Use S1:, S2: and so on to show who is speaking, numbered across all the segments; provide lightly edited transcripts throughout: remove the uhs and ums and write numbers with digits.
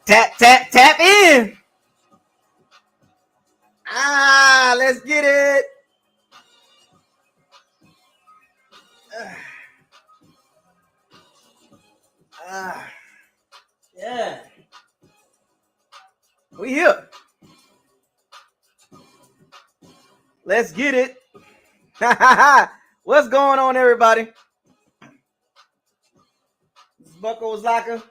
S1: Tap, tap, tap in. Let's get it. Yeah. We here. Let's get it. What's going on, everybody? This is BucosLocker.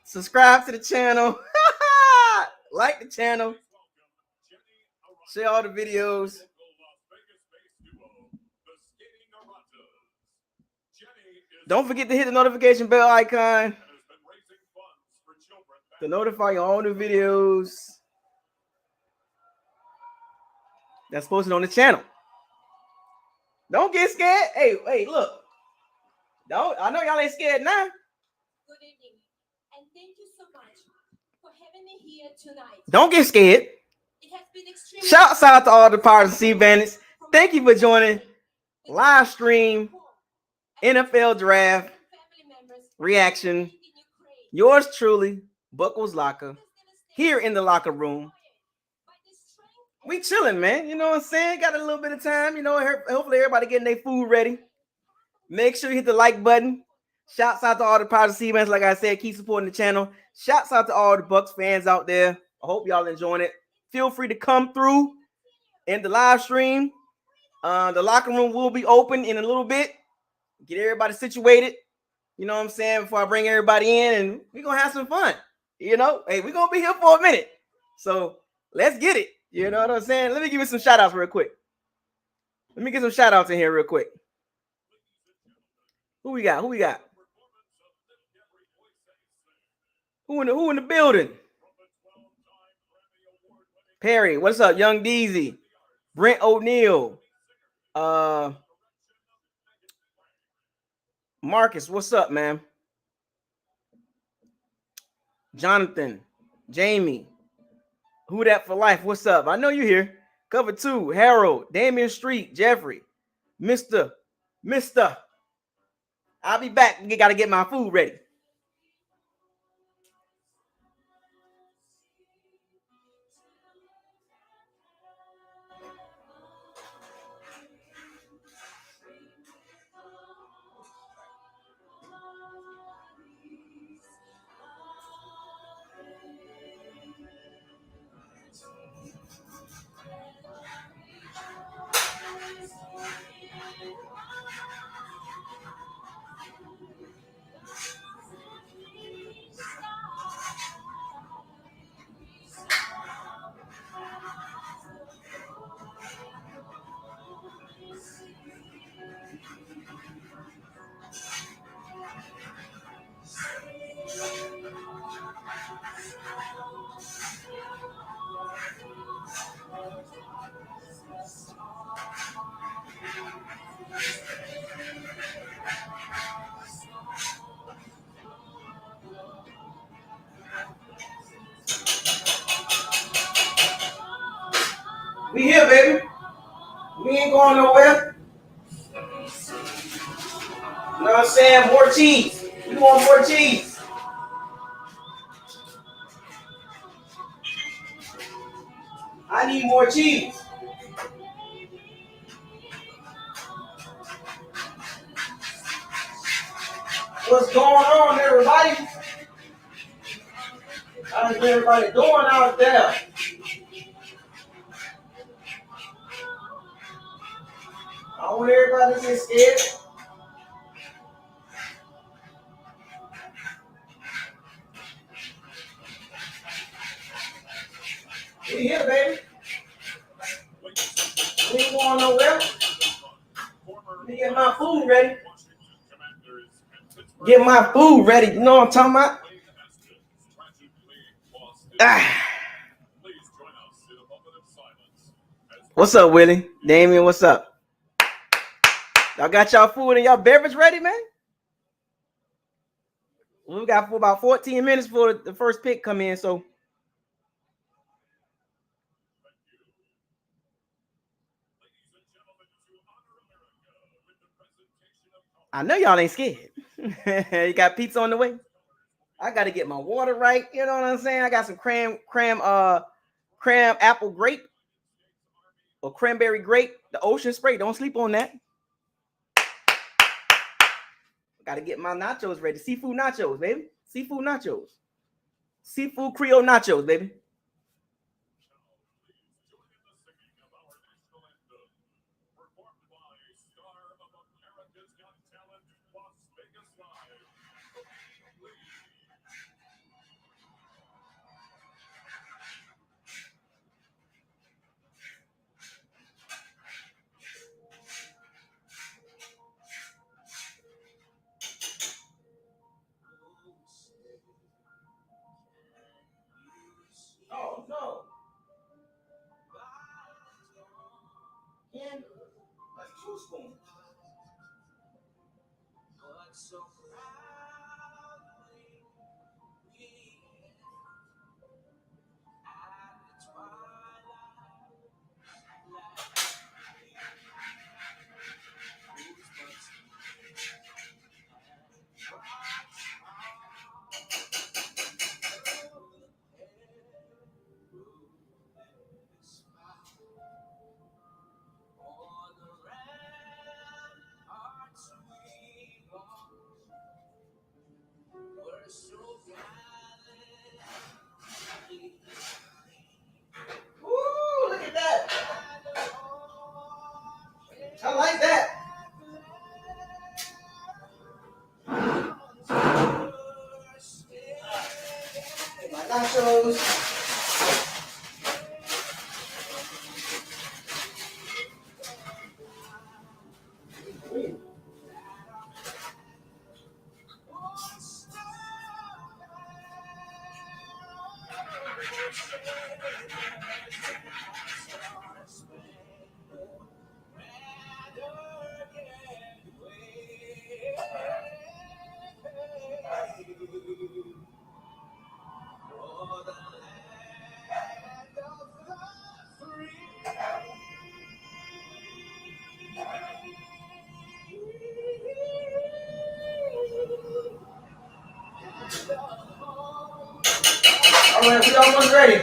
S1: Subscribe to the channel. Like the channel. Share all the videos. Don't forget to hit the notification bell icon to notify you all new videos that's posted on the channel. Don't get scared. Hey, look. I know y'all ain't scared now.
S2: Good evening, and thank you so much for having me here tonight.
S1: Don't get scared.
S2: It has been extremely.
S1: Shouts out to all the Pirates and Sea Bandits. Thank you for joining live stream NFL draft reaction. Yours truly, BucosLocker, here in the locker room. We chilling, man. You know what I'm saying? Got a little bit of time. You know, hopefully everybody getting their food ready. Make sure you hit the like button. Shouts out to all the Pirates and Sea Bandits. Like I said, keep supporting the channel. Shouts out to all the Bucs fans out there. I hope y'all enjoying it. Feel free to come through in the live stream. The locker room will be open in a little bit. Get everybody situated. You know what I'm saying? Before I bring everybody in, and we're going to have some fun. You know, hey, we're going to be here for a minute. So let's get it. You know what I'm saying? Let me give you some shout outs real quick. Let me get some shout outs in here real quick. Who we got? Who in the building? Perry, what's up? Young Deezy. Brent O'Neal. Marcus, what's up, man? Jonathan, Jamie, who that for life? What's up? I know you here. Cover 2, Harold, Damian Street, Jeffrey, Mister. I'll be back. You gotta get my food ready. We here, baby. We ain't going nowhere. You know what I'm saying? More cheese. We want more cheese. I need more cheese. What's going on, everybody? How's everybody doing out there? I don't want everybody to get scared. We here, baby. We ain't going nowhere. Let me get my food ready. Get my food ready. You know what I'm talking about? What's up, Willie? Damien, what's up? Y'all got y'all food and y'all beverage ready, man? We got for about 14 minutes for the first pick come in, so I know y'all ain't scared. You got pizza on the way. I got to get my water right. You know what I'm saying? I got some cram apple grape or cranberry grape, the ocean spray. Don't sleep on that. Got to get my nachos ready. Seafood nachos, baby. Seafood nachos. Seafood Creole nachos, baby. Oh, no. And that's 2 spoons. Ooh, look at that. I like that. My nachos. All right, we almost ready.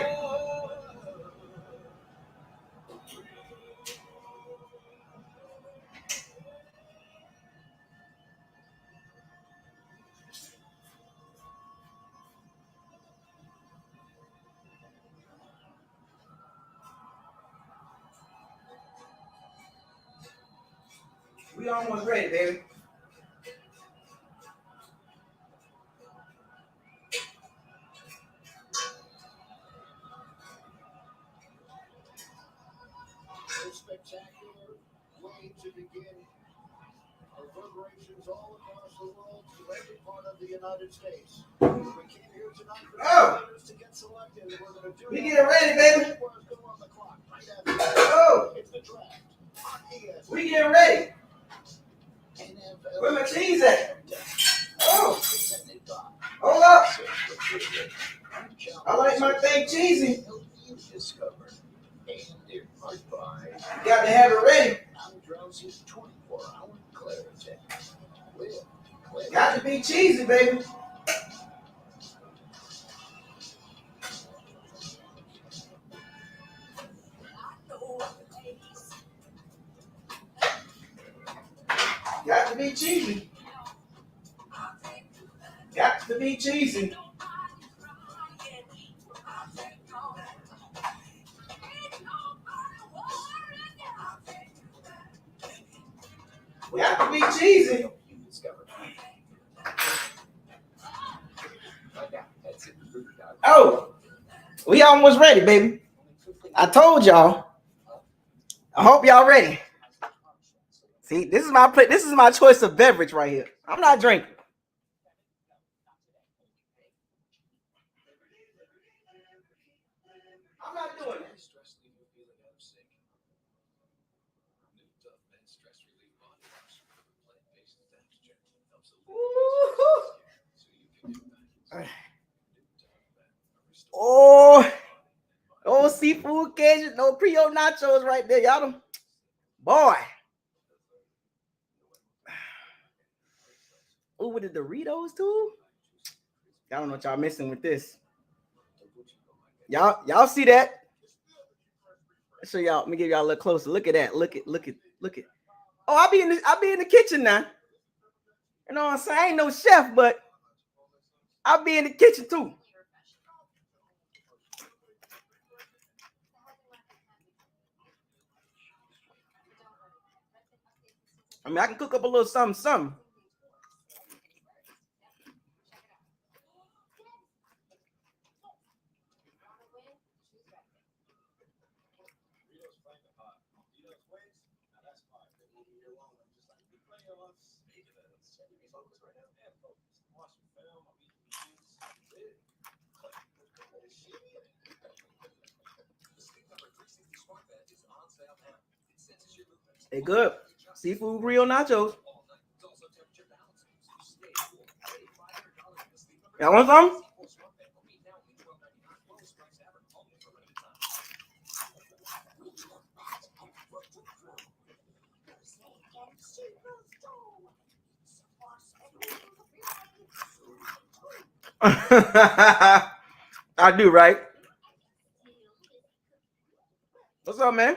S1: We almost ready, baby.
S3: Spectacular way to begin. Reverberations all across the world to every part of the United States. We came here tonight for players to get selected. We're going to do
S1: We getting ready, baby.
S3: Go on the clock right after
S1: Oh,
S3: it's the draft on ESPN.
S1: we getting ready.
S3: NFL.
S1: Where my cheese at? Oh, hold up. I like my thing cheesy.
S3: You discovered. And they're right by.
S1: You got to have it ready.
S3: Drowsy's 24-hour clarity.
S1: Got to be cheesy, baby. Got to be cheesy. Got to be cheesy. Got to be cheesy. Oh, we almost ready, baby. I told y'all. I hope y'all ready. See, this is my plate. This is my choice of beverage right here. I'm not drinking. I'm not doing it. Oh, seafood Cajun, no Creole nachos right there, y'all. Boy. Oh, with the Doritos too. I don't know what y'all missing with this. Y'all see that? So y'all, let me give y'all a little closer. Look at that. Look at. Oh, I'll be in the kitchen now. You know what I'm saying? I ain't no chef, but I'll be in the kitchen too. I mean, I can cook up a little something. They good. Seafood grill nachos. Y'all want some? I do, right? What's up, man?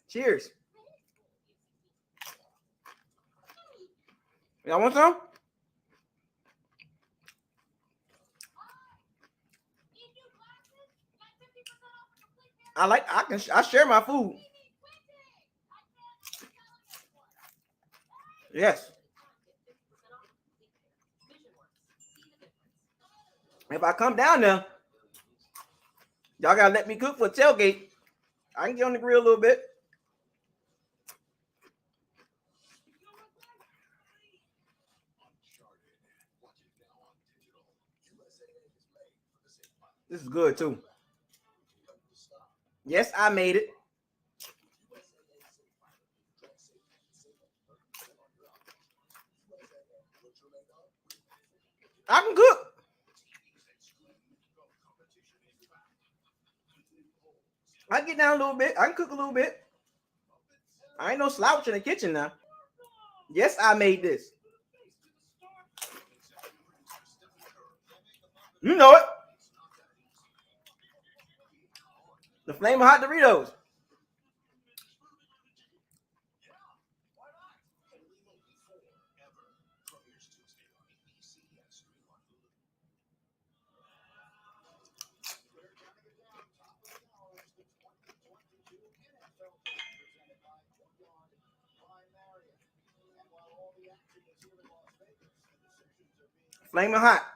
S1: Cheers. Y'all want some? I share my food. Yes. If I come down there, y'all gotta let me cook for tailgate. I can get on the grill a little bit. This is good too. Yes, I made it. I can cook. I can get down a little bit. I can cook a little bit. I ain't no slouch in the kitchen now. Yes, I made this. You know it. The Flamin' Hot Doritos. Flamin' Hot.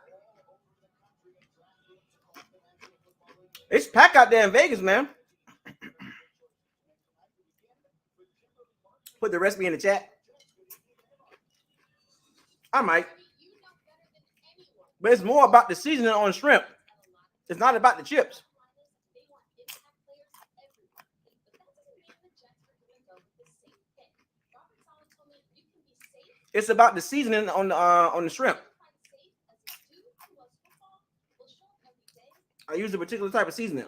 S1: It's packed out there in Vegas, man. Put the recipe in the chat. I might. But it's more about the seasoning on shrimp. It's not about the chips. It's about the seasoning on the shrimp. I use a particular type of seasoning.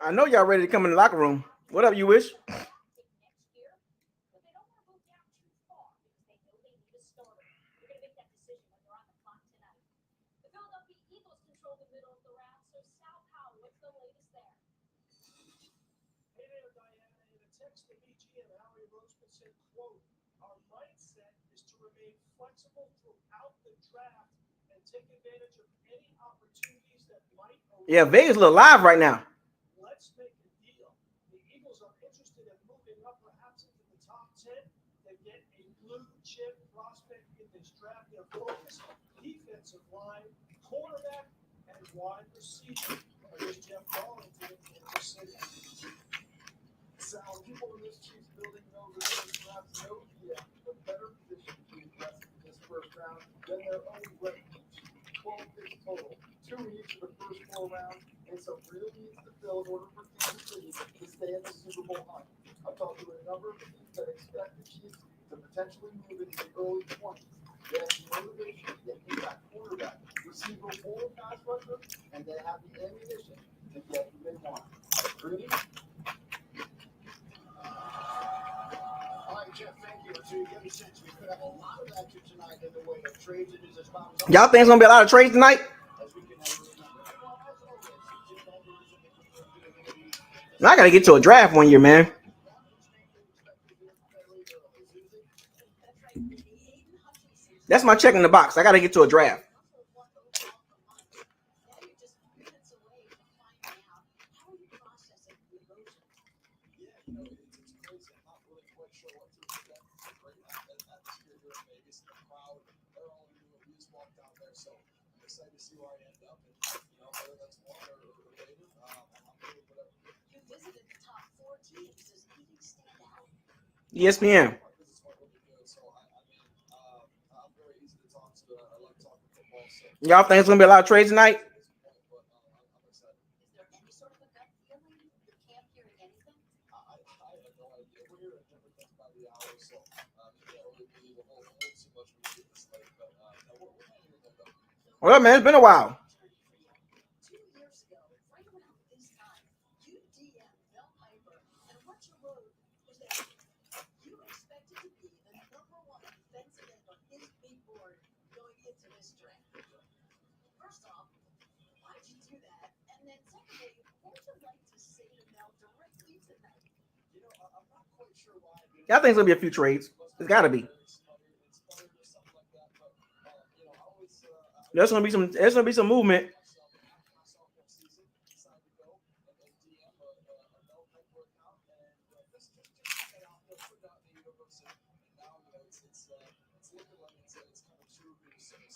S1: I know y'all ready to come in the locker room. What up, you wish?
S3: Our mindset is to remain flexible throughout the draft and take advantage of any opportunities that might arise.
S1: Yeah, Vegas look live right now.
S3: Let's make a deal. The Eagles are interested in moving up perhaps into the top 10 to get a blue chip prospect in this draft. Their focus, defensive line, quarterback, and wide receiver. Here's Jeff Darlington in the city. Sal, people in this Chiefs building know that this draft no the better
S4: order for Kansas City to stay in the Super Bowl hunt. I've talked to a number of teams that expect the Chiefs to potentially move into the early 20s. They have the motivation to get me that quarterback, receiver, or pass rusher, and they have the ammunition to get who they want. Agree? All right, Jeff, thank you. So you get a sense we could have a lot of action tonight in the way of trades. It is as follows.
S1: Y'all think it's gonna be a lot of trades tonight?
S4: As we can never remember.
S1: I gotta get to a draft one year, man. That's my check in the box. I gotta get to a draft. ESPN. Y'all think it's gonna be a lot of trades tonight? Well, man, it's been a while. Y'all think it's gonna be a few trades? It's gotta be. There's gonna be some movement.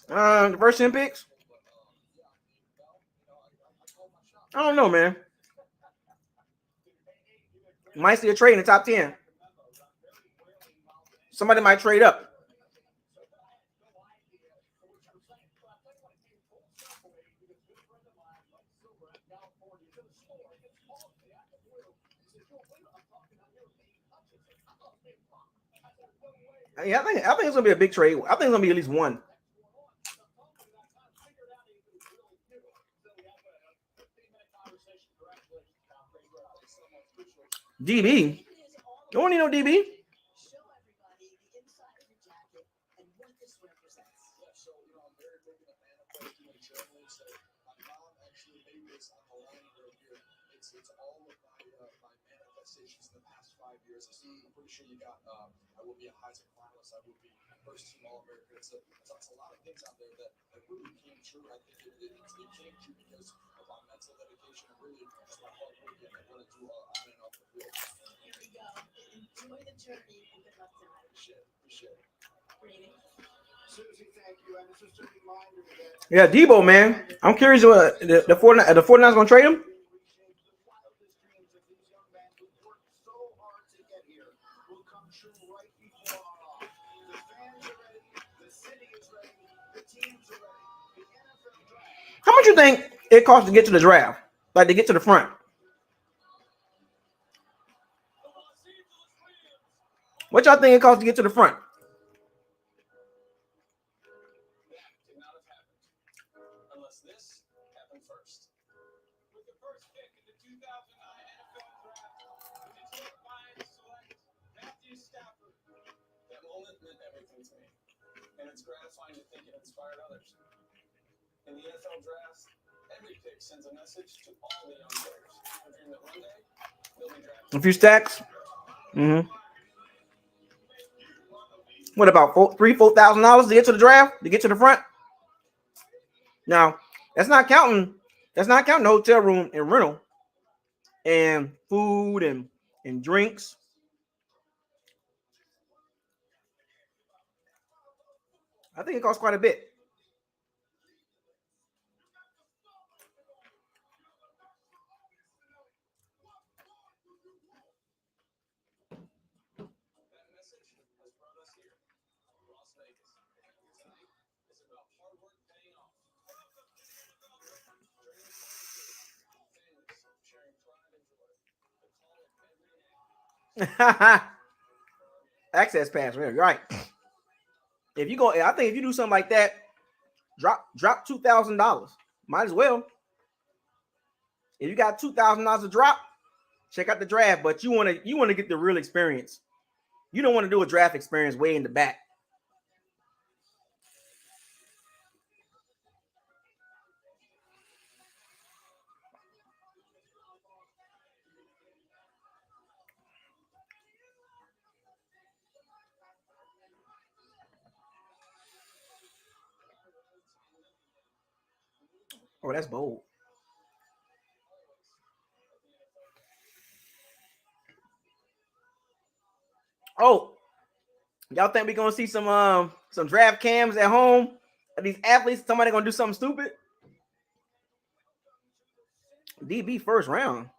S1: The first 10 picks? I don't know, man. Might see a trade in the top 10. Somebody might trade up. Yeah, I think it's gonna be a big trade. I think it's gonna be at least one. DB? You don't need no DB.
S5: Sure you got I will be a Heisman finalist, I will be first team All-American. It's a lot of things out there that really came true. I think it came true because of my mental dedication and really just my hard work and what I do on and off the field.
S2: Here we go. Enjoy the journey and good luck tonight.
S5: Appreciate it.
S2: Brady.
S4: Susie, thank you. And it's just a reminder that
S1: Yeah, Debo, man. I'm curious what the 49ers gonna trade him. How much you think it costs to get to the draft? Like to get to the front? What y'all think it costs to get to the front?
S5: Unless this happened first. With the first pick in the 2009 NFL Draft, the Detroit Lions select Matthew Stafford. That moment meant everything to me, and it's gratifying to think it inspired others. In the NFL Draft, every pick sends a message to all the young players. A dream that one day they'll be drafted.
S1: A few stacks. What about $4,000 to get to the draft? To get to the front? Now, that's not counting the hotel room and rental and food and drinks. I think it costs quite a bit.
S5: That message has brought us here, Las Vegas. Tonight is about hard work paying off. During this time period, families sharing pride
S1: Access pass, right? If you go, I think if you do something like that, drop $2,000. Might as well. If you got $2,000 to drop, check out the draft. But you want to get the real experience. You don't want to do a draft experience way in the back. Oh, that's bold. Oh, y'all think we gonna see some draft cams at home? Are these athletes, somebody gonna do something stupid? DB first round.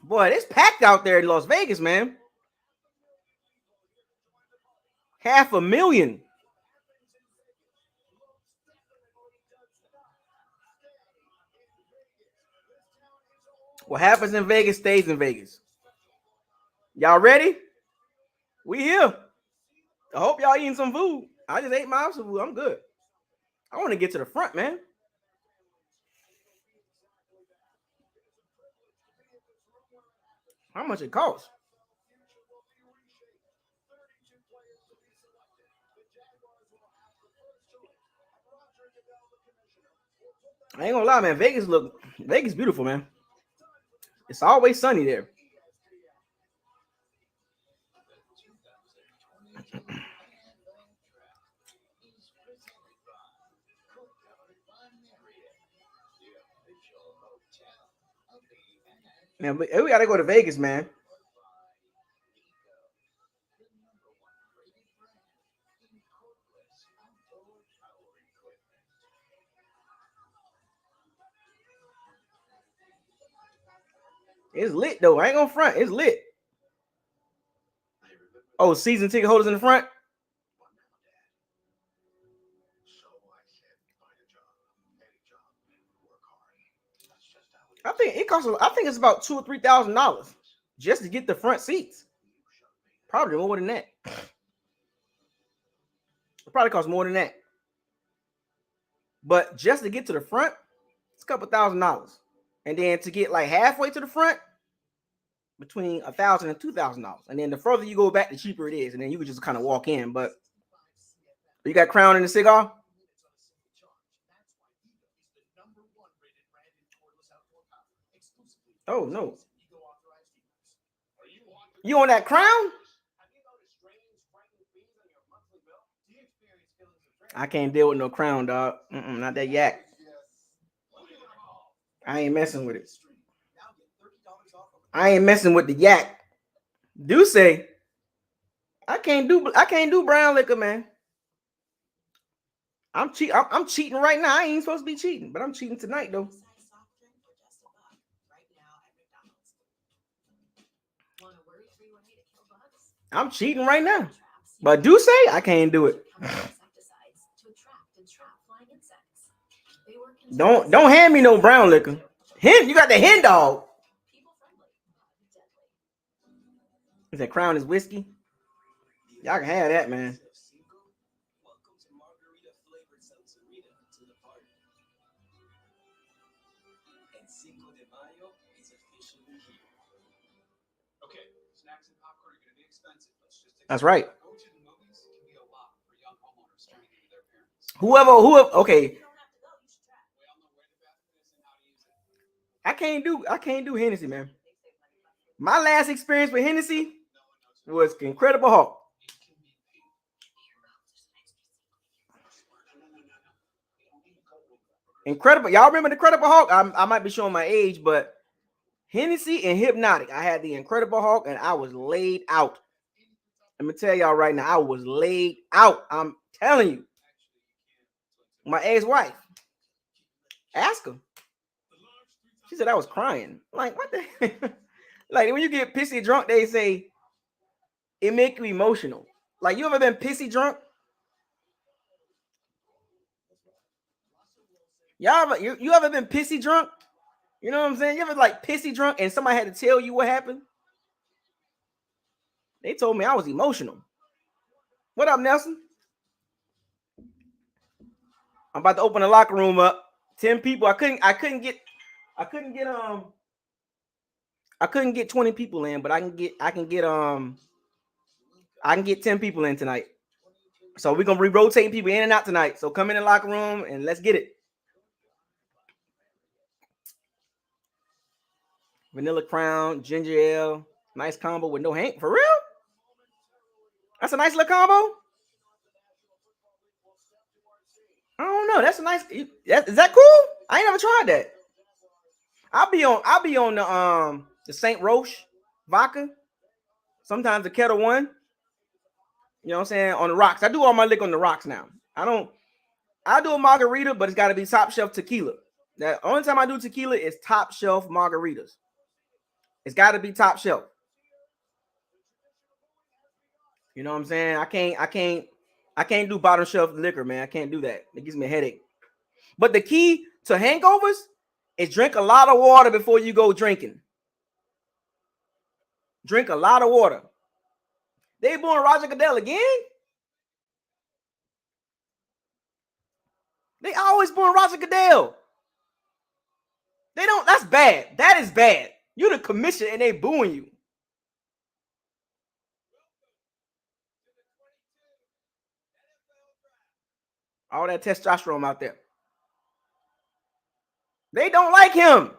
S1: Boy, it's packed out there in Las Vegas, man. 500,000. What happens in Vegas stays in Vegas. Y'all ready? We here. I hope y'all eating some food. I just ate my food. I'm good. I want to get to the front, man. How much it costs? I ain't gonna lie, man. Vegas beautiful, man. It's always sunny there. Man, we gotta go to Vegas, man. It's lit though. I ain't gonna front. It's lit. Oh, season ticket holders in the front. I think it costs. I think it's about $2,000 or $3,000 just to get the front seats. Probably more than that. It probably costs more than that. But just to get to the front, it's a couple $1,000, and then to get like halfway to the front, between $1,000 and $2,000. And then the further you go back, the cheaper it is, and then you can just kind of walk in. But you got Crown and the cigar. Oh no! You on that Crown? I can't deal with no Crown, dog. Not that yak. I ain't messing with it. I ain't messing with the yak. Do say I can't do brown liquor, man. I'm cheating right now. I ain't supposed to be cheating, but I'm cheating tonight though. I'm cheating right now. But do say I can't do it. Don't hand me no brown liquor. Hen, you got the hen dog. Is that Crown is whiskey? Y'all can have that, man. That's right. Whoever, okay. I can't do Hennessy, man. My last experience with Hennessy was Incredible Hulk. Incredible. Y'all remember the Incredible Hulk? I might be showing my age, but Hennessy and Hypnotic. I had the Incredible Hulk and I was laid out. Let me tell y'all right now, I was laid out. I'm telling you. My ex-wife. Ask her. She said I was crying. Like, what the heck? Like, when you get pissy drunk, they say it make you emotional. Like, you ever been pissy drunk? You ever been pissy drunk? You know what I'm saying? You ever like pissy drunk and somebody had to tell you what happened? They told me I was emotional. What up, Nelson? I'm about to open the locker room up. 10 people. I couldn't get 20 people in, but I can get 10 people in tonight. So we're gonna be rotating people in and out tonight. So come in the locker room and let's get it. Vanilla Crown, ginger ale, nice combo with no Hank. For real? That's a nice little combo. I don't know. That's a nice. Is that cool? I ain't never tried that. I'll be on the Saint Roche vodka. Sometimes the Kettle One. You know what I'm saying? On the rocks. I do all my liquor on the rocks now. I do a margarita, but it's got to be top shelf tequila. The only time I do tequila is top shelf margaritas. It's got to be top shelf. You know what I'm saying? I can't do bottom shelf liquor, man. I can't do that. It gives me a headache. But the key to hangovers is drink a lot of water before you go drinking. Drink a lot of water. They born Roger Goodell again? They always born Roger Goodell. They don't. That's bad. That is bad. You the commission and they booing you. All that testosterone out there. They don't like him.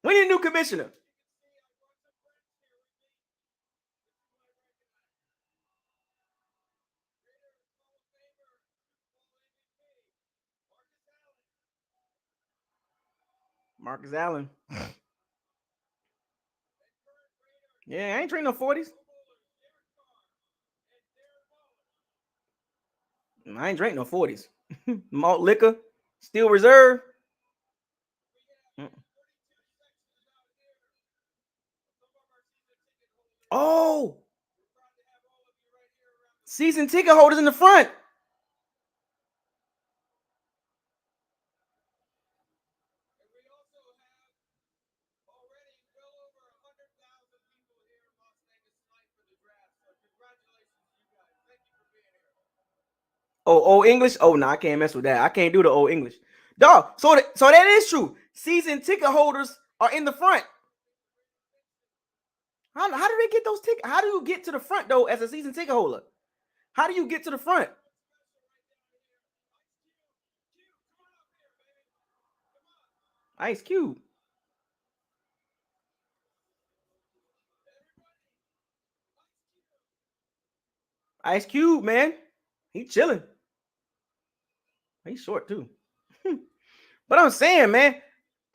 S1: We need a new commissioner. Marcus Allen. Yeah, I ain't drinking no 40s. I ain't drinking no 40s. Malt liquor, still reserve. Oh, season ticket holders in the front. Oh, old English? Oh, no, I can't mess with that. I can't do the old English. Dog, so that is true. Season ticket holders are in the front. How do they get those tickets? How do you get to the front, though, as a season ticket holder? How do you get to the front? Ice Cube. Ice Cube, man. He chilling. He's short, too. But I'm saying, man,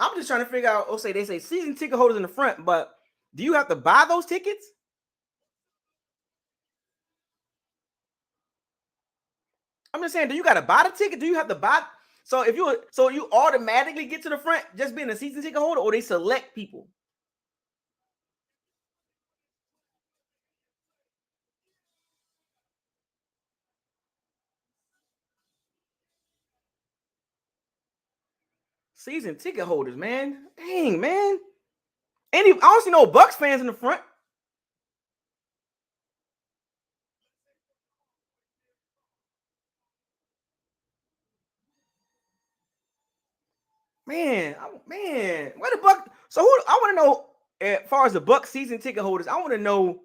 S1: I'm just trying to figure out, they say season ticket holders in the front, but do you have to buy those tickets? I'm just saying, do you got to buy the ticket? Do you have to buy? So you automatically get to the front just being a season ticket holder, or they select people? Season ticket holders, man. Dang, man. I don't see no Bucks fans in the front. Man, where the Buck? So I want to know, as far as the Bucks season ticket holders, I want to know,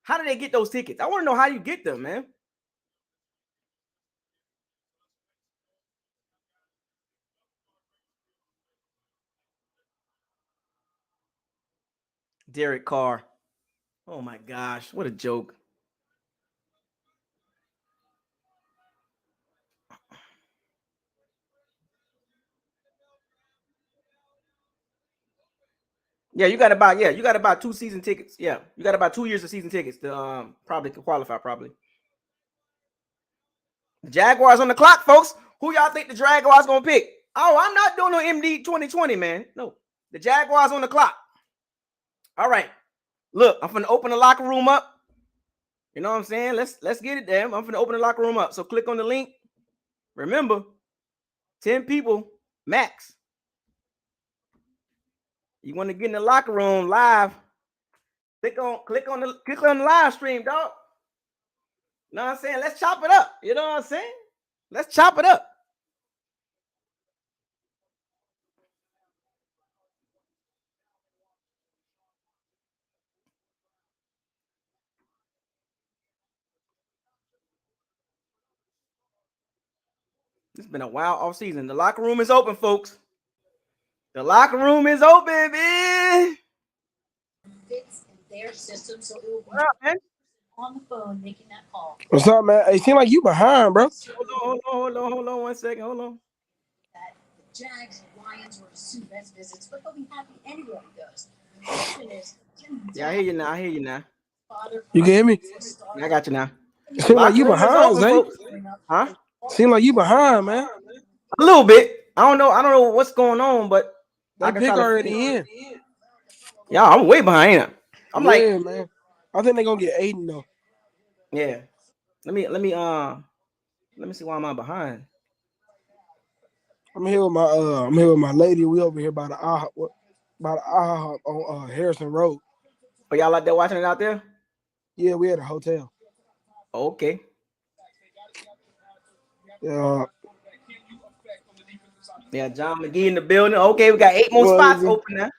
S1: how do they get those tickets? I want to know how you get them, man. Derek Carr. Oh my gosh, what a joke. Yeah, you got to buy 2 season tickets. Yeah, you got to buy 2 years of season tickets to probably qualify. Probably. The Jaguars on the clock, folks. Who y'all think the Jaguars gonna pick? Oh, I'm not doing no MD 2020, man. No, the Jaguars on the clock. All right, look, I'm gonna open the locker room up. You know what I'm saying? Let's get it there. I'm gonna open the locker room up. So click on the link. Remember, 10 people max. You want to get in the locker room live? Click on the live stream, dog. You know what I'm saying? Let's chop it up. You know what I'm saying? Let's chop it up. It's been a wild off season. The locker room is open, folks. The locker room is open, man.
S2: Fits in their system, so it will be
S1: What up, man?
S2: on the phone making that call.
S6: What's up, man? It seems like you behind, bro.
S1: Hold on 1 second. Hold on.
S2: That the Jags and Lions were soon best visits, but they'll be happy anywhere he goes. The question is,
S1: Yeah, I hear you now.
S2: father
S6: You can hear me?
S1: I got you now.
S6: It seems like you
S1: Locker room is
S6: behind,
S1: open,
S6: Zay.
S1: folks. Huh?
S6: Seems like you behind, man.
S1: A little bit. I don't know what's going on, but
S6: They
S1: I can
S6: pick
S1: try to
S6: already in.
S1: Yeah, I'm way behind. Ain't I? I'm like,
S6: man. I think they're gonna get Aiden though.
S1: yeah. Let me see why am I behind.
S6: I'm here with my lady. We over here by the IHOP on Harrison Road.
S1: Are y'all out there watching it out there?
S6: Yeah, we at a hotel.
S1: Okay. Yeah, John McGee in the building. Okay, we got 8 more spots open now.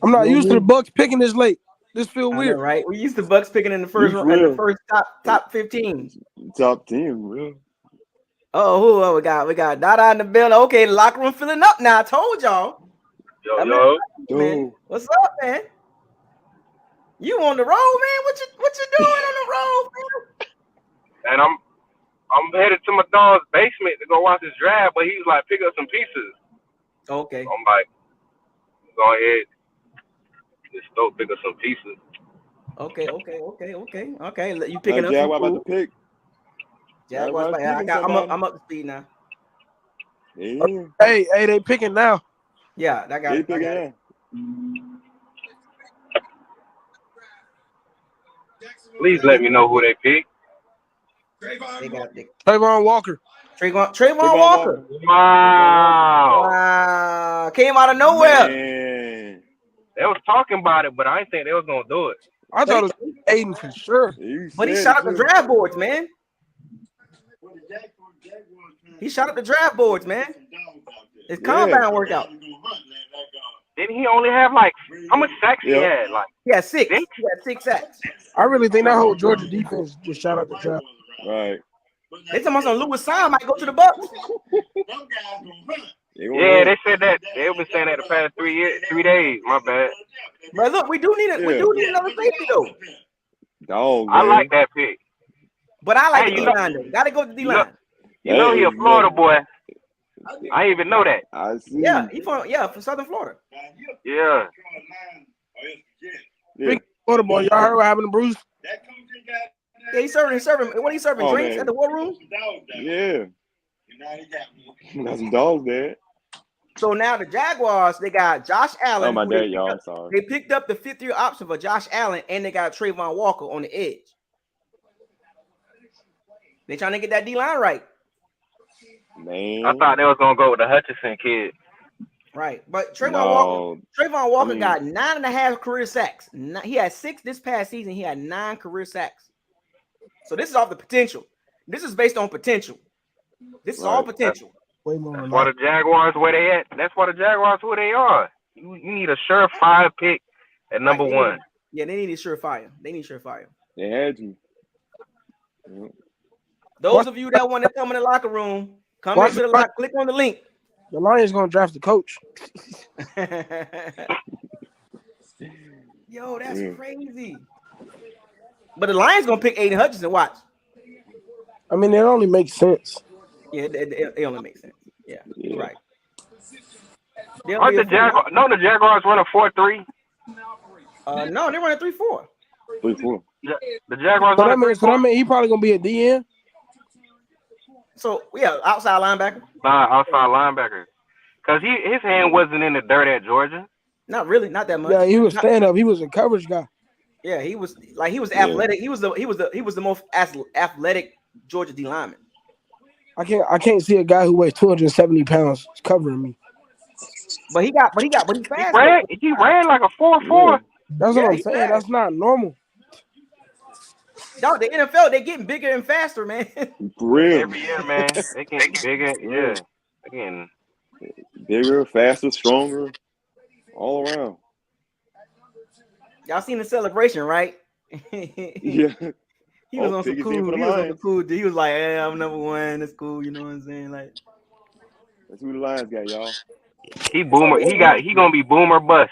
S6: I'm not used to the Bucks picking this late. This feel
S1: I
S6: weird.
S1: know, right? We used the Bucks picking in the first top 15.
S7: Top 10, real.
S1: Oh, who we got? We got Dada in the building. Okay, the locker room filling up now. I told y'all.
S8: Yo.
S1: Man. What's up, man? You on the road, man? What you doing on the road, man?
S8: And I'm headed to my dog's basement to go watch his draft, but he was like, pick up some pieces.
S1: Okay.
S8: I'm like, go ahead, just go pick up some pieces.
S1: Okay. You picking up some
S7: about to pick.
S1: Jaguars. I'm up to speed now.
S7: Yeah.
S6: Hey, they picking now.
S1: Yeah, that guy.
S7: They picking now.
S8: Please let me know who they pick.
S1: They got
S6: Trayvon Walker.
S1: Trayvon Walker.
S8: Wow.
S1: Came out of nowhere.
S7: Man.
S8: They was talking about it, but I didn't think they was gonna do it.
S6: I thought it was Aiden for sure.
S1: But he shot up the draft boards, man. He shot up the draft boards, man. His combine workout.
S8: Didn't he only have like how much sacks he had? Like
S1: he had 6. He had 6 sacks.
S6: I really think that whole Georgia defense just shot up the draft.
S7: Right.
S1: They talking about some Lewis Sine might go to the Bucks.
S8: Yeah, they said that. They've been saying that the past 3 days. My bad.
S1: But look, we do need another safety though.
S7: Dog,
S8: I like that pick.
S1: But I like the D-line though. Gotta go to the D-line.
S8: You know he a Florida boy. I didn't even know that.
S7: I see.
S1: Yeah, he from Southern Florida.
S8: Yeah.
S6: Big Florida boy. Y'all heard what happened to Bruce?
S1: Yeah, he's serving. What he serving? Drinks
S7: man.
S1: at the war room?
S7: Yeah. Got some dogs there.
S1: So now the Jaguars, they got Josh Allen.
S7: Oh, my dad, y'all. I'm sorry.
S1: They picked up the 5th-year option for Josh Allen, and they got Trayvon Walker on the edge. They trying to get that D-line right.
S7: Man.
S8: I thought they was gonna go with the Hutchinson kid.
S1: Right, but Trayvon Walker got 9.5 career sacks. He had 6 this past season. He had 9 career sacks. So this is off the potential. This is based on potential. This is all potential.
S8: That's why the Jaguars where they at. That's why the Jaguars where they are. You need a surefire pick at number 1.
S1: Yeah, they need a surefire.
S7: They had to.
S1: Those of you that want to come in the locker room, come into the locker. Click on the link.
S6: The Lions gonna draft the coach.
S1: Yo, that's crazy. But the Lions gonna pick Aiden Hutchinson. Watch.
S6: I mean, it only makes sense.
S1: Yeah, it only makes sense. Yeah. Right.
S8: Aren't the Jaguars run a 4-3?
S1: No, they run a 3-4.
S7: 3-4.
S8: The Jaguars.
S6: So that means he probably gonna be a DN.
S1: So yeah, outside linebacker.
S8: Outside linebacker. Cause his hand wasn't in the dirt at Georgia.
S1: Not really, not that much.
S6: Yeah, he was stand up. He was a coverage guy.
S1: Yeah, he was athletic. He was the most athletic Georgia D lineman.
S6: I can't see a guy who weighs 270 pounds covering me.
S1: But he fast.
S8: He ran like a 4.4.
S6: That's what I'm saying.
S1: fast.
S6: That's not normal.
S1: Dog, the NFL, they getting bigger and faster, man.
S7: For real.
S8: Every year, man. They getting bigger. Yeah. They getting
S7: bigger, faster, stronger, all around.
S1: Y'all seen the celebration, right?
S7: Yeah.
S1: He was on some cool. He was on the cool. He was like, "Yeah, I'm number one. That's cool." You know what I'm saying? Like,
S7: that's who the Lions got, y'all.
S8: He gonna be boomer bust.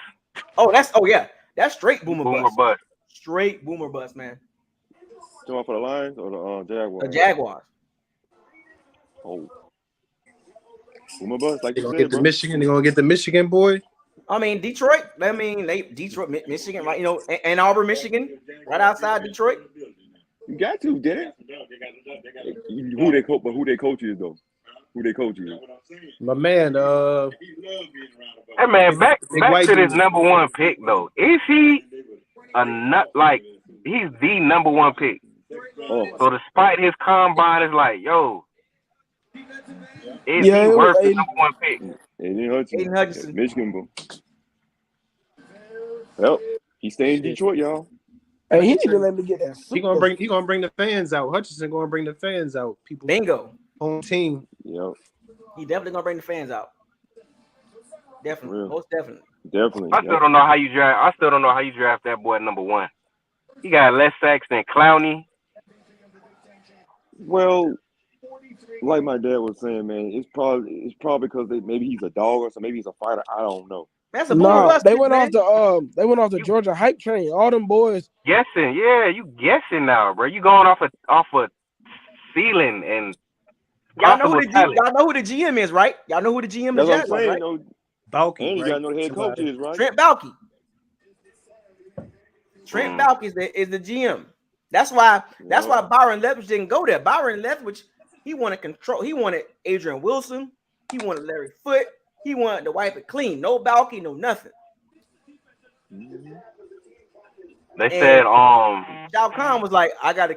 S1: That's straight boomer bust. Straight boomer bust, man.
S7: Talking for the Lions or the Jaguars?
S1: The Jaguars.
S7: Oh, boomer bust, like
S9: They
S7: you
S9: gonna
S7: said,
S9: get the
S7: bro.
S9: Michigan. They gonna get the Michigan boy.
S1: I mean, Detroit. Detroit, Michigan, right? You know, Ann Arbor, Michigan, right outside Detroit.
S7: You got to, did it? Who they coach? But who they coach is though? Who they coach is?
S9: My man.
S8: Hey man, back to this
S9: dude.
S8: number one pick though. Is he a nut? Like he's the number one pick.
S7: Oh.
S8: So despite his combine, it's like, yo, is he
S6: it
S8: worth
S6: was
S8: the number one pick?
S1: Aiden Hutchinson.
S7: Michigan, bro. Well, he staying in Detroit, y'all.
S6: Hey, he need to let me get that.
S9: He gonna bring the fans out. Hutchinson gonna bring the fans out. People.
S1: Bingo.
S9: Home team.
S7: Yep.
S1: He definitely gonna bring the fans out. Definitely,
S7: Real.
S1: most definitely.
S7: Definitely.
S8: I still don't know how you draft that boy at number one. He got less sacks than Clowney.
S7: Well, like my dad was saying, man, it's probably because maybe he's a dog or so maybe he's a fighter. I don't know.
S1: That's a boomer bust.
S6: They went off the Georgia hype train. All them boys
S8: Guessing, yeah, you guessing now, bro. You going off a ceiling and
S1: y'all know who the GM is, right? Y'all know who the GM is,
S7: That's what I'm saying,
S1: right?
S7: though.
S9: Balky,
S7: And you
S9: right?
S7: gotta know the head coach is, right?
S1: Trent Baalke. Trent Baalke is the GM. That's why Byron Leftwich didn't go there. Byron Leftwich, he wanted control. He wanted Adrian Wilson. He wanted Larry Foote. He wanted to wipe it clean. No Baalke, no nothing.
S8: They said
S1: Shao Kahn was like,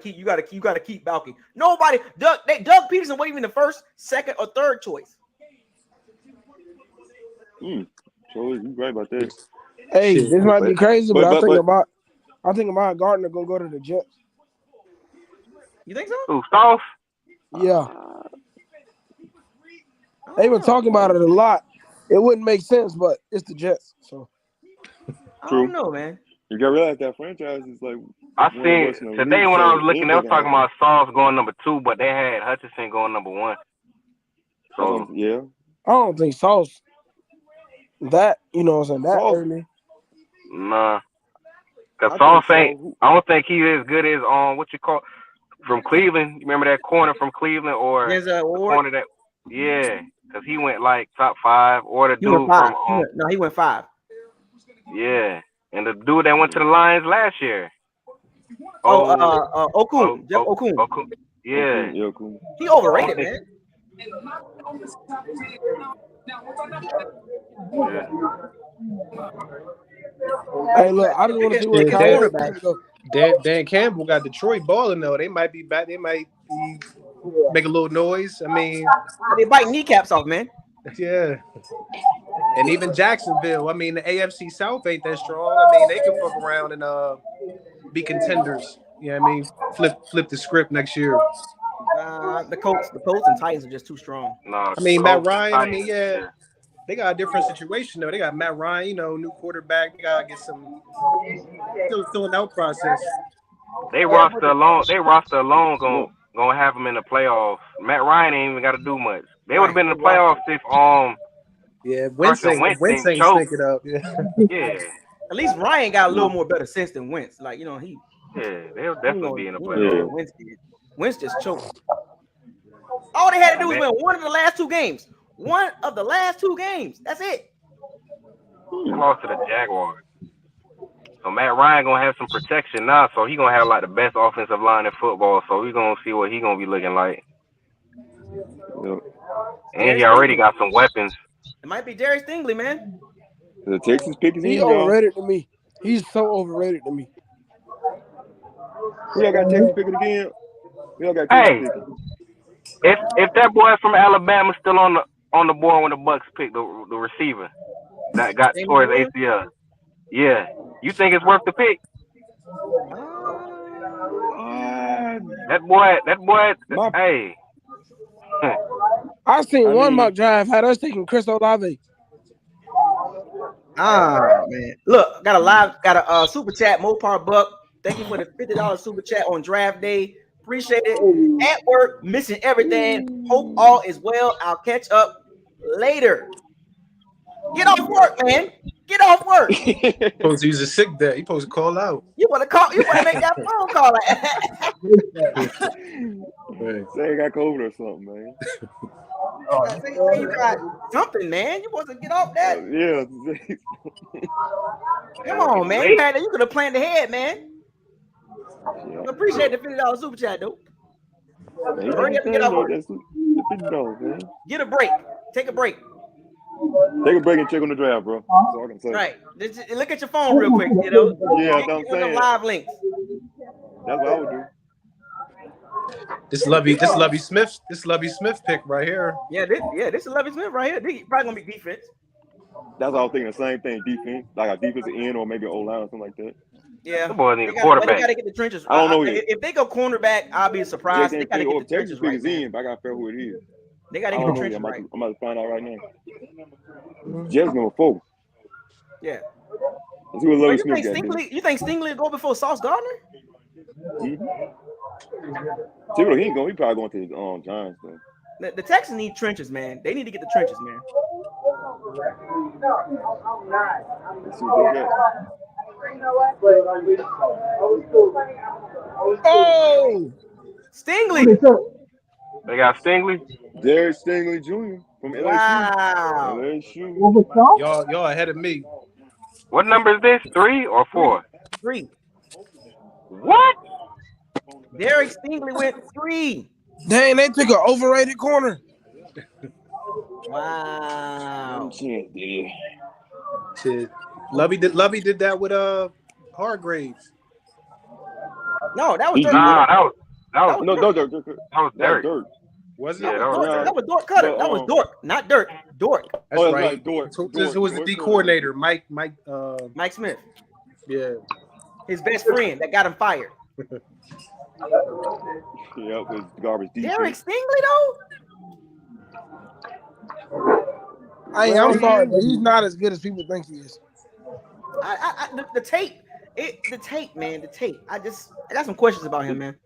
S1: you gotta keep Baalke. Nobody, Doug Peterson wasn't even the first, second, or third choice.
S7: So you right about that.
S6: Hey, this might be crazy, but I think about Gardner gonna go to the Jets.
S1: You think so?
S8: Who, Sauce?
S6: Yeah. They were talking about it a lot. It wouldn't make sense, but it's the Jets. So
S1: I don't know, man.
S7: You gotta realize that franchise is like.
S8: I seen today when I was looking, they was talking about Sauce going number 2, but they had Hutchinson going number 1. So
S7: yeah.
S6: I don't think Sauce that, you know what I'm saying, that early.
S8: Nah. Cause Sauce ain't. I don't think he's as good as what you call from Cleveland. You remember that corner from Cleveland or the corner that? Yeah, because he went like top 5 or the dude from.
S1: He went 5.
S8: Yeah, and the dude that went to the Lions last year.
S1: Okun. Jeff Okun.
S8: Yeah.
S1: He overrated, man.
S8: Yeah.
S6: Hey, look, I just want to see what quarterback go.
S9: Dan Campbell got Detroit balling though. They might be back. They might make a little noise. I mean,
S1: they bite kneecaps off, man.
S9: Yeah. And even Jacksonville. I mean, the AFC South ain't that strong. I mean, they can fuck around and be contenders. You know what I mean? Flip the script next year.
S1: The Colts and Titans are just too strong.
S8: No,
S9: I mean, Matt Ryan. I mean, yeah. They got a different situation though. They got Matt Ryan, you know, new quarterback. They gotta get some filling out process.
S8: They roster alone gonna have him in the playoffs. Matt Ryan ain't even got to do much. They would have been in the playoffs if
S9: Wentz ain't stick it up.
S8: Yeah.
S1: At least Ryan got a little more better sense than Wentz. Like, you know,
S8: they'll definitely be in the playoffs.
S1: Wentz just choked. All they had to do was win one of the last 2 games. One of the last 2 games. That's it.
S8: He lost to the Jaguars. So Matt Ryan gonna have some protection now. So he gonna have like the best offensive line in football. So we gonna see what he gonna be looking like.
S7: Yep.
S8: And he already got some weapons.
S1: It might be Darius Stingley, man.
S7: The Texans pick is
S6: He's overrated to me. He's so overrated to me.
S7: We all got Texas picking again. We all got
S8: Hey, if that boy from Alabama still on on the board when the Bucks picked the receiver that got towards ACL. Yeah, you think it's worth the pick? That boy. Hey,
S6: I seen one mock drive had us taking Chris Olave.
S1: Man. Look, got a super chat, Mopar Buck. Thank you for the $50 super chat on draft day. Appreciate it. At work, missing everything. Hope all is well. I'll catch up later. Get off work, man. Get off work.
S9: He's supposed to use a sick day. He's supposed to call out.
S1: You want to call? You want to make that phone call?
S7: Say you got COVID or something, man.
S1: Say you got something, man. You want to get off that?
S7: Yeah.
S1: Come on, man. You could have planned ahead, man. Yeah. Appreciate the $50 super chat, though. Hurry up and get off work. Get a break. Take a break.
S7: Take a break and check on the draft, bro. That's all I can say.
S1: Right. Look at your phone real quick, you know.
S7: Yeah, that's what I'm saying.
S1: The live links.
S7: That's what I would do.
S9: This Lovey Smith pick right here.
S1: Yeah, this is Lovey Smith right here. He probably gonna be defense.
S7: That's all I was thinking. The same thing, defense, like a defensive end or maybe an O-line or something like that.
S1: Yeah,
S8: the boy need a quarterback.
S1: They gotta get the trenches.
S7: I don't know
S1: if they go cornerback, I'll be surprised. They gotta get the trenches right.
S7: In, but I gotta figure who it is.
S1: They gotta get the trenches right.
S7: I'm about to find out right now. Jets number 4.
S1: Yeah.
S7: Let's see what Lovey Smith got.
S1: You think Stingley will go before Sauce Gardner?
S7: Mm-hmm. See what he ain't going. He probably going to his Giants though.
S1: The Texans need trenches, man. They need to get the trenches, man.
S7: Let's see what they got.
S1: Oh, Stingley.
S8: They got Stingley.
S7: Derek Stingley Jr. from LSU.
S1: Wow.
S7: LSU.
S9: Y'all ahead of me.
S8: What number is this? 3 or 4?
S1: 3.
S8: What?
S1: Derek Stingley went 3.
S6: Dang, they took an overrated corner.
S1: Wow.
S9: Shit. Lovey did that with Hargraves.
S1: No, that was
S8: Dirk. That was Dirk.
S9: Was it?
S1: That was Dork Cutter. That was Dork, not Dirk. Dork.
S9: That's right. Dork. Who was the D coordinator? Mike
S1: Smith.
S9: Yeah.
S1: His best friend that got him fired.
S7: Yeah, it was garbage defense.
S1: Derek Stingley though.
S6: I'm sorry, but he's not as good as people think he is.
S1: The tape, man. The tape. I got some questions about him, man.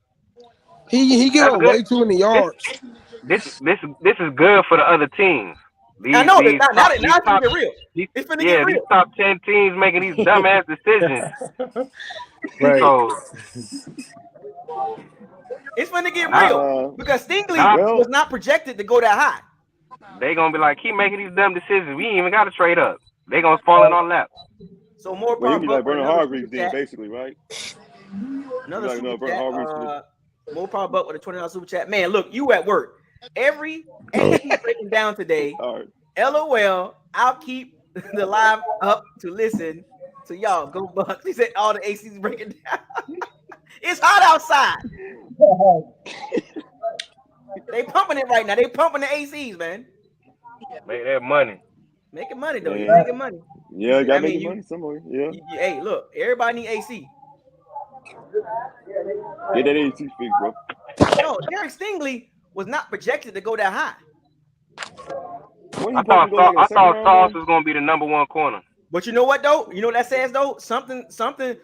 S6: He gave up way too many yards.
S8: This is good for the other teams.
S1: I know that now it's gonna get real. It's gonna get real.
S8: These top 10 teams making these dumbass decisions.
S9: Right.
S8: So,
S1: it's gonna get real because Stingley was not projected to go that high.
S8: They gonna be like, keep making these dumb decisions. We ain't even got to trade up. They gonna fall in our lap.
S1: So more
S7: power. Be like Bernard Hargreaves did, basically, right?
S1: Another super chat. More power buck with a $20 super chat. Man, look, you at work. Every breaking down today.
S7: All right.
S1: LOL. I'll keep the live up to listen to y'all. Go Bucks. He said all the ACs breaking down. It's hot outside. They pumping it right now. They pumping the ACs, man.
S8: Make that money.
S1: Making money though. You're making money.
S7: Yeah, you gotta make money somewhere. Yeah.
S1: Hey, look, everybody need AC.
S7: Get that AC fixed, bro.
S1: No, Derek Stingley was not projected to go that high.
S8: I thought Sauce was gonna be the number 1 corner.
S1: But you know what though? You know what that says though? Something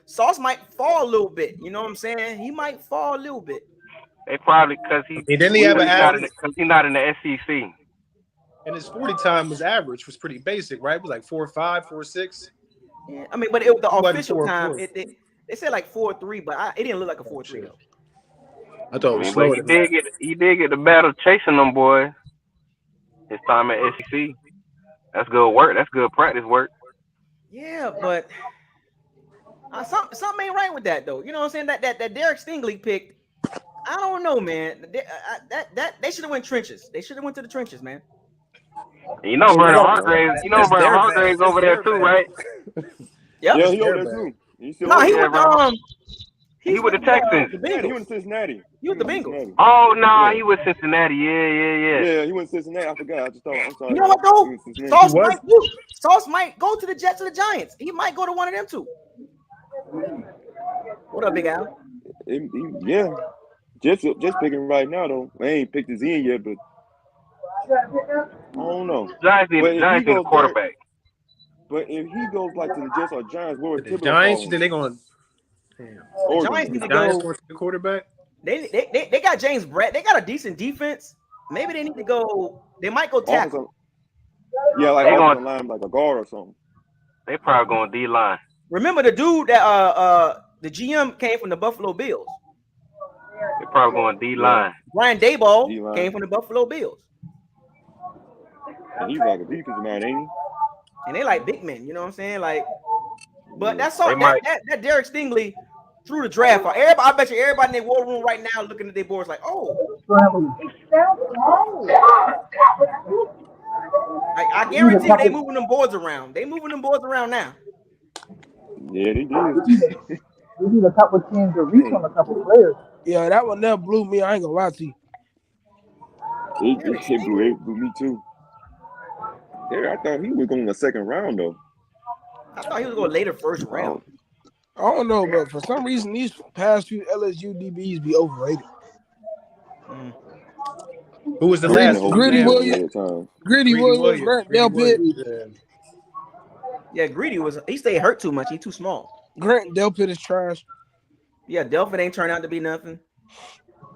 S1: Sauce might fall a little bit. You know what I'm saying? He might fall a little bit.
S8: They probably because he's not in the SEC.
S9: And his 40 time was average, was pretty basic, right? It was like 4.5, 4.6.
S1: Yeah, I mean, but the official time, they said like 4.3, but it didn't look like a 4.3 though.
S9: I thought it was slow.
S8: He did get the battle chasing them boys. His time at SEC. That's good work. That's good practice work.
S1: Yeah, but something ain't right with that though. You know what I'm saying? That Derek Stingley pick, I don't know, man. That they should have went trenches. They should have went to the trenches, man.
S8: You know Bernard Hargreaves. You know Bernard Hargreaves over there too, right?
S1: Yep.
S7: Yeah, he over there too.
S1: No, he went
S8: He with the Texans.
S1: The
S7: Cincinnati. He
S1: Bengals.
S7: went to Cincinnati.
S1: He with the Bengals.
S8: Oh no,
S7: Yeah.
S8: he was Cincinnati. Yeah.
S7: Yeah, he went to Cincinnati. I forgot. I just thought. I'm sorry.
S1: You know what though?
S7: Cincinnati.
S1: Sauce might go to the Jets or the Giants. He might go to one of them two. What up, Big Al?
S7: Yeah. Just picking right now though. I ain't picked his end yet, but I don't know.
S8: Giants need a quarterback.
S7: But if he goes like to the Jets or Giants, where would
S9: The Giants? You think they're going?
S1: The Giants need to
S9: Giants
S1: go.
S9: going to the quarterback.
S1: They got James Brett. They got a decent defense. Maybe they need to go. They might go tackle.
S7: Yeah, like offensive line, like a guard or something.
S8: They probably going D-line.
S1: Remember the dude that the GM came from the Buffalo Bills.
S8: They probably going D-line.
S1: Brian Daboll came from the Buffalo Bills.
S7: And he's like a defensive man, ain't he?
S1: And they like big men, you know what I'm saying? Like, but that's all that Derek Stingley threw the draft. I bet you everybody in their war room right now looking at their boards like, I guarantee they moving them boards around. They moving them boards around now.
S7: Yeah, they did.
S10: We need a couple teams to reach on a couple players.
S6: Yeah, that one never blew me. I ain't gonna lie to you.
S7: It blew me too. Yeah, I thought he was going in the second round though.
S1: I thought he was going later first round.
S6: I don't know, but for some reason these past few LSU DBs be overrated.
S9: Who was the last?
S6: Gritty Williams. Grant Delpit.
S1: Yeah, Greedy he stayed hurt too much. He too small.
S6: Grant Delpit is trash.
S1: Yeah, Delpit ain't turned out to be nothing.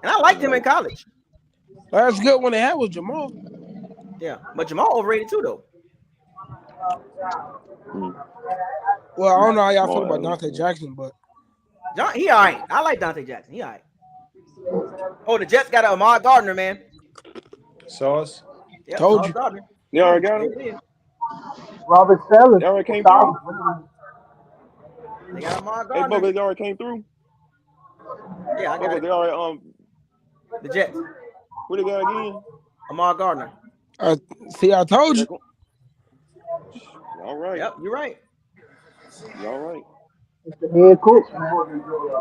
S1: And I liked him in college.
S6: That's good when they had was Jamal.
S1: Yeah, but Jamal overrated too, though.
S6: Well, I don't know how y'all feel about Dante Jackson, but
S1: he all right. I like Dante Jackson. He all right. Oh, the Jets got Ahmad Gardner, man.
S9: Sauce.
S1: Yep,
S6: told you.
S1: Gardner.
S7: They already got him.
S10: Robert Sellers.
S7: They already came through.
S1: They got Ahmad
S7: Hey,
S1: Gardner.
S7: Bubba, they already came through.
S1: Yeah, I got it.
S7: They already
S1: The Jets.
S7: Who they got again?
S1: Ahmad Gardner.
S6: See, I told you.
S7: All right.
S1: Yep, you're right.
S7: You all right.
S10: It's the head coach.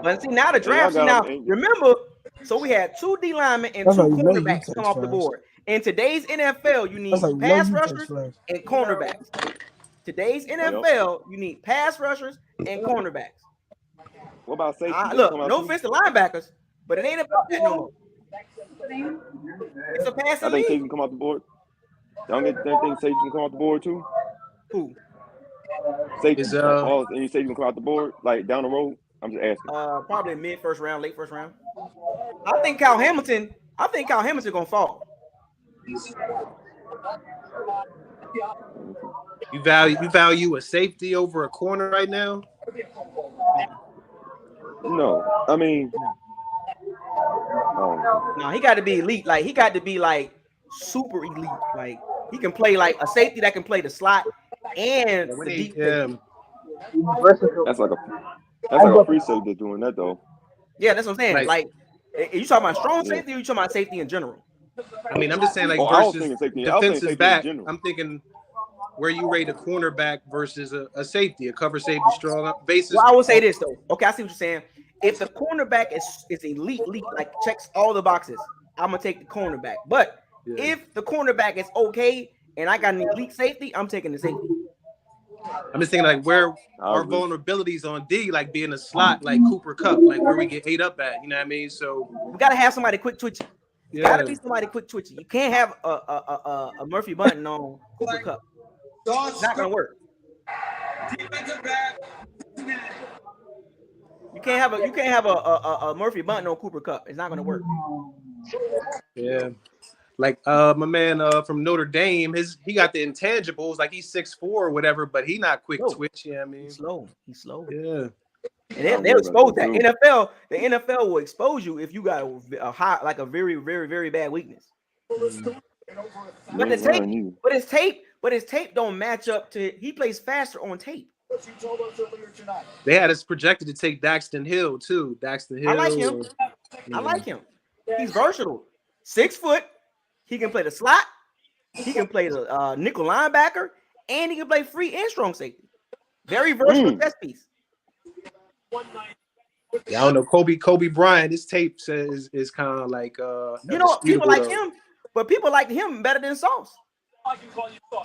S1: But see, now the draft. Remember, so we had 2 D linemen and 2 cornerbacks come off the board. In today's NFL, you need pass rushers and cornerbacks. Today's NFL, you need pass rushers and cornerbacks.
S7: What about safety?
S1: Look, no offense to linebackers, but it ain't about that no more. It's a passing
S7: I think
S1: league.
S7: safety can come off the board. Y'all think safety can come off the board too?
S1: Who?
S7: Safety. Any safety can come off the board, like down the road? I'm just asking.
S1: Probably mid first round, late first round. I think Kyle Hamilton gonna fall.
S9: You value a safety over a corner right now?
S7: No, I mean,
S1: no, he got to be elite. Like he got to be like super elite. Like he can play like a safety that can play the slot and the deep.
S7: That's like a free safety doing that though.
S1: Yeah, that's what I'm saying. Like you talking about strong safety or you talking about safety in general?
S9: I mean, I'm just saying versus defensive back. I'm thinking where you rate a cornerback versus a safety, a cover safety, strong basis.
S1: Well, I will say this though. Okay, I see what you're saying. If the cornerback is elite, like checks all the boxes, I'm gonna take the cornerback. But if the cornerback is okay and I got an elite safety, I'm taking the safety.
S9: I'm just thinking like where our vulnerabilities on D, like being a slot, like Cooper Kupp, like where we get ate up at. You know what I mean? So
S1: we gotta have somebody quick twitchy. Gotta be somebody quick twitchy. You can't have a Murphy Bunting on Cooper Kupp. It's not gonna work. You can't have a Murphy Bunting on Cooper Kupp. It's not gonna work.
S9: Yeah. Like my man from Notre Dame, he got the intangibles, like he's 6'4" or whatever, but he not quick twitch. Yeah, I mean
S1: he's slow.
S9: Yeah.
S1: And they'll expose that. The NFL will expose you if you got a high, like a very, very, very bad weakness. But his tape don't match up to. He plays faster on tape.
S9: They had us projected to take Daxton Hill too. Daxton Hill.
S1: I like him. He's versatile. 6 foot. He can play the slot. He can play the nickel linebacker, and he can play free and strong safety. Very versatile chess piece.
S9: Yeah, I don't know. Kobe Bryant, his tape says is kind of like
S1: You know what? People
S9: disputable,
S1: like
S9: though.
S1: him, but people like him better than Sauce.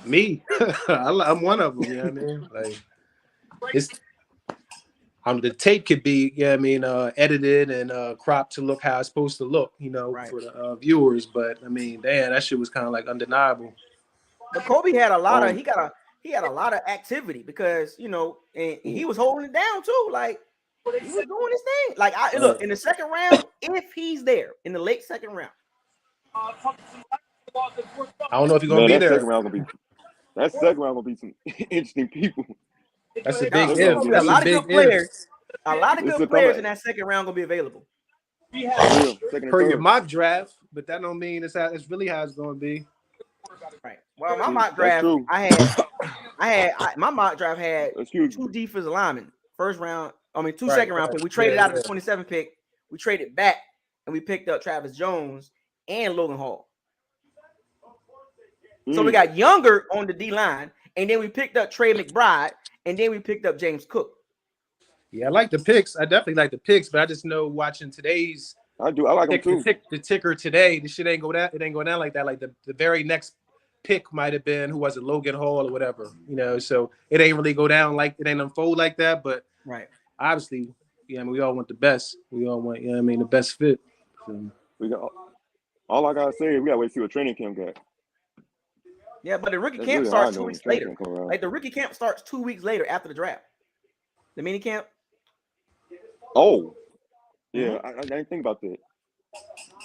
S9: Me, I'm one of them. You know what I mean? Like it's the tape could be, edited and cropped to look how it's supposed to look,
S1: Right.
S9: for the viewers. But I mean, damn, that shit was kind of like undeniable.
S1: But Kobe had a lot of he had a lot of activity because and he was holding it down too. Like he was doing his thing. Like look in the second round, if he's there in the late second round.
S9: I don't know if he's gonna be there.
S7: That second round gonna be some interesting people.
S9: That's a big if.
S1: A lot of good players. A lot of good players in that second round gonna be available.
S9: Per your mock draft, but that don't mean it's really how it's gonna be.
S1: Right. Well, my mock draft, my mock draft had 2 defensive linemen. First round, two second round pick. We traded out of the 27 pick. We traded back and we picked up Travis Jones and Logan Hall. So we got Younger on the D line, and then we picked up Trey McBride, and then we picked up James Cook.
S9: Yeah, I like the picks. I definitely like the picks, but I just know watching today's.
S7: I do. I like them too.
S9: The ticker today, the shit ain't go down. It ain't go down like that. Like the very next pick might have been who was it, Logan Hall or whatever. So it ain't really go down like it ain't unfold like that. But obviously, we all want the best. We all want, the best fit. So.
S7: We got all I gotta say is we gotta wait to see what training camp got.
S1: Yeah, but the rookie camp starts 2 weeks later. Like the rookie camp starts 2 weeks later after the draft. The mini camp.
S7: Oh, yeah, I didn't think about that.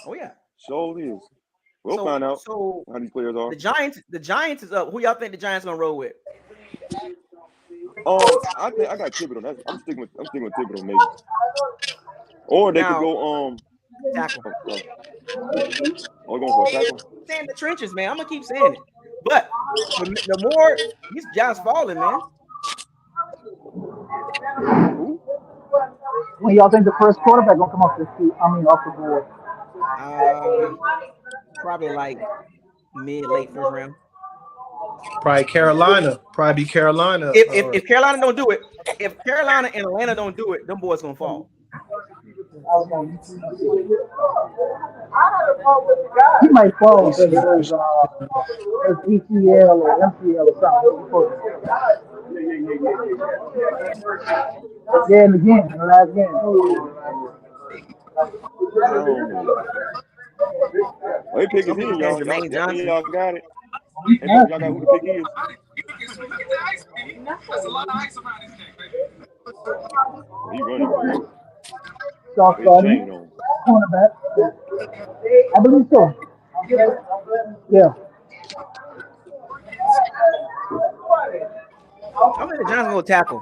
S1: Oh yeah.
S7: So it is. We'll find out how these players are.
S1: The Giants is up. Who y'all think the Giants gonna roll with?
S7: I think I got Thibodeau. I'm sticking with Thibodeau maybe. Or they could go
S1: tackle.
S7: Going for a tackle.
S1: Saying the trenches, man. I'm gonna keep saying it. But the more these guys falling, man.
S10: When y'all think the first quarterback gonna come off the board?
S1: Probably like late first round.
S9: Probably Carolina. Probably Carolina.
S1: If Carolina don't do it, if Carolina and Atlanta don't do it, them boys gonna fall.
S10: He might fall because there's ECL or MCL or something. Yeah, and again, the last game.
S7: What pick is he, y'all?
S1: Jermaine Johnson.
S7: Y'all got it. Y'all got who the pick is? He running.
S10: Soft starting. Cornerback. I believe so. Yeah.
S1: I'm think the Giants gonna go tackle.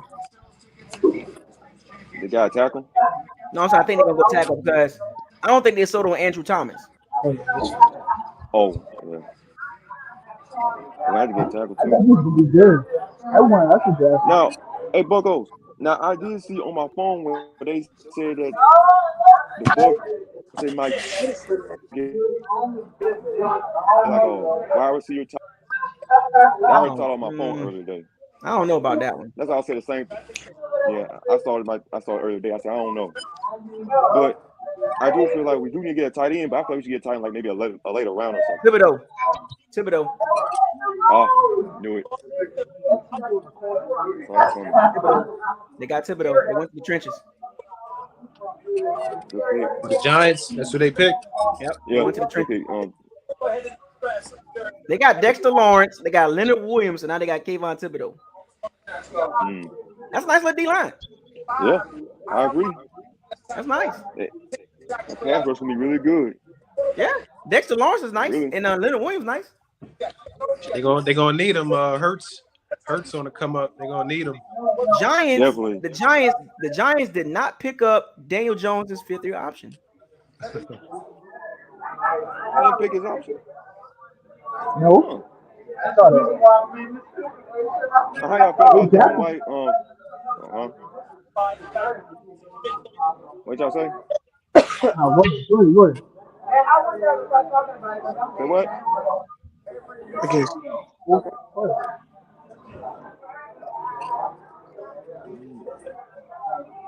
S7: They got a tackle?
S1: No, I'm sorry. I think they're gonna go tackle because I don't think they sold on Andrew Thomas.
S7: Oh, yeah. I had to get tackled too.
S10: That would be good. That's a draft.
S7: Now, hey, Bucos. Now, I did see on my phone where they said that the Bucs they might get like a wide receiver type. I heard talk on my phone earlier today.
S1: I don't know about that one.
S7: That's all I said the same thing. Yeah, I saw it earlier today. I said I don't know, but I do feel like we do need to get a tight end. But I feel like we should get a tight end like maybe a later round or something.
S1: Thibodeau.
S7: Oh, knew it.
S1: They got Thibodeau. They went to the trenches.
S9: The Giants, that's who they picked.
S1: Yep. They went to the trenches. They got Dexter Lawrence. They got Leonard Williams, and now they got Kayvon Thibodeau. That's a nice little D-line.
S7: Yeah, I agree.
S1: That's nice.
S7: The pass rush gonna be really good.
S1: Yeah, Dexter Lawrence is nice, and Leonard Williams nice.
S9: They gonna need him. Hurts on the come up. They gonna need him.
S1: Giants.
S7: Definitely.
S1: The Giants did not pick up Daniel Jones's fifth-year option.
S7: They didn't pick his option.
S10: No.
S7: How y'all feel about White? What y'all say?
S10: What?
S7: Say what?
S6: Okay.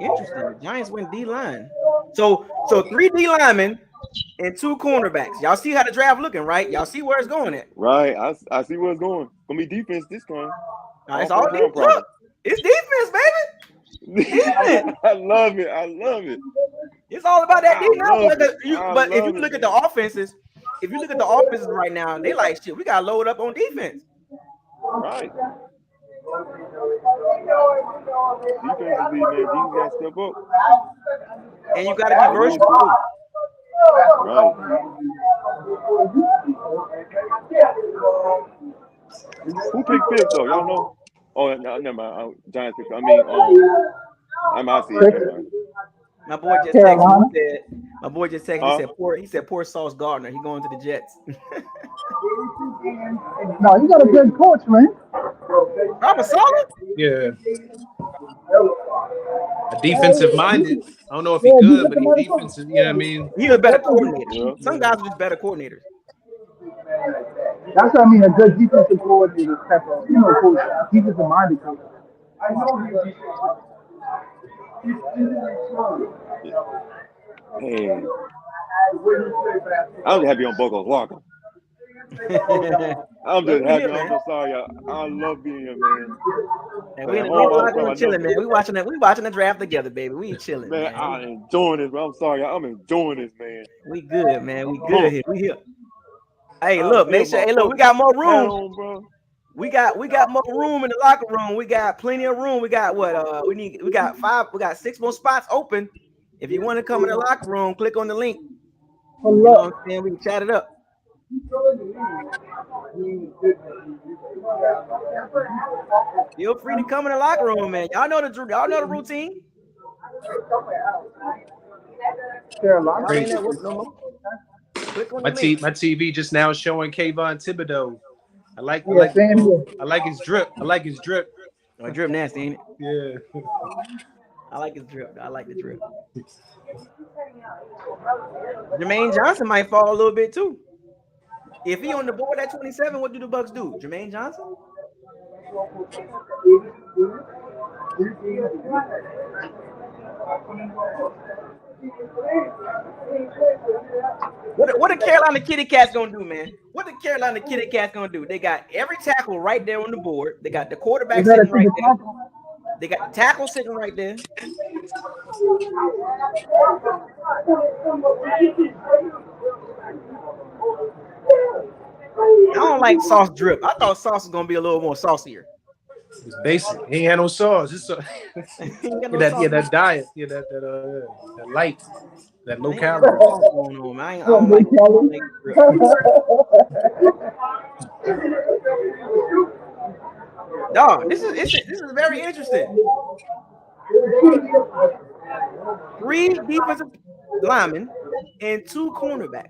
S1: Interesting. The Giants went D line. So 3 D linemen and 2 cornerbacks. Y'all see how the draft looking, right? Y'all see where it's going at.
S7: Right. I see where it's going. Gonna be defense this time.
S1: It's all defense. Look, it's defense, baby. Defense.
S7: I love it. I love it.
S1: It's all about that defense. But if you look at the offenses, right now, they like shit. We gotta load up on defense.
S7: Right. Defensively, man, you gotta step up.
S1: And you gotta be versatile.
S7: Right. Who picked 5th though? Y'all know? Oh, no, never mind. Giants picked. I mean, I might see it.
S1: My boy just texted me. My boy just texted. He said poor Sauce Gardner. He going to the Jets.
S10: No, you got a good coach, man.
S1: Robert Saleh?
S9: Yeah. A defensive minded. I don't know if he's good, but he's defensive. You know what I mean?
S1: He's a better coordinator. Yeah. Some guys are just better coordinators.
S10: That's what I mean. A good defensive coordinator, coach, defensive minded coach.
S7: Hey, I'm just happy on BucosLocker. I'm just happy. I'm so sorry, y'all. I love being here, man.
S1: And we chilling, man. We watching the draft together, baby. We chilling, man.
S7: I'm enjoying this, bro. I'm sorry, y'all. I'm enjoying this, man.
S1: We good, man. We good here. We here. Hey, look, make sure. Hey, look, we got more room, bro. We got more room in the locker room. We got plenty of room. We got what? We got 6 more spots open. If you want to come in the locker room, click on the link. You know what I'm saying? We can chat it up. Feel free to come in the locker room, man. Y'all know the routine.
S9: My TV just now showing Kayvon Thibodeau. I like his drip.
S1: My drip nasty, ain't it?
S9: Yeah.
S1: I like his drip. I like the drip. Jermaine Johnson might fall a little bit too. If he on the board at 27, what do the Bucs do? Jermaine Johnson? What the Carolina Kitty Cats gonna do, man? What the Carolina Kitty Cats gonna do? They got every tackle right there on the board. They got the quarterback sitting right there. They got the tackle sitting right there. I don't like sauce drip. I thought sauce was gonna be a little more saucier.
S9: It's basic. He ain't had no sauce. It's that diet. Yeah, that light, that low calorie.
S1: I don't like drip. Dog, this is very interesting. 3 defensive linemen and 2 cornerbacks.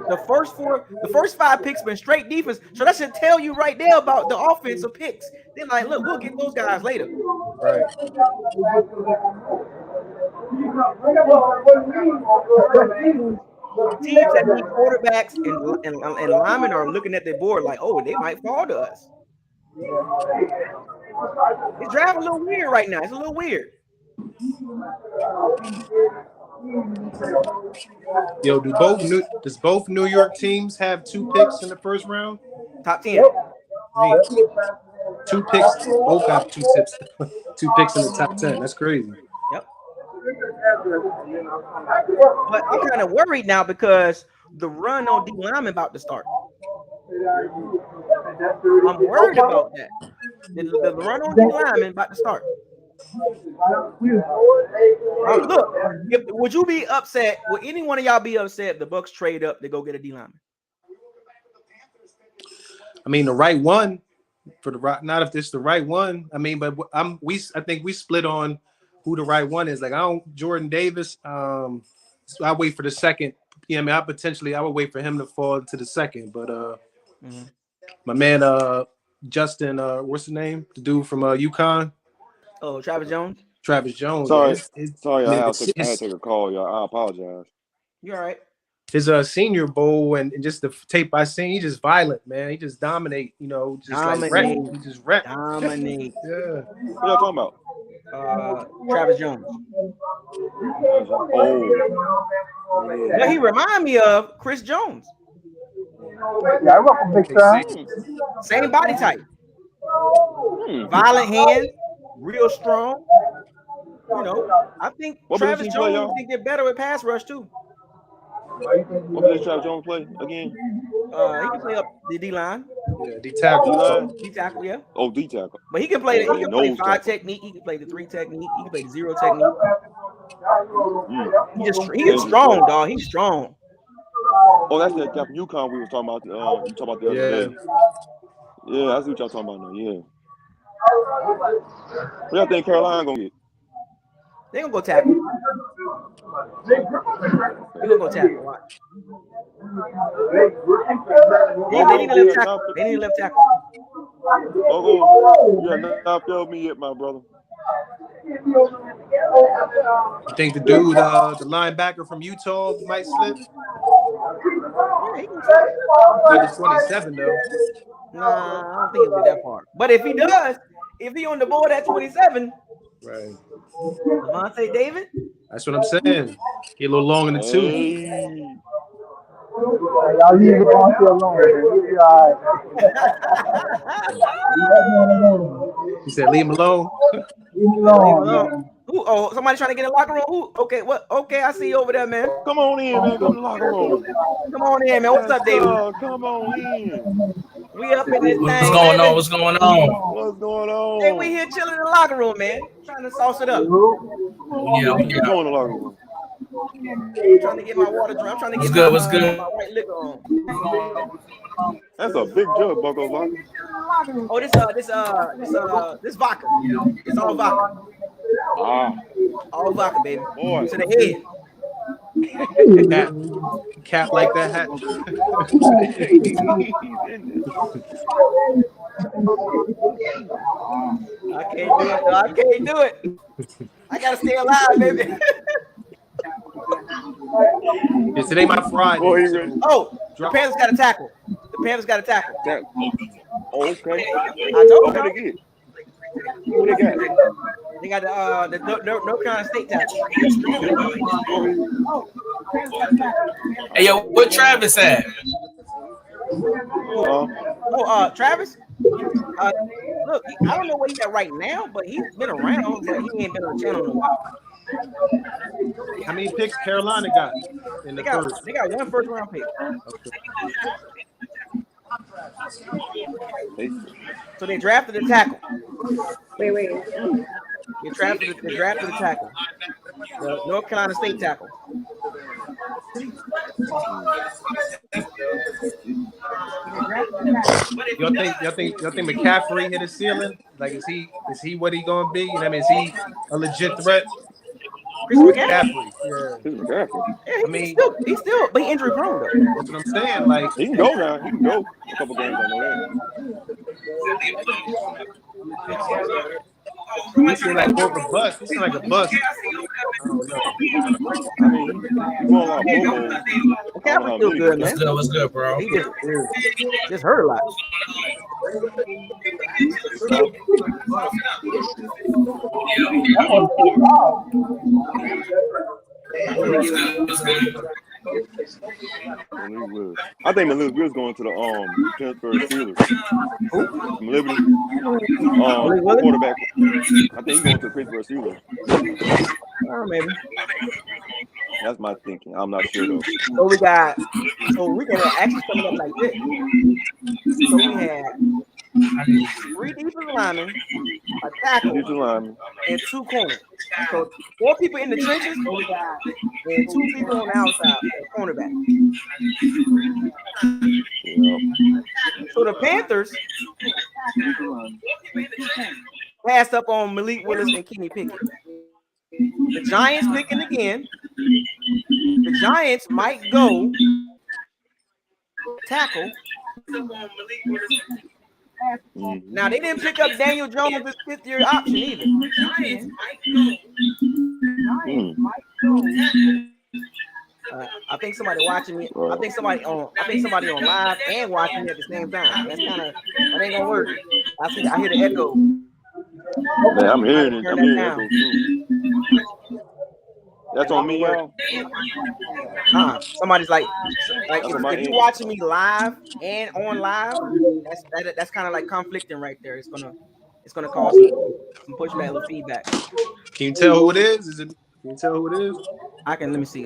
S1: The first 5 picks been straight defense. So that should tell you right there about the offensive picks. They're like, look, we'll get those guys later.
S9: Right.
S1: Teams that need quarterbacks and linemen are looking at their board like, oh, they might fall to us. It's driving a little weird right now. It's a little weird.
S9: Yo, does both New York teams have 2 picks in the first round?
S1: Top 10.
S9: 2 picks. Both have 2 picks in the top 10. That's crazy.
S1: Yep. But I'm kind of worried now because the run on D lineman about to start. I'm worried about that. The run on D lineman about to start. Look, would you be upset? Would any one of y'all be upset if the Bucs trade up to go get a D lineman?
S9: I mean, the right one for the right. Not if it's the right one. I mean, but I think we split on who the right one is. Like Jordan Davis. So I wait for the second. Yeah, I mean, I would wait for him to fall to the second. But my man, Justin, what's the name? The dude from UConn.
S1: Oh, Travis Jones.
S7: Sorry, I had to take a call, y'all. I apologize.
S1: You all right?
S9: His Senior Bowl and just the tape I seen, he just violent, man. He just dominate, just
S1: dominate.
S9: like wreck. He just wreck.
S1: Dominate.
S9: Yeah.
S7: What y'all talking about?
S1: Travis Jones.
S7: Oh,
S1: But he remind me of Chris Jones.
S10: Yeah, I rock a big time.
S1: Same body type. Violent hands, real strong. You know, I think
S7: What
S1: Travis
S7: position he play,
S1: Jones
S7: y'all?
S1: can get better with pass rush too.
S7: What position Travis Jones play again?
S1: He can play up the D line.
S9: Yeah, D tackle.
S1: D tackle, yeah.
S7: Oh, D tackle.
S1: But he can play.
S7: Oh,
S1: He can play
S7: nose
S1: 5
S7: tackle.
S1: technique. He can play the 3 technique. He can play the 0 technique. He
S7: Dangerous
S1: is strong,
S7: player.
S1: dog. He's strong.
S7: Oh, that's that Captain UConn we was talking about. You talking about the other day. Yeah, I see what y'all talking about now. Yeah. What y'all think Carolina gonna get?
S1: They gonna go tackle. They gonna go tackle. Watch. They need a left tackle. They need a left tackle.
S7: You have not failed me yet, my brother.
S9: You think the dude, the linebacker from Utah, might slip?
S1: Yeah, he can slip.
S9: Not the 27 though.
S1: Nah, I don't think it'll be that far. But if he does, if he on the board at 27,
S9: right?
S1: Devontae David.
S9: That's what I'm saying. Get a little long in the tooth.
S10: Y'all leave it on alone.
S9: He said, "Leave him alone."
S10: Leave him alone.
S1: Who? Oh, somebody trying to get in the locker room. Who? Okay, what? Okay, I see you over there, man.
S7: Come on in, man. Come to the locker room.
S1: Come on in, man. What's up, David?
S7: Come on in.
S1: We up in this thing.
S11: What's going on? What's going on?
S7: What's going on?
S1: Hey, we here chilling in the locker room, man. Trying to sauce it up.
S11: Yeah.
S7: Go in the locker room.
S1: I'm trying to get my water drink. I'm trying to get
S11: What's good?
S1: my white liquor on.
S7: That's a big jug, BucosLocker.
S1: Oh, this vodka. It's all vodka. All vodka, baby.
S7: Boy.
S1: To the head.
S9: Cap like that hat.
S1: I can't do it, though. I can't do it. I gotta stay alive, baby.
S9: Today my Friday.
S7: Boy,
S1: Oh, the Panthers got a tackle. The Panthers got a tackle.
S7: Okay.
S1: I told you.
S7: Who they get? Who they got?
S1: They got the North Carolina State tackle.
S11: Hey, yo, what Travis at?
S1: Travis? Look, I don't know where he's at right now, but he's been around, but he ain't been on the channel in a while.
S9: How many picks Carolina got in the first?
S1: They got 1 first-round pick. So they drafted a tackle. Wait. They drafted a tackle. The North Carolina State tackle.
S9: Y'all think McCaffrey hit a ceiling? Like, is he what he gonna be? You know what I mean? Is he a legit threat? McCaffrey.
S1: Yeah, he's still, but he injury prone though.
S9: That's what I'm saying. Like,
S7: he can go now. He can go a couple games. I know that.
S9: He seemed like more of a bust. He seemed like a bust. I don't know.
S7: I mean, he won a lot of Pro Bowls.
S1: McCaffrey's still good, man.
S11: What's good, bro?
S1: He just hurt a lot.
S7: I think Malik Will's going to the Pittsburgh Steelers. Malik quarterback. I think he's going to the Pittsburgh Steelers.
S1: Maybe.
S7: That's my thinking. I'm not sure though.
S1: So we got actually coming up like this. So we had 3 defensive linemen, a tackle, and 2 corners. So 4 people in the trenches, and 2 people on the outside, cornerback. So the Panthers passed up on Malik Willis and Kenny Pickett. The Giants picking again. The Giants might go tackle. Now they didn't pick up Daniel Jones' 5th-year option either. I think somebody watching me. I think somebody on live and watching me at the same time. That ain't gonna work. I hear the echo.
S7: Man, I'm hearing it. I'm hearing echo too. That's on me, y'all.
S1: Somebody's like if you
S7: end.
S1: watching me live and on live, that's kind of like conflicting right there. It's gonna cause some pushback, little feedback.
S9: Can you tell who it is? Can you tell who it is?
S1: Let me see.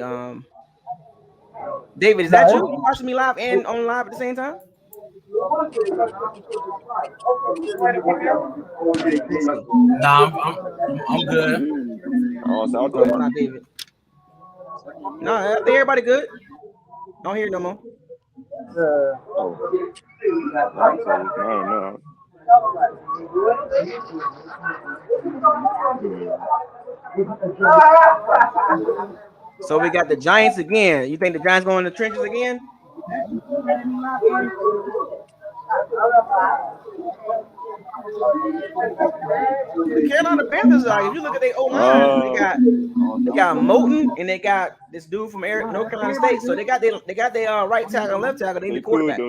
S1: David, is that you? You watching me live and on live at the same time?
S11: Nah, I'm good.
S7: Oh, so
S1: no, it's not David. No, I think everybody good. Don't hear it no more.
S7: I don't know.
S1: So we got the Giants again. You think the Giants going in the trenches again? The Carolina Panthers are. If you look at their O-line, they got Moton and they got this dude from North Carolina State. So they got their right tackle and left tackle. They need the quarterback.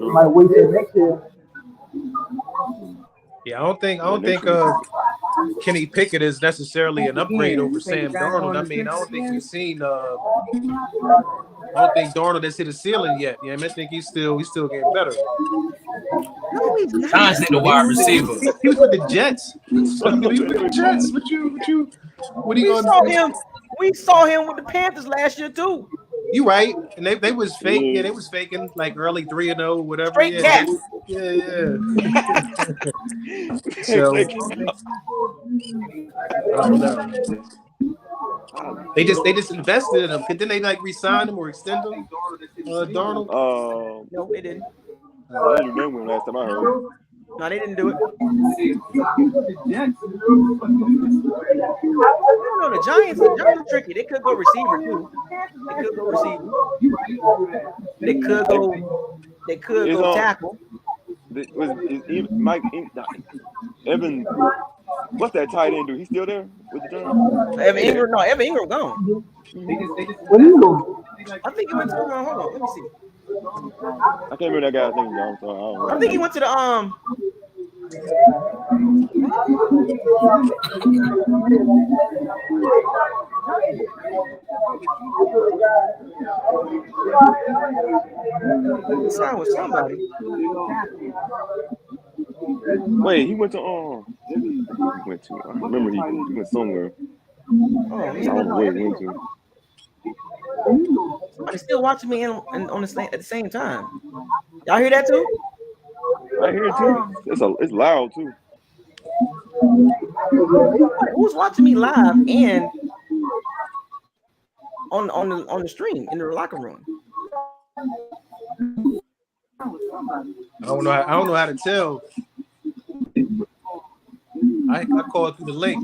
S10: Might wait till next year.
S9: Yeah, I don't think Kenny Pickett is necessarily an upgrade over Sam Darnold. I mean, I don't think we've seen. I don't think Darnold has hit a ceiling yet. Yeah, I think he's still getting better.
S1: No, he's not.
S11: Giants need a wide receiver.
S9: He was with the Jets. He was with the Jets. What are you going to do?
S1: We saw him with the Panthers last year too.
S9: You right, and they was fake. Yeah, they was faking like early 3-0, whatever.
S1: Straight cat.
S9: Yeah. So I don't know. They just invested in him. Didn't they like re-sign him or extend him? Darnold?
S1: No, they didn't.
S7: I didn't remember last time I heard.
S1: No, they didn't do it. No, the Giants are tricky. They could go receiver too. They could go tackle.
S7: Mike Evan, what's that tight end dude? He's still there with the Giants?
S1: Evan Ingram gone.
S10: What are you doing?
S1: I think he went to hold on, let me see.
S7: I can't remember that guy's name, y'all. So
S1: I think he went to the Sign with somebody.
S7: Wait, he went to I remember he went somewhere. I don't know where he went to.
S1: Somebody's still watching me at the same time. Y'all hear that too?
S7: I hear it too. It's loud too.
S1: Who's watching me live and on the stream in the locker room?
S9: I don't know how to tell. I called through the link.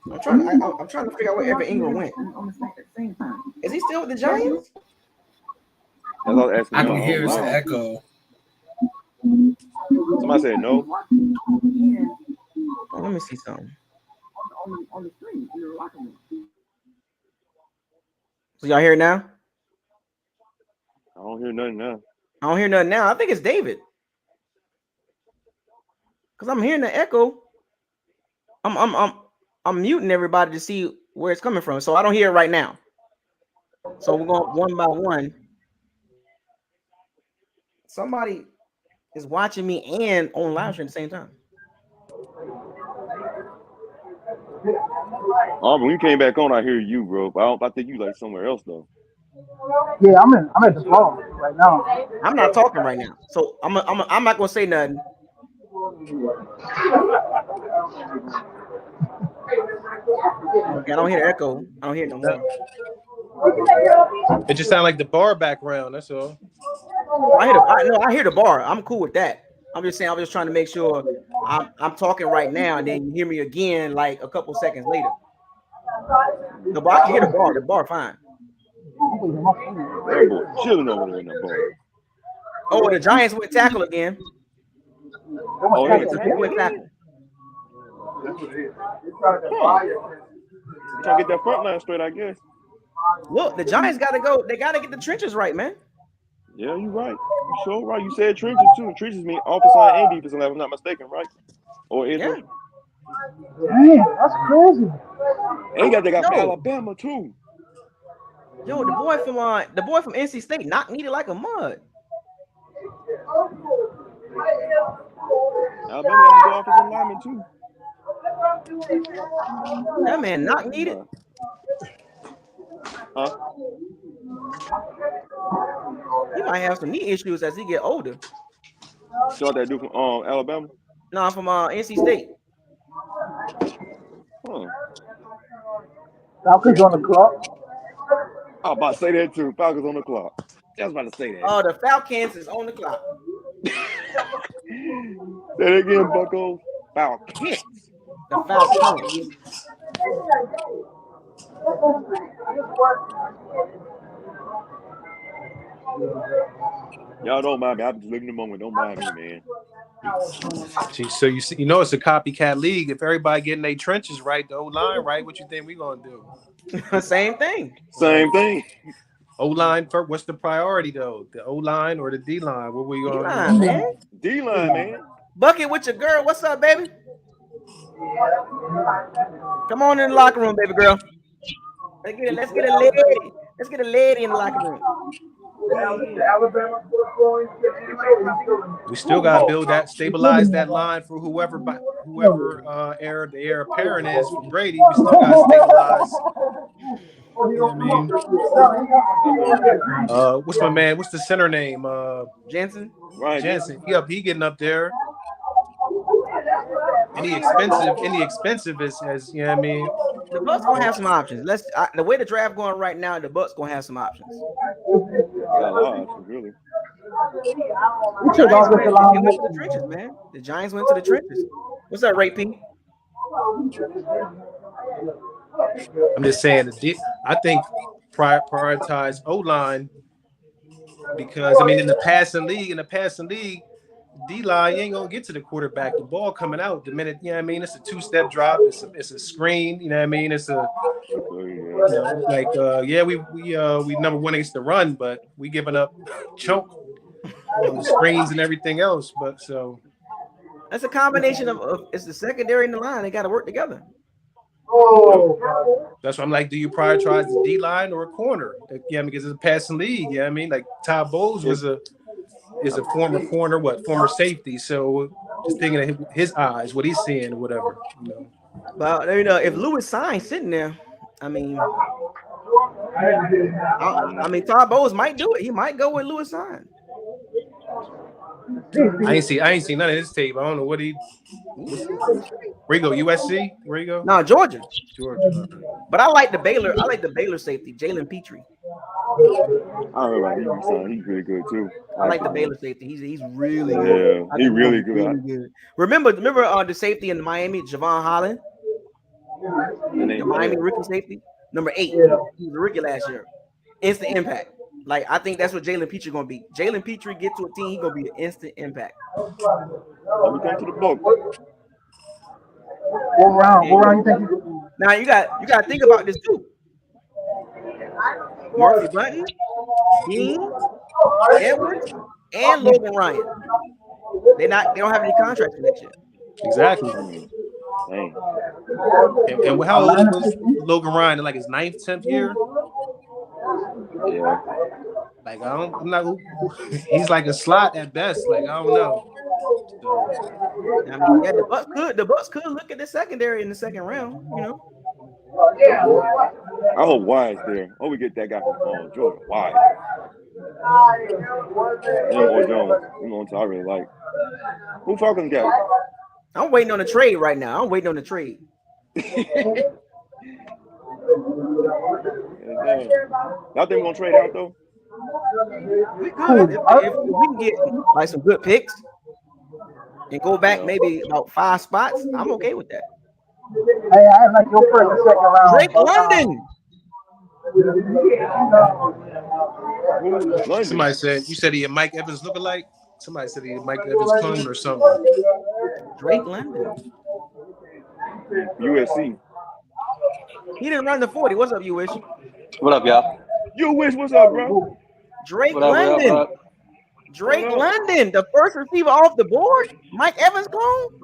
S1: I'm trying to figure out where Evan Ingram went. Is he still with the Giants?
S11: I can hear his echo.
S7: Somebody said no.
S1: Let me see something. So y'all hear it now?
S7: I don't hear nothing now.
S1: I think it's David. Because I'm hearing the echo. I'm muting everybody to see where it's coming from. So I don't hear it right now. So we're going one by one. Somebody is watching me and on live stream at the same time.
S7: When you came back on, I hear you, bro. But I think you like somewhere else though.
S10: Yeah, I'm at the phone right now.
S1: I'm not talking right now, so I'm not gonna say nothing. Okay, I don't hear the echo. I don't hear it no more.
S9: It just sounded like the bar background. That's all.
S1: I hear the bar. I'm cool with that. I'm just trying to make sure I'm talking right now, and then you hear me again like a couple seconds later. No, but I can hear the bar. The bar fine.
S7: That boy chilling over there in that bar.
S1: Oh, the Giants went tackle again.
S7: Oh,
S1: they went tackle.
S7: Trying to get that front line straight, I guess.
S1: Look, the Giants got to go. They got to get the trenches right, man.
S7: Yeah, you're right. You sure right. You said trenches too. And trenches mean offensive line and defensive line, if I'm not mistaken, right? Or edge rusher.
S10: Damn, that's crazy.
S7: And he got that guy from
S1: Yo.
S7: Alabama too.
S1: Yo, the boy from NC State knock needed like a mud.
S7: Alabama got some good offensive linemen too.
S1: That man knock needed.
S7: Huh?
S1: He might have some knee issues as he get older.
S7: So what that dude from Alabama?
S1: No, from NC State.
S7: Huh.
S10: Falcons on the clock.
S7: I was about to say that too. Falcons on the clock. I was about to say that.
S1: Oh, the Falcons is on the clock.
S7: Say it again, Bucos. Falcons.
S1: The Falcons.
S7: Y'all don't mind me. I'm just living the moment. Don't mind me, man.
S9: So you see, it's a copycat league. If everybody getting their trenches right, the O-line right, what you think we gonna do?
S1: Same thing.
S7: Same thing.
S9: O-line first. What's the priority though? The O-line or the D-line? What we gonna
S1: D-line, man.
S7: D-line, man.
S1: Bucket with your girl. What's up, baby? Come on in the locker room, baby girl. Let's get a lady. Let's get a lady in the locker room.
S9: We still gotta build that, stabilize that line for whoever heir the heir apparent is for Brady. We still gotta stabilize. You know what I mean? What's my man? What's the center name?
S1: Jensen.
S7: Right.
S9: Jensen. He getting up there. Any expensive is you know what I mean?
S1: The Bucs gonna have some options. The way the draft going right now, the Bucs gonna have some options.
S7: Got a lot of options, really.
S1: The Giants went to the trenches, man. The Giants went to the trenches. What's up, Ray P?
S9: I'm just saying I think prioritize O-line because I mean in the passing league, D-line, you ain't gonna get to the quarterback. The ball coming out the minute, you know what I mean? It's a two-step drop, it's a screen, you know what I mean? It's a we number one against the run, but we giving up choke on the screens and everything else. But so
S1: that's a combination of it's the secondary and the line, they gotta work together.
S9: That's why I'm like, do you prioritize the D-line or a corner? Yeah, because it's a passing league, yeah, I mean, like Todd Bowles is a former corner, former safety. So just thinking of his eyes, what he's seeing, whatever.
S1: But if Lewis Sign's sitting there, I mean, Todd Bowles might do it. He might go with Lewis Sign.
S9: I ain't seen none of his tape. I don't know what he. Where you go? USC? Where you go?
S1: No, Georgia.
S9: Georgia.
S1: But I like the Baylor safety, Jalen Petrie.
S7: I heard about him. He's really good too.
S1: I like the Baylor safety. He's really
S7: good. Yeah, he's really good.
S1: Really good. Remember the safety in Miami, Javon Holland, the Miami rookie safety, number 8. He was a rookie last year. Instant impact. Like I think that's what Jalen Petrie gonna be. Jalen Petrie get to a team, he gonna be an instant impact.
S7: Let me come to the book.
S10: What round you think?
S1: Now you got to think about this too. Murphy Bunton, Dean, Edwards, and Logan Ryan. They don't have any contracts for next year.
S9: Exactly.
S7: Dang.
S9: And how old was Logan Ryan? Like his 9th, 10th year?
S7: Yeah.
S9: Like he's like a slot at best. Like I don't know.
S1: I mean, the Bucs could look at the secondary in the second round,
S7: I hope Wide's there. Oh, we get that guy from Georgia. Wide. Or Jones. I really like. Who Falcons got?
S1: I'm waiting on the trade right now. I'm waiting on the trade.
S7: Y'all think we're gonna trade out though?
S1: We could if we can get like some good picks and go back maybe about 5 spots. I'm okay with that.
S10: Hey, I like your first and second round.
S1: Drake London.
S9: Somebody said you said he had Mike Evans lookalike. Somebody said he had Mike Evans clone or something.
S1: Drake London.
S7: USC.
S1: He didn't run the 40. What's up, you wish?
S12: What up, y'all?
S7: You wish, what's up, bro?
S1: Drake London. Drake London, the first receiver off the board. Mike Evans clone.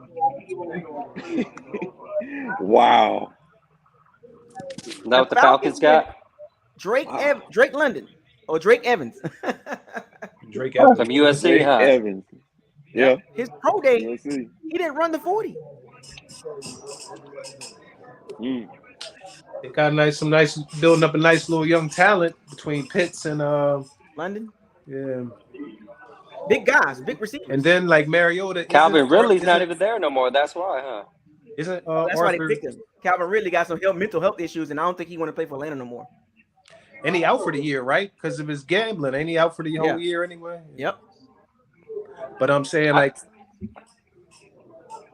S7: Wow.
S12: Is that what the Falcons got?
S1: Drake London or Drake Evans.
S9: Drake Evans
S12: from USC.
S7: Drake Evans. Yeah.
S1: His pro day,
S7: USC.
S1: he didn't run the 40.
S9: They got some nice building up a nice little young talent between Pitts and
S1: London.
S9: Yeah.
S1: Big guys, big receivers.
S9: And then like Mariota.
S12: Calvin Ridley's not even there no more. That's why, huh?
S9: Isn't
S1: that's why they picked him. Calvin Ridley got some mental health issues, and I don't think he want to play for Atlanta no more.
S9: And he out for the year, right? Because of his gambling. Ain't he out for the whole year anyway?
S1: Yep.
S9: But I'm saying like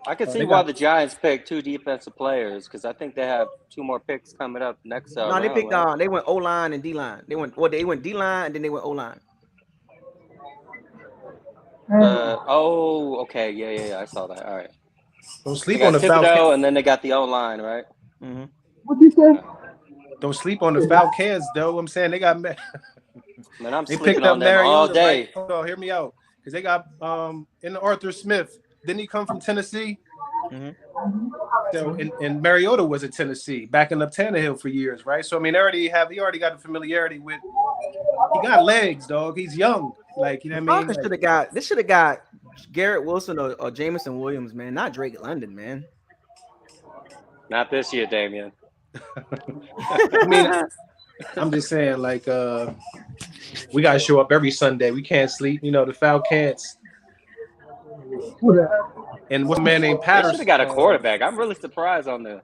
S12: I can see why the Giants picked 2 defensive players because I think they have 2 more picks coming up next.
S1: No, they picked. They went O line and D line. They went D line and then they went O line.
S12: Okay, yeah. I saw that. All right.
S9: Don't sleep on the Falcons,
S12: and then they got the O line, right?
S1: Mm-hmm.
S10: What you say?
S9: Don't sleep on the Falcons, though. I'm saying they got.
S12: Man, I'm
S9: they
S12: sleeping
S9: picked
S12: on
S9: up
S12: them
S9: Mariota,
S12: all day.
S9: Right? Hold on, hear me out. Because they got in Arthur Smith. Didn't he come from Tennessee?
S1: Mm-hmm.
S9: So and Mariota was at Tennessee, backing up Tannehill for years, right? So I mean, he already got the familiarity with. He got legs, dog. He's young, like you know what I mean.
S1: Should have got Garrett Wilson or Jameson Williams, man. Not Drake London, man.
S12: Not this year, Damian.
S9: I mean, I'm just saying, like, we gotta show up every Sunday. We can't sleep, you know. The Falcons. And what's a man named Patterson?
S12: They should have got a quarterback. I'm really surprised on the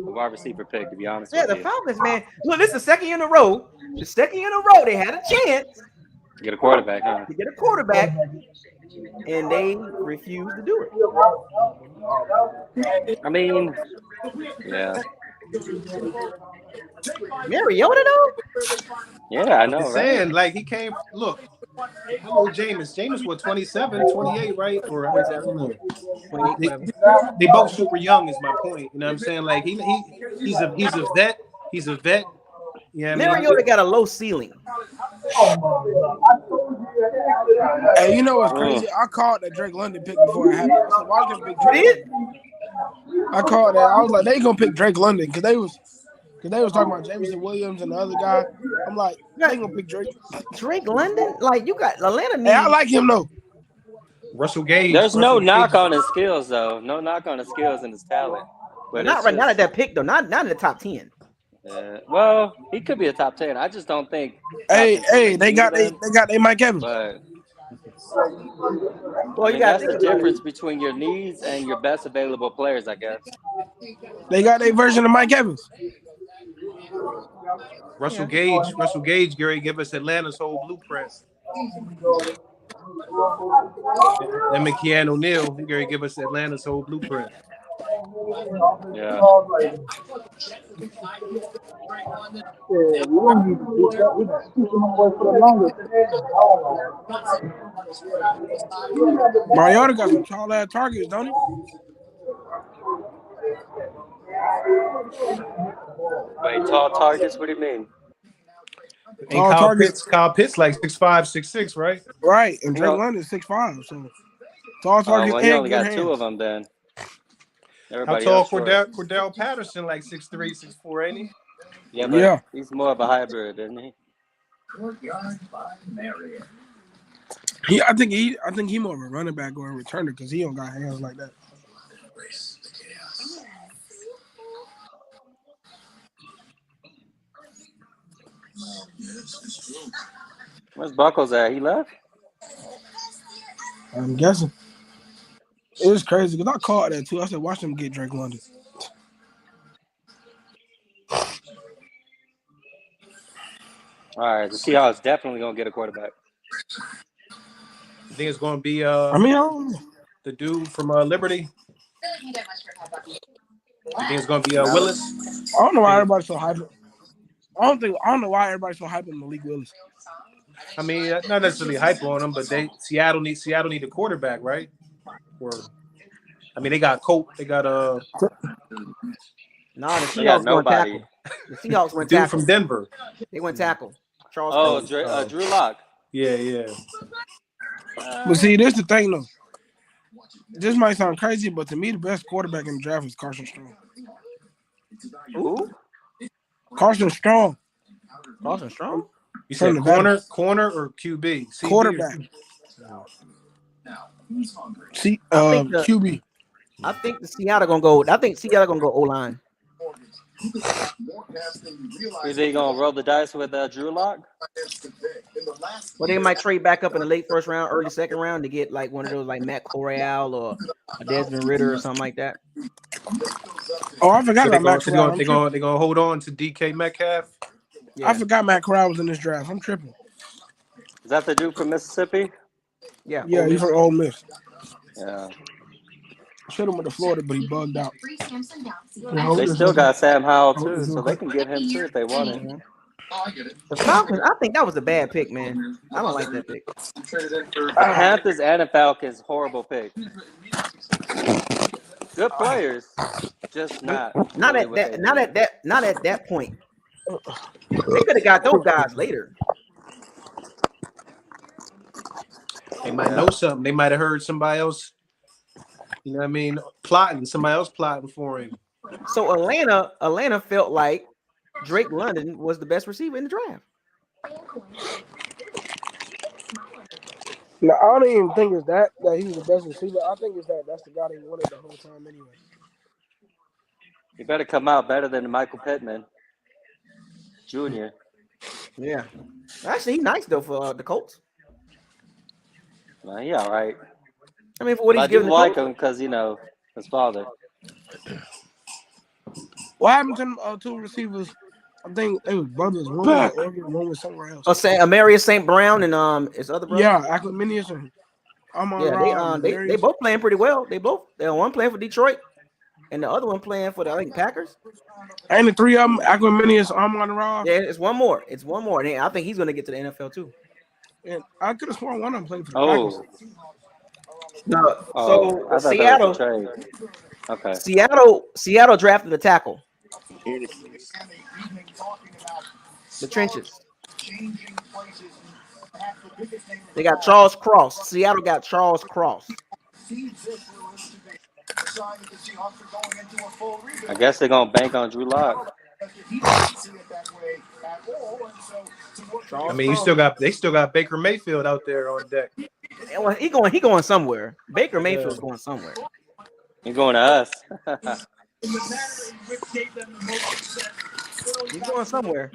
S12: wide receiver pick, to be honest with you.
S1: Yeah, the Falcons, man. Look, this is the second year in a row. The second year in a row, they had a chance
S12: to get a quarterback, huh?
S1: To get a quarterback, and they refused to do it.
S12: I mean, yeah.
S1: Mariota, though?
S12: Yeah, I know,
S9: I'm
S12: right?
S9: saying, like, he came, look. Hello, Jameis. Jameis was 27, 28, right? Or 27. They both super young, is my point. You know what I'm saying? Like he's a vet. He's a vet. Yeah,
S1: Mariota got a low ceiling.
S6: Hey, you know what's crazy? I called that Drake London pick before it happened. I said, why can't pick Drake London? I called that. I was like, they gonna pick Drake London because they was talking about Jameson Williams and the other guy. I'm like, they gonna pick Drake.
S1: Drake London? Like, you got Atlanta.
S6: Hey, I like him though.
S9: Russell Gage.
S12: There's no knock on his skills though. No knock on his skills and his talent. But
S1: not at that pick though. Not in the top 10.
S12: Well, he could be a top 10. I just don't think.
S6: Hey, they got their Mike Evans.
S12: But
S1: well,
S12: that's the difference between your needs and your best available players, I guess.
S6: They got their version of Mike Evans.
S9: Russell Gage, Gary, give us Atlanta's whole blueprint. And McKeon O'Neal, Gary, give us Atlanta's whole blueprint.
S12: Yeah.
S6: Mariota got some tall ass targets, don't he?
S12: Wait, tall targets? What do you mean?
S9: And Kyle Pitts like 6'5", 6'6", right?
S6: Right, and Drake London 6'5", so tall targets.
S12: Well, you only got 2 of them then. Everybody
S9: how tall Cordell Patterson? Like 6'3", 6'4", ain't he?
S12: Yeah, but he's more of a hybrid, isn't he?
S6: I think he more of a running back or a returner because he don't got hands like that.
S12: Where's Bucos at? He left?
S6: I'm guessing. It was crazy because I called that too. I said, watch them get Drake London.
S12: All right, the Seahawks definitely going to get a quarterback.
S9: You think it's going to be
S6: I don't know.
S9: The dude from Liberty? You think it's going to be Willis?
S6: I don't know why everybody's so hyped. I don't know why everybody's so hyped on Malik Willis.
S9: I mean, not necessarily hype on him, but Seattle need a quarterback, right? Or I mean, they got Colt. They got
S1: the Seahawks went tackle. The Seahawks went tackle.
S9: Dude from Denver.
S1: They went tackle. Charles.
S12: Drew Lock.
S9: Yeah.
S6: But see, this the thing though. This might sound crazy, but to me, the best quarterback in the draft is Carson Strong.
S12: Who?
S6: Carson Strong.
S1: Carson Strong?
S9: You said corner or QB? CB
S6: Quarterback. QB.
S1: I think the Seattle gonna go. I think Seattle gonna go O-line.
S12: Is they gonna roll the dice with Drew Lock?
S1: Well, they might trade back up in the late first round, early second round to get like one of those like Matt Corral or a Desmond Ritter or something like that.
S6: Oh, I forgot about Matt Corral.
S9: They're gonna hold on to DK Metcalf.
S6: Yeah. I forgot Matt Corral was in this draft. I'm tripping.
S12: Is that the dude from Mississippi?
S1: Yeah.
S6: Yeah, he's from Ole Miss.
S12: Yeah.
S6: Should have went to Florida, but he bugged out.
S12: They still got Sam Howell too, so they can get him too if they want it.
S1: The Falcons, I think that was a bad pick, man. I don't like that pick.
S12: Panthers and the Falcons, horrible pick. Good players, just not
S1: at that point. They could have got those guys later.
S9: They might know something. They might have heard somebody else. You know what I mean? Somebody else plotting for him.
S1: So Atlanta felt like Drake London was the best receiver in the draft.
S6: No, I don't even think it's that he was the best receiver. I think it's that's the guy they wanted the whole time anyway.
S12: You better come out better than Michael Pittman Jr.
S1: Yeah. Actually, he's nice though for the Colts.
S12: No, he all right.
S1: I mean, for what he's giving the
S12: like
S1: Colts.
S12: him because his father.
S6: What happened to them two receivers? I think they was brothers. One was in Oregon, one was somewhere else.
S1: Oh, Amarius St. Brown and his other brother.
S6: Yeah, Aclaminius and
S1: they both playing pretty well. They're one playing for Detroit, and the other one playing for the Packers.
S6: And the three of them, Aclaminius, Amon Ra.
S1: Yeah, it's one more. And I think he's gonna get to the NFL too.
S6: And I could have sworn one of them played for the Packers.
S1: No, so Seattle.
S12: Okay.
S1: Seattle drafted a tackle. The trenches. They got Charles Cross. Seattle got Charles Cross.
S12: I guess they're gonna bank on Drew Lock.
S9: I mean, they still got Baker Mayfield out there on deck.
S1: Well, he going somewhere. Baker Mayfield's going somewhere.
S12: He's going to us.
S1: He's going somewhere.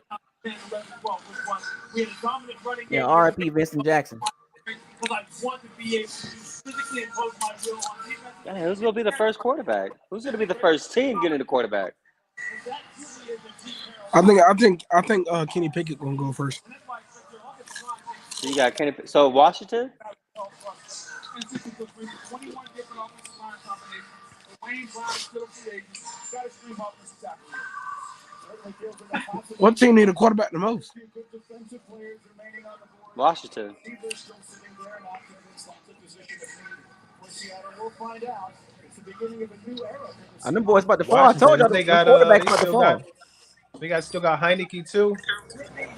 S1: Yeah, R.I.P. Vincent Jackson.
S12: Yeah, who's going to be the first quarterback? Who's going to be the first team getting the quarterback?
S6: I think Kenny Pickett gonna go first.
S12: So you got Kenny. So Washington.
S6: What team need a quarterback the most?
S12: Washington.
S1: I them boys about to fall. I told y'all
S9: they got
S1: quarterbacks about to fall.
S9: They still got Heineke too.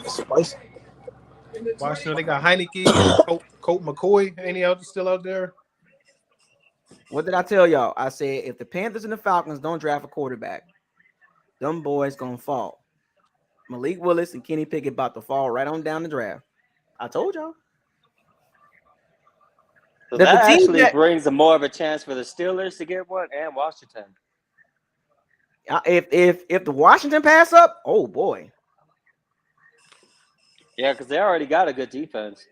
S6: Spicy.
S9: Washington, they got Heineke, Colt McCoy. Any others still out there?
S1: What did I tell y'all? I said if the Panthers and the Falcons don't draft a quarterback, them boys gonna fall. Malik Willis and Kenny Pickett about to fall right on down the draft. I told y'all.
S12: So that actually brings more of a chance for the Steelers to get one and Washington.
S1: If the Washington pass up, oh boy.
S12: Yeah, because they already got a good defense.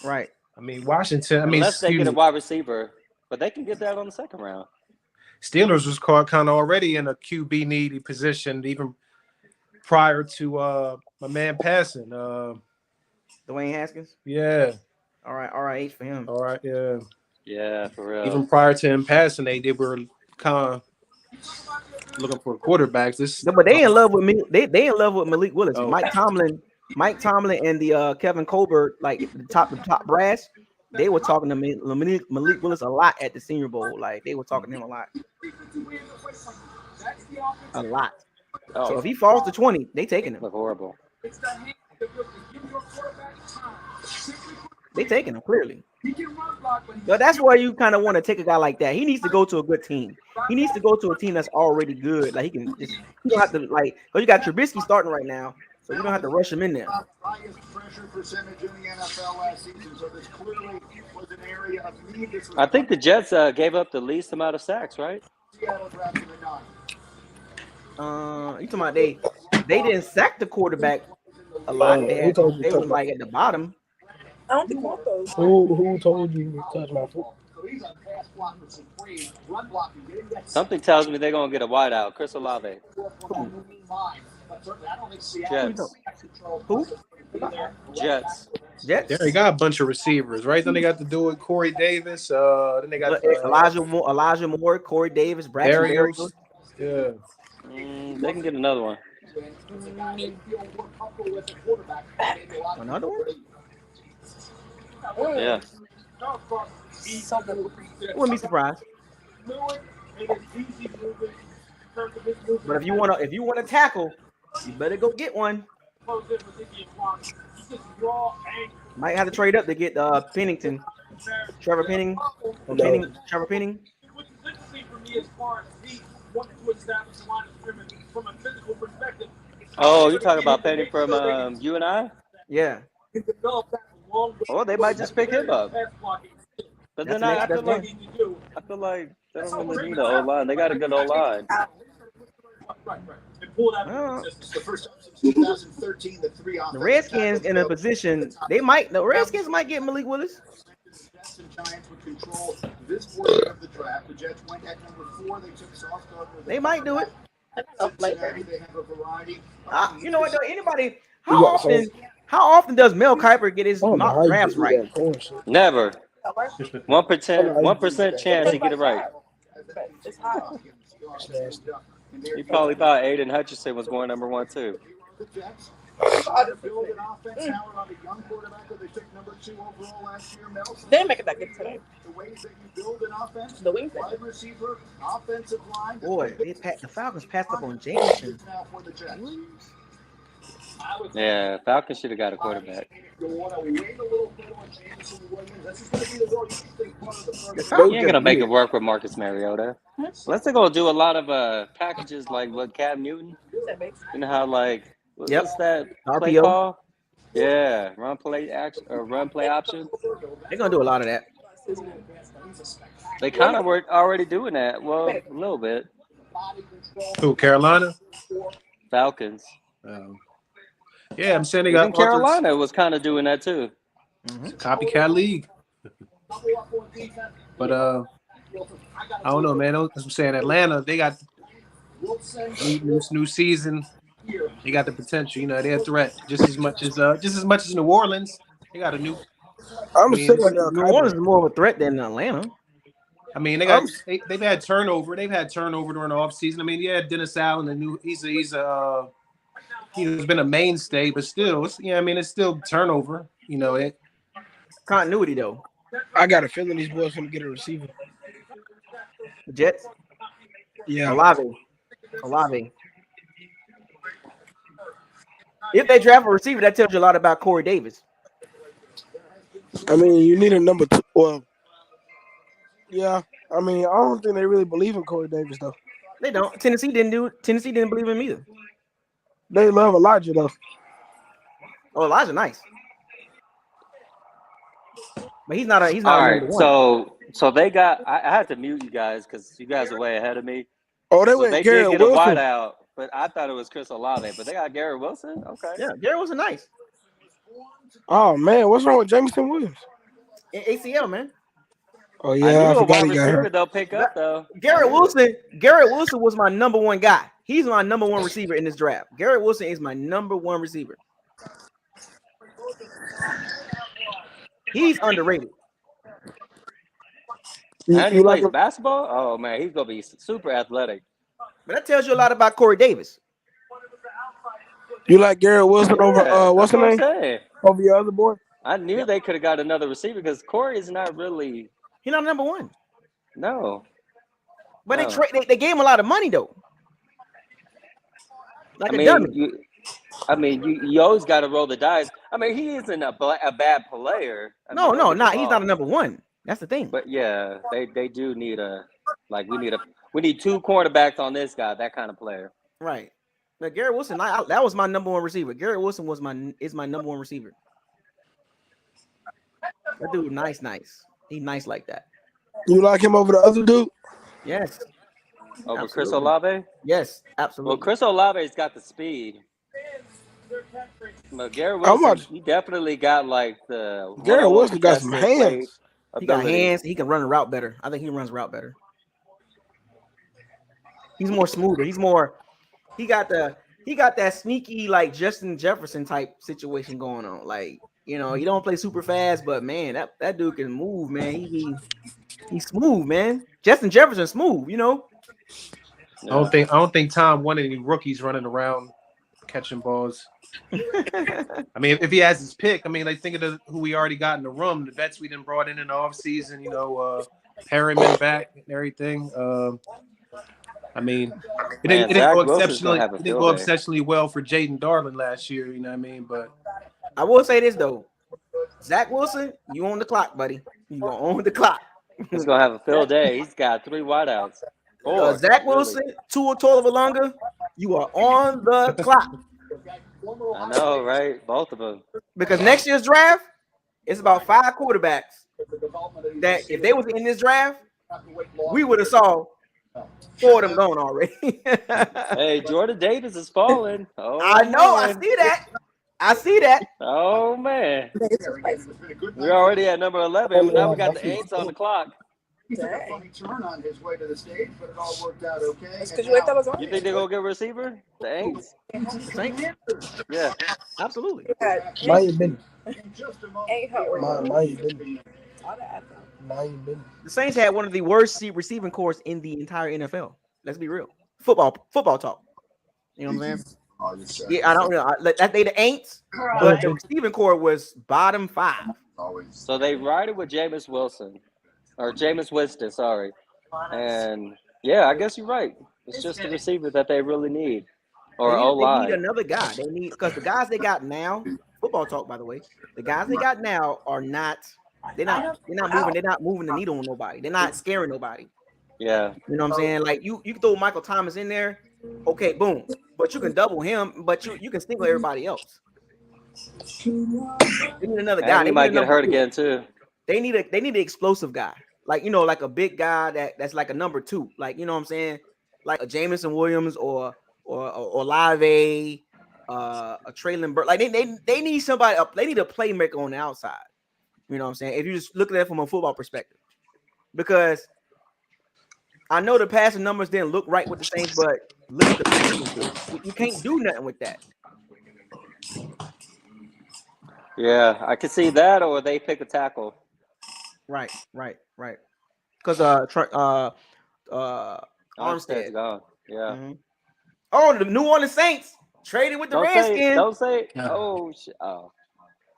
S1: Right.
S9: I mean, Washington.
S12: Unless they get a wide receiver, but they can get that on the second round.
S9: Steelers was caught kind of already in a QB needy position, even prior to my man passing.
S1: Dwayne Haskins.
S9: Yeah.
S1: All right, H for him.
S9: All right, yeah.
S12: Yeah, for real.
S9: Even prior to him passing, they were kind of looking for quarterbacks.
S1: But they in love with me. They in love with Malik Willis.
S9: Oh.
S1: Mike Tomlin and the Kevin Colbert, like the top brass. They were talking to Malik Willis a lot at the Senior Bowl. Like they were talking to him a lot. A lot.
S12: Oh.
S1: So if he falls to 20, they taking him.
S12: Look horrible.
S1: They taking him clearly. So that's where you kind of want to take a guy like that. He needs to go to a good team. He needs to go to a team that's already good. Like you don't have to because you got Trubisky starting right now, so you don't have to rush him in there.
S4: Highest pressure percentage in the NFL last season, so this clearly was an area of need.
S12: I think the Jets gave up the least amount of sacks, right?
S4: Seattle drafted a 9.
S1: You talking about they didn't sack the quarterback a lot. They was like at the bottom.
S13: I don't think want those.
S6: Who told you to touch my foot?
S12: Something tells me they're gonna get a wideout. Chris Olave. Jets.
S1: Who?
S12: Jets.
S1: Jets.
S9: They got a bunch of receivers, right? Then they got to do with Corey Davis. Then they got
S1: Elijah Moore, Corey Davis, Braxton Berrios.
S9: Yeah.
S12: They can get another one.
S1: Another one?
S12: Yeah.
S1: Wouldn't be surprised. But if you want to tackle, you better go get one. Might have to trade up to get Pennington. Trevor Penning. Trevor Penning.
S12: Oh, you talking about Penning from UNI?
S1: Yeah.
S12: Oh, they might just pick him up. But then I feel like they don't really need an O-line. They got a good O-line.
S1: The Redskins in a position the Redskins might get Malik Willis. They might do it. You know what though? Anybody? How often does Mel Kiper get his mock drafts right?
S12: Never. 1% chance he get it right. He probably thought Aiden Hutchinson was going number 1 too.
S13: They didn't make it that good today. The wings.
S1: Boy, the Falcons passed up on Jameson.
S12: Yeah, Falcons should have got a quarterback. He ain't gonna make it work with Marcus Mariota. Unless they're gonna do a lot of packages like what Cam Newton. You know how like what's that play
S1: RPO?
S12: call? Yeah, run play option.
S1: They're gonna do a lot of that.
S12: They kind of were already doing that. Well, a little bit.
S9: Who? Carolina?
S12: Falcons.
S9: Yeah, I'm saying they got
S12: Carolina was kind of doing that too.
S9: Copycat league. But I don't know, man. I'm saying Atlanta, they got this new season. They got the potential. You know, they're a threat just as much as New Orleans. They got a new.
S1: New Orleans is more of a threat than Atlanta.
S9: I mean, they've had turnover. They've had turnover during the offseason. I mean, yeah, Dennis Allen, he's been a mainstay, but still, it's still turnover. You know it.
S1: Continuity though.
S6: I got a feeling these boys gonna get a receiver.
S1: The Jets.
S6: Yeah.
S1: Olave. If they draft a receiver, that tells you a lot about Corey Davis.
S6: I mean, you need a number 2. Well, yeah. I mean, I don't think they really believe in Corey Davis though.
S1: They don't. Tennessee didn't believe in him either.
S6: They love Elijah though.
S1: Oh, Elijah, nice. But he's not.
S12: All right, so they got. I had to mute you guys because you guys are way ahead of me.
S6: Oh, they went Garrett
S12: did get
S6: Wilson.
S12: a wideout, but I thought it was Chris Olave. But they got Garrett Wilson. Okay.
S1: Yeah, Garrett Wilson, nice.
S6: Oh man, what's wrong with Jameson Williams?
S1: ACL, man.
S6: Oh yeah, I forgot he got hurt.
S12: They'll pick up though.
S1: Garrett Wilson was my number 1 guy. He's my number 1 receiver in this draft. Garrett Wilson is my number 1 receiver. He's underrated.
S12: And he plays basketball? Oh man, he's gonna be super athletic.
S1: But that tells you a lot about Corey Davis.
S6: You like Garrett Wilson over what's the name? Over your other boy?
S12: I knew they could have got another receiver because Corey is not really.
S1: He's not number 1.
S12: No.
S1: But they gave him a lot of money though. Like
S12: I
S1: a dummy.
S12: I mean, you always got to roll the dice. I mean, he isn't a bad player.
S1: No, he's not a number one. That's the thing.
S12: But yeah, they do need we need two quarterbacks on this guy, that kind of player.
S1: Right. But Garrett Wilson, that was my number one receiver. Garrett Wilson is my number one receiver. That dude, nice. He's nice like that.
S6: You like him over the other dude?
S1: Yes.
S12: Over Chris Olave?
S1: Yes, absolutely.
S12: Well, Chris Olave's got the speed. But Garrett Wilson, he definitely got like the
S6: Garrett Wilson got some hands.
S1: He got hands. He can run a route better. I think he runs route better. He's more smoother. He got that sneaky like Justin Jefferson type situation going on. Like, you know, he don't play super fast, but man, that dude can move, man. He's smooth, man. Justin Jefferson smooth, you know.
S9: Yeah. I don't think Tom wanted any rookies running around catching balls. I mean, if he has his pick, I mean, like think of who we already got in the room, the vets we done brought in the offseason, you know, Harriman back and everything. I mean, it didn't go exceptionally well for Jaden Darlin last year, you know what I mean? But
S1: I will say this though, Zach Wilson, you on the clock, buddy. You gonna own the clock.
S12: He's gonna have a field day. He's got 3 wideouts.
S1: Zach Wilson, Tua Tagovailoa, you are on the clock.
S12: I know, right? Both of them.
S1: Because next year's draft, it's about 5 quarterbacks that if they was in this draft, we would have saw 4 of them gone already.
S12: Hey, Jordan Davis is falling. Oh,
S1: I know.
S12: man.
S1: I see that.
S12: Oh, man. We're already at number 11, but now we got the Aints on the clock.
S4: He took a funny turn on his way to the stage, but it all worked out okay.
S12: You think they're going to get a receiver? The Aints? Yeah.
S1: Absolutely.
S6: Mind your business.
S1: The Saints had one of the worst receiving corps in the entire NFL. Let's be real. Football talk. You know what I'm saying? Yeah, I don't know. That they the Aints, but the receiving corps was bottom 5.
S12: So they ride it with Jameis Winston, sorry. And yeah, I guess you're right. It's just the receiver that they really need. Or O-line.
S1: They need another guy. They need, because the guys they got now, football talk by the way, the guys they got now are not moving the needle on nobody. They're not scaring nobody.
S12: Yeah.
S1: You know what I'm saying? Like you can throw Michael Thomas in there, okay, boom. But you can double him, but you can single everybody else. They need another guy.
S12: He might get hurt again too.
S1: They need an explosive guy. Like, you know, like a big guy that's like a number 2. Like, you know what I'm saying? Like a Jameson Williams or Olave, a Traylon Burke. Like they need somebody up. They need a playmaker on the outside. You know what I'm saying? If you just look at it from a football perspective. Because I know the passing numbers didn't look right with the Saints, but look at the passing. You can't do nothing with that.
S12: Yeah, I could see that, or they pick a tackle.
S1: Right. Because Armstead's
S12: gone. Yeah.
S1: Mm-hmm. Oh, the New Orleans Saints traded with the Redskins.
S12: Don't say. Oh shit. Oh,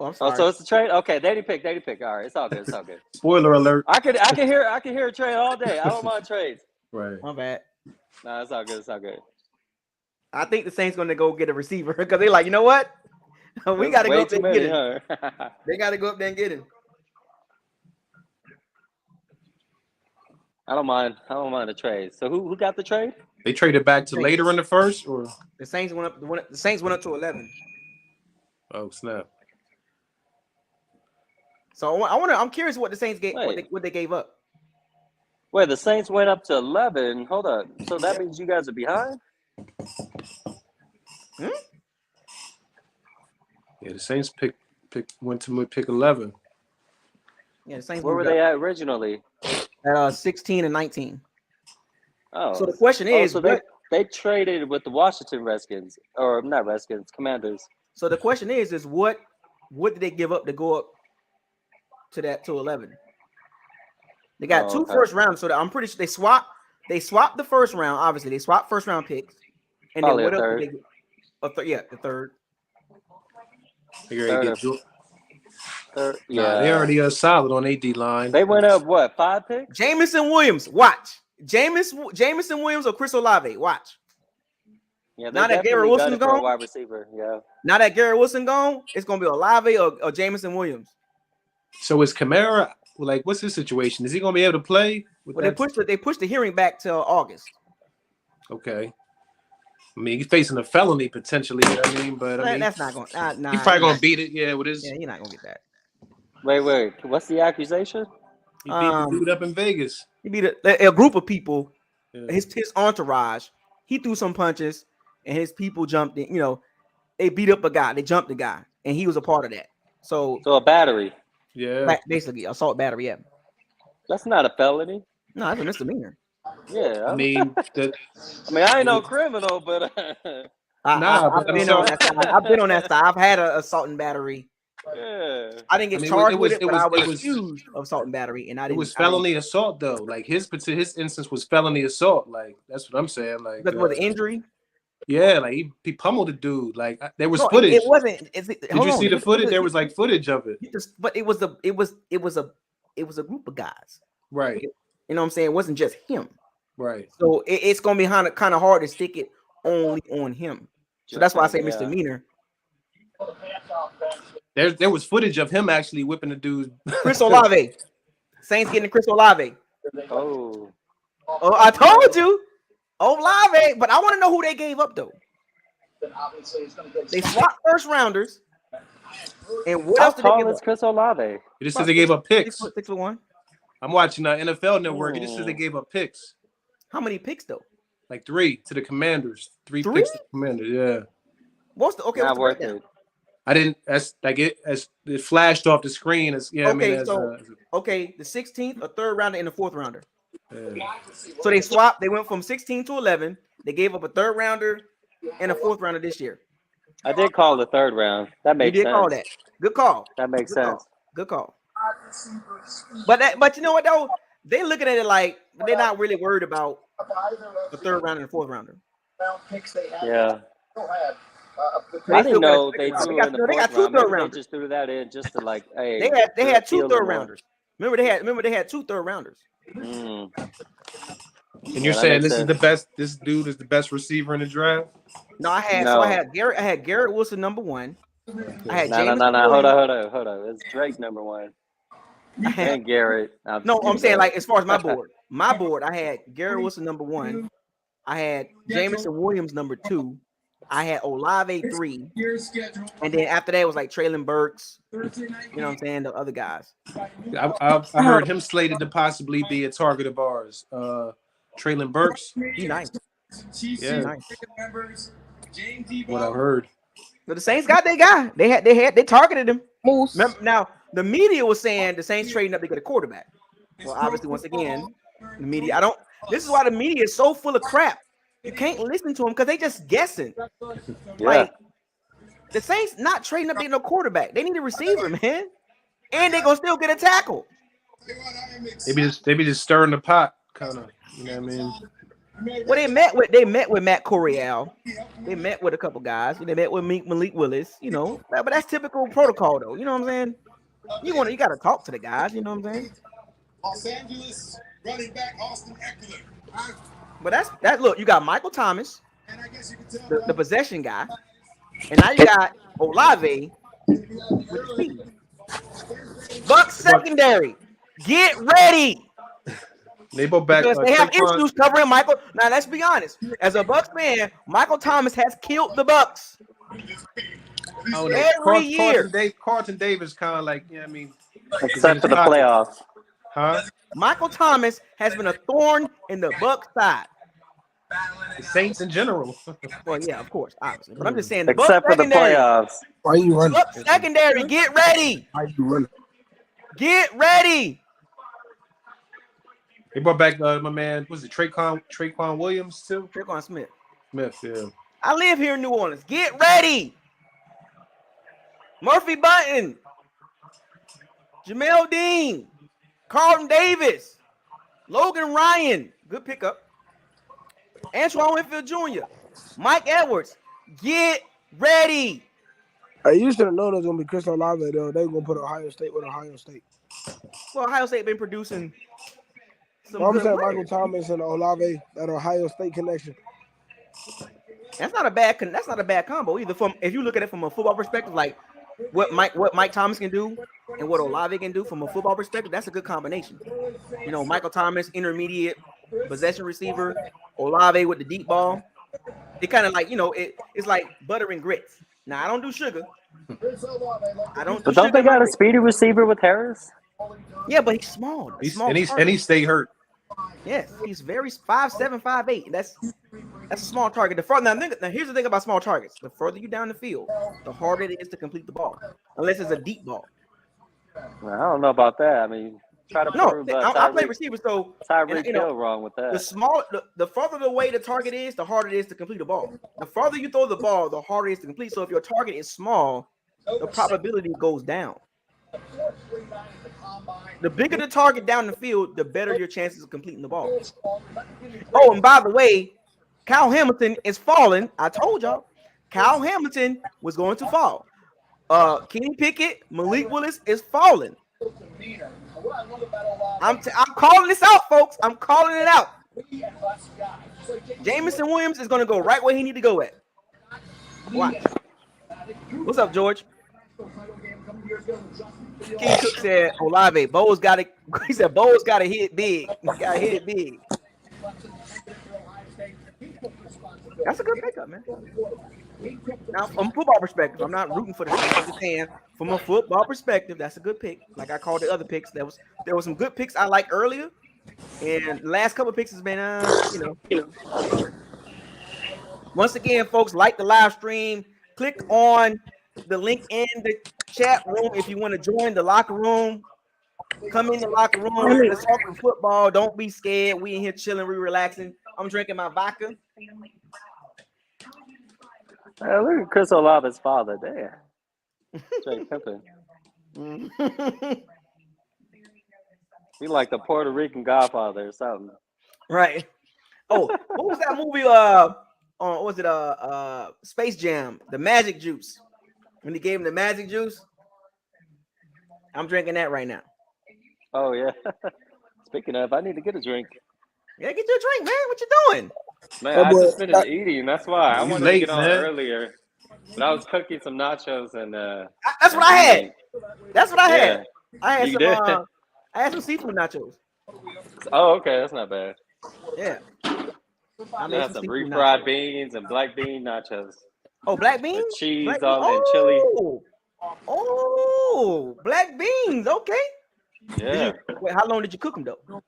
S1: I'm sorry.
S12: Oh, so it's a trade. Okay, they pick. All right, it's all good.
S9: Spoiler alert.
S12: I can hear a trade all day. I don't mind trades.
S9: Right.
S1: My bad.
S12: No, it's all good.
S1: I think the Saints going to go get a receiver because they're like, you know what? We got to go up there and get him. They got to go up there and get him.
S12: I don't mind the trade. So who got the trade?
S9: They traded back to later in the first, or
S1: the Saints went up. The Saints went up to 11.
S9: Oh snap!
S1: So I'm curious what the Saints gave. What they gave up.
S12: Wait, the Saints went up to 11. Hold on. So that means you guys are behind?
S9: Yeah, the Saints went to pick 11.
S1: Yeah, the Saints.
S12: Where were they at originally?
S1: At 16 and 19.
S12: Oh.
S1: So the question is,
S12: so they traded with the Washington Redskins, or not Redskins, Commanders.
S1: So the question is what did they give up to go up to 11? They got 2 first rounds, so I'm pretty sure they swapped the first round. Obviously, they swapped first round picks, and then what else? The third.
S9: Yeah, they already solid on AD line.
S12: They went up what, 5 picks?
S1: Jameson Williams, watch. Jameson Williams or Chris Olave, watch.
S12: Yeah,
S1: now that Garrett Wilson's
S12: for a
S1: gone,
S12: wide receiver. Yeah.
S1: now that Garrett Wilson gone, it's gonna be Olave or Jamison Williams.
S9: So is Kamara like? What's his situation? Is he gonna be able to play?
S1: Well, they pushed the hearing back till August.
S9: Okay. I mean, he's facing a felony potentially. You know what I mean, but I mean,
S1: that's not going.
S9: He's probably gonna beat it. Yeah, with his.
S1: Yeah, you're not gonna get that.
S12: Wait. What's the accusation?
S9: He beat the dude up in Vegas.
S1: He beat a group of people.
S9: Yeah.
S1: His entourage. He threw some punches, and his people jumped in. You know, they beat up a guy. They jumped the guy, and he was a part of that. So
S12: a battery.
S9: Yeah.
S1: Basically, assault battery. Yeah.
S12: That's not a felony.
S1: No, that's a misdemeanor.
S12: Yeah.
S9: I mean,
S12: I ain't no criminal, but
S1: I've been on that side. I've been on that side. I've had an assault and battery.
S12: Yeah.
S1: I didn't get charged with it, but I was accused of assault and battery, and I didn't.
S9: It was felony assault though. Like his instance was felony assault. Like that's what I'm saying. Like
S1: because the injury.
S9: Yeah, like he pummeled the dude. Like there was footage.
S1: It wasn't.
S9: Did you see the footage? There was like footage of it.
S1: But it was a group of guys.
S9: Right.
S1: You know what I'm saying? It wasn't just him.
S9: Right.
S1: So it's gonna be kind of hard to stick it only on him. So that's why I say misdemeanor.
S9: There was footage of him actually whipping the dude.
S1: Chris Olave. Saints getting Chris Olave.
S12: Oh,
S1: I told you. Olave, but I want to know who they gave up though. They swapped first rounders. And what else did they give up?
S12: Chris Olave?
S9: It just says they gave up picks.
S1: 6'1".
S9: I'm watching NFL Network. It just says they gave up picks.
S1: How many picks though?
S9: Like 3 to the Commanders. 3 picks to the Commanders. Yeah.
S1: What's the
S12: not worth it?
S9: I didn't. That's like it. As it flashed off the screen. As yeah.
S1: Okay,
S9: I mean,
S1: the 16th, a third rounder, and a fourth rounder.
S9: Yeah.
S1: So they swapped. They went from 16 to 11. They gave up a third rounder and a fourth rounder this year.
S12: I did call the third round. That makes sense.
S1: You did call that. Good call.
S12: That makes sense.
S1: Good call. But you know what though? They looking at it like they're not really worried about the third round and the fourth rounder.
S12: Yeah. I didn't know they threw in the fourth round. Maybe they just threw that in just to like, hey.
S1: They had 2 third rounders. Remember they had 2 third rounders.
S9: And you're saying this is the best? This dude is the best receiver in the draft?
S1: No, I had Garrett Wilson number 1. I had
S12: no. Hold on. It's Drake number 1. And Garrett.
S1: I'm saying like as far as my board, I had Garrett Wilson number 1. I had Jamison Williams number 2. I had Olave 3. And then after that it was like Traylon Burks. You know what I'm saying? The other guys.
S9: I heard him slated to possibly be a target of ours. Traylon Burks.
S1: He's nice.
S9: Yeah.
S1: Nice.
S9: What I heard.
S1: But the Saints got their guy. They targeted him. Remember, now the media was saying the Saints trading up to get a quarterback. Well, obviously, once again, the media. This is why the media is so full of crap. You can't listen to them because they just guessing.
S12: Yeah.
S1: Like the Saints not trading up to get no quarterback. They need a receiver, man, and they gonna still get a tackle.
S9: They be just stirring the pot, kind of. You know what I mean?
S1: Well, they met with Matt Corral. They met with a couple guys. They met with Malik Willis. You know, but that's typical protocol, though. You know what I'm saying? You got to talk to the guys. You know what I'm saying?
S14: Los Angeles running back Austin Eckler.
S1: But that's look. You got Michael Thomas, the possession guy, and now you got Olave with the speed. Bucks secondary, get ready.
S9: They both back.
S1: Because they have issues covering Michael. Now let's be honest. As a Bucks fan, Michael Thomas has killed the Bucks.
S9: Oh,
S1: every year.
S9: Carlton Davis kind of like, I mean,
S12: except for the playoffs.
S9: Huh?
S1: Michael Thomas has been a thorn in the Bucks side.
S9: The Saints in general.
S1: Well, yeah, of course, obviously. But I'm just saying the
S12: except
S1: Bucks
S12: for the playoffs.
S6: Why are you running?
S1: Bucks secondary, get ready.
S6: Why are you running?
S1: Get ready.
S9: They brought back my man. Was it Traquan Williams too?
S1: Traquan Smith.
S9: Yeah.
S1: I live here in New Orleans. Get ready. Murphy Button, Jamel Dean, Carlton Davis, Logan Ryan, good pickup. Antoine Winfield Jr., Mike Edwards, get ready.
S6: You should have known it was gonna be Chris Olave though. They were gonna put Ohio State with Ohio State.
S1: Well, Ohio State been producing.
S6: I'm saying Michael Thomas and Olave, that Ohio State connection.
S1: That's not a bad combo either. From if you look at it from a football perspective, like what Mike Thomas can do and what Olave can do from a football perspective, that's a good combination. You know, Michael Thomas, intermediate possession receiver, Olave with the deep ball. It kind of like, you know, it's like butter and grits. Now I don't do sugar. I don't do
S12: But don't
S1: sugar.
S12: they got a speedy receiver with Harris?
S1: Yeah, but he's small.
S9: And he stay hurt.
S1: Yes, he's very 5'7", 5'8". That's a small target. Now here's the thing about small targets. The further you down the field, the harder it is to complete the ball, unless it's a deep ball.
S12: Well, I don't know about that. I mean, try to prove
S1: I play receiver, so
S12: Tyreek Hill wrong with that.
S1: The farther away the target is, the harder it is to complete a ball. The farther you throw the ball, the harder it is to complete. So if your target is small, the probability goes down. The bigger the target down the field, the better your chances of completing the ball. Oh, and by the way, Kyle Hamilton is falling. I told y'all, Kyle Hamilton was going to fall. Kenny Pickett, Malik Willis is falling. I'm calling this out, folks. I'm calling it out. Jameson Williams is going to go right where he need to go at. Watch. What's up, George? King Cook said, Olave, Bo's got to. He said, Bo's got to hit big. Got to hit it big. That's a good pickup, man. Now, from a football perspective, I'm not rooting for the team. I'm just saying, from a football perspective, that's a good pick. Like I called the other picks, there was some good picks I liked earlier, and the last couple of picks has been, you know. Once again, folks, like the live stream. Click on the link in the chat room if you want to join the locker room. Come in the locker room. Let's talk some football. Don't be scared. We in here chilling, we relaxing. I'm drinking my vodka.
S12: Look at Chris Olave's father there. Straight pimping. He like the Puerto Rican Godfather or something.
S1: Right. Oh, what was that movie? What was it? Space Jam, the Magic Juice. When he gave him the Magic Juice, I'm drinking that right now.
S12: Oh yeah. Speaking of, I need to get a drink.
S1: Yeah, get your drink, man. What you doing?
S12: Man, I just finished eating. That's why I wanted to get on
S9: man.
S12: earlier. But I was cooking some nachos and
S1: that's what I had. That's what I had. I had
S12: you
S1: some.
S12: did?
S1: I had some seafood nachos.
S12: Oh, okay, that's not bad.
S1: Yeah.
S12: I had some refried beans and black bean nachos.
S1: Oh, black beans?
S12: With cheese
S1: black
S12: and chili.
S1: Oh, black beans. Okay.
S12: Yeah.
S1: Wait, how long did you cook them though?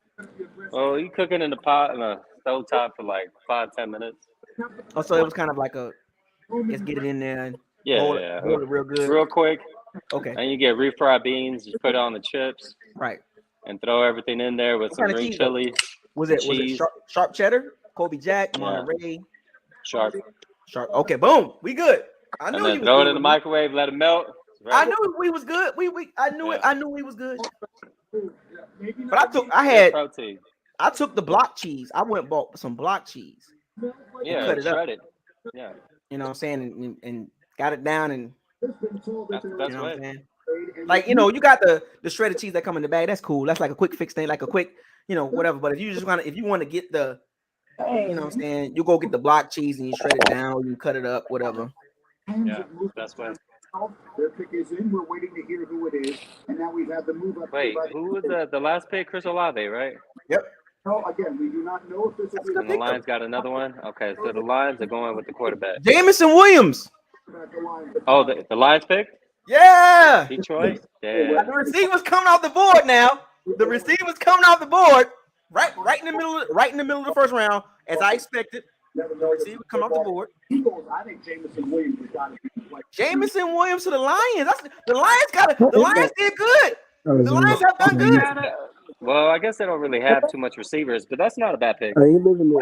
S12: Oh, you cooking in the pot in a stove top for like 5-10 minutes.
S1: Oh, so it was kind of like just get it in there and hold it real good.
S12: Real quick.
S1: Okay.
S12: And you get refried beans, just put it on the chips.
S1: Right.
S12: And throw everything in there with some green chili.
S1: Was it sharp cheddar? Kobe Jack, Monterey.
S12: Sharp.
S1: Okay, boom. We good. I knew
S12: and then
S1: you
S12: throw
S1: was
S12: it in the microwave, let it melt. Right.
S1: I knew we was good. I knew it. I knew we was good. But I took the block cheese. I went and bought some block cheese.
S12: Yeah,
S1: cut it
S12: shredded.
S1: Up.
S12: Yeah.
S1: You know what I'm saying? And got it down and
S12: that's
S1: you know what I'm saying? Like, you know, you got the shredded cheese that come in the bag. That's cool. That's like a quick fix thing, like a quick, you know, whatever. But if you want to get the, you know what I'm saying, you go get the block cheese and you shred it down, you cut it up, whatever.
S12: Yeah, that's what.
S13: Their pick is in. We're waiting to hear who it is, and now we've had the move up.
S12: Wait, who was the last pick? Chris Olave, right?
S1: Yep.
S13: No, again, we do not know if this is.
S12: And the Lions got another one. Okay, so the Lions are going with the quarterback.
S1: Jameson Williams.
S12: Oh, the Lions pick?
S1: Yeah.
S12: Detroit. Yeah.
S1: The receiver's coming off the board now. The receiver's coming off the board. Right in the middle of the first round, as I expected. The receiver come off the board.
S13: I think Jameson Williams has got to be.
S1: Jameson Williams to the Lions. The Lions did good. The Lions have done good.
S12: Well, I guess they don't really have too much receivers, but that's not a bad pick.
S1: They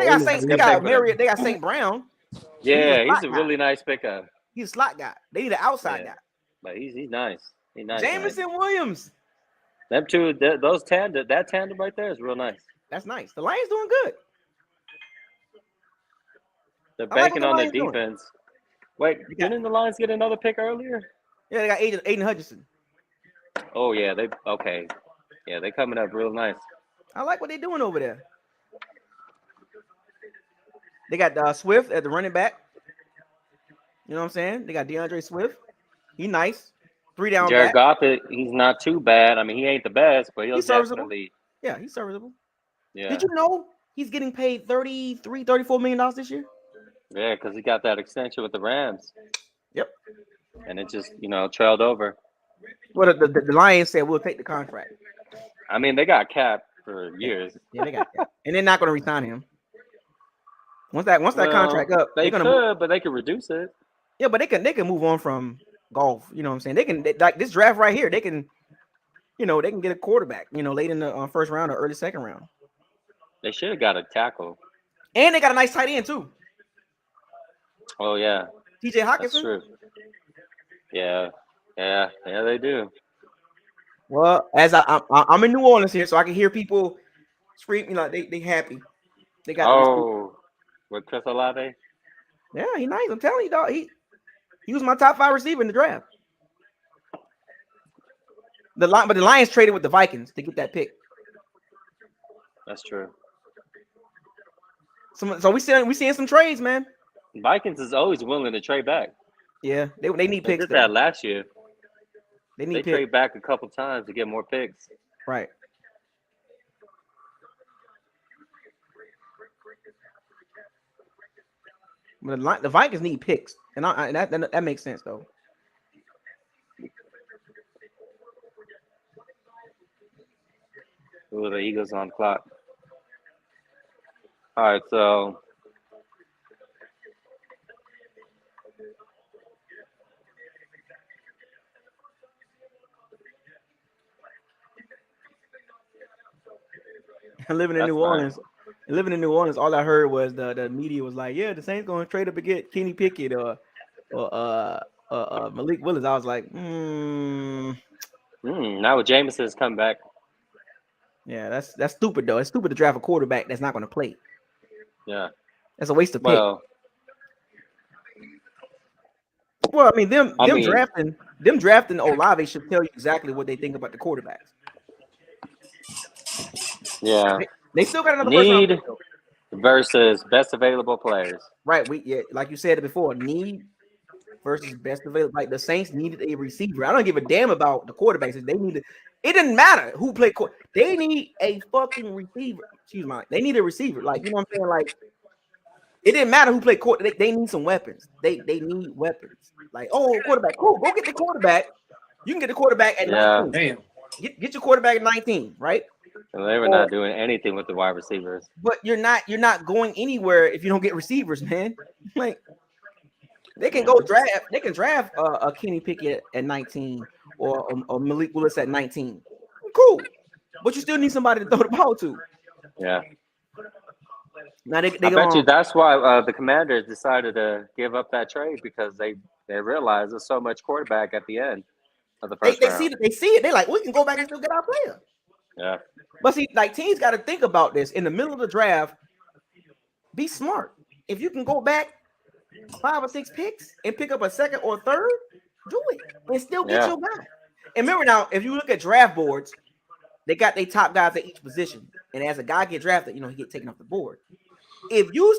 S1: got St. Brown.
S12: Yeah, he's a really nice pickup.
S1: He's a slot guy. They need an outside guy.
S12: But he's nice. He's nice.
S1: Jameson Williams.
S12: Them two, that tandem right there is real nice.
S1: That's nice. The Lions doing good.
S12: They're banking on their defense. Wait, didn't the Lions get another pick earlier?
S1: Yeah, they got Aiden Hutchinson.
S12: Oh yeah, they coming up real nice.
S1: I like what they're doing over there. They got Swift at the running back. You know what I'm saying? They got DeAndre Swift. He nice. 3 down
S12: Jared
S1: back.
S12: Goff, he's not too bad. I mean, he ain't the best, but he'll
S1: He's serviceable.
S12: definitely.
S1: Yeah, he's serviceable.
S12: Yeah.
S1: Did you know he's getting paid $34 million this year?
S12: Yeah, because he got that extension with the Rams.
S1: Yep.
S12: And it just, trailed over.
S1: Well, the Lions said we'll take the contract.
S12: I mean, they got Cap for years.
S1: Yeah, they got Cap. And they're not going to re-sign him. Once that contract up,
S12: they
S1: they're
S12: could, but they could reduce it.
S1: Yeah, but they can move on from golf. You know what I'm saying? They can like this draft right here. They can, they can get a quarterback. Late in the first round or early second round.
S12: They should have got a tackle.
S1: And they got a nice tight end too.
S12: Oh yeah,
S1: TJ Hockenson.
S12: That's true. Yeah, they do.
S1: Well, as I'm in New Orleans here, so I can hear people scream. They happy. They got.
S12: With Chris Olave.
S1: Yeah, he nice. I'm telling you, dog. He was my top 5 receiver in the draft. But the Lions traded with the Vikings to get that pick.
S12: That's true.
S1: So we seeing some trades, man.
S12: Vikings is always willing to trade back.
S1: Yeah, they need picks.
S12: They did that last year.
S1: They
S12: trade back a couple times to get more picks.
S1: Right. But the Vikings need picks, and that makes sense though.
S12: Ooh, the Eagles on clock. All right, so
S1: Living in New Orleans, all I heard was the media was like, "Yeah, the Saints going to trade up and get Kenny Pickett or Malik Willis." I was like,
S12: Now with Jameson's come back.
S1: Yeah, that's stupid though. It's stupid to draft a quarterback that's not going to play.
S12: Yeah,
S1: that's a waste of pick. Well, I mean, them drafting Olave should tell you exactly what they think about the quarterbacks.
S12: Yeah,
S1: they still got another
S12: need versus best available players.
S1: Right. Like you said it before, need versus best available. Like the Saints needed a receiver. I don't give a damn about the quarterbacks. They needed. It didn't matter who played. They need a fucking receiver. Excuse me. They need a receiver. Like, you know what I'm saying? Like, it didn't matter who played quarterback. They need some weapons. They need weapons. Like, quarterback. Cool. Go get the quarterback. You can get the quarterback at 19.
S11: Damn.
S1: Get your quarterback at 19, right?
S12: And they were not doing anything with the wide receivers.
S1: But you're not going anywhere if you don't get receivers, man. Like, they can go draft. They can draft a Kenny Pickett at 19 or Malik Willis at 19. Cool, but you still need somebody to throw the ball to.
S12: Yeah.
S1: Now I
S12: bet you that's why the Commanders decided to give up that trade, because they realized there's so much quarterback at the end of the first round.
S1: They see it. They're like, we can go back and still get our player.
S12: Yeah.
S1: But see, like, teams got to think about this in the middle of the draft. Be smart. If you can go back 5 or 6 picks and pick up a second or third, do it and still get your guy. And remember now, if you look at draft boards, they got their top guys at each position. And as a guy get drafted, he get taken off the board. If you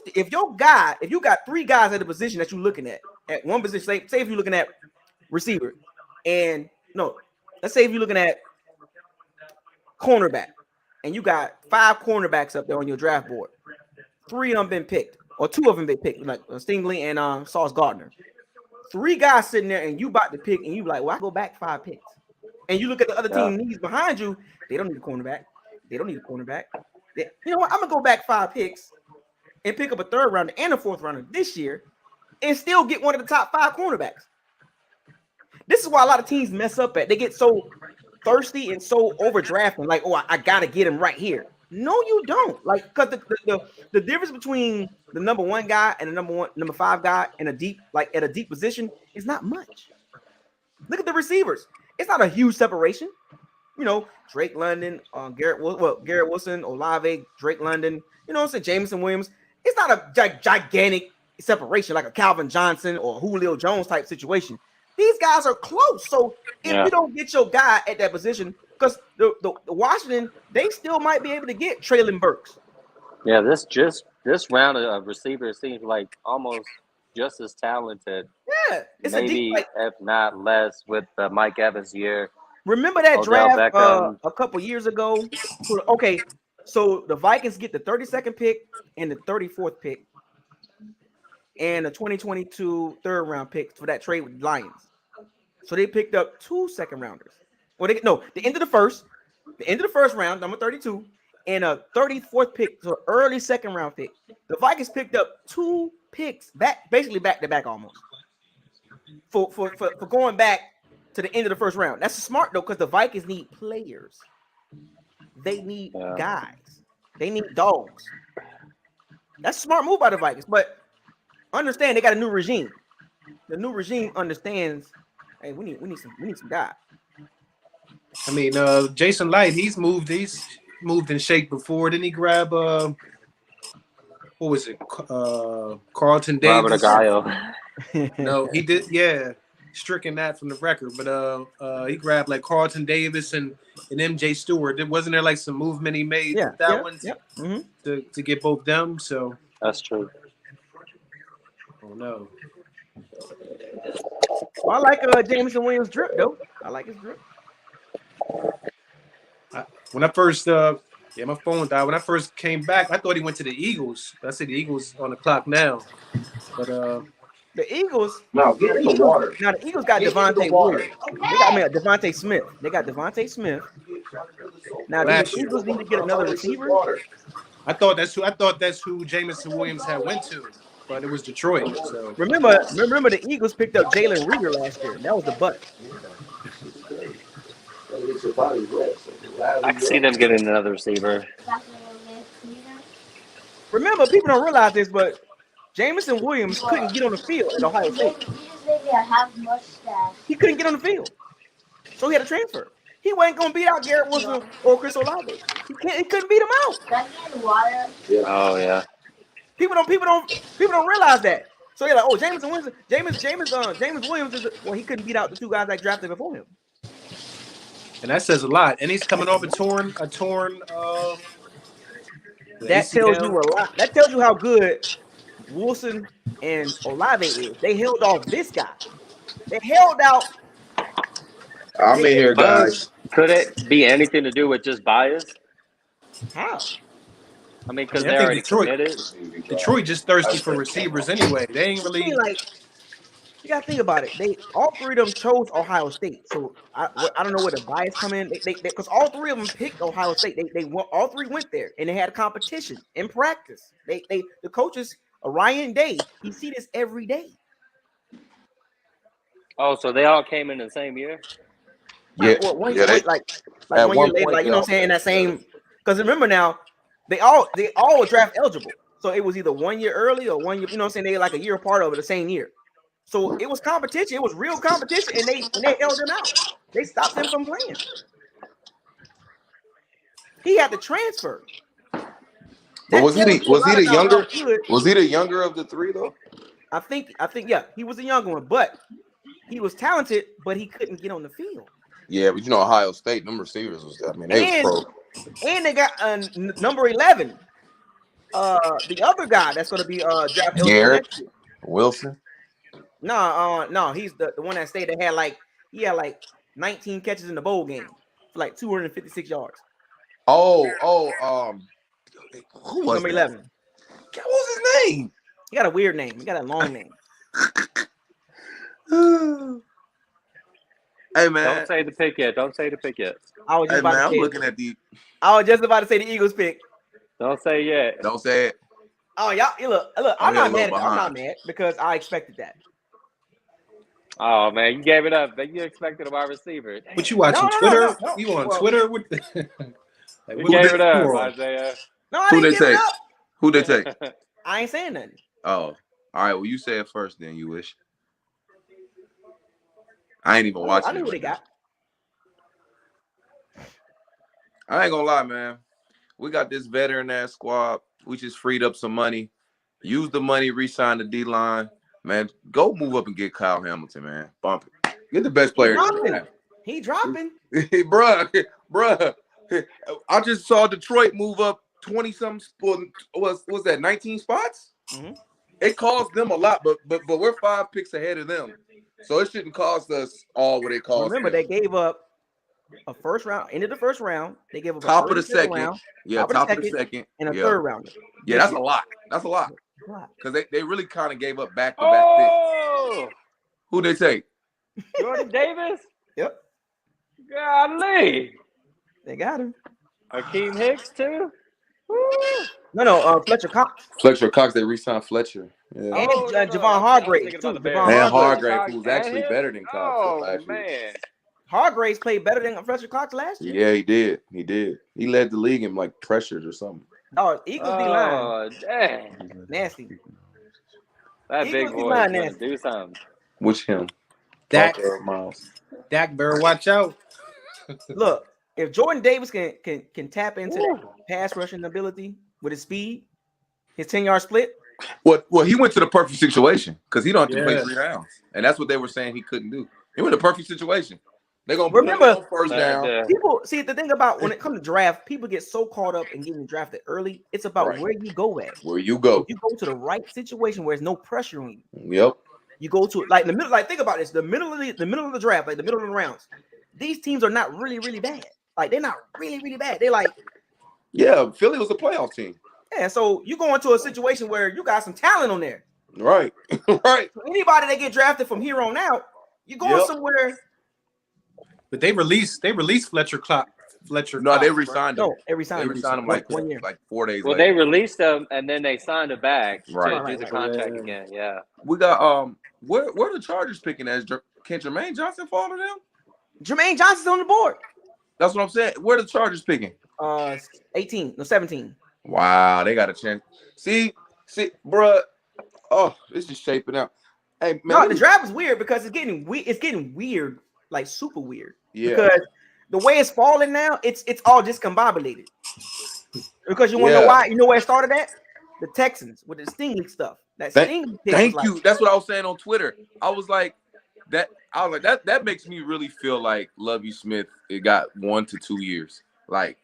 S1: got 3 guys at the position that you're looking at one position, say if you're looking at receiver, and let's say if you're looking at cornerback, and you got 5 cornerbacks up there on your draft board, 3 of them been picked, or 2 of them been picked, like Stingley and Sauce Gardner. 3 guys sitting there, and you about to pick, and you like, well, I go back 5 picks. And you look at the other team needs behind you, they don't need a cornerback. They don't need a cornerback. You know what? I'm gonna go back 5 picks and pick up a 3rd rounder and a 4th rounder this year, and still get one of the top 5 cornerbacks. This is why a lot of teams mess up at. They get so thirsty and so overdrafting, like, I gotta get him right here. No, you don't. Like, because the difference between the number 1 guy and the number 5 guy in a deep, like at a deep position, is not much. Look at the receivers. It's not a huge separation. Drake London, Garrett Wilson, Olave, Drake London. You know what I'm saying? Jameson Williams. It's not a gigantic separation like a Calvin Johnson or Julio Jones type situation. These guys are close. So if you don't get your guy at that position, because the Washington, they still might be able to get Treylon Burks.
S12: Yeah, this round of receivers seems like almost just as talented
S1: Yeah, it's
S12: maybe
S1: a deep like.
S12: if not less with the Mike Evans year.
S1: Remember that
S12: Odell
S1: draft
S12: Beckham.
S1: a couple years ago? Okay, so the Vikings get the 32nd pick and the 34th pick and the 2022 third round pick for that trade with the Lions. So they picked up 2 second rounders. Well, the end of the first round, number 32, and a 34th pick, so early second round pick. The Vikings picked up 2 picks basically back to back almost. For going back to the end of the first round. That's smart though, because the Vikings need players. They need guys. They need dogs. That's a smart move by the Vikings. But understand they got a new regime. The new regime understands, hey, we need some guys.
S9: I mean, Jason Light, he's moved in shape before. Didn't he grab what was it? Carlton Davis.
S12: Robert Aguayo.
S9: No, he did. Yeah, stricken that from the record. But he grabbed like Carlton Davis and MJ Stewart. Wasn't there like some movement he made with that one to get both them? So
S12: that's true.
S9: Oh no.
S1: Well, I like Jameson Williams' drip though. I like his drip.
S9: When I first my phone died. When I first came back, I thought he went to the Eagles. I see the Eagles on the clock now. But
S1: the Eagles.
S13: No, get in the water.
S1: Now the Eagles got Devontae Williams. They got Devontae Smith. They got Devontae Smith. Now the Eagles need to get another receiver.
S9: I thought that's who Jameson Williams had went to, but it was Detroit. So
S1: remember the Eagles picked up Jalen Reagor last year. That was the butt.
S12: I can see them getting another receiver.
S1: Remember, people don't realize this, but Jameson Williams couldn't get on the field at Ohio State. He couldn't get on the field, so he had to transfer. He wasn't going to beat out Garrett Wilson or Chris Olave. He couldn't beat him out.
S12: Oh yeah.
S1: People don't realize that. So you're like, oh, James Williams is he couldn't beat out the 2 guys that drafted before him.
S9: And that says a lot. And he's coming off a torn.
S1: That tells you a lot. That tells you how good Wilson and Olave is. They held off this guy. They held out.
S15: I'm in here, guys.
S12: Could it be anything to do with just bias?
S1: How?
S12: I mean, because they already committed.
S9: Detroit just thirsty for receivers anyway. They ain't really
S1: like. You gotta think about it. All 3 of them chose Ohio State, so I don't know where the bias come in. Because all 3 of them picked Ohio State. All 3 went there, and they had a competition in practice. The coaches, Ryan Day, he see this every day.
S12: Oh, so they all came in the same year?
S15: Yeah,
S1: like 1 year later, like you know what I'm saying, in that same. Because remember now, they all were draft eligible, so it was either 1 year early or 1 year. You know what I'm saying? They like a year apart over the same year. So it was competition. It was real competition, and they held him out. They stopped him from playing. He had to transfer.
S15: But was he the younger? Was he the younger of the 3 though?
S1: I think yeah, he was the younger one, but he was talented, but he couldn't get on the field.
S15: Yeah, but Ohio State, them receivers was they was pro.
S1: And they got number 11. The other guy that's going to be draft eligible
S15: Garrett Wilson.
S1: No, he's the one that stayed. He had like 19 catches in the bowl game for like 256 yards.
S15: Who was
S1: number 11?
S15: What was his name?
S1: He got a weird name. He got a long name.
S15: Hey man,
S12: don't say the pick yet.
S1: I was just
S15: I'm looking at the.
S1: I was just about to say the Eagles pick.
S12: Don't say yet.
S15: Don't say it.
S1: Oh y'all, look. I'm not mad. I'm not mad because I expected that.
S12: Oh man, you gave it up. You expected a wide receiver.
S9: What you watching? Twitter? No. You on Twitter? With the...
S12: You gave it up, Isaiah.
S1: No, I didn't give it up.
S15: Who they take?
S1: I ain't saying nothing.
S15: Oh, all right. Well, you say it first, then you wish. I ain't even watching.
S1: I knew what they got.
S15: I ain't gonna lie, man. We got this veteran ass squad. We just freed up some money. Use the money, re-sign the D-line. Man, go move up and get Kyle Hamilton, man. Bump it. Get the best player.
S1: He dropping.
S15: Bruh. I just saw Detroit move up 20-something. Was that 19 spots?
S1: Mm-hmm.
S15: It cost them a lot, but we're 5 picks ahead of them, so it shouldn't cost us all what it cost.
S1: Remember,
S15: them.
S1: they gave up a first round, end of the first round. They gave up
S15: top of the second,
S1: round,
S15: top of the second,
S1: and a third round.
S15: Yeah, that's a lot. That's a lot. Because they really kind of gave up back-to-back
S12: Oh,
S15: picks. Who they take?
S12: Jordan Davis.
S1: Yep.
S12: Golly.
S1: They got him.
S12: Akeem Hicks too. Woo.
S1: No, Fletcher Cox.
S15: Fletcher Cox. They re-signed Fletcher. Yeah.
S1: And Javon Hargrave too.
S15: And Hargrave, who's actually better than Cox.
S12: Oh man.
S1: Hargraves played better than Fletcher Cox last year.
S15: Yeah, he did. He led the league in like pressures or something.
S1: Oh, Eagles D-line.
S12: Oh, dang.
S1: Nasty.
S12: That
S1: Eagles
S12: big boy is
S1: D-line
S12: gonna
S1: nasty.
S12: do something.
S15: Which him?
S9: Dak
S15: Miles.
S9: Dak better watch out.
S1: Look, if Jordan Davis can tap into that pass rushing ability with his speed, his 10-yard split.
S15: Well, he went to the perfect situation because he don't have to play 3 downs, and that's what they were saying he couldn't do. He went to the perfect situation. They're gonna
S1: remember
S15: first down.
S1: People see the thing about when it comes to draft, people get so caught up in getting drafted early. It's about where you go at.
S15: Where you go.
S1: If you go to the right situation where there's no pressure on you.
S15: Yep.
S1: You go to like in the middle. Like think about this: the middle of the draft, like the middle of the rounds. These teams are not really bad. Like they're not really bad. They like
S15: Philly was a playoff team.
S1: Yeah, so you go into a situation where you got some talent on there.
S15: Right. Right.
S1: So anybody that get drafted from here on out, you going somewhere.
S9: But they released Fletcher Cox.
S15: No, they re-signed him.
S1: No, they re-signed
S15: him like 1 year, like 4 days.
S12: Well,
S15: later.
S12: they released him and then they signed him back to
S15: Right.
S12: do the contract again. Yeah.
S15: We got where the Chargers picking as? Can Jermaine Johnson fall to them?
S1: Jermaine Johnson's on the board.
S15: That's what I'm saying. Where the Chargers picking?
S1: 17.
S15: Wow, they got a chance. See, bruh. Oh, this is shaping out. Hey, man,
S1: No, the draft is weird because it's getting weird, like super weird.
S15: Yeah.
S1: Because the way it's falling now, it's all discombobulated. Because you want to know why? You know where it started at? The Texans with the Stingley stuff.
S15: Thank you. That's what I was saying on Twitter. I was like that makes me really feel like Lovie Smith. It got 1 to 2 years. Like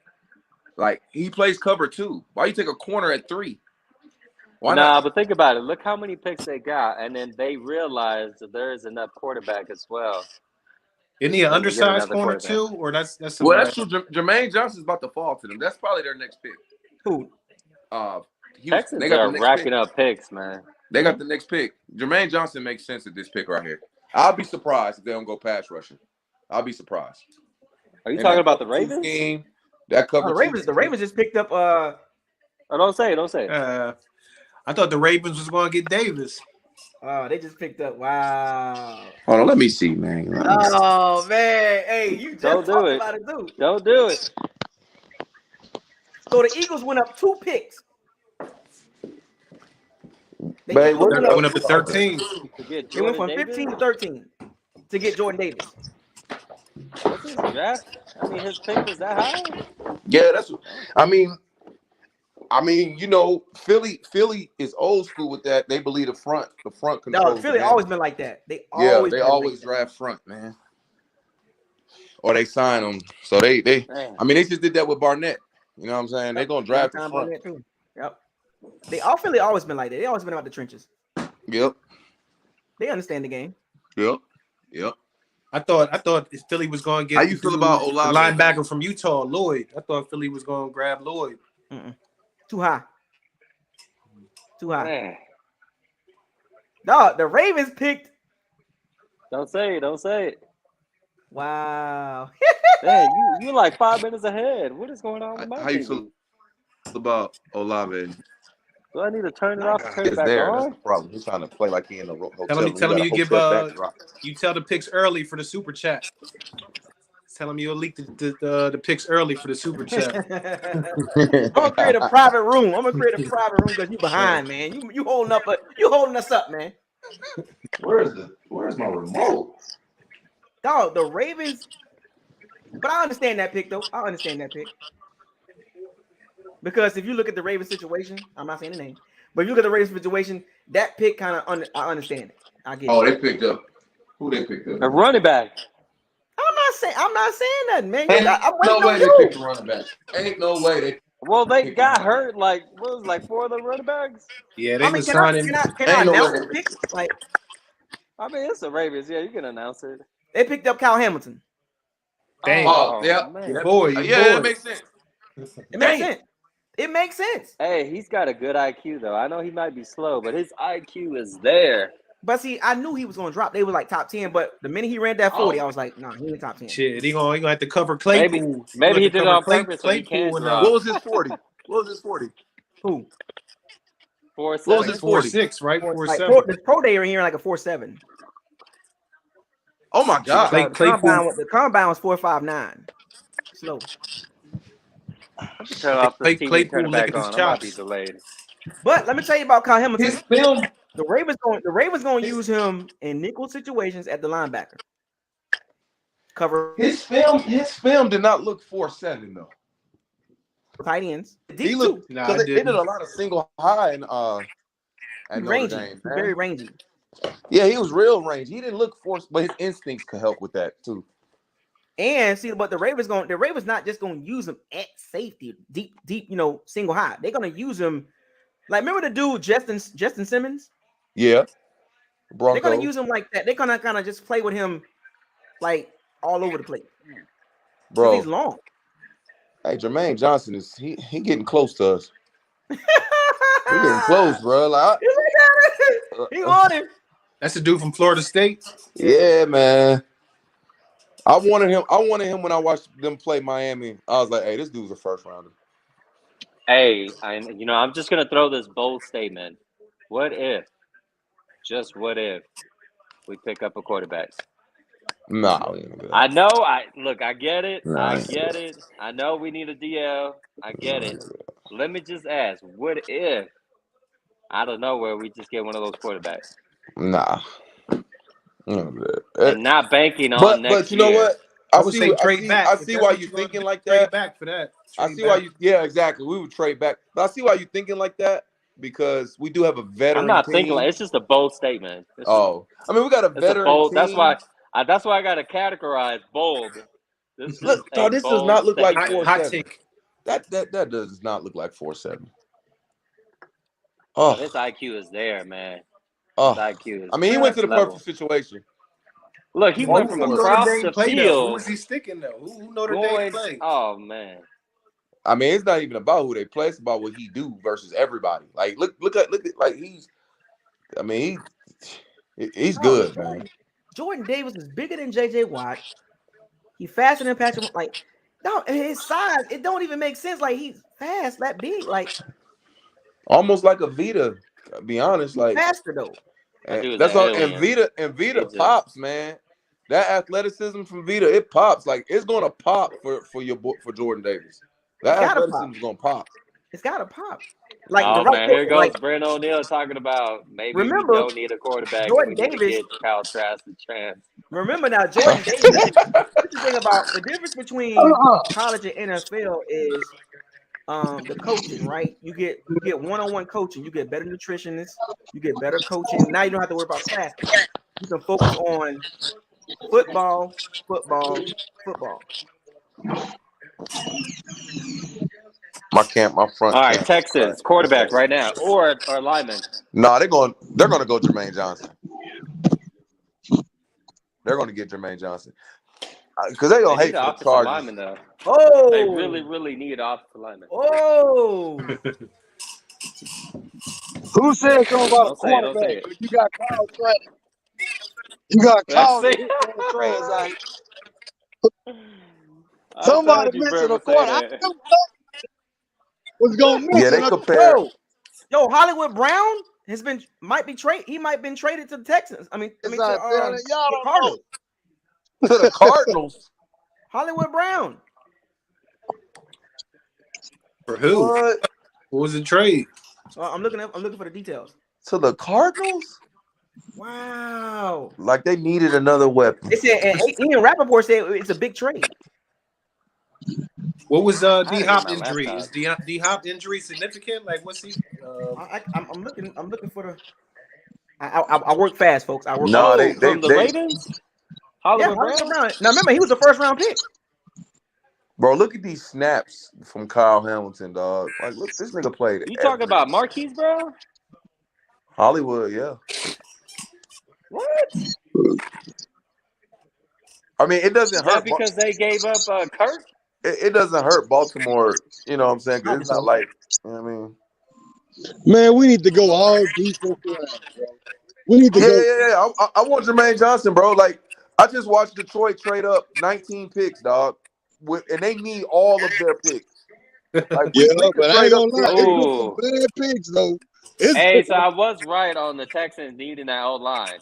S15: he plays cover 2. Why you take a corner at 3? Why not?
S12: But think about it. Look how many picks they got, and then they realized that there is enough quarterback as well.
S9: Isn't he an undersized corner too, or that's
S15: well, that's true. Jermaine Johnson's about to fall to them. That's probably their next pick.
S1: Who?
S12: Texans are racking up picks, man.
S15: They got the next pick. Jermaine Johnson makes sense at this pick right here. I'll be surprised if they don't go pass rushing. I'll be surprised.
S12: Are you talking about the Ravens?
S15: Scheme, that cover
S1: the Ravens just picked up.
S12: Oh, don't say it.
S9: I thought the Ravens was going to get Davis.
S1: Oh, they just picked up. Wow.
S15: Hold on, let me see, man.
S1: Oh man, hey, you just
S12: don't do it.
S1: About it, dude.
S12: Don't do it.
S1: So the Eagles went up 2 picks.
S9: They went up to 13.
S1: They went from 15 to 13 to get Jordan Davis.
S12: What's his draft? I mean, his pick was that high?
S15: Yeah, that's. I mean, you know, Philly is old school with that. They believe the front controls.
S1: No, Philly always been like that. They always
S15: draft front, man. Or they sign them. So they I mean, they just did that with Barnett. You know what I'm saying? They're gonna draft the front.
S1: Too. Yep. Philly always been like that. They always been about the trenches.
S15: Yep.
S1: They understand the game.
S15: Yep.
S9: I thought Philly was going to get.
S15: How you feel about Olave?
S9: The linebacker from Utah, Lloyd? I thought Philly was going to grab Lloyd.
S1: Too high. No, the Ravens picked.
S12: Don't say it.
S1: Wow.
S12: Man, you like 5 minutes ahead. What is going on with my
S15: How you feel about Olave?
S12: Do I need to turn it off and turn it back
S15: That's
S12: on?
S15: the problem. He's trying to play like he in the hotel.
S9: Tell him you tell the picks early for the super chat. Tell him you'll leak the picks early for the super chat.
S1: I'm gonna create a private room. Because you behind, man. You holding us up, man.
S15: Where's my remote?
S1: Dog, the Ravens. But I understand that pick though. Because if you look at the Ravens situation, I'm not saying the name, but if you look at the Ravens situation, that pick kind of I understand it. I get it.
S15: Oh, they picked up. Who they picked up?
S12: A running back.
S1: I'm not saying that, man.
S15: Ain't no way they picked a running back. Ain't no way they
S12: Well, they got hurt. Like what was it, like 4 of the running backs?
S9: Yeah, they was
S1: can
S9: signing.
S1: I announce the pick? Like,
S12: I mean, it's the Ravens. Yeah, you can announce it.
S1: they picked up Kyle Hamilton.
S9: Damn.
S15: Oh, yeah.
S12: Man.
S9: Your boy.
S15: That makes sense.
S1: It makes sense. It makes sense.
S12: Hey, he's got a good IQ though. I know he might be slow, but his IQ is there.
S1: But see, I knew he was going to drop. They were like top 10, but the minute he ran that 40, I was like, nah, he ain't top 10.
S9: Shit, he gonna have to cover Claypool.
S12: Maybe he did it on purpose so he can't drop.
S15: What was his 40? What was his 40?
S1: Who?
S12: 4.7.
S15: What was his 40?
S9: 4.6, right?
S1: 4.7. The pro day in here like a 4.7.
S15: Oh my God.
S1: The combine was 4.59. Slow.
S12: Turn off the TV and turn it back on. I might be delayed.
S1: But let me tell you about Kyle Hamilton.
S11: His film.
S1: The Ravens going to use him in nickel situations at the linebacker. Cover
S11: His film
S15: did not look 4.7 though.
S1: Tight ends.
S15: He looked because they did a lot of single high and at Notre Dame.
S1: Very rangy.
S15: Yeah, he was real rangy. He didn't look forced, but his instincts could help with that too.
S1: And see, but the Ravens not just going to use him at safety, deep, single high. They're going to use him. Like, remember the dude Justin Simmons?
S15: Yeah.
S1: Broncos. They're going to use him like that. They're going to kind of just play with him like all over the place.
S15: Bro,
S1: he's long.
S15: Hey, Jermaine Johnson is he getting close to us. He getting close, bro. Like,
S1: he on him.
S9: That's the dude from Florida State.
S15: Yeah, man. I wanted him when I watched them play Miami. I was like, hey, this dude's a first rounder.
S12: Hey, I'm just gonna throw this bold statement. What if, just what if, we pick up a quarterback?
S15: Nah,
S12: I know. I get it.
S15: Nah,
S12: I get it. I know we need a DL. I get it. Let me just ask, what if out of nowhere we just get one of those quarterbacks?
S15: Nah.
S12: And not banking on next year.
S15: But you know what? I see why you're thinking like that.
S9: Back for that.
S15: Yeah, exactly. We would trade back. But I see why you're thinking like that because we do have a veteran.
S12: I'm not
S15: team.
S12: thinking like it's just a bold statement.
S15: We got a veteran
S12: bold,
S15: team.
S12: That's why I got to categorize bold. This
S15: does not look like 4.7.
S12: That
S15: does not look like 4.7.
S12: Oh, his IQ is there, man. His IQ is.
S15: He went to the perfect situation.
S12: Look, he went from across the field.
S9: Who was he sticking though? Who Notre Dame play?
S12: Oh man.
S15: It's not even about who they play; it's about what he do versus everybody. Like, look at like he's good, man.
S1: Jordan Davis is bigger than J.J. Watt. He faster than Patrick. Like, no, his size, it don't even make sense. Like, he's fast, that big, like
S15: almost like a Vita. To be honest, like
S1: faster though.
S15: That's all. And Vita pops, man. That athleticism from Vita, it pops. Like, it's gonna pop for Jordan Davis. That athleticism is gonna pop.
S1: It's gotta pop. Like,
S12: here goes Brent O'Neill talking about maybe we don't need a quarterback.
S1: Jordan
S12: and we
S1: Davis
S12: get Kyle Trask and Trans.
S1: Remember now, Jordan Davis. That's the thing about the difference between college and NFL is the coaching, right? You get one-on-one coaching. You get better nutritionists. You get better coaching. Now you don't have to worry about class. You can focus on football.
S15: My front.
S12: All right, Texans quarterback right now, or lineman.
S15: No, they're gonna go Jermaine Johnson. They're gonna get Jermaine Johnson because they gonna hate the Chargers.
S12: Lineman, though.
S1: Oh,
S12: they really need offensive lineman.
S1: Oh,
S4: who said something about a quarterback? You got Kyle Trask. You got Kyle Trask. Somebody mentioned a quarterback. Was gonna miss.
S15: Yeah, they compare.
S1: Yo, Hollywood Brown might be traded. He might have been traded to the Texans.
S4: Y'all don't
S1: Cardinals.
S15: To the Cardinals.
S1: Hollywood Brown.
S9: For who? What was the trade?
S1: I'm looking for the details.
S15: To the Cardinals?
S1: Wow.
S15: Like they needed another weapon.
S1: They said, and Ian Rappaport said it's a big trade.
S9: What was D-Hop injury? Is D-Hop injury significant? Like, what's he?
S1: I'm looking for the. I work fast, folks. I work.
S15: No,
S12: the Ravens.
S1: Hollywood Brown. Now remember, he was a first round pick.
S15: Bro, look at these snaps from Kyle Hamilton, dog. Like, look, this nigga played
S12: You talking about Marquise Brown?
S15: Hollywood, yeah.
S12: What?
S15: I mean, it doesn't hurt.
S12: Because they gave up Kurt?
S15: It doesn't hurt Baltimore, you know what I'm saying? Because it's not like, you know what I mean?
S16: Man, we need to go all defensive line, bro. We need to go.
S15: Yeah. I want Jermaine Johnson, bro. Like, I just watched Detroit trade up 19 picks, dog. And they need all of their picks. Like, we
S16: but I ain't gonna lie. It's
S12: Ooh.
S16: some bad picks, though.
S12: Hey, so I was right on the Texans needing that O-line.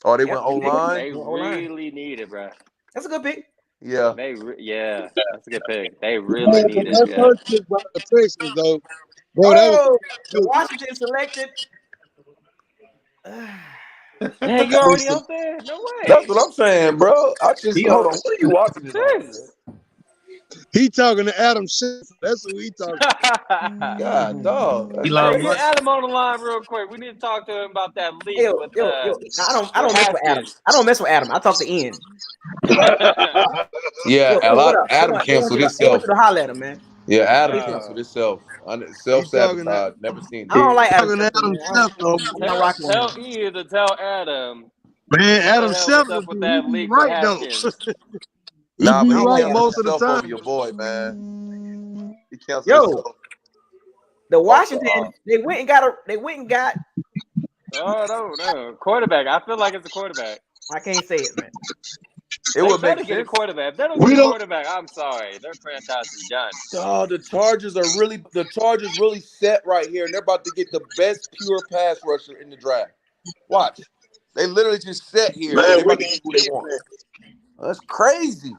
S15: Oh, they went O-line?
S12: They really need it, bro.
S1: That's a good pick.
S15: Yeah.
S12: That's a good pick. They really need it.
S16: That first pick by the Texans, though. Bro,
S1: the Washington selected.
S12: Hey, you already up there? No way.
S15: That's what I'm saying, bro. Hold on. What are you watching this on?
S16: He talking to Adam Schefter. That's who he talking to.
S15: God, dog.
S12: Get Adam on the line real quick. We need to talk to him about that leak.
S1: I don't mess with Adam. I don't mess with Adam. I talk to Ian.
S15: Yeah, Adam canceled himself.
S1: To holler at him, man.
S15: Yeah, Adam canceled himself. Self-sabotage. Never seen it.
S1: I don't like Adam.
S12: Tell Ian to tell Adam.
S16: Man, Adam Schefter
S12: with that leak
S16: right though.
S15: Nah,
S16: be
S15: but
S16: right most of the time.
S15: Your boy, man. He canceled himself.
S1: The Washington, they went and got.
S12: Oh no, quarterback. I feel like it's a quarterback.
S1: I can't say it, man.
S12: It would make get a quarterback. If they don't get a quarterback, I'm sorry. Their franchise is done.
S15: Oh, the Chargers really set right here, and they're about to get the best pure pass rusher in the draft. Watch. They literally just set here.
S16: Man,
S15: they're about to get who they want. That's crazy.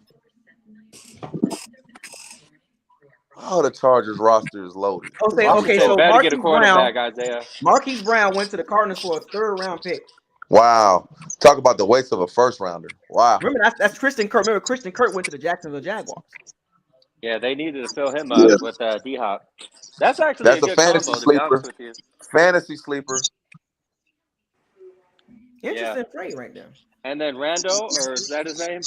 S15: Oh, the Chargers roster is loaded.
S1: Okay, so
S12: better get a quarterback, Isaiah.
S1: Marquise Brown went to the Cardinals for a 3rd round pick.
S15: Wow. Talk about the waste of a 1st rounder. Wow.
S1: Remember, that's Christian Kirk. Remember, Christian Kirk went to the Jacksonville Jaguars.
S12: Yeah, they needed to fill him up with D-Hop. That's actually a good
S15: fantasy
S12: combo,
S15: sleeper.
S12: to be honest with you.
S15: Fantasy sleeper.
S1: Interesting trade right there.
S12: And then Randall, or is that his name?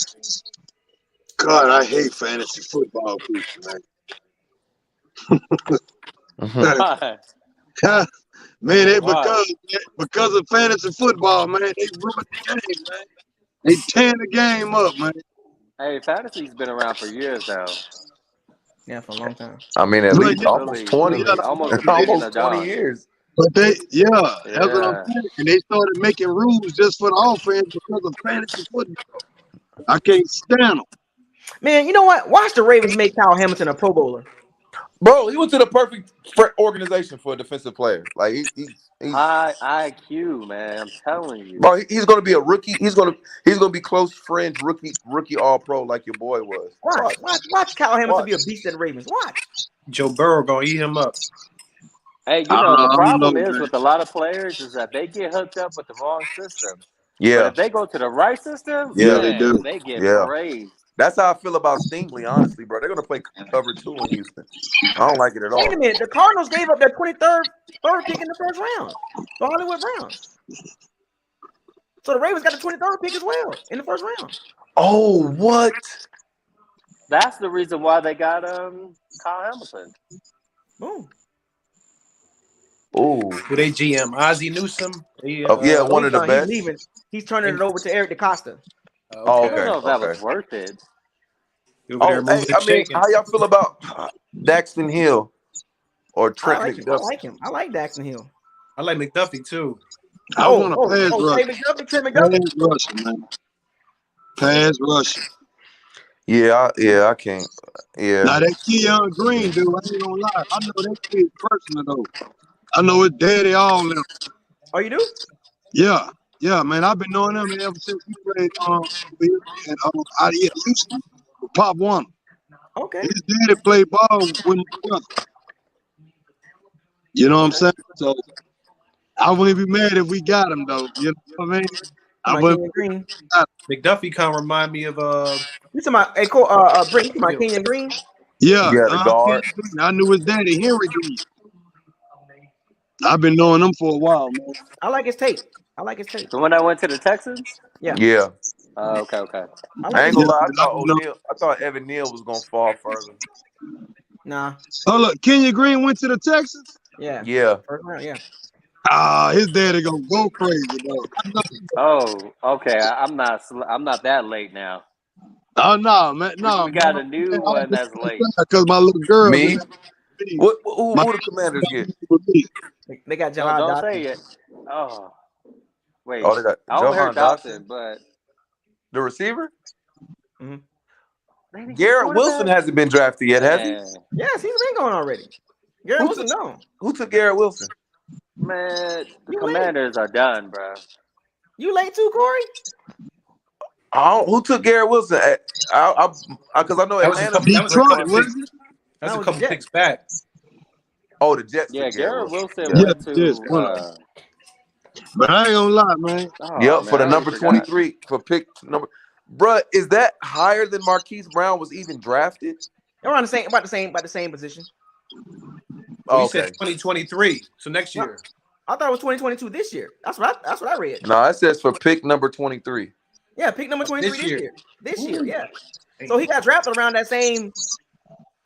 S16: God, I hate fantasy football people, man. Man, because of fantasy football, man, they ruined the game, man. They tearing the game up, man.
S12: Hey, fantasy's been around for years now.
S1: Yeah, for a long time.
S15: I mean, at least almost 20. Almost 20 years.
S16: But that's what I'm saying. And they started making rules just for the offense because of fantasy football. I can't stand them.
S1: Man, you know what? Watch the Ravens make Kyle Hamilton a Pro Bowler.
S15: Bro, he went to the perfect organization for a defensive player. Like he's
S12: high IQ, man. I'm telling you.
S15: Bro, he's gonna be a rookie. He's gonna be close friends, rookie all pro like your boy was.
S1: Watch Kyle Hamilton be a beast at the Ravens. Watch.
S9: Joe Burrow gonna eat him up.
S12: Hey, the problem is with a lot of players is that they get hooked up with the wrong system.
S15: Yeah.
S12: But if they go to the right system,
S16: they do.
S12: They get praised.
S15: That's how I feel about Stingley, honestly, bro. They're gonna play cover 2 in Houston. I don't like it at all.
S1: Wait a minute, the Cardinals gave up their 23rd pick in the 1st round for Hollywood Brown. So the Ravens got the 23rd pick as well in the 1st round.
S15: Oh, what?
S12: That's the reason why they got Kyle Hamilton.
S1: Boom.
S15: Oh,
S9: who they GM? Ozzie Newsome.
S15: One of the best.
S1: He's leaving. He's turning it over to Eric DeCosta.
S15: Okay.
S12: I don't know if that was worth it.
S15: How y'all feel about Daxton Hill or Trent McDuffie?
S1: I like him. I like Daxton Hill.
S9: I like McDuffie too.
S16: I want a pass rush.
S1: Trent McDuffie.
S16: Pass rushing, man. Pass rushing.
S15: Yeah, I can't. Yeah.
S16: Now that Keon Green, dude, I ain't gonna lie. I know that kid personal though. I know his daddy all them.
S1: Oh, you do?
S16: Yeah, man. I've been knowing him ever since he played out of Houston. Pop one.
S1: Okay.
S16: His daddy played ball with my brother. You know what I'm saying? So I wouldn't be mad if we got him though. You know what I mean? I wouldn't.
S9: McDuffie kind of remind me of
S1: You talking about Brent? You talking about Kenyon Green?
S16: Yeah,
S15: the guard.
S16: I knew his daddy, Henry Green. I've been knowing him for a while, man.
S1: I like his tape.
S12: The one that went to the Texans?
S1: Yeah.
S15: Yeah.
S12: Okay.
S15: I ain't gonna lie. I thought Evan Neal was gonna fall further.
S1: Nah.
S16: Oh look, Kenyon Green went to the Texans.
S15: Yeah.
S1: First round, yeah.
S16: His daddy gonna go crazy though.
S12: Oh, okay. I'm not that late now.
S16: Oh no, man, no.
S12: We got a new one that's late.
S16: Because my little girl.
S15: Me? Who the Commanders get?
S1: They got
S12: No,
S1: Jahan
S12: don't
S1: Dotson.
S12: say it. Oh, wait.
S15: Oh, they got
S12: I only
S15: Jahan
S12: heard Dotson, but
S15: the receiver.
S1: Mm-hmm.
S15: Garrett Wilson hasn't been drafted yet, has he?
S1: Yes, he's been going already. Garrett Wilson, no.
S15: Who took Garrett Wilson?
S12: Man, the Commanders are done, bro.
S1: You late too, Corey?
S15: Who took Garrett Wilson? Because I know Atlanta.
S9: That's a couple picks back.
S15: Oh, the Jets.
S12: Yeah, Garrett Wilson
S16: Yeah,
S12: went to.
S16: But I ain't gonna lie, man.
S15: For the number 23 for pick number. Bruh, is that higher than Marquise Brown was even drafted?
S1: They're on about the same position.
S9: Oh, you said 2023, so next year.
S1: I thought it was 2022 this year. That's what I read.
S15: No, it says for pick number 23.
S1: Yeah, pick number 23 this year. This year, yeah. So he got drafted around that same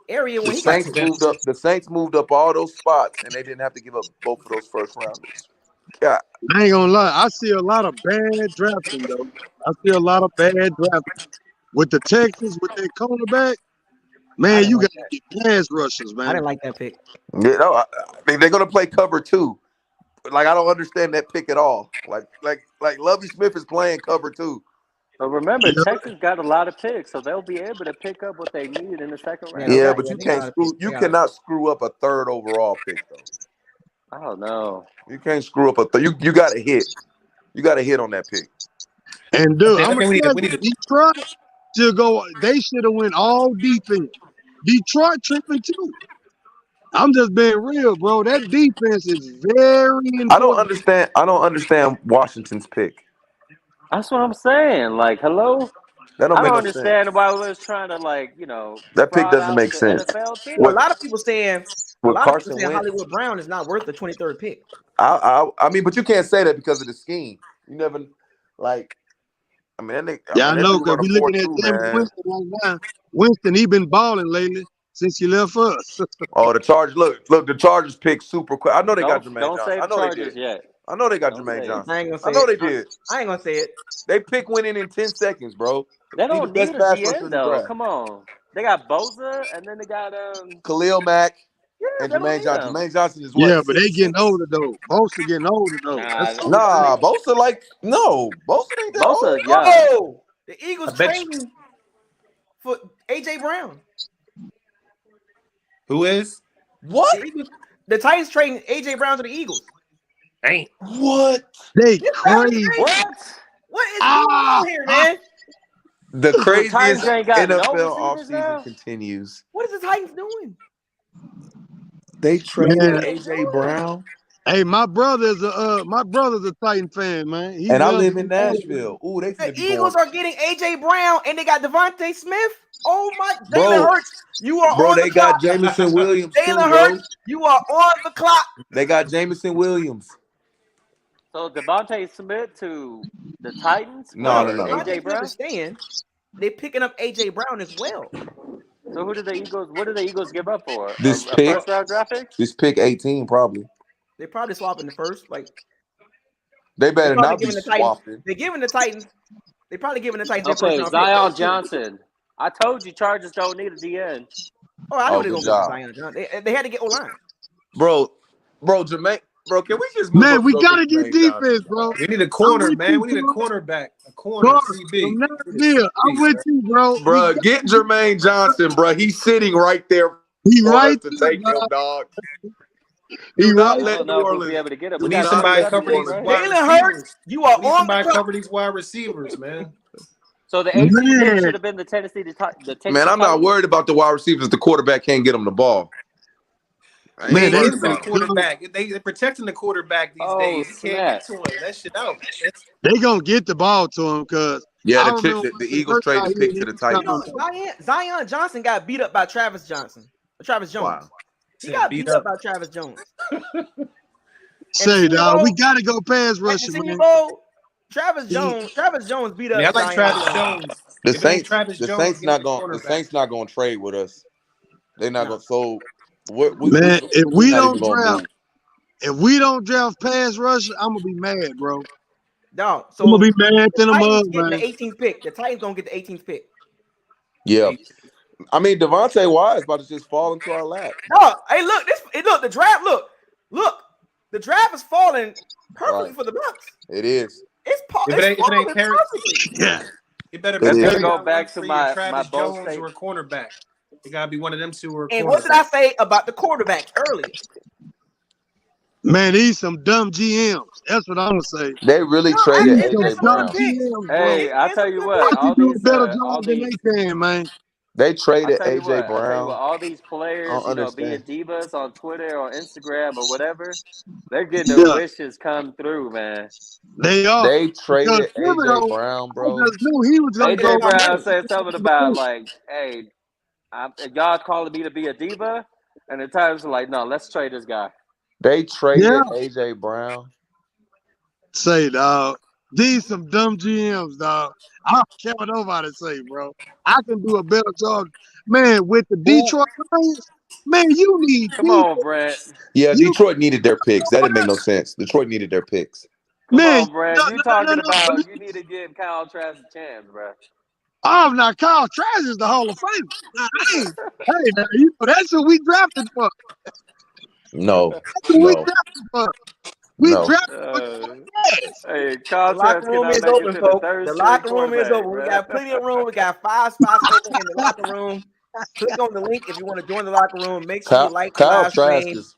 S1: area when
S15: The Saints moved up all those spots, and they didn't have to give up both of those first rounders. God.
S16: I ain't gonna lie. I see a lot of bad drafting though. I see a lot of bad drafting with the Texans with their cornerback. Man, you got to get pass rushers, man.
S1: I didn't like that pick.
S15: Yeah, no, I mean, they're gonna play cover 2. Like I don't understand that pick at all. Like Lovie Smith is playing cover 2.
S12: But remember, Texas got a lot of picks, so they'll be able to pick up what they need in the second round.
S15: Yeah, but you cannot screw up a 3rd overall pick though.
S12: Oh no,
S15: you can't screw up you got to hit. You got to hit on that pick.
S16: And dude, I'm gonna tell you, Detroit should go. They should have went all defense. Detroit tripping too. I'm just being real, bro. That defense is very important.
S15: I don't understand Washington's pick.
S12: That's what I'm saying. Like, hello.
S15: I don't
S12: understand why we was trying to
S15: that pick doesn't make sense.
S1: Well, a lot of people saying
S15: Carson Wentz,
S1: Hollywood Brown is not worth the 23rd pick.
S15: I mean, but you can't say that because of the scheme. You never I know
S16: because we looking at James Winston right now. Winston, he been balling lately since he left us.
S15: Oh, the Chargers! Look, the Chargers picked super quick. I know they got Jermaine Johnson.
S12: Say
S15: I know
S12: Chargers
S15: they did.
S12: Yet.
S15: I know they got Jermaine Johnson.
S1: I ain't gonna say
S15: they did.
S1: I ain't gonna say it.
S15: They pick winning in 10 seconds, bro.
S12: They don't need a DN though.
S15: Draft.
S12: Come on, they got Bosa and then they got
S15: Khalil Mack and Jermaine Johnson. Jermaine Johnson is what?
S16: Yeah, but they getting older though. Bosa getting older though.
S15: Bosa Bosa ain't that
S12: Bosa,
S15: old.
S12: yeah.
S1: Oh, the Eagles trading for AJ Brown.
S9: Who is?
S15: What?
S1: The Titans trading AJ Brown to the Eagles.
S9: Ain't
S15: what?
S16: They crazy.
S1: What is going on here, man?
S15: The craziest NFL
S12: offseason
S15: continues.
S1: What is the Titans doing?
S15: They traded AJ Brown.
S16: Hey, my brother's a Titan fan, man.
S15: I live in Nashville. Ooh,
S1: the Eagles are getting AJ Brown and they got Devontae Smith. Oh my, Jalen Hurts, you are on the clock.
S15: They got Jameson Williams too,
S1: Jalen Hurts, you are on the clock.
S15: They got Jameson Williams.
S12: So Devontae Smith to the Titans?
S15: No.
S1: AJ Brown is staying. They picking up AJ Brown as well.
S12: So what did the Eagles give up for?
S15: This
S12: a
S15: pick,
S12: first round draft pick?
S15: This pick 18 probably.
S1: They probably swapping the first.
S15: They better not be swapping.
S1: They're giving the Titans. They probably giving the Titans.
S12: Okay, Zion Johnson. I told you Chargers don't need a DN.
S1: Oh, I know they're gonna get Zion Johnson. They had to get O-line.
S15: Bro, Jermaine. Bro, can we just move
S16: we gotta get defense, bro.
S9: We need a corner, man. We need a cornerback. A corner. CB.
S16: I'm with you, bro.
S15: Bro, get Jermaine Johnson, bro. He's sitting right there.
S16: He right
S15: to take him, dog.
S16: He right.
S12: Let New Orleans be able to get him.
S9: We need somebody to cover these wide
S1: receivers. You are on
S9: somebody to cover these wide receivers, man.
S12: So the 18 pick should have been the Tennessee.
S15: Man, I'm not worried about the wide receivers. The quarterback can't get them the ball.
S9: Man, they're the quarterback. They're protecting the quarterback these days. You can't get to him. That shit out.
S16: They gonna get the ball to him because
S15: the Eagles traded pick to the Titans.
S1: Zion Johnson got beat up by Travis Jones.
S15: Wow.
S1: He got beat up by Travis Jones.
S16: Say, dog, we gotta go pass rushing, man.
S1: Travis Jones beat up.
S9: I like Travis
S1: Zion.
S9: Jones.
S7: The
S9: If it ain't
S7: Saints,
S9: Travis
S7: the
S9: Jones,
S7: Saints
S9: give me
S7: not
S9: a
S7: going. The
S9: cornerback.
S7: Saints not going to trade with us. They're not going. So
S16: Man, if
S7: we're
S16: we
S7: not even
S16: don't
S7: going to
S16: draft,
S7: move.
S16: if we don't draft pass rusher, I'm gonna be mad, bro.
S1: No, so
S16: I'm gonna be mad
S1: the
S16: to the
S1: Titans
S16: mud,
S1: getting
S16: man.
S1: the 18th pick. The Titans gonna get the 18th pick.
S7: Yeah, I mean Devontae Wise about to just fall into our lap.
S1: No, hey, look, the draft. Look, the draft is falling perfectly
S7: Right.
S1: for the Bucs.
S7: It is.
S1: It's
S9: If it ain't
S1: falling
S9: Perry,
S1: perfectly.
S16: Yeah,
S9: it better
S12: It
S9: be
S12: is.
S9: Perry
S12: Go back to
S9: Humphrey or
S12: my
S9: Travis
S12: Ball
S9: Jones
S12: State.
S9: or a cornerback. It gotta be one of them two or a
S1: And what did I
S9: cornerback.
S1: say about the quarterbacks earlier?
S16: man, these some dumb GMs. That's what I'm gonna say.
S7: They really
S1: No,
S7: traded
S16: These
S1: it's
S16: some
S1: been
S7: AJ
S1: some good
S16: dumb
S7: Brown.
S1: picks.
S16: GMs, bro.
S12: Hey, I'll
S1: It's been
S12: tell
S1: some
S12: you
S1: good
S12: what.
S1: picks.
S16: They
S12: All
S16: do a
S12: these,
S16: better
S12: all
S16: job than
S12: these.
S16: they can, man.
S7: They
S12: I'll
S7: traded
S12: tell you
S7: AJ
S12: what. I'll tell you what.
S7: Brown.
S12: All these
S7: I
S12: players,
S7: don't
S12: being
S7: understand.
S12: divas on Twitter or Instagram or whatever, they're getting their
S16: Yeah,
S12: wishes come through, man.
S16: they are.
S7: They
S16: Because
S7: traded AJ
S16: Thibodeau,
S7: Brown,
S16: I
S7: bro.
S16: just knew he was gonna
S1: It's
S16: go.
S12: AJ
S1: about
S12: Brown
S1: money.
S12: said something about like, "Hey, y'all calling me to be a diva," and the Titans are like, "No, let's trade this guy."
S7: They
S16: Yeah,
S7: traded AJ Brown.
S16: say dog. These some dumb GMs, dog. I don't care what nobody say, bro. I can do a better job, man. With the
S7: Who?
S16: Detroit Lions, man, you need
S12: Come
S16: defense.
S12: on, Brent.
S7: Yeah,
S16: You,
S7: Detroit needed their picks. That didn't make no sense. Detroit needed their picks.
S12: Come
S16: man.
S12: on, Brent. You
S16: No.
S12: talking
S16: But
S12: about you need to give Kyle Trask a chance, bro.
S16: oh, now Kyle Trask is the Hall of Fame. Now, hey, now, that's who we drafted for.
S7: No,
S16: That's who we
S7: no,
S16: drafted for. We
S7: no.
S16: drafted for Trask.
S12: Hey,
S1: The
S12: Kyle
S1: locker
S12: Trask
S1: room
S12: cannot
S1: is
S12: make it
S1: open,
S12: to the
S1: folks.
S12: third
S1: The
S12: string
S1: locker room is
S12: quarterback,
S1: open. We
S12: bro.
S1: got plenty of room. We got 5 spots open in the locker room. Click on the link if you want to join the locker room. Make sure you like the
S7: Kyle
S1: live
S7: Trask
S1: stream.
S7: is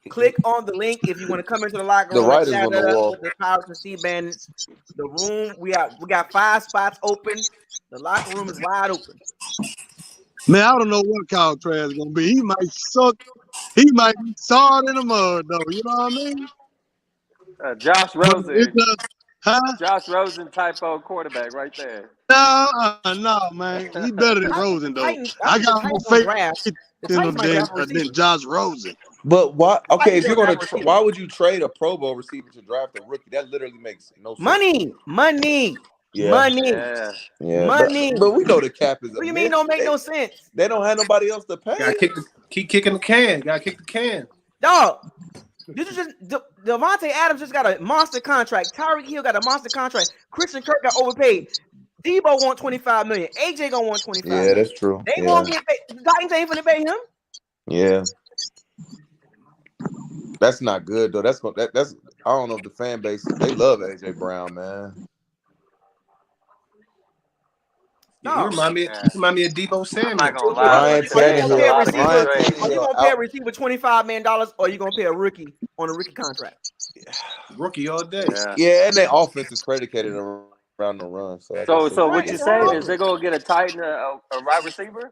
S1: Click on the link if you want to come into the locker
S7: the
S1: room and
S7: writers
S1: chat
S7: on the
S1: it up
S7: wall.
S1: with the Pirates and Sea Bandits. The room, we got 5 spots open. The locker room is wide open.
S16: Man, I don't know what Kyle Trask is gonna be. He might suck. He might be sawed in the mud, though. You know what I mean?
S12: Josh
S16: But it's
S12: Rosen.
S16: huh?
S12: Josh Rosen typo quarterback right there.
S16: No, man. He better than Rosen, though.
S1: I
S16: I
S1: think the
S16: got more
S1: Titans gonna
S16: faith
S1: draft. The
S16: in
S1: Titans
S16: him
S1: might draft a
S16: than
S1: receiver.
S16: Josh Rosen.
S7: But why?
S1: I
S7: Okay,
S1: think
S7: if you're
S1: they'll
S7: gonna,
S1: draft a receiver.
S7: why would you trade a Pro Bowl receiver to draft a rookie? That literally makes no sense.
S1: Money.
S7: Yeah,
S12: Yeah.
S7: but we know the cap is
S1: What
S7: a
S1: do you mean
S7: myth.
S1: don't make no sense?
S7: They don't have nobody else to pay.
S9: Keep kicking the can. Gotta kick the can.
S1: Dog. This is just Devontae Adams just got a monster contract. Tyreek Hill got a monster contract. Christian Kirk got overpaid. Debo want $25 million. AJ gonna want $25
S7: Yeah,
S1: million.
S7: that's true.
S1: They
S7: Yeah,
S1: won't get paid. The Titans ain't finna pay him.
S7: yeah. That's not good though. That's I don't know if the fan base they love AJ Brown, man.
S9: Yeah, you remind me of Debo Samuel.
S12: I'm not gonna lie.
S7: Ryan
S1: Are you gonna pay a
S7: Tannehill.
S1: receiver?
S7: Ryan
S1: Are you
S7: Tannehill
S1: gonna pay a
S7: out.
S1: receiver $25 million, or are you gonna pay a rookie on a rookie contract?
S9: Rookie all day.
S7: Yeah, and their offense is predicated around the run. So, I guess
S12: So what you
S1: It's
S12: saying
S1: all
S12: is they're gonna get a tight end, a wide receiver?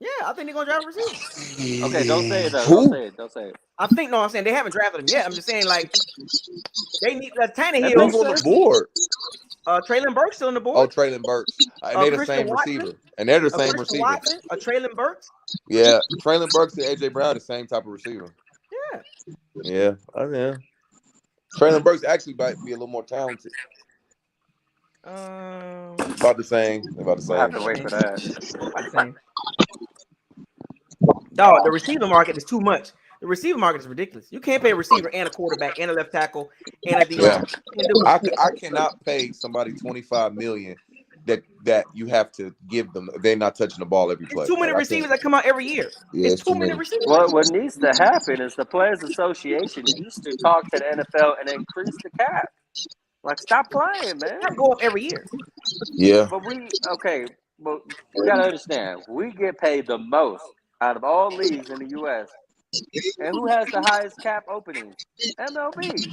S1: Yeah, I think they're gonna draft a receiver.
S12: Okay, don't say it though.
S7: Who?
S12: Don't say it.
S1: I'm saying they haven't drafted him yet. I'm just saying like they need Tannehill.
S12: That makes
S7: Who's on the
S12: sense.
S7: board?
S1: Traylon Burks still on the board.
S7: Oh, Traylon Burks. And they're the
S1: Christian
S7: same
S1: Watson,
S7: receiver. And they're the same
S1: Christian
S7: receiver.
S1: Watson, Traylon Burks.
S7: Yeah, Traylon Burks and AJ Brown the same type of receiver.
S1: Yeah.
S7: Yeah. Oh, yeah. Traylon Burks actually might be a little more talented. About the same. About the same.
S12: We'll have to wait for that.
S1: About the same. No, the receiver market is too much. The receiver market is ridiculous. You can't pay a receiver and a quarterback and a left tackle and a D line.
S7: I cannot pay somebody $25 million that you have to give them. They're not touching the ball every play.
S1: It's too many receivers that come out every year.
S7: Yeah,
S1: it's too many receivers.
S12: What needs to happen is the Players Association needs to talk to the NFL and increase the cap. Like, stop playing, man.
S1: That go up every year.
S7: Yeah.
S12: But we gotta understand, we get paid the most out of all leagues in the U.S. And who has the highest cap openings? MLB.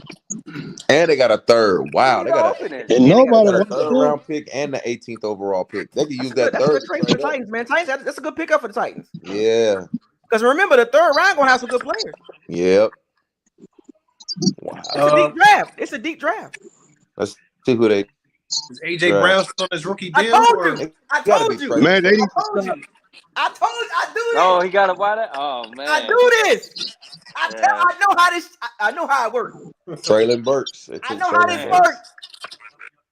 S7: And they got a third. Wow, they got
S12: a
S7: third round pick and the 18th overall pick. They could use that
S1: That's a
S7: third.
S1: good trade for the Titans, man. That's a good pickup for the Titans.
S7: Yeah.
S1: Because remember, the third round gonna have some good players.
S7: Yep. Wow.
S1: It's a deep draft. It's a deep draft.
S7: Let's see who they.
S9: Is AJ Brown still on his rookie deal?
S1: I told you.
S16: Man, they
S1: I do this.
S12: Oh, he got a wide. Oh man.
S1: I do this. I know how it works.
S7: Traylon Burks.
S1: I know how this works.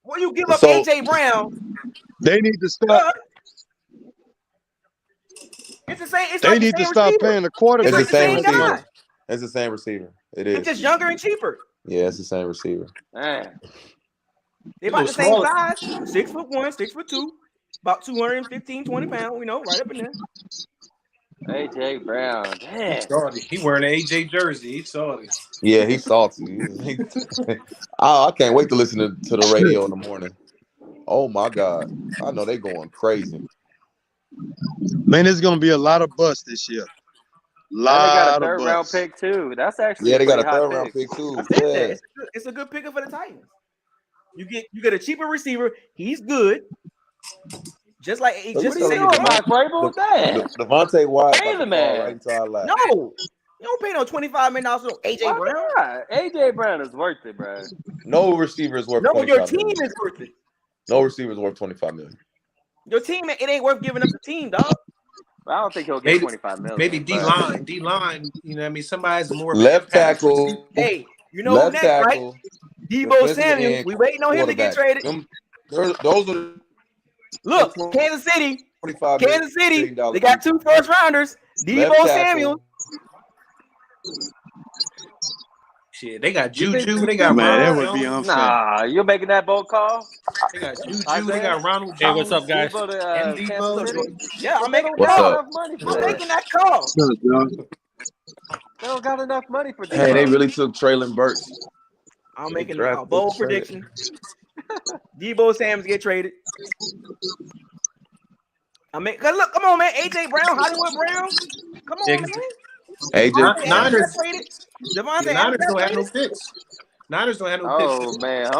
S1: Well, you give up
S16: So
S1: AJ Brown.
S16: they need to stop.
S1: It's the same. It's
S16: They
S1: like the
S16: need to
S1: same
S16: stop
S1: receiver.
S16: paying the quarterback.
S1: It's
S15: It's the
S1: like
S15: same
S1: the same
S15: receiver.
S1: guy.
S15: It's the same receiver. It
S1: It's
S15: is.
S1: just younger and cheaper.
S15: Yeah, it's the same receiver.
S12: Man.
S1: They about the same size. 6'1", 6'2", about 215, 20 pounds. We know, right up in there.
S12: AJ Brown. Damn.
S9: He wearing an AJ jersey. He's salty.
S15: Yeah, he's salty. I can't wait to listen to the radio in the morning. Oh my God. I know they going crazy.
S16: Man, there's gonna be a lot of busts this year.
S12: And they got a
S16: Lot of
S12: third round
S16: busts.
S12: pick too. That's actually
S15: Yeah, they got
S12: pretty
S15: a
S12: high
S15: third round
S12: pick.
S15: pick too.
S1: I said
S15: Yeah.
S1: that. It's a good picker for the Titans. You get a cheaper receiver. He's good. Just like
S15: So
S1: just
S15: you
S1: the
S15: telling
S1: same
S15: me
S12: Mike Vrabel? Damn.
S15: Devontae Wyatt
S12: Pay
S15: about
S12: the
S15: to fall
S12: man.
S15: right into our lap.
S1: No, you don't pay no $25 million for AJ
S12: Why
S1: Brown.
S12: not? AJ Brown is worth it, bro.
S15: No receiver is worth
S1: No, your
S15: 25
S1: team
S15: million.
S1: is worth it.
S15: No receiver is worth 25 million.
S1: Your team, it ain't worth giving up the team, dog.
S12: I don't think he'll get 25 million.
S9: Maybe D-line. You know what I mean? Somebody's more
S15: Left
S9: impact.
S15: tackle.
S1: Hey, you know
S15: Left
S1: next, right?
S15: tackle.
S1: Debo
S15: defensive
S1: Samuel.
S15: end,
S1: We waiting on him to get
S15: quarterback.
S1: traded.
S15: Those are
S1: Look, Kansas City.
S15: $25
S1: Kansas City.
S15: million
S1: They got 2 first rounders. Debo
S15: Left
S1: Samuel.
S15: tackle.
S9: Shit, they got Juju. They got
S16: Man, that
S9: Ronald
S16: would be
S9: Jones.
S16: unfair.
S12: Nah, you're making that bold call?
S9: They got Juju. They got Ronald Jones.
S17: Hey, what's up, guys?
S12: Debo to
S9: And
S12: Kansas City?
S9: Debo.
S1: Yeah, I'm
S12: They
S1: making
S12: don't
S15: What's
S12: got
S15: up?
S12: enough money for
S1: I'm
S12: that.
S1: making that call.
S12: They don't got enough money for Debo.
S15: Hey, they really took Traylon Burks.
S1: I'm making
S15: Draft
S1: a bold
S15: picks traded.
S1: prediction. Debo Samuels get traded. Cause look, come on, man. AJ Brown, Hollywood Brown. Come on, man.
S15: AJ
S9: Niners.
S1: Devontae
S9: The Niners don't have no picks. Niners don't have no picks.
S12: Oh, man.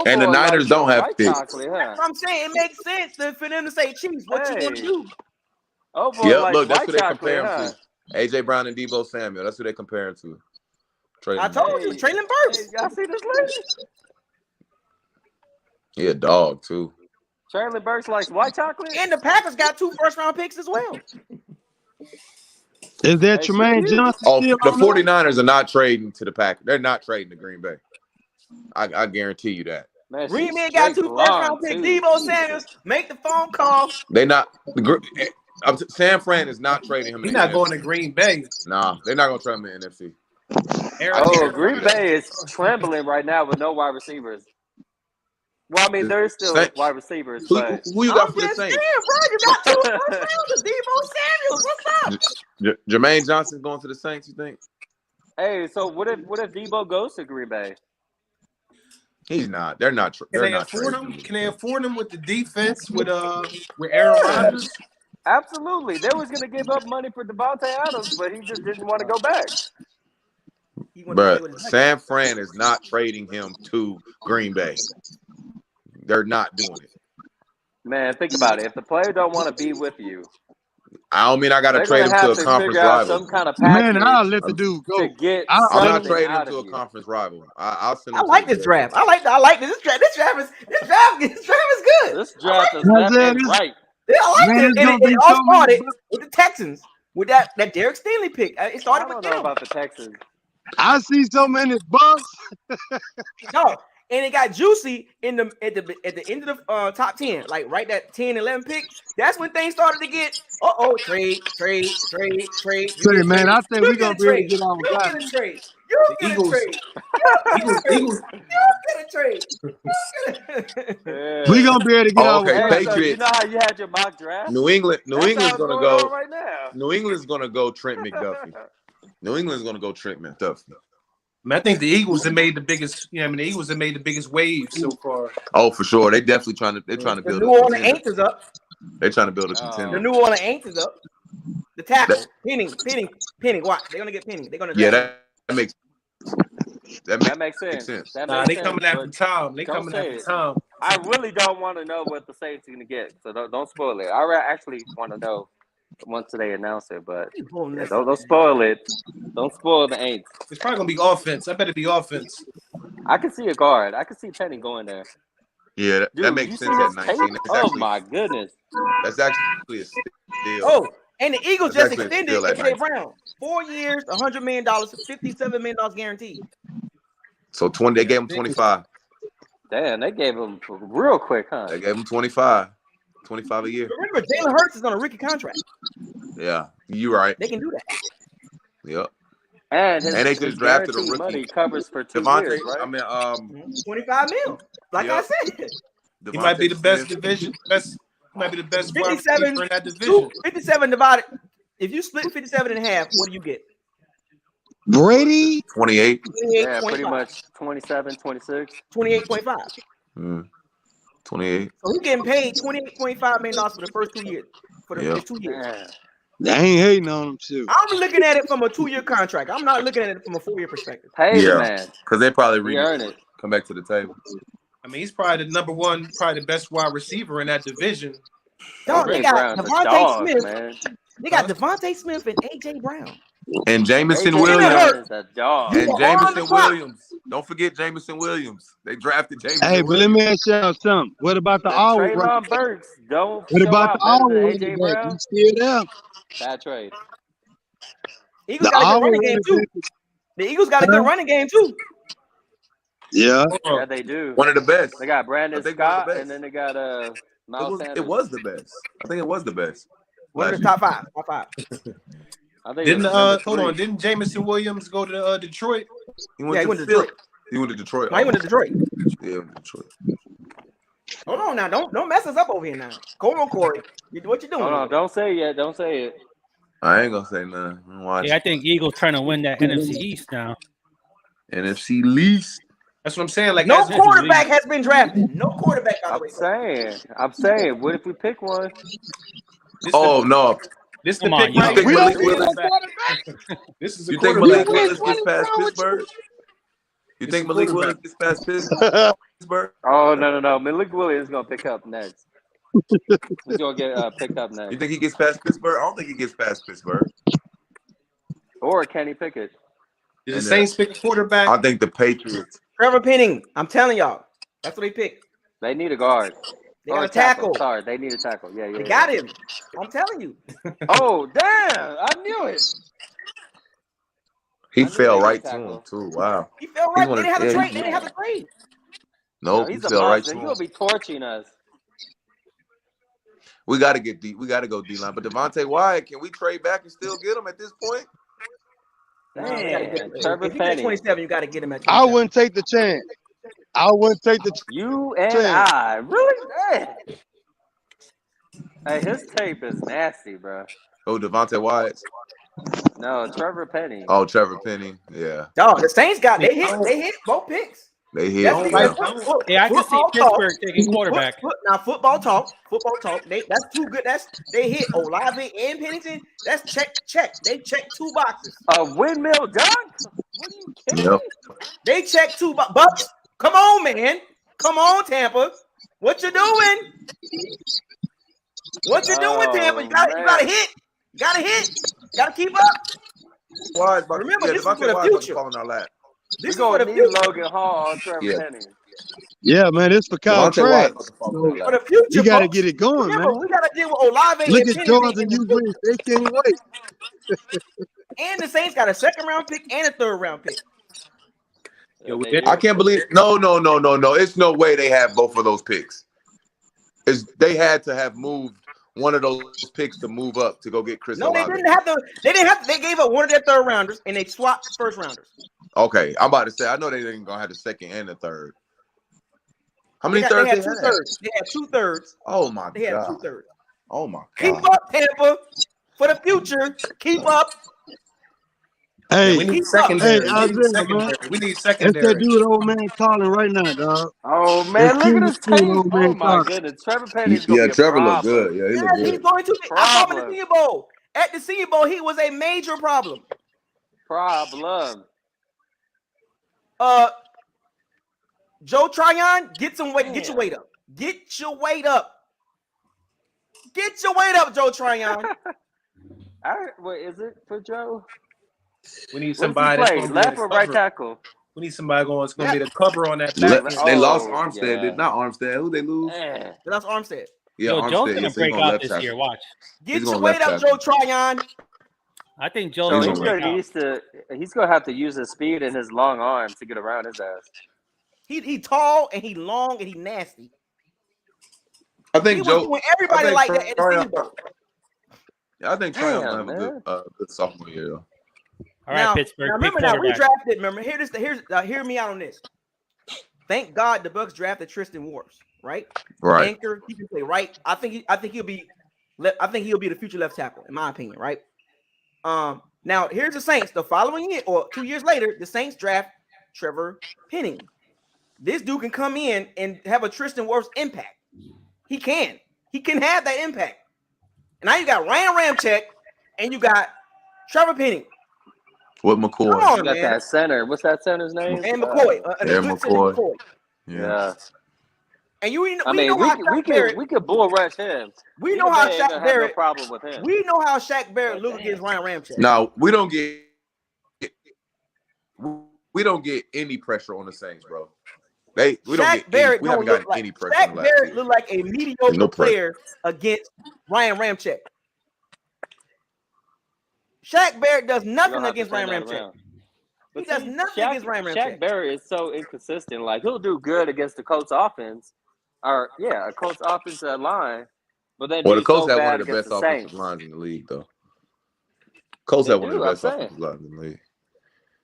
S15: And the Niners don't have
S12: white
S15: picks.
S12: chocolate, huh?
S1: That's what I'm saying. It makes sense for them to say, Chiefs, what you want to do?
S12: Oh, boy,
S15: Yep,
S12: like
S15: look, that's
S12: white
S15: who they
S12: chocolate,
S15: compare him
S12: huh?
S15: to. AJ Brown and Debo Samuel. That's who they compare him to.
S1: I told you, Traylon Burks.
S12: Hey, y'all see this lady?
S15: He a dog too.
S12: Traylon Burks likes white chocolate?
S1: And the Packers got 2 first-round picks as well.
S16: Is that Jermaine Johnson?
S15: Oh,
S16: still
S15: the
S16: on there?
S15: 49ers are not trading to the Packers. They're not trading to Green Bay. I guarantee you that.
S12: Man,
S1: Green Bay got 2 first-round picks. Debo Samuels, make the phone call.
S15: They not. San Fran is not trading him.
S9: He's
S15: in
S9: not
S15: the
S9: going
S15: NFC.
S9: to Green Bay.
S15: Nah, they're not going to trade him in the NFC.
S12: Oh, Green Bay is trembling right now with no wide receivers. Well, I mean, there's still wide receivers, but
S15: Who you got for the Saints?
S1: Bro, you got 2 first-rounders. Debo Samuels, what's up?
S15: Jermaine Johnson's going to the Saints, you think?
S12: Hey, so what if Debo goes to Green Bay?
S15: He's not. They're not.
S9: Can
S15: They're
S9: they
S15: not
S9: afford
S15: trading
S9: him? Can they afford him with the defense with Aaron Rodgers?
S12: Absolutely. They was gonna give up money for Devontae Adams, but he just didn't want to go back.
S15: But San Fran is not trading him to Green Bay. They're not doing it.
S12: Man, think about it. If the player don't want to be with you,
S15: I don't mean I got to
S12: they're
S15: trade
S12: gonna
S15: him to
S12: have
S15: a
S12: to
S15: conference
S12: figure out
S15: rival.
S12: some kind of package.
S16: Man, I'll let the dude go.
S12: To get
S15: I'm not
S12: something
S15: trading him
S12: out
S15: to
S12: of
S15: a
S12: you.
S15: conference rival. I'll send him
S1: I like
S15: to
S1: this draft. I like this. This draft is good.
S12: This draft is
S16: I
S12: left
S16: said
S12: and
S16: this-
S12: right.
S1: Yeah, I like
S16: Man,
S1: this.
S16: it's
S1: And
S16: gonna
S1: it
S16: be
S1: all
S16: so many
S1: started with the Texans with that Derek Stingley pick. It
S12: I
S1: started
S12: don't
S1: with
S12: know
S1: them.
S12: about the Texans.
S16: I see so many bucks.
S1: No, and it got juicy at the end of the top 10, like right that 10, 11 pick. That's when things started to get trade. You
S16: Say,
S1: get
S16: man,
S1: traded.
S16: I think
S1: You
S16: we're
S1: get
S16: gonna
S1: a
S16: be able to
S1: trade.
S16: get our
S1: You
S16: guy.
S1: get a trade. You
S9: The
S1: get a
S9: Eagles.
S1: trade.
S9: Eagles.
S1: You get a trade.
S16: We gonna be able to get our
S15: okay,
S12: Hey,
S16: guy.
S12: so you
S15: Patriots.
S12: know how you had your mock draft?
S15: New England's
S12: That's how it's
S15: gonna
S12: going
S15: go.
S12: on right now.
S15: New England's gonna go Trent McDuffie. New England's gonna go Trent McDuffie.
S9: I think the Eagles have made the biggest. The Eagles have made the biggest wave so far.
S15: Oh, for sure. They definitely trying to. They're trying to
S1: The
S15: build
S1: New
S15: a
S1: Orleans
S15: contender.
S1: Aints is up.
S15: They're trying to build a
S1: The
S15: contender.
S1: New Orleans Aints is up. The tackle, Penning. Watch, they're gonna get Penning. They're gonna
S15: Yeah,
S1: draft
S15: that makes
S12: That makes sense. That
S9: Nah,
S12: makes
S9: they
S12: sense,
S9: coming after
S12: but
S9: Tom. They
S12: don't
S9: coming
S12: say
S9: after
S12: it.
S9: Tom.
S12: I really don't want to know what the Saints are going to get, so don't spoil it. I actually want to know once they announce it, but yeah, don't spoil it. Don't spoil the Aints.
S9: It's probably gonna be offense. I bet it be offense.
S12: I can see a guard. I can see Penny going there.
S15: Yeah, that
S12: Dude,
S15: makes
S12: you
S15: sense
S12: see
S15: at
S12: his
S15: 19.
S12: tape?
S15: That's
S12: Oh
S15: actually,
S12: my goodness!
S15: that's actually a steal.
S1: Oh, and the Eagles
S15: That's
S1: just
S15: actually a
S1: extended
S15: steal at
S1: AJ
S15: 19.
S1: Brown 4 years, $100 million, $57 million guaranteed.
S15: So 20. They gave him 25.
S12: Damn, they gave him real quick, huh?
S15: They gave him 25 a year.
S1: Remember, Jalen Hurts is on a rookie contract.
S15: Yeah, you're right.
S1: They can do that.
S15: Yep.
S12: And
S15: they could have drafted a rookie.
S12: Money covers for 2
S15: Devontae,
S12: years, right?
S15: I mean,
S1: 25 mil. Like I said,
S9: he might be the best division. Might be the best
S1: 57
S9: in that division.
S1: 57 divided. If you split 57 and a half, what do you get?
S16: Brady?
S15: 28.
S12: Yeah, pretty much 27, 26.
S1: 28.5.
S15: 28.
S1: So he's getting paid $28.5 million for the first 2 years. For the 2 years.
S16: I ain't hating on him too.
S1: I'm looking at it from a 2-year contract. I'm not looking at it from a 4-year perspective.
S12: Pay the man.
S15: Because they probably
S12: earn it.
S15: Come back to the table.
S9: I mean, he's probably the number one, probably the best wide receiver in that division.
S1: Dog, they got Devontae Smith.
S12: Man.
S1: They got Devontae Smith and AJ Brown.
S15: And Jamison Williams. And Jamison Williams. Don't forget Jamison Williams. They drafted Jamison
S16: Hey, but let me ask y'all something. What about the hour?
S12: Trayvon Burks, don't
S16: What about the hour?
S12: AJ Brown?
S16: You still there?
S12: Bad trade.
S1: Eagles got a good running game too. The Eagles got a good running game too.
S16: Yeah.
S12: Yeah, they do.
S15: One of the best.
S12: They got Brandon Scott, and then they got Miles Sanders.
S15: It was the best. I think it was the best.
S1: One of the top five. Top five.
S9: Didn't Jamison Williams go to Detroit?
S15: He went to Detroit. He went to Detroit.
S1: No, he went to Detroit.
S15: Yeah, Detroit.
S1: Hold on now. Don't mess us up over here now. Come on, Corey. What you doing?
S12: Hold on. Don't say it yet. Don't say it.
S15: I ain't gonna say nothing.
S17: Yeah, I think Eagles trying to win that NFC East now.
S15: NFC least.
S9: That's what I'm saying. Like
S1: no quarterback has been drafted. No quarterback.
S12: I'm saying. What if we pick one?
S15: No.
S9: This is the pick. This is a
S15: you think Malik Willis gets past Pittsburgh? You think Malik Willis gets past Pittsburgh?
S12: Oh no. Malik Willis is gonna pick up next. He's gonna get picked up next.
S15: You think he gets past Pittsburgh? I don't think he gets past Pittsburgh.
S12: Or Kenny Pickett.
S9: Did the Saints pick a quarterback?
S15: I think the Patriots.
S1: Trevor Penning. I'm telling y'all. That's what they picked.
S12: They need a guard.
S1: They got a tackle.
S12: Sorry, they need a tackle. Yeah.
S1: They got him. I'm telling you.
S12: Oh, damn. I knew it.
S15: He fell right to him, too. Wow.
S1: He fell right. They didn't have a trade. They didn't have a trade.
S15: Nope, he fell right to him.
S12: He's going to be torching us.
S15: We got to get deep. We got to go D-line. But Devontae Wyatt, can we trade back and still get him at this point?
S12: Man, Trevor
S1: If you get 27, you got to get him at 27.
S16: I wouldn't take the chance. I wouldn't take the
S12: You and I. Really? Hey, his tape is nasty, bro.
S15: Oh, Devontae Wyatt?
S12: No, Trevor Penning.
S15: Oh, Trevor Penning. Yeah.
S1: Dog, the Saints got they hit both picks.
S15: They hit.
S17: Yeah, I can see Pittsburgh taking quarterback.
S1: Now football talk. That's too good. They hit Olave and Pennington. That's check. They check 2 boxes.
S12: A windmill dunk? What are you kidding me?
S1: They check 2 boxes. Come on, man. Come on, Tampa. What you doing? What you doing, Tampa? You gotta hit. Gotta keep up. Remember, this is for the future. This is for the future.
S12: Logan Hall on Trevor Penning.
S16: Yeah, man, it's for Kyle Trask.
S1: For the future,
S16: you got to get it going,
S1: remember,
S16: man.
S1: We got to deal with Olave.
S16: Look at George and you win. They can't wait.
S1: And the Saints got a 2nd-round pick and a 3rd-round pick.
S15: I can't believe. No. It's no way they have both of those picks. They had to have moved one of those picks to move up to go get Chris Olave.
S1: They didn't have to. They gave up one of their 3rd-rounders and they swapped 1st-rounders.
S15: Okay, I'm about to say. I know they ain't gonna have the 2nd and the 3rd. How many thirds?
S1: They had 2 thirds. They had 2 thirds.
S15: Oh my god.
S1: They had 2 thirds.
S15: Oh my god.
S1: Keep up, Tampa, for the future. Keep up.
S16: Hey,
S9: we need secondary. We need secondary.
S16: That's that dude, old man, calling right now, dog.
S12: Oh man, look at this tape. Oh my goodness, Trevor Penny's gonna be a
S15: Trevor
S12: problem.
S15: look good. Yeah, he look good.
S1: He's going to. I saw him at the Senior Bowl. At the Senior Bowl, he was a major problem. Joe Tryon, get your weight up. Get your weight up. Get your weight up, Joe Tryon.
S12: What is it for Joe?
S9: We need somebody that's
S12: left or right tackle.
S9: We need somebody going. It's going to be the cover on that back.
S15: They lost Armstead. Yeah. Not Armstead. Who they lose?
S1: They lost Armstead.
S15: Yeah,
S17: Yo,
S15: Armstead.
S17: Joe's going to break out this year. Watch.
S1: Get your weight up, Joe Tryon.
S17: I think Joe's
S12: he's going to have to use his speed and his long arms to get around his ass.
S1: He tall and he long and he nasty.
S15: I think
S1: he was
S15: Joe.
S1: doing everybody like that at the Senior Bowl.
S15: Yeah, I think Triumph will have a good sophomore year though.
S17: All right, Pittsburgh.
S1: Now remember, we drafted. Remember, hear me out on this. Thank God the Bucs drafted Tristan Wirfs, right?
S15: Right.
S1: Anchor, he can play right. I think he'll be the future left tackle, in my opinion, right? Now here's the Saints. The following year, or 2 years later, the Saints draft Trevor Penning. This dude can come in and have a Tristan Wirfs impact. He can have that impact. And now you got Ryan Ramczyk and you got Trevor Penning.
S15: With McCoy.
S1: Come on,
S12: you got
S1: man.
S12: that center. What's that center's name?
S1: And McCoy.
S15: McCoy.
S12: Yeah.
S1: And we know
S12: we could bull rush him.
S1: We know how Shaq Barrett.
S12: No problem with him.
S1: We know how Shaq Barrett looked against Ryan Ramczyk.
S15: No, we don't get any pressure on the Saints, bro. We haven't gotten any pressure.
S1: Shaq Barrett looked like a mediocre player against Ryan Ramczyk. Shaq Barrett does nothing against Ryan Ramczyk. He does nothing against Ryan Ramczyk.
S12: Shaq Barrett is so inconsistent. Like, he'll do good against the Colts offense, a Colts offensive line, but then
S15: the Colts have one of the best offensive lines in the league, though. Colts have one of the best offensive lines in the league.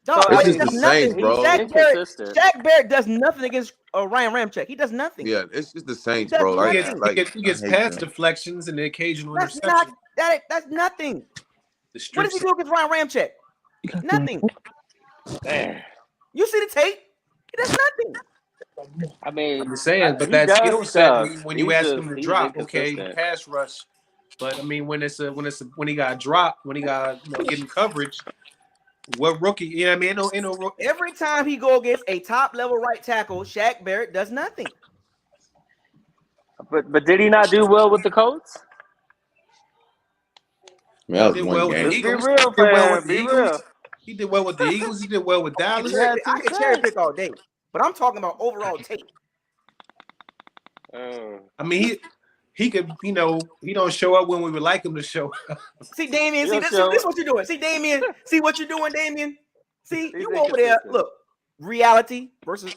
S15: It's just the Saints, bro.
S1: Shaq Barrett does nothing against Ryan Ramczyk. He does nothing.
S15: Yeah, it's just the Saints, bro.
S9: He gets pass deflections and the occasional interception.
S1: That's nothing. What does he do against Ryan Ramczyk? Nothing. You see the tape? He does nothing.
S12: I mean,
S9: I'm saying, but that skill set when you ask him to drop, okay, pass rush. But I mean, when he got dropped, when he got getting coverage, what rookie? You know what I mean? Ain't no rookie.
S1: Every time he go against a top level right tackle, Shaq Barrett does nothing.
S12: But did he not do well with the Colts?
S15: That was one game.
S12: Be real, man. Be real.
S9: He did well with the Eagles. He did well with Dallas.
S1: I can cherry pick all day, but I'm talking about overall tape.
S9: I mean, he could, he don't show up when we would like him to show up.
S1: See, Damien, this is what you're doing. See, Damien, see what you're doing, Damien. See, you over there. Look, reality versus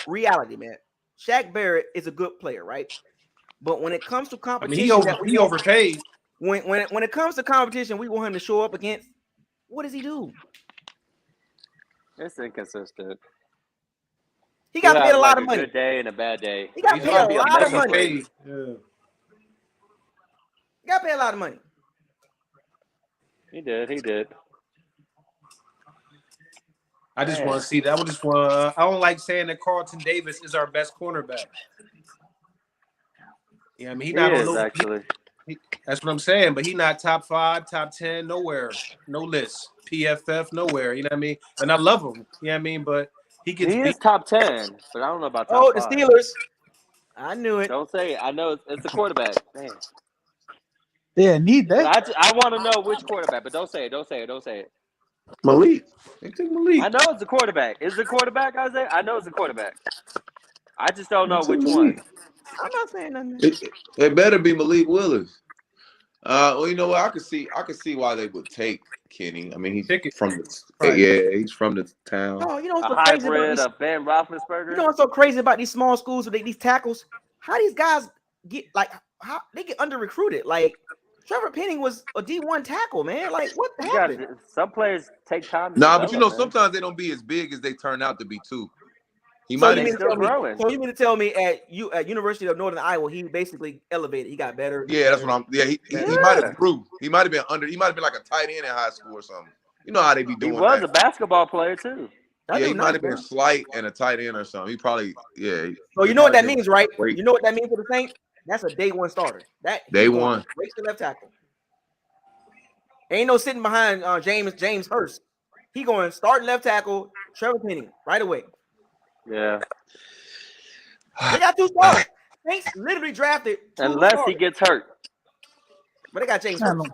S1: reality, man. Shaq Barrett is a good player, right? But when it comes to competition,
S9: he overpaid.
S1: When it comes to competition, we want him to show up against. What does he do?
S12: It's inconsistent.
S1: He got paid a lot of money.
S12: A good day and a bad day.
S1: He got paid a lot of money.
S9: Yeah.
S1: He got paid a lot of money.
S12: He did.
S9: I just want to see that. I don't like saying that Carlton Davis is our best cornerback. Yeah, I mean,
S12: actually.
S9: That's what I'm saying, but he's not top 5, top 10, nowhere, no list, PFF, nowhere. You know what I mean? And I love him. You know what I mean? But he
S12: is top 10, but I don't know about top 5.
S1: The Steelers. I knew it.
S12: Don't say it. I know it's the quarterback. Damn.
S10: Yeah, need that.
S12: I want to know which quarterback, but don't say it.
S15: Malik. They take Malik.
S12: I know it's the quarterback. Is it the quarterback, Isaiah? I know it's the quarterback. I just don't know which one.
S1: I'm not saying nothing.
S15: It better be Malik Willis. Well, you know what? I could see why they would take Kenny. I mean, he's from the town.
S1: Oh, you know what's
S12: so crazy about of Ben Roethlisberger.
S1: You know what's so crazy about these small schools with these tackles? How these guys get how they get under recruited? Like Trevor Penning was a D1 tackle, man. Like what happened?
S12: Some players take time.
S15: But sometimes they don't be as big as they turn out to be too.
S1: You mean to tell me at University of Northern Iowa, he basically elevated. He got better.
S15: Yeah, that's what I'm. Yeah, he might have improved. He might have been under. He might have been like a tight end in high school or something. You know how they be doing.
S12: He was a basketball player too.
S15: Yeah, he might have been slight and a tight end or something. He probably
S1: So you know what that means, right? Great. You know what that means for the Saints? That's a day one starter. Day one. Race to left tackle. Ain't no sitting behind James Hurst. He going start left tackle. Trevor Penning right away.
S12: Yeah.
S1: They got 2 starters. Saints literally drafted 2
S12: unless
S1: starters.
S12: he gets hurt.
S1: But they got James Hurst.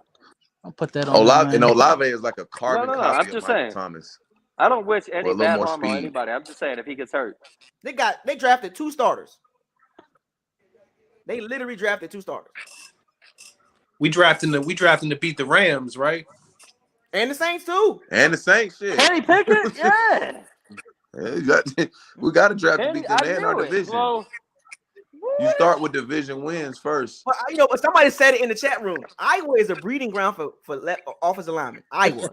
S10: I'll put that on.
S15: Olave is like a carbon copy
S12: I'm just
S15: of Michael
S12: saying.
S15: Thomas.
S12: I don't wish any bad harm on anybody. I'm just saying if he gets hurt.
S1: They drafted 2 starters. They literally drafted 2 starters.
S9: We drafting to beat the Rams, right?
S1: And the Saints too.
S15: And the Saints, shit.
S12: Kenny Pickett, yeah.
S15: We got to draft to beat them.
S12: I
S15: They in our
S12: knew it.
S15: division.
S12: Well,
S15: You start with division wins first.
S1: But but somebody said it in the chat room. Iowa is a breeding ground for offensive linemen. Iowa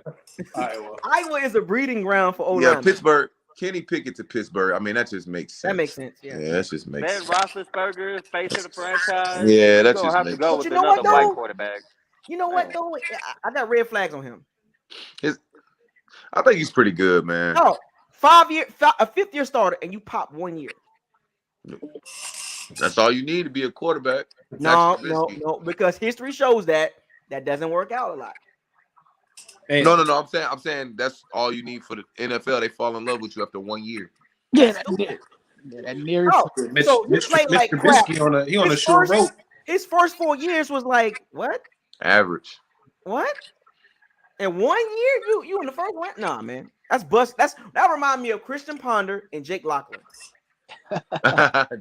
S1: is a breeding ground for O-linemen.
S15: Yeah, Pittsburgh. Kenny Pickett to Pittsburgh. I mean, that just makes sense.
S1: That makes sense. Yeah,
S15: that just makes
S12: Ben
S15: sense.
S12: Roethlisberger, face of the franchise.
S15: Yeah,
S12: We're
S15: that
S12: gonna
S15: just
S12: have to
S15: makes
S12: go
S15: sense.
S12: with another white quarterback.
S1: You know what though? I got red flags on him.
S15: I think he's pretty good, man.
S1: No, a fifth-year starter, and you pop 1 year.
S15: That's all you need to be a quarterback.
S1: No, because history shows that doesn't work out a lot.
S15: Hey. No. I'm saying that's all you need for the NFL. They fall in love with you after 1 year.
S10: Yeah, that near.
S1: So you play like crap.
S9: He on a short rope.
S1: His first 4 years was like what?
S15: Average.
S1: What? In 1 year, you in the first one? Nah, man. That's bust. That remind me of Christian Ponder and Jake Locker.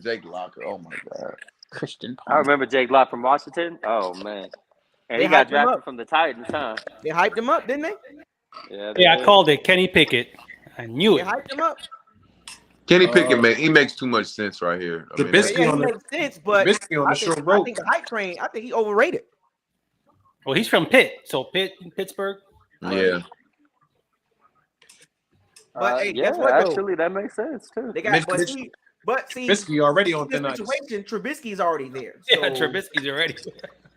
S15: Jake Locker. Oh my God.
S10: Christian
S12: Ponder. I remember Jake Locker from Washington. Oh man. And he got drafted from the Titans, huh?
S1: They hyped him up, didn't they?
S17: Yeah, I called it. Kenny Pickett. I knew it.
S1: They hyped him up.
S15: Kenny Pickett, man, he makes too much sense right here.
S1: He makes sense, but I think the hype train. I think he overrated.
S17: Well, he's from Pitt, so Pittsburgh.
S15: Yeah.
S1: But hey,
S12: yeah,
S1: guess what,
S12: actually, that makes sense too.
S1: They got but see,
S9: Trubisky already on thin ice.
S1: Trubisky's already there.
S17: So. Yeah, Trubisky's already.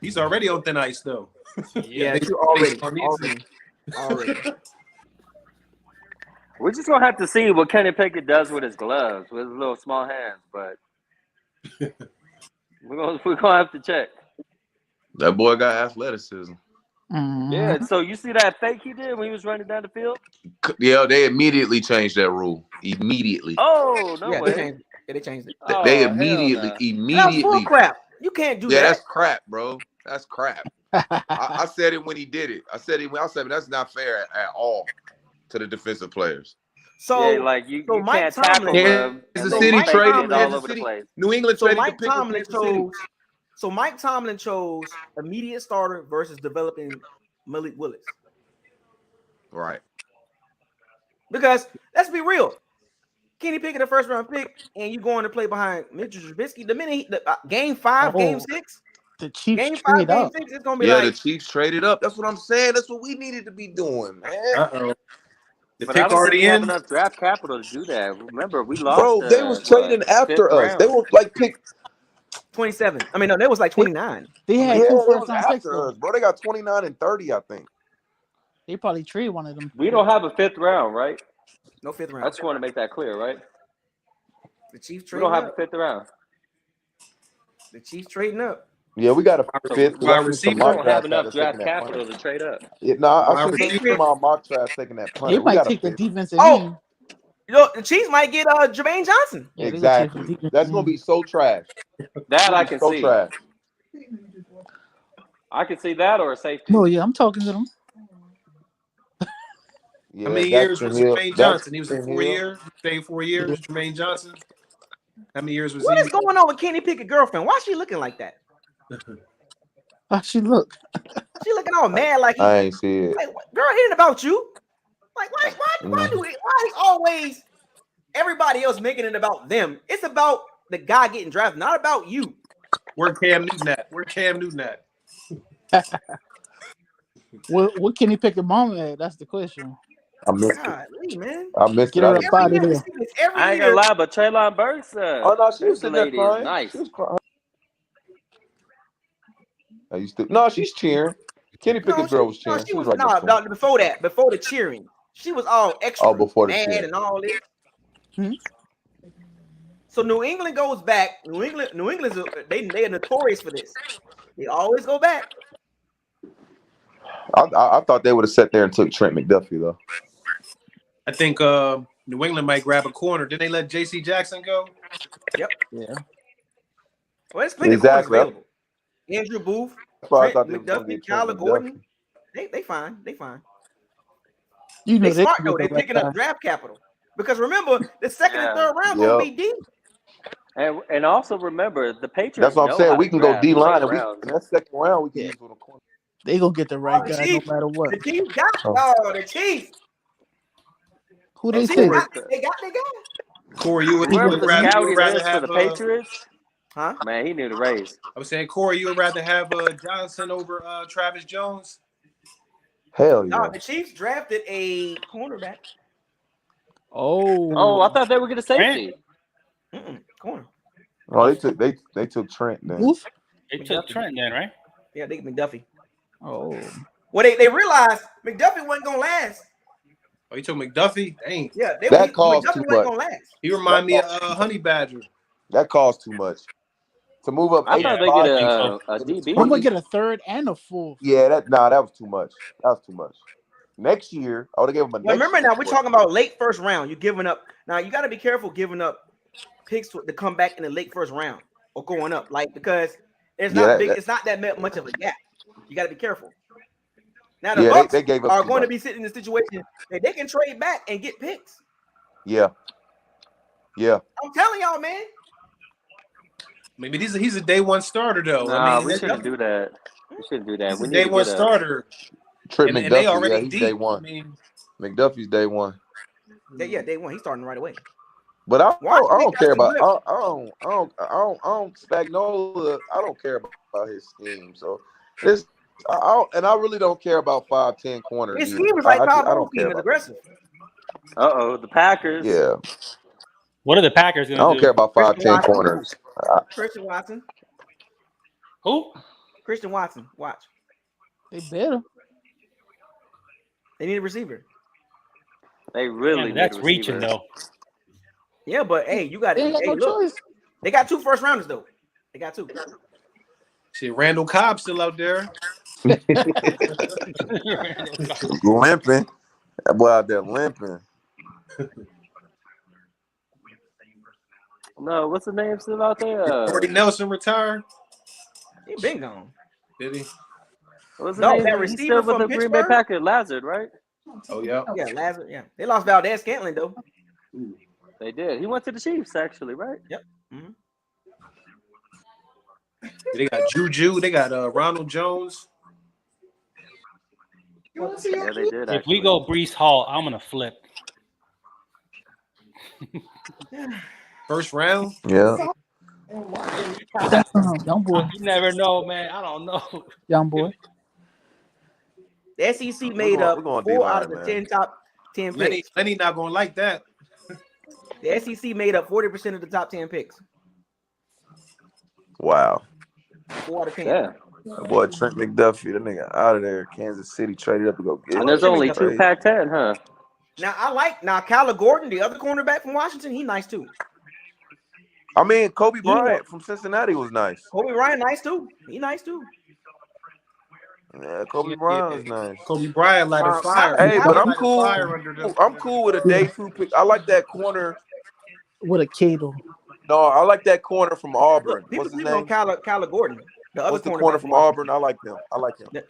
S9: He's already on thin ice, though.
S1: Yeah, already.
S12: We're just gonna have to see what Kenny Pickett does with his gloves, with his little small hands, but we're gonna have to check.
S15: That boy got athleticism.
S12: Yeah, so you see that fake he did when he was running down the field?
S15: Yeah, they immediately changed that rule. Immediately.
S12: Oh, no way.
S1: They changed it.
S15: They immediately.
S1: That's full crap. You can't do that.
S15: Yeah, that's crap, bro. That's crap. I said it when he did it. I said that's not fair at all to the defensive players.
S12: So, yeah, like you can't tackle him.
S15: The city traded
S12: all over the place.
S15: New England traded
S1: Mike Tomlin chose. So Mike Tomlin chose immediate starter versus developing Malik Willis.
S15: Right.
S1: Because let's be real. Kenny Pickett, a first-round pick, and you going to play behind Mitchell Trubisky. The minute game 5, game 6,
S10: the Chiefs
S1: game 5, game 6, it's gonna be
S15: the Chiefs traded up. That's what I'm saying. That's what we needed to be doing, man.
S12: The pick already in. Enough draft capital to do that. Remember, we lost.
S15: Bro, they was trading after us. They were like pick
S1: 27. I mean, no, they was like 29.
S10: They had two first-round picks
S15: us, bro. They got 29 and 30, I think.
S10: They probably traded one of them.
S12: We don't have a 5th round, right?
S1: No 5th round.
S12: I just want to make that clear, right?
S1: The Chiefs
S12: trading. We don't have a 5th round.
S1: The Chiefs trading up.
S15: Yeah, we got a 5th.
S12: We don't have enough draft capital to trade up.
S15: Yeah, I see some mock drafts taking that punt.
S10: They might take the defensive
S1: end. The Chiefs might get Jermaine Johnson.
S15: Yeah, exactly. That's gonna be so trash.
S12: That I can see.
S15: Trash.
S12: I can see that or a safety.
S10: Oh yeah, I'm talking to them.
S9: How many years was Jermaine Johnson? He was in 4 years. Stayed 4 years. Jermaine Johnson. How many years was he?
S1: What is going on with Kenny Pickett's girlfriend? Why is she looking like that?
S10: How she look?
S1: She looking all mad like
S15: I ain't see it.
S1: Like, girl, it ain't about you. Like, why is always everybody else making it about them? It's about the guy getting drafted, not about you.
S9: Where Cam Newton at?
S10: What Kenny Pickett mom at? That's the question.
S15: I missed
S1: it. Man.
S15: I missed
S10: Get her up out of there.
S12: I ain't gonna lie, but Treylon Burks.
S15: Oh no, she was sitting there crying.
S12: Nice.
S15: She was crying. No, she's cheering. Kenny Pickett's girl was cheering.
S1: She was before that, before the cheering, she was all extra
S15: before the
S1: mad
S15: cheering.
S1: and all this. So New England goes back. New England's they are notorious for this. They always go back.
S15: I thought they would have sat there and took Trent McDuffie though.
S9: I think New England might grab a corner. Did they let J.C. Jackson go?
S1: Yep.
S10: Yeah.
S1: Well, it's plenty of corners available. Andrew Booth, Trent McDuffie, Kyler Gordon. They fine. They fine.
S10: You know
S1: they smart though. They're picking up draft capital because remember the second and third round gonna be deep.
S12: And also remember the Patriots.
S15: That's what I'm saying. We can go D line and in that second round we can use on the corner.
S10: They gonna get the right guy no matter what.
S1: The Chiefs got the Chiefs.
S10: Who they
S1: And
S10: take?
S1: they got their guy.
S9: Corey, you would
S12: Whoever the
S9: rather
S12: scouting is for
S9: have
S12: the Patriots,
S1: huh?
S12: Man, he knew the race.
S9: I was saying, Corey, you would rather have Johnson over Travis Jones?
S7: Hell
S1: No,
S7: yeah.
S1: the Chiefs drafted a cornerback.
S12: Oh, I thought they were getting safety.
S1: Corner.
S7: Oh, they took Trent then.
S10: Booth?
S17: They took Trent then, right?
S1: Yeah, they McDuffie.
S10: Oh.
S1: Well, they realized McDuffie wasn't gonna last.
S9: Oh, you took McDuffie? Dang.
S1: Yeah,
S7: That cost too
S1: McDuffie wasn't
S7: much.
S1: gonna last.
S9: He remind me of Honey Badger.
S7: That cost too much. To move up
S12: I thought they get a DB.
S10: I'm gonna get a third and a fourth.
S7: Yeah, that was too much. That was too much. Next year, I would have given him a.
S1: Well, remember now, we're talking about late first round. You're giving up. Now you got to be careful giving up picks to come back in the late first round or going up, like because it's not big. It's not that much of a gap. You got to be careful. Now the Bucs
S7: they gave up
S1: are going to be sitting in a situation that they can trade back and get picks.
S7: Yeah.
S1: I'm telling y'all, man.
S9: Maybe he's a day one starter though.
S12: Nah, we shouldn't do that. We shouldn't do that.
S9: He's
S12: We
S9: a
S12: need
S9: day
S12: to
S9: one
S12: get
S9: starter.
S7: Trent
S9: and
S7: McDuffie,
S9: they already
S7: he's
S9: deep.
S7: day one.
S9: I mean,
S7: McDuffie's day one.
S1: Yeah, day one. He's starting right away.
S7: But I don't care about. I don't Spagnuolo. I don't care about his scheme. So this. I really don't care about 5'10" corners.
S1: His scheme is like
S7: I
S1: Todd
S7: don't care
S1: scheme is
S7: about
S1: aggressive.
S12: the Packers.
S7: Yeah.
S17: What are the Packers going to do?
S7: I don't care about 5'10" corners.
S1: Christian Watson.
S17: Who?
S1: Christian Watson. Watch.
S10: They better.
S1: They need a receiver.
S12: They really need
S17: that's
S12: a receiver.
S17: reaching though.
S1: Yeah, but hey, you got
S10: They ain't got no choice.
S1: They got 2 first rounders though. They got 2.
S9: shit, Randall Cobb still out there.
S7: Limping. That boy out there limping.
S12: No, what's the name still out there?
S9: Jordy Nelson retired.
S1: He been gone.
S9: Did he?
S12: What's the
S1: No,
S12: name?
S1: that
S12: He's
S1: receiver
S12: still with
S1: from
S12: the Green Bay
S1: Pittsburgh?
S12: Packers, Lazard, right?
S9: Oh yeah.
S1: Yeah, Lazarus. Yeah, they lost Valdez Scantling though.
S12: They did. He went to the Chiefs, actually, right?
S1: Yep. Mm-hmm.
S9: They got Juju. They got Ronald Jones.
S12: Yeah, they did.
S17: If we go Breece Hall, I'm gonna flip.
S9: First round.
S7: Yeah.
S10: Young boy.
S17: You never know, man. I don't know.
S10: Young boy.
S1: The SEC made up 4 out of the top 10 picks.
S9: Lenny not gonna like that.
S1: The SEC made up 40% of the top 10 picks.
S7: Wow.
S1: 4 out of 10.
S12: Yeah.
S7: That boy Trent McDuffie, that nigga out of there. Kansas City traded up to go get him.
S12: And there's only 2 Pac-10, huh?
S1: Now Kyler Gordon, the other cornerback from Washington, he nice too.
S7: I mean, Kobe Bryant from Cincinnati was nice.
S1: Kobe Bryant nice too. He nice too.
S7: Yeah, Kobe Bryant was nice.
S9: Kobe Bryant light a fire.
S7: Hey, but I'm
S9: Light a
S7: cool.
S9: fire under them.
S7: I'm cool with a day 2 pick. I like that corner.
S10: With a Cato.
S7: No, I like that corner from Auburn.
S1: People
S7: What's his
S1: sleep on
S7: name?
S1: Kyler Gordon. The other
S7: What's the corner from Auburn? I like him.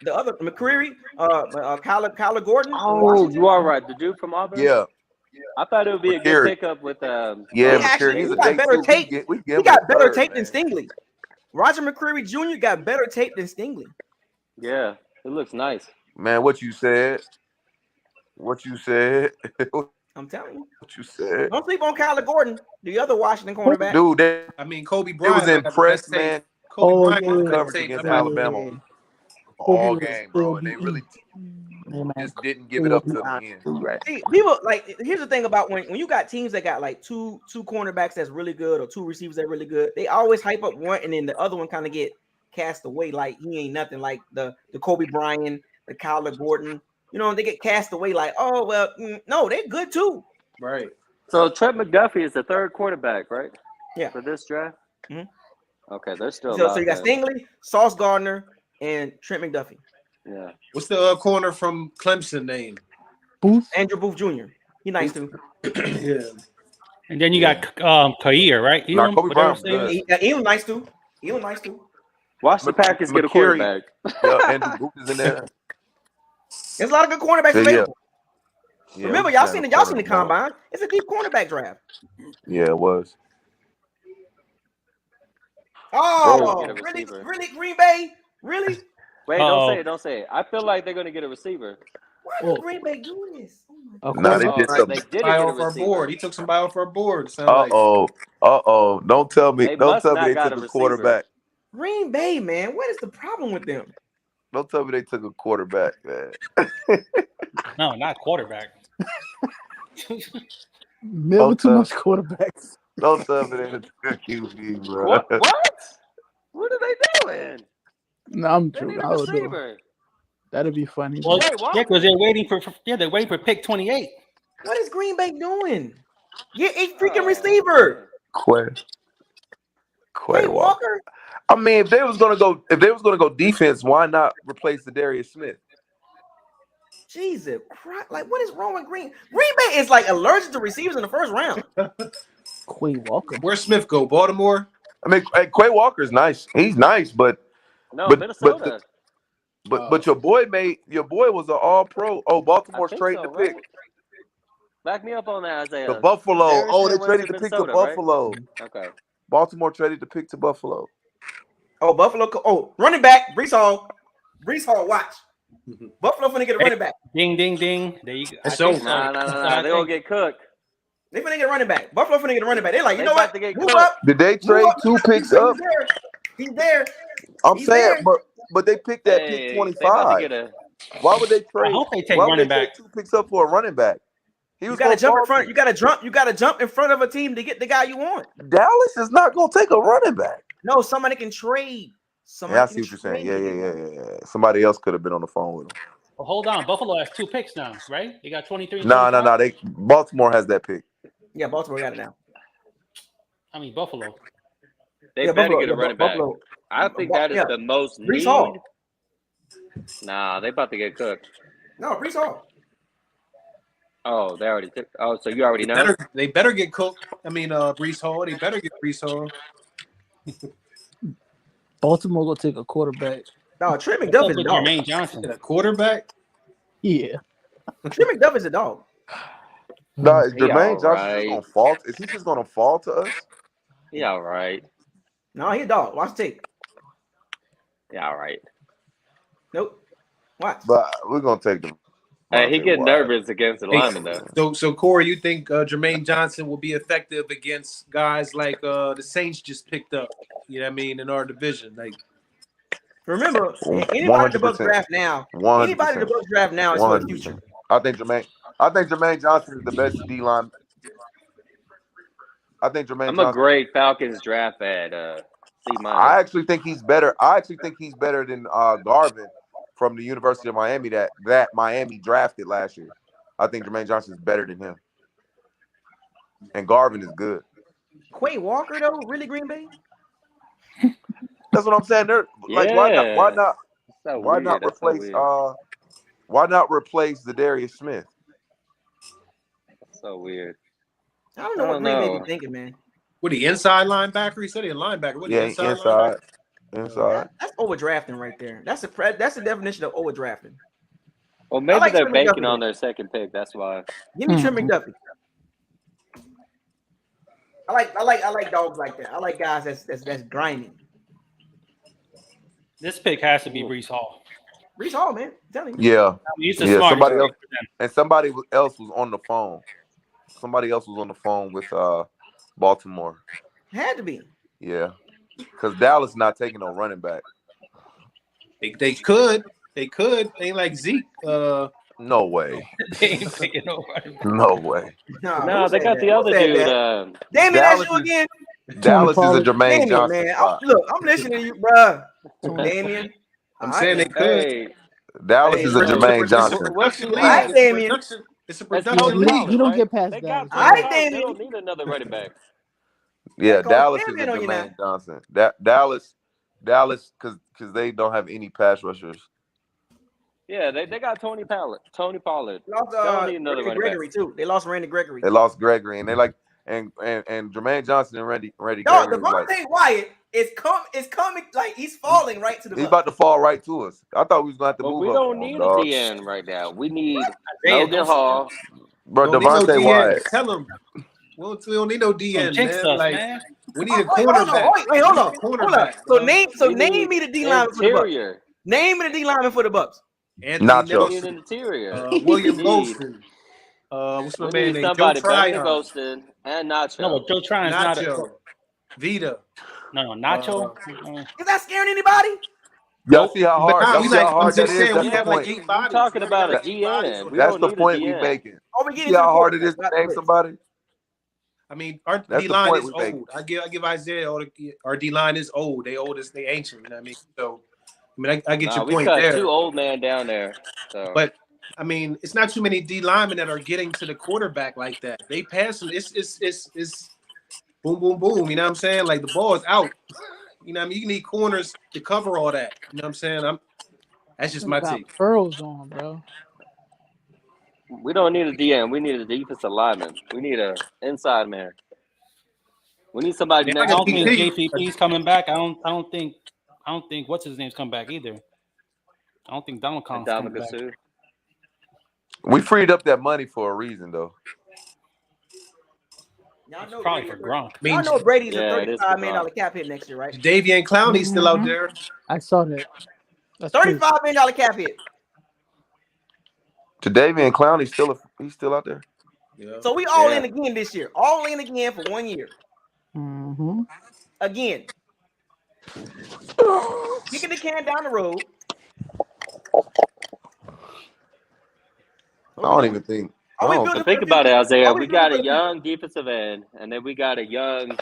S1: The other McCreary, Kyler Gordon.
S12: Oh, you are right. The dude from Auburn?
S7: Yeah.
S12: I thought it would be a good pickup with
S7: Yeah,
S1: he got better tape. He got better tape than Stingley. Roger McCreary Jr. got better tape than Stingley.
S12: Yeah, it looks nice.
S7: Man, what you said?
S1: I'm telling you.
S7: What you said?
S1: Don't sleep on Kyler Gordon, the other Washington cornerback.
S7: Dude,
S9: I mean, Kobe
S7: it
S9: Bryant
S7: was impressed, man.
S9: Kobe Bryant got the
S7: Coverage
S9: tape.
S7: against
S9: I mean,
S7: Alabama all game, bro, and they really just didn't give it up to the end.
S1: See, people here's the thing about when you got teams that got like two cornerbacks that's really good or 2 receivers that really good, they always hype up one and then the other one kind of get cast away like he ain't nothing, like the Kobe Bryant, the Kyler Gordon. You know, they get cast away like, oh well, no, they're good too.
S9: Right.
S12: So Trent McDuffie is the 3rd quarterback, right?
S1: Yeah.
S12: For this draft?
S1: Mm-hmm.
S12: Okay, they're still
S1: So you got Stingley, Sauce Gardner, and Trent McDuffie.
S12: Yeah.
S9: What's the corner from Clemson name?
S10: Booth.
S1: Andrew Booth Jr. He nice too.
S9: Yeah.
S17: And then you got Kair, right?
S7: Nah, Kobe Bryant was good.
S1: He was nice too.
S12: Watch the Packers get a quarterback.
S7: Yeah, Andrew Booth is in there.
S1: There's a lot of good cornerbacks available.
S7: Yeah,
S1: Remember, y'all seen the combine. It's a deep cornerback draft.
S7: Yeah, it was.
S1: Oh, really, Green Bay? Really?
S12: Wait, don't say it. I feel like they're going to get a receiver.
S1: Why did Green Bay do this? Oh my
S7: Nah, they
S1: God.
S7: did something.
S12: They did
S9: Somebody
S12: get a
S9: off our
S12: receiver.
S9: board. He took somebody off our board. Sound like
S7: Don't tell me.
S12: They
S7: Don't
S12: must
S7: tell me
S12: not
S7: they
S12: got
S7: took
S12: a
S7: a
S12: receiver.
S7: quarterback.
S1: Green Bay, man. What is the problem with them?
S7: Don't tell me they took a quarterback, man.
S17: No, not quarterback.
S10: Middle too much quarterbacks.
S7: Don't tell me they took a QB, bro.
S12: What? What are they doing?
S10: No, I'm
S12: They
S10: joking.
S12: need a
S10: I would do.
S12: receiver.
S10: That'd be funny.
S17: Well,
S12: Quay
S17: yeah,
S12: Walker.
S17: because they're waiting for pick 28.
S1: What is Green Bay doing? Get a freaking receiver.
S7: Quay Walker. I mean, if they was gonna go defense, why not replace Darius Smith?
S1: Jesus Christ! Like, what is wrong with Green Bay? Is like allergic to receivers in the first round.
S10: Quay Walker.
S9: Where's Smith go? Baltimore.
S7: I mean, Quay Walker's nice. He's nice, but
S12: Minnesota.
S7: But your boy was an All-Pro. Oh, Baltimore's trading the pick.
S12: Right? Back me up on that, Isaiah.
S7: The Buffalo.
S12: Darius
S7: Oh, they
S12: Smith went
S7: traded
S12: to
S7: the pick to
S12: Minnesota, right?
S7: Buffalo.
S12: Okay.
S7: Baltimore traded the pick to Buffalo.
S1: Oh, Buffalo. Oh, running back. Brees Hall. Watch. Buffalo finna get a running back.
S17: Ding, ding, ding. There you go.
S12: Nah. They gonna get cooked.
S1: They finna get a running back. Buffalo finna get a running back. They're like, you know
S12: about
S1: what?
S12: to get
S1: Move
S12: cooked.
S1: up.
S7: Did they trade two picks up?
S1: He's there.
S7: I'm
S1: He's
S7: saying,
S1: there.
S7: but they picked that pick 25. Why would they trade?
S17: I hope they take
S7: why would
S17: running
S7: they trade
S17: back.
S7: 2 picks up for a running back?
S1: You gotta jump in front. You gotta jump in front of a team to get the guy you want.
S7: Dallas is not gonna take a running back.
S1: No, somebody can trade.
S7: Yeah, I see what you're saying. Yeah. Somebody else could have been on the phone with him.
S17: Well, hold on. Buffalo has 2 picks now, right? They got 23.
S7: No. Baltimore has that pick.
S1: Yeah, Baltimore got it now.
S17: I mean, Buffalo.
S12: They better get a running back. I think that is the most
S1: Brees
S12: need.
S1: Hall.
S12: Nah, they about to get cooked.
S1: No, Brees Hall.
S12: Oh, they already took. Oh, so you already know.
S9: They better get cooked. I mean, Brees Hall. They better get Brees Hall.
S10: Baltimore gonna take a quarterback.
S1: No, Trey McDuff is a dog.
S17: Jermaine Johnson.
S9: A quarterback?
S10: Yeah.
S1: Trey McDuff is a dog.
S7: No, is
S12: He
S7: Jermaine Johnson
S12: alright.
S7: just gonna fall? Is he just gonna fall to us?
S12: He all right.
S1: No, he a dog. Watch the tape.
S12: Yeah, all right.
S1: Nope. Watch.
S7: But we're gonna take them.
S12: Hey, he get nervous against the lineman though.
S9: So Corey, you think Jermaine Johnson will be effective against guys like the Saints just picked up? You know what I mean, in our division, like.
S1: Remember, anybody the Bucs
S7: 100%.
S1: draft now.
S7: 100%.
S1: Anybody the Bucs draft now is for the future.
S7: I think Jermaine Johnson is the best D line. I think Jermaine.
S12: I'm a great Falcons draft at C-.
S7: I actually think he's better. Than Garvin from the University of Miami that Miami drafted last year. I think Jermaine Johnson is better than him. And Garvin is good.
S1: Quay Walker though, really Green Bay?
S7: That's what I'm saying. They're like, why not replace the Darius Smith?
S12: That's so weird.
S1: I don't know what Green Bay be thinking, man.
S9: What, the inside linebacker? He said he a linebacker. What,
S7: Inside.
S9: linebacker?
S1: That's overdrafting right there. That's the definition of overdrafting.
S12: Well, maybe
S1: like
S12: they're
S1: Trey
S12: banking
S1: McDuffie.
S12: on their second pick. That's why.
S1: Give me Trey McDuffie. I like dogs like that. I like guys that's grinding.
S17: This pick has to be Brees Hall.
S1: Brees Hall, man. I'm telling you.
S7: Yeah.
S17: I mean, he's the smartest
S7: Somebody
S17: pick
S7: else,
S17: for them.
S7: and somebody else was on the phone. Somebody else was on the phone with Baltimore.
S1: Had to be.
S7: Yeah, because Dallas not taking no running back.
S9: They could. They ain't like Zeke.
S7: No way.
S17: They ain't taking no running back.
S7: No way.
S12: No, they got the other dude.
S1: Damien, that's you again.
S7: Dallas is a Jermaine
S1: Damien,
S7: Johnson.
S1: man. I'm listening to you, bro. Damien.
S9: I'm saying they could.
S12: Hey,
S7: Dallas is a Jermaine Johnson.
S12: what's the
S1: All right, Damien.
S9: It's a
S12: That's
S9: production
S12: Dallas,
S9: league.
S10: You don't
S12: right?
S10: get past
S12: They
S10: that.
S12: got
S1: All right,
S12: They
S1: Damien.
S12: don't need another running back.
S7: Yeah,
S1: Call
S7: Dallas is a
S1: Damien on you
S7: Jermaine Johnson. Dallas, because they don't have any pass rushers.
S12: Yeah, they got Tony Pollard.
S1: Lost
S12: They don't need another
S1: Randy
S12: running
S1: Gregory
S12: back.
S1: too. They lost Randy Gregory.
S7: They lost Gregory, and they like and Jermaine Johnson and Randy
S1: Dog,
S7: Gregory.
S1: Devontae Wyatt is coming like he's falling right to the
S7: He's
S1: Bucs.
S7: about to fall right to us. I thought we was gonna have to
S12: But
S7: move
S12: we
S7: up.
S12: don't
S7: on
S12: need
S7: him,
S12: a
S7: dog.
S12: DN right now. We need
S17: Isaiah,
S12: Logan
S17: don't-
S12: Hall.
S7: Bro,
S9: Don't need no
S7: Devontae
S9: DN.
S7: Wyatt.
S9: Tell him. We don't need no DN,
S17: Jinx
S9: man.
S17: us,
S9: Like,
S17: man.
S9: we need a
S1: Wait, hold on,
S9: cornerback.
S1: wait, hold on.
S9: We need a
S1: Hold on.
S9: cornerback,
S1: So
S9: bro.
S1: name
S12: We
S1: me
S12: need
S1: the D lineman for the Bucs.
S12: interior.
S1: Name me the D lineman for the Bucs.
S9: Anthony
S12: We need
S9: Nelson,
S12: an interior.
S9: William
S12: We need
S9: Golston. What's my
S12: we
S9: man
S12: need
S9: name? Joe
S12: somebody better than
S9: Tryon.
S12: Golston and
S17: No,
S12: Nacho.
S17: but Joe Tryon is not
S9: Nacho. Vita.
S17: No, Nacho.
S1: Is that scaring anybody?
S7: Y'all
S9: Nope.
S7: see how
S9: But
S7: hard?
S9: now
S7: Y'all
S9: we
S7: see how
S9: like. I'm
S7: hard that
S9: just
S7: is?
S9: saying
S7: That's
S9: we
S7: the
S12: Yeah,
S9: have
S12: but
S9: like
S7: point.
S9: 8
S12: we
S9: bodies. We
S12: talking
S9: already
S12: about
S9: got
S12: a
S9: like 8 bodies
S12: DN.
S9: on
S12: We
S9: it.
S7: That's
S12: don't
S7: the
S12: need a
S7: point we
S12: DN.
S7: making.
S1: Oh, we
S7: You
S1: getting
S7: see
S1: to the
S7: how hard it
S1: quarterback,
S7: is to
S1: not the
S7: name
S1: blitz.
S7: somebody?
S9: I mean, our
S7: That's
S9: D
S7: the
S9: line
S7: point
S9: is
S7: we making.
S9: old. I give Isaiah our D line is old. They old as they ancient. You know what I mean? So I mean, I get
S12: Nah,
S9: your
S12: we
S9: point
S12: cut 2
S9: there.
S12: old men down there. So
S9: But I mean, it's not too many D linemen that are getting to the quarterback like that. They pass them. It's boom, boom, boom. You know what I'm saying? Like the ball is out. You know what I mean? You need corners to cover all that. You know what I'm saying? That's just my
S18: Got
S9: take.
S18: pearls on, bro.
S12: we don't need a DN. We need a defensive lineman. We need a inside man. We need somebody
S9: Now
S17: I
S12: next to
S17: don't think
S12: Vita.
S17: JPP's coming back. I don't think what's his name's come back either. I don't think Donald
S12: And
S17: Collins coming
S12: Dominic
S17: back.
S12: Sue.
S7: We freed up that money for a reason, though.
S1: Y'all
S17: It's
S1: know
S17: probably
S1: Brady.
S17: for Gronk.
S1: Y'all know Brady's a
S12: Yeah, it is for
S1: $35 million
S12: Gronk.
S1: cap hit next year, right?
S9: Davian Clowney's still out there.
S18: I saw that. That's crazy.
S1: $35 million cap hit.
S7: Davian Clowney he's still out there.
S9: Yeah.
S1: So we all in again this year. All in again for 1 year.
S18: Mm-hmm.
S1: Again. Kicking the can down the road.
S7: I don't even think.
S1: Are we
S12: But
S1: building for
S12: think
S1: the
S12: about it,
S1: future?
S12: Isaiah.
S1: Are we
S12: We
S1: building
S12: got
S1: for
S12: a
S1: the future?
S12: young defensive end, and then we got a young,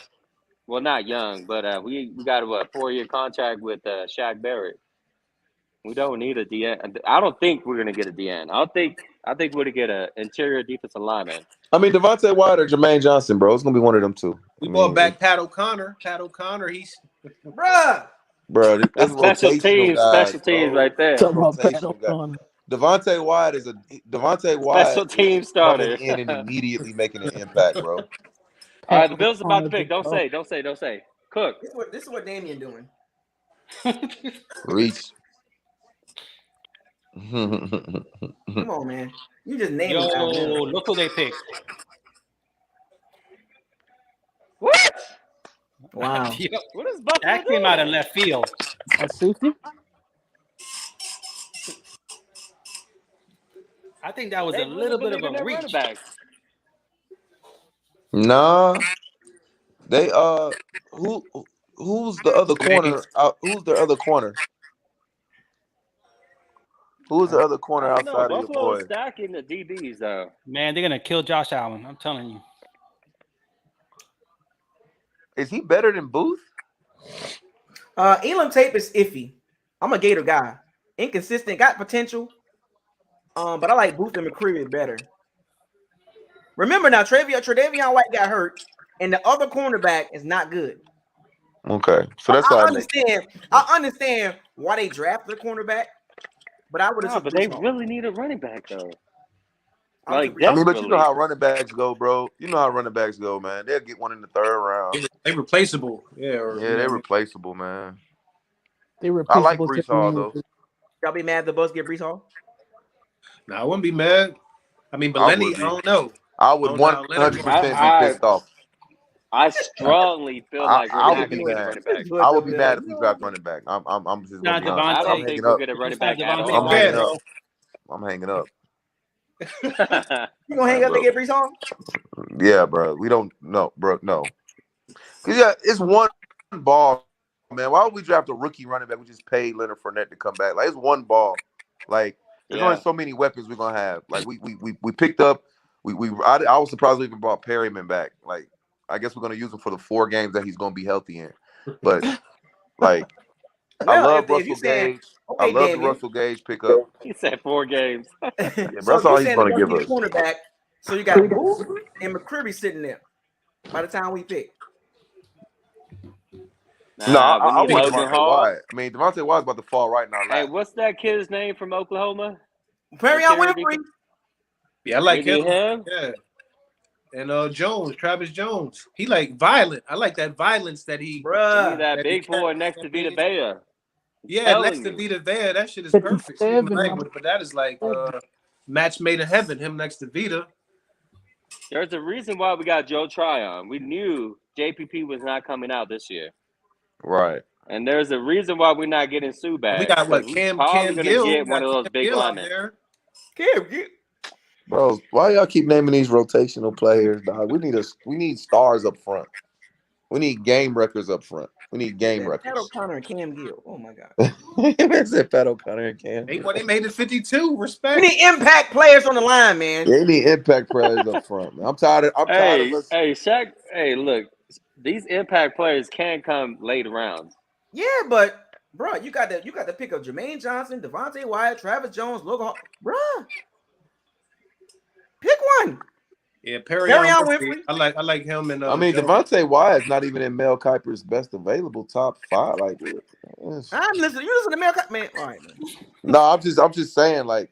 S12: well, not young, but we got a 4-year contract with Shaq Barrett. We don't need a DN. I don't think we're gonna get a DN. I think we're gonna get an interior defensive lineman.
S7: I mean, Devontae White or Jermaine Johnson, bro. It's gonna be one of them two.
S9: We brought back Pat O'Connor. Pat O'Connor, he's
S1: bruh.
S7: Bro, this
S12: That's
S7: rotational guys,
S12: special teams
S7: bro.
S12: right there.
S18: Talking about Pat
S7: Rotational guy.
S18: O'Connor.
S7: Devontae White is
S12: Special team
S7: coming
S12: starter.
S7: in and immediately making an impact, bro.
S12: All right, the Bills about to pick. Don't say. Cook.
S1: This is what Damian doing.
S7: Reach.
S1: Come on, man. You just named
S17: Yo,
S1: guys now.
S17: look who they picked.
S12: What?
S1: Wow.
S17: Yo,
S12: What is Buffalo
S17: that came out of left field.
S18: A safety?
S17: I think that was
S12: They
S17: a little bit of
S12: believe in
S17: a
S12: their
S17: reach.
S12: running backs.
S7: Nah. They who's the other corner? Who's the other corner? Who's the other corner
S12: I don't know.
S7: outside of your
S12: Buffalo
S7: boy?
S12: is stacking the DBs though.
S17: Man, they're gonna kill Josh Allen. I'm telling you.
S7: Is he better than Booth?
S1: Elam Tape is iffy. I'm a Gator guy. Inconsistent, got potential. But I like Booth and McCreary better. Remember now, Tre'Davion White got hurt, and the other cornerback is not good.
S7: Okay, so that's
S1: I
S7: why
S1: understand. I understand why they drafted the cornerback, but I would have.
S12: No, but they really need a running back though. Like
S7: I mean, but you
S12: desperately.
S7: know how running backs go, bro. You know how running backs go, man. They'll get one in the third round.
S9: They replaceable. Yeah.
S7: They're replaceable, man.
S18: They
S7: I like
S18: replaceable.
S7: Brees Hall though.
S1: Y'all be mad if the Bucks get Brees Hall?
S9: No, I wouldn't be mad. I mean, but
S7: I
S9: Lenny,
S7: would
S9: I
S7: be.
S9: don't know.
S7: I would 100% be pissed off.
S12: I strongly feel like we're
S7: I
S12: not
S7: would be
S12: going to get a
S7: mad.
S12: running back.
S7: I would be mad if we draft running back. I'm just gonna be honest.
S12: I
S7: I'm
S12: don't think
S7: hanging
S12: we'll
S7: up.
S12: get a running back at all.
S7: I'm hanging up. I'm hanging up.
S1: You gonna hang up to get Brees Hall?
S7: Yeah, bro. We don't know, bro. No. Yeah, it's one ball, man. Why would we draft a rookie running back? We just paid Leonard Fournette to come back. Like it's one ball. Like there's only so many weapons we're gonna have. Like we picked up. I was surprised we even brought Perryman back. Like I guess we're gonna use him for the 4 games that he's gonna be healthy in. But like I love Russell Gage. I love the Russell Gage pickup.
S12: He said 4 games.
S7: Yeah,
S1: So
S7: that's all
S1: you
S7: he's
S1: saying the
S7: gonna
S1: Bucks
S7: give
S1: need a
S7: us.
S1: cornerback? So you got Booth and McCreary sitting there by the time we pick.
S7: No, I
S12: we need
S7: want
S12: Logan
S7: Devontae
S12: Hall.
S7: White. I mean, Devontae White's about to fall right now.
S12: Hey, what's that kid's name from Oklahoma?
S1: Perrion Winfrey.
S9: Yeah, I like
S12: Maybe
S9: him. Yeah. And Jones, Travis Jones. He like violent. I like that violence that he.
S12: Bruh. That big boy next to Vita Vea.
S9: Yeah, next to Vita Vea, that shit is perfect. Excuse my language, but that is like match made in heaven. Him next to Vita.
S12: There's a reason why we got Joe Tryon. We knew JPP was not coming out this year.
S7: Right.
S12: And there's a reason why we're not getting Sue back.
S9: We got what?
S12: We're probably going to get one of those big linemen.
S1: Cam Gill.
S19: Bro, why y'all keep naming these rotational players, dog? We need stars up front. We need game records up front. We need game records.
S1: Pat O'Connor and Cam Gill. Oh my God.
S19: That's it, Pat O'Connor and Cam.
S9: They made it 52. Respect.
S1: We need impact players on the line, man.
S19: They need impact players up front, man. I'm tired of us.
S12: Hey, Shaq. Hey, look, these impact players can come late rounds.
S1: Yeah, but bro, you got the pick of Jermaine Johnson, Devontae Wyatt, Travis Jones, Logan Hall. Bro, pick one.
S9: Yeah, Perry Winfrey. I like him and.
S19: I mean, Devontae Wyatt's not even in Mel Kiper's best available top 5. Like,
S1: I'm listening. You listen to Mel Kiper, man. All right, man.
S19: No, I'm just saying, like,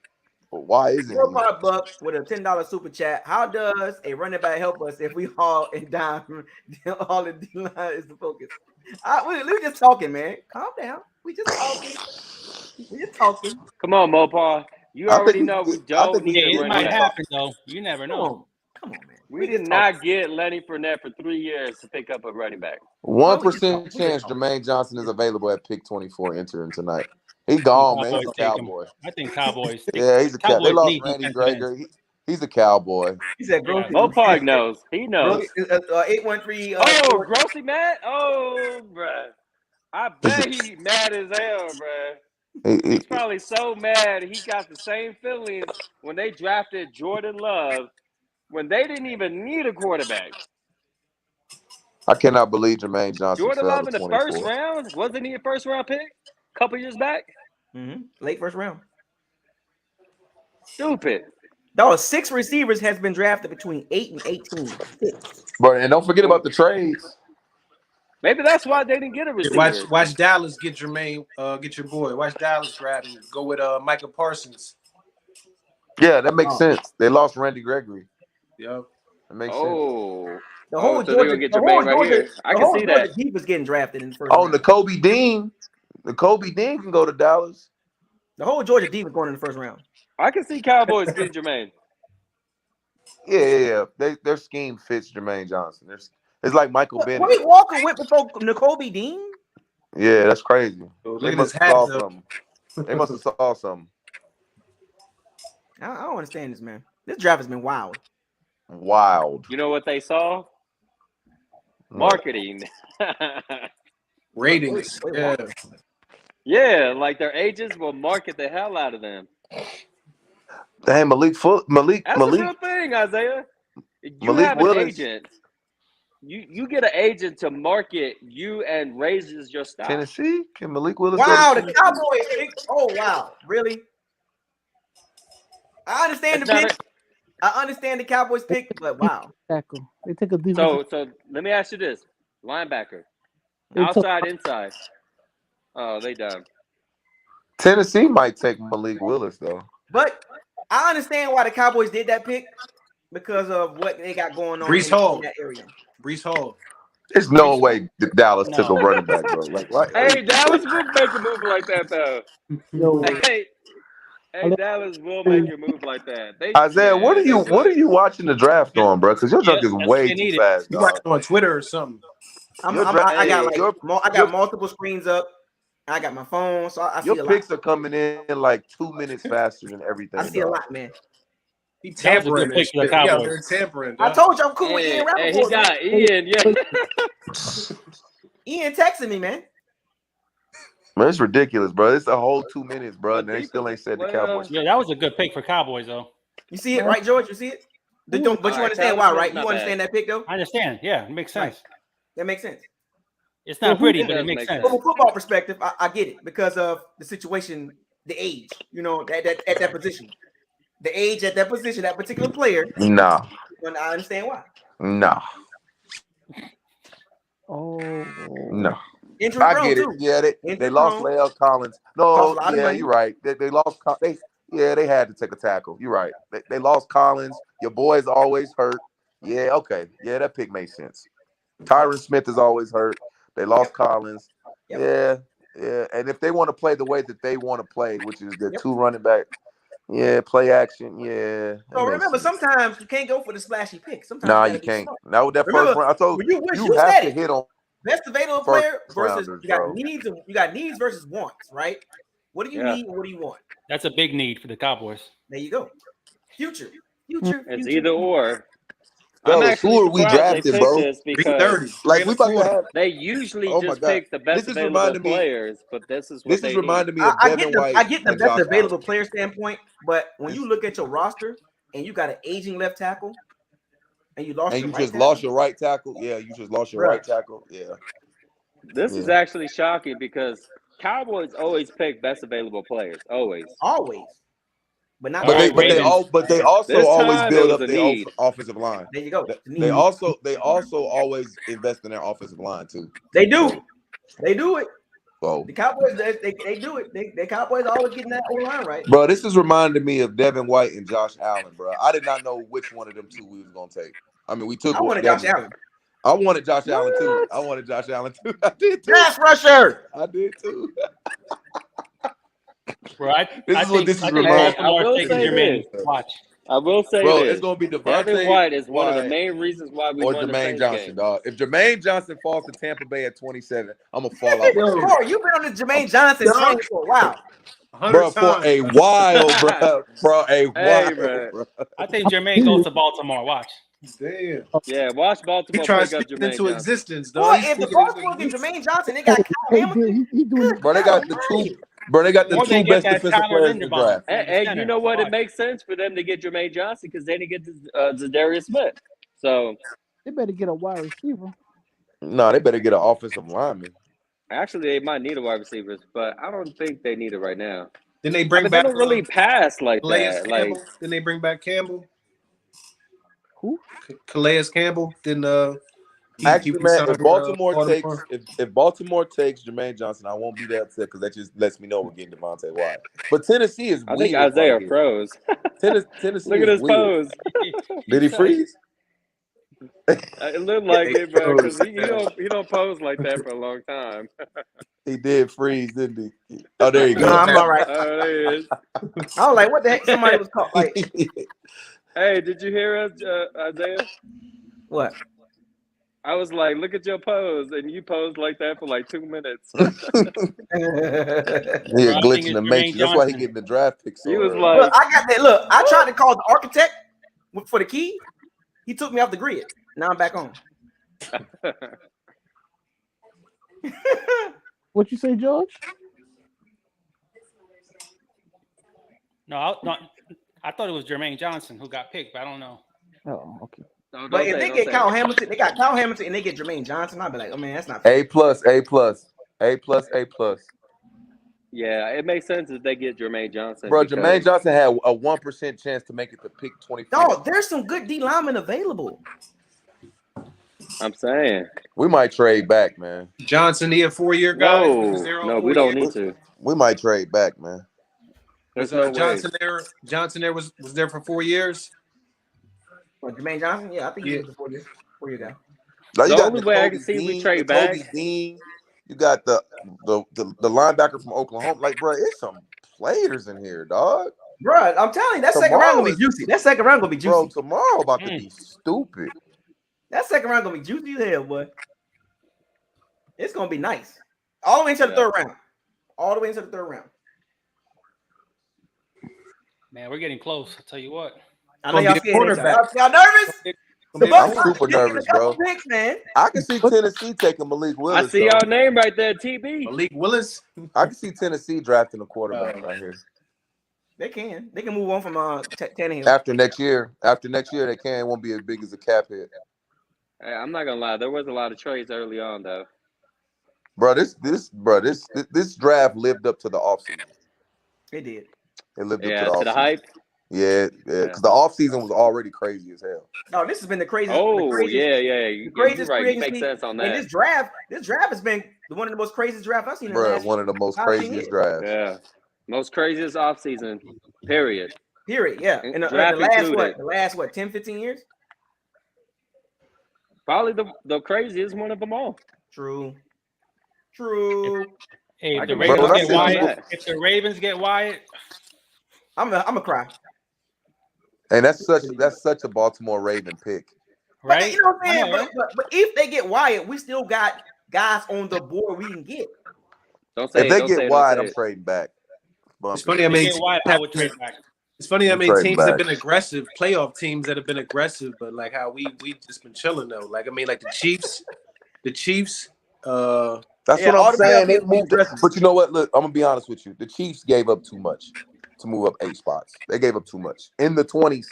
S19: why isn't he?
S1: Buck with a $10 super chat. How does a running back help us if we haul and dime? All the D line is the focus. We're just talking, man. Calm down. We just talking.
S12: Come on, Mopar. You already know we don't need
S17: it. It might happen though. You never know.
S1: Come on, man.
S12: We did not get Lenny Fournette for 3 years to pick up a running back.
S19: 1% chance Jermaine Johnson is available at pick 24 entering tonight. He gone, man. He's a Cowboy.
S17: I think Cowboys.
S19: Yeah, he's a Cowboy. They lost Randy Gregory. He's a Cowboy.
S1: He said,
S12: Mopar knows. He knows.
S1: 813.
S12: Grossly mad? Oh, bruh. I bet he mad as hell, bruh. He's probably so mad he got the same feelings when they drafted Jordan Love when they didn't even need a quarterback.
S19: I cannot believe Jermaine Johnson.
S12: Jordan Love in the first round? Wasn't he a first round pick a couple years back?
S1: Mm-hmm. Late first round.
S12: Stupid.
S1: Dog, 6 receivers has been drafted between 8 and 18. 6.
S19: But and don't forget about the trades.
S12: Maybe that's why they didn't get a receiver.
S9: Watch Dallas get Jermaine, get your boy. Watch Dallas grab him. Go with Micah Parsons.
S19: Yeah, that makes sense. They lost Randy Gregory.
S9: Yep.
S19: That makes
S12: sense.
S1: The whole
S12: so Georgia, get Jermaine right here. I can see that.
S1: He was getting drafted in the first
S19: round. N'Kobe Dean. N'Kobe Dean can go to Dallas.
S1: The whole Georgia D was going in the first round.
S12: I can see Cowboys getting Jermaine.
S19: Yeah. Their scheme fits Jermaine Johnson. It's like Michael Bennett.
S1: What Walker went before N'Kobe Dean?
S19: Yeah, that's crazy.
S9: They must have saw something.
S19: They must have saw something.
S1: I don't understand this, man. This draft has been wild.
S19: Wild.
S12: You know what they saw? Marketing.
S9: Ratings. Yeah.
S12: Yeah, like their agents will market the hell out of them.
S19: Damn, Malik.
S12: That's a real thing, Isaiah. You have an agent. You get an agent to market you and raises your stock.
S19: Tennessee? Can Malik Willis?
S1: Wow, the Cowboys. Oh, wow. Really? I understand the pick. I understand the Cowboys pick, but wow.
S18: Tackle. They take a defense.
S12: So let me ask you this. Linebacker. Outside, inside. Oh, they done.
S19: Tennessee might take Malik Willis, though.
S1: But I understand why the Cowboys did that pick because of what they got going on in that area.
S9: Breece Hall.
S19: There's no way Dallas took a running back, bro. Like, what?
S12: Hey, Dallas will make a move like that, though.
S18: No.
S12: Hey, Dallas will make a move like that.
S19: Isaiah, what are you watching the draft on, bro? Because your junk is way too fast.
S9: You watch it on Twitter or something.
S1: I got multiple screens up. I got my phone, so I see a lot.
S19: Your picks are coming in like 2 minutes faster than everything.
S1: I see a lot, man.
S9: He tampering. Yeah, they're tampering.
S1: I told you I'm cool with Ian Rappaport.
S12: He got Ian, yeah.
S1: Ian texting me, man.
S19: Man, it's ridiculous, bro. It's a whole 2 minutes, bro, and they still ain't said the Cowboys.
S17: Yeah, that was a good pick for Cowboys, though.
S1: You see it, right, George? You see it? But you understand why, right? You understand that pick, though?
S17: I understand. Yeah, it makes sense.
S1: Right. That makes sense.
S17: It's not pretty, but it makes sense.
S1: From a football perspective, I get it because of the situation, the age, at that position. The age at that position, that particular player.
S19: Nah.
S1: And I understand why.
S19: Nah.
S18: Oh.
S19: No.
S1: Injury
S19: I
S1: prone,
S19: get it.
S1: too.
S19: Yeah, they lost Lael Collins. No, yeah, you're right. They lost. They had to take a tackle. You're right. They lost Collins. Your boy's always hurt. Yeah, okay. Yeah, that pick makes sense. Tyron Smith is always hurt. They lost Collins. Yep. Yeah. And if they want to play the way that they want to play, which is the 2 running back, play action. Yeah.
S1: So remember, sometimes you can't go for the splashy pick. Sometimes
S19: you can't. Now with that first round, I told you have to hit on
S1: best available
S19: First
S1: player versus
S19: rounders,
S1: you got
S19: bro.
S1: needs. You got needs versus wants, right? What do you need and what do you want?
S17: That's a big need for the Cowboys.
S1: There you go. Future.
S12: It's either or. I'm
S19: Fellas,
S12: actually
S19: who are we
S12: surprised they
S19: drafting,
S12: picked
S19: bro?
S12: this because
S19: Like we about to have.
S12: they usually
S19: Oh my
S12: just
S19: god,
S12: pick the best
S19: this is
S12: available
S19: reminding me.
S12: players, but this is what
S19: This
S12: they
S19: is
S12: need.
S19: reminding me of
S1: I
S19: Devin
S1: get
S19: White
S1: the
S19: and
S1: best
S19: Josh
S1: available
S19: Allen.
S1: player standpoint, but when you look at your roster and you got an aging left tackle and you lost
S19: And
S1: your
S19: you
S1: right
S19: just
S1: tackle,
S19: lost your right tackle. Yeah, you just lost your
S1: Bruh.
S19: right tackle. Yeah.
S12: This is actually shocking because Cowboys always pick best available players. Always.
S1: But not
S19: But they also
S12: This
S19: always
S12: time,
S19: build
S12: it was
S19: up
S12: a
S19: their
S12: need.
S19: offensive line.
S1: There you go.
S19: They also always invest in their offensive line too.
S1: They do. They do it.
S19: So,
S1: The Cowboys, they do it. The Cowboys always getting that O line right.
S19: bro, this is reminding me of Devin White and Josh Allen, bro. I did not know which one of them two we was gonna take. I mean, we took.
S1: I wanted Josh Allen.
S19: I wanted Josh Allen too. I wanted Josh Allen too. I did too.
S1: Pass rusher.
S19: I did too.
S17: Bro,
S19: This is what this is reminding.
S12: I will say this.
S17: Watch.
S12: I will say
S19: Bro,
S12: this.
S19: it's gonna be
S12: Devin White is one of the
S19: White
S12: main reasons why we
S19: or
S12: won the
S19: Jermaine
S12: Saints
S19: Johnson,
S12: game.
S19: dog. If Jermaine Johnson falls to Tampa Bay at 27, I'm gonna fall out.
S1: Bro, you've been on the Jermaine Johnson train for a while.
S19: Bro, for a while, bro. For a while, bro.
S17: I think Jermaine goes to Baltimore. Watch.
S9: Damn.
S12: Yeah, watch Baltimore
S9: He trying
S12: pick
S9: to
S12: up
S9: speak
S12: Jermaine
S9: into
S12: Johnson.
S9: existence,
S1: Boy,
S9: dog.
S1: if the Baltimore get Jermaine Johnson, they got Kyle Hamilton.
S18: He doing
S19: Bro, they got the two. Bro, they got the
S17: Or they
S19: two
S17: get
S19: best
S17: that
S19: defensive
S17: Tyler
S19: players in the
S17: Linderbaum.
S19: draft.
S12: And you know what? It makes sense for them to get Jermaine Johnson because they didn't get Zadarius Smith. So
S18: They better get a wide receiver.
S19: No, they better get an offensive lineman.
S12: actually, they might need a wide receiver, but I don't think they need it right now.
S9: Then they bring
S12: They
S9: back
S12: don't really pass like
S9: Calais
S12: that.
S9: Campbell.
S12: Like
S9: Then they bring back Campbell.
S18: Who?
S9: Calais Campbell. Then
S19: Actually, man, if Baltimore
S9: Baltimore.
S19: takes if Baltimore takes Jermaine Johnson, I won't be that upset because that just lets me know we're getting Devontae White. But Tennessee is
S12: I
S19: weird.
S12: think Isaiah
S19: right here.
S12: froze.
S19: Tennessee
S12: Look at
S19: is
S12: his
S19: weird.
S12: pose.
S19: Did he freeze?
S12: It looked like it, bro, because he don't pose like that for a long time.
S19: He did freeze, didn't he? Oh, there you go.
S1: No, I'm all right.
S12: Oh, there he is.
S1: I was like, what the heck? Somebody was called. Like,
S12: Hey, did you hear us, Isaiah?
S1: what?
S12: I was like, look at your pose, and you posed like that for like 2 minutes.
S19: He a glitch in the matrix. That's why he getting the draft pick. So
S12: He was
S19: early.
S12: like,
S1: Look, I got that. Look, I tried to call the architect for the key. He took me off the grid. Now I'm back on.
S18: What you say, George?
S17: No, I thought it was Jermaine Johnson who got picked, but I don't know.
S18: Oh, okay.
S1: But if they get Kyle Hamilton, they got Kyle Hamilton, and they get Jermaine Johnson. I'd be like, oh man, that's not fair.
S19: A plus, A plus, A plus, A plus.
S12: yeah, it makes sense if they get Jermaine Johnson.
S19: Bro,
S12: because
S19: Jermaine Johnson had a 1% chance to make it to pick 24.
S1: Dog, there's some good D linemen available.
S12: I'm saying
S19: We might trade back, man.
S9: Johnson, he a 4-year guy.
S12: no, we don't need to.
S19: We might trade back, man.
S12: There's
S9: Was
S12: no
S9: Johnson
S12: way.
S9: there? Johnson there was there for 4 years.
S1: Well, Jermaine Johnson, yeah, I think he was a 4-year guy.
S19: Now, you
S12: The
S19: got
S12: only way I can
S19: Nakobe
S12: see we
S19: Dean,
S12: trade
S19: Nakobe
S12: back.
S19: Dean. You got the linebacker from Oklahoma. Like, bro, it's some players in here, dog.
S1: Bro, I'm telling you, that second round gonna be juicy. That second round gonna be juicy.
S19: Bro, tomorrow about to be stupid.
S1: That second round gonna be juicy as hell, boy. It's gonna be nice. All the way into the third round. All the way into the third round.
S17: Man, we're getting close. I'll tell you what.
S1: I know y'all scared. Y'all nervous? The
S19: I'm
S1: Bucks
S19: super nervous, bro.
S1: Picks, man.
S19: I can see Tennessee taking Malik Willis.
S12: I see y'all name right there, TB.
S9: Malik Willis.
S19: I can see Tennessee drafting a quarterback right here.
S1: They can. They can move on from Tannehill.
S19: After next year, they can. It won't be as big as a cap hit.
S12: Hey, I'm not gonna lie. There was a lot of trades early on, though.
S19: Bro, this draft lived up to the offseason.
S1: It did.
S19: It lived
S12: Yeah,
S19: up
S12: to
S19: to
S12: the hype.
S19: Yeah, because the offseason was already crazy as hell.
S1: No, this has been the craziest.
S12: Oh,
S1: the craziest,
S12: yeah.
S1: The
S12: You're
S1: craziest
S12: right.
S1: free
S12: You
S1: agency.
S12: make sense on
S1: And
S12: that.
S1: this draft has been one of the most craziest drafts I've seen in the
S19: Bro,
S1: last
S19: one of the most
S1: 5-10
S19: craziest
S1: years.
S19: drafts.
S12: Yeah, most craziest offseason. Period.
S1: Yeah. In the
S12: Draft included.
S1: last 10, 15 years?
S12: Probably the craziest one of them all.
S1: True.
S17: Hey,
S12: I
S17: if the
S12: can
S17: Ravens
S12: bro,
S17: get
S12: that's
S17: Wyatt,
S12: it.
S17: if the Ravens get Wyatt,
S1: I'm a cry.
S19: And that's such a Baltimore Raven pick.
S1: But
S17: right?
S1: you know what I'm saying?
S17: I know, right?
S1: But if they get Wyatt, we still got guys on the board we can get.
S12: Don't say
S19: If
S12: it.
S19: they
S12: Don't
S19: get
S12: say it.
S19: wide,
S12: Don't
S19: I'm
S12: say it.
S19: trading back.
S9: It's funny. I
S17: They
S9: mean,
S17: get wide. I would trade back.
S9: it's funny. I
S19: I'm
S9: mean,
S19: trading
S9: teams have
S19: back.
S9: been aggressive. Playoff teams that have been aggressive, but like how we just been chilling though. Like I mean, like the Chiefs.
S19: That's what
S1: all
S19: I'm
S1: the
S19: saying.
S1: playoff
S19: They
S1: teams be
S19: moved,
S1: aggressive.
S19: but you know what? Look, I'm gonna be honest with you. The Chiefs gave up too much to move up 8 spots. They gave up too much in the 20s.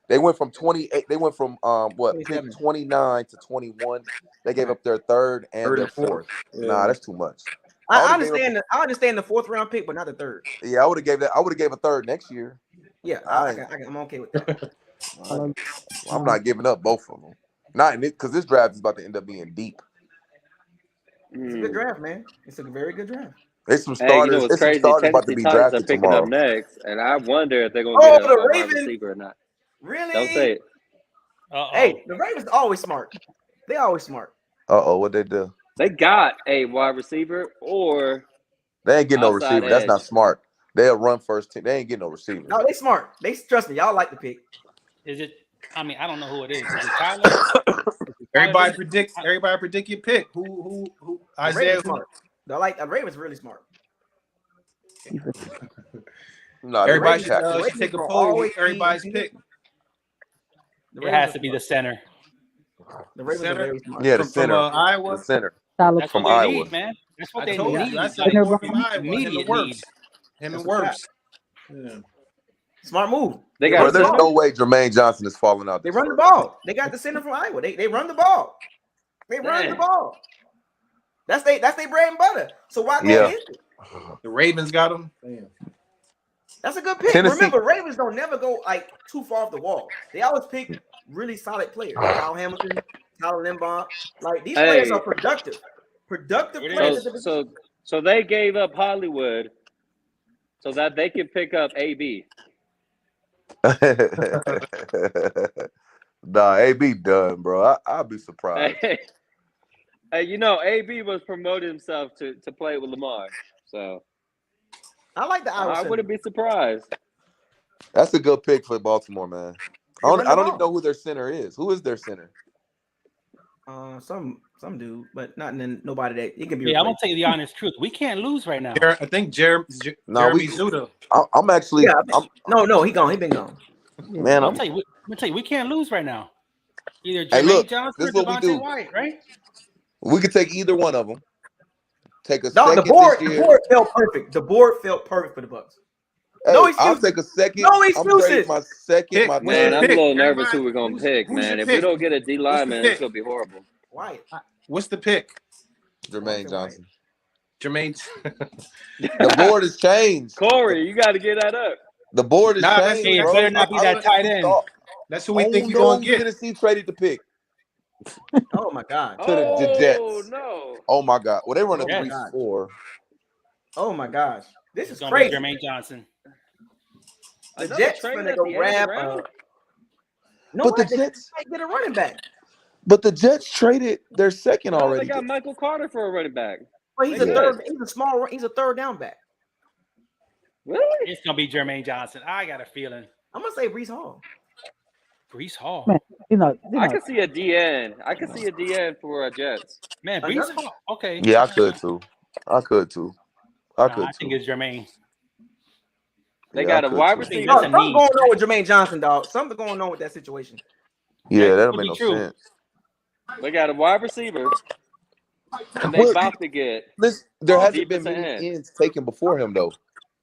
S19: They went from 28. They went from pick
S1: 27.
S19: 29 to 21. They gave up their third and their fourth.
S9: Yeah.
S19: Nah, that's too much.
S1: I understand the 4th round pick, but not the 3rd.
S19: Yeah, I would have gave that. I would have gave a third next year.
S1: Yeah, I'm okay with that.
S19: I'm not giving up both of them. Not in it because this draft is about to end up being deep.
S1: It's a good draft, man. It's a very good draft.
S19: There's some
S12: Hey,
S19: starters.
S12: you know what's
S19: There's some
S12: crazy?
S19: starters about to
S12: Tennessee
S19: be
S12: Titans are
S19: drafted
S12: picking
S19: tomorrow.
S12: up next, and I wonder if they're gonna get a wide
S1: Ravens.
S12: receiver or not.
S1: Really?
S12: Don't say it.
S1: Hey, the Ravens are always smart. They always smart.
S19: What they do?
S12: They got a wide receiver or
S19: They ain't getting no
S12: outside
S19: receiver. That's
S12: edge.
S19: not smart. They'll run first team. They ain't getting no receiver.
S1: No, they smart. They trust me. Y'all like the pick.
S17: Is it? I mean, I don't know who it is. Is it Tyler?
S9: Everybody predict your pick. Who?
S1: The
S9: Isaiah.
S1: Ravens smart. The Ravens really smart.
S19: No,
S9: Everybody
S1: Ravens
S9: should take a
S1: will
S9: poll.
S1: always
S9: Everybody's
S1: be-
S9: pick.
S1: The
S17: It
S1: Ravens
S17: has
S1: are
S17: to be
S1: smart.
S17: the center.
S1: The Ravens are very smart.
S19: Yeah, the
S9: From
S19: center.
S9: Iowa.
S19: The center.
S17: That's
S19: From
S17: what they
S19: Iowa.
S17: need, man. That's what
S9: I
S17: they
S9: told
S17: need.
S9: you. I said
S17: Like,
S9: he from Iowa. Him
S17: immediate
S9: and Works.
S17: need.
S9: Him and
S1: That's a
S9: Works. Yeah.
S1: Smart move.
S12: They
S1: They
S12: got
S1: run
S12: a
S19: Bro, there's
S12: center?
S19: no way Jermaine Johnson is falling out.
S1: They
S19: this
S1: run the
S19: first.
S1: ball. They got the center from Iowa. They run the ball. They run the
S12: Damn.
S1: ball. That's they bread and butter. So why go
S19: Yeah.
S1: against it?
S9: The Ravens got him. Damn.
S1: That's a good pick.
S19: Tennessee.
S1: Remember, Ravens don't never go like too far off the wall. They always pick really solid players. Kyle Hamilton, Tyler Limbaugh. Like these players are productive. Productive players at the position.
S12: So they gave up Hollywood so that they could pick up AB.
S19: Nah, AB done, bro. I'll be surprised.
S12: Hey, you know, AB was promoting himself to play with Lamar. So
S1: I like the Iowa
S12: I
S1: center.
S12: wouldn't be surprised.
S19: That's a good pick for Baltimore, man.
S1: They
S19: I
S1: run the
S19: don't
S1: ball.
S19: even know who their center is. Who is their center?
S1: Some dude, but not nobody that it can be.
S17: Yeah, I'm gonna tell you the honest truth. We can't lose right now.
S9: I think Jeremy Zuda.
S19: I'm actually.
S1: No, he gone. He been gone.
S19: Man,
S17: I'm gonna tell you, we can't lose right now. Either
S19: Hey,
S17: Jermaine
S19: look,
S17: Johnson
S19: this
S17: or
S19: is what we
S17: Devontae
S19: do.
S17: White, right?
S19: We could take either one of them. Take a
S1: No,
S19: second
S1: the board
S19: this year.
S1: felt perfect. The board felt perfect for the Bucs.
S19: Hey,
S1: No
S19: I'll
S1: excuses.
S19: take a second.
S1: No
S19: I'm
S1: excuses.
S19: trading my second, my
S12: Man,
S19: third.
S12: I'm a little nervous who we're gonna pick,
S9: who's
S12: man.
S9: your
S12: If we
S9: pick?
S12: don't get a D lineman,
S9: pick?
S12: it's gonna be horrible.
S1: White.
S9: What's the pick?
S19: Jermaine Johnson.
S9: Jermaine.
S19: The board has changed.
S12: Corey, you got to get that up.
S19: The board has
S9: Nah,
S19: changed,
S17: It
S19: bro.
S17: better not be that tight end.
S9: That's who we think we're
S19: no,
S9: gonna get.
S19: Tennessee traded the pick
S1: Oh my God.
S19: to the Jets.
S12: Oh no!
S19: Oh my God. Well, they run a
S1: Oh, my
S19: 3-4.
S1: Oh my gosh. This
S17: It's
S1: is
S17: gonna
S1: crazy.
S17: be Jermaine Johnson.
S1: The
S12: Another
S1: Jets
S12: trade
S1: gonna
S12: at
S1: go
S12: the end of the
S1: grab.
S12: round?
S19: But the Jets
S1: might get a running back.
S19: But the Jets traded their second
S12: No,
S19: already.
S12: they got Michael Carter for a running back.
S1: Well, he's
S12: They
S1: a
S12: good.
S1: third. He's a third down back.
S12: Really?
S17: It's gonna be Jermaine Johnson. I got a feeling.
S1: I'm gonna say Brees Hall.
S17: Brees Hall.
S18: Man,
S12: I can see a DN. I can see a DN for Jets.
S17: Man, Brees Hall. Okay.
S19: Yeah, I could too. I
S17: think it's Jermaine.
S12: They
S19: Yeah,
S12: got
S19: I
S12: a
S19: could
S12: wide
S19: too.
S12: receiver.
S1: No, something going on with Jermaine Johnson, dog. Something going on with that situation.
S19: Yeah, that don't
S17: could
S19: make
S17: be
S19: no
S17: true.
S19: sense.
S12: They got a wide receiver, and they
S19: Well,
S12: about to get.
S19: Listen, there hasn't been
S12: defensive
S19: many
S12: end.
S19: ends taken before him though,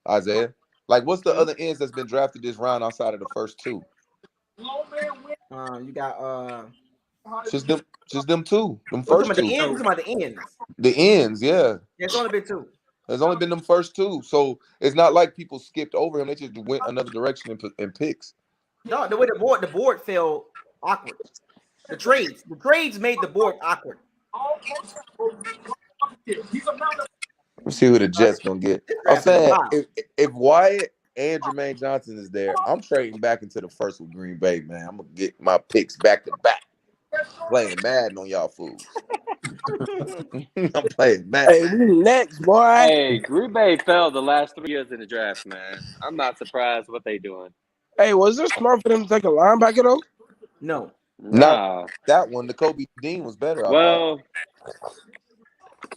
S19: Isaiah. Like, what's the other ends that's been drafted this round outside of the first two?
S1: You got
S19: Just them two. Them
S1: we're
S19: first
S1: talking
S19: two.
S1: about the ends.
S19: The ends, yeah.
S1: Yeah, it's only been two.
S19: There's only been them first two, so it's not like people skipped over him. They just went another direction in picks.
S1: No, the way the board felt awkward. The trades made the board awkward.
S19: Let's see who the Jets gonna get. I'm saying if Wyatt and Jermaine Johnson is there, I'm trading back into the first with Green Bay, man. I'm gonna get my picks back to back. Playing Madden on y'all fools. I'm playing Madden.
S6: Hey, we next, boy.
S12: Hey, Green Bay fell the last 3 years in the draft, man. I'm not surprised what they doing.
S6: Hey, was it smart for them to take a linebacker though?
S1: No.
S19: Not that one. The Kobe Dean was better. I thought.
S12: Well,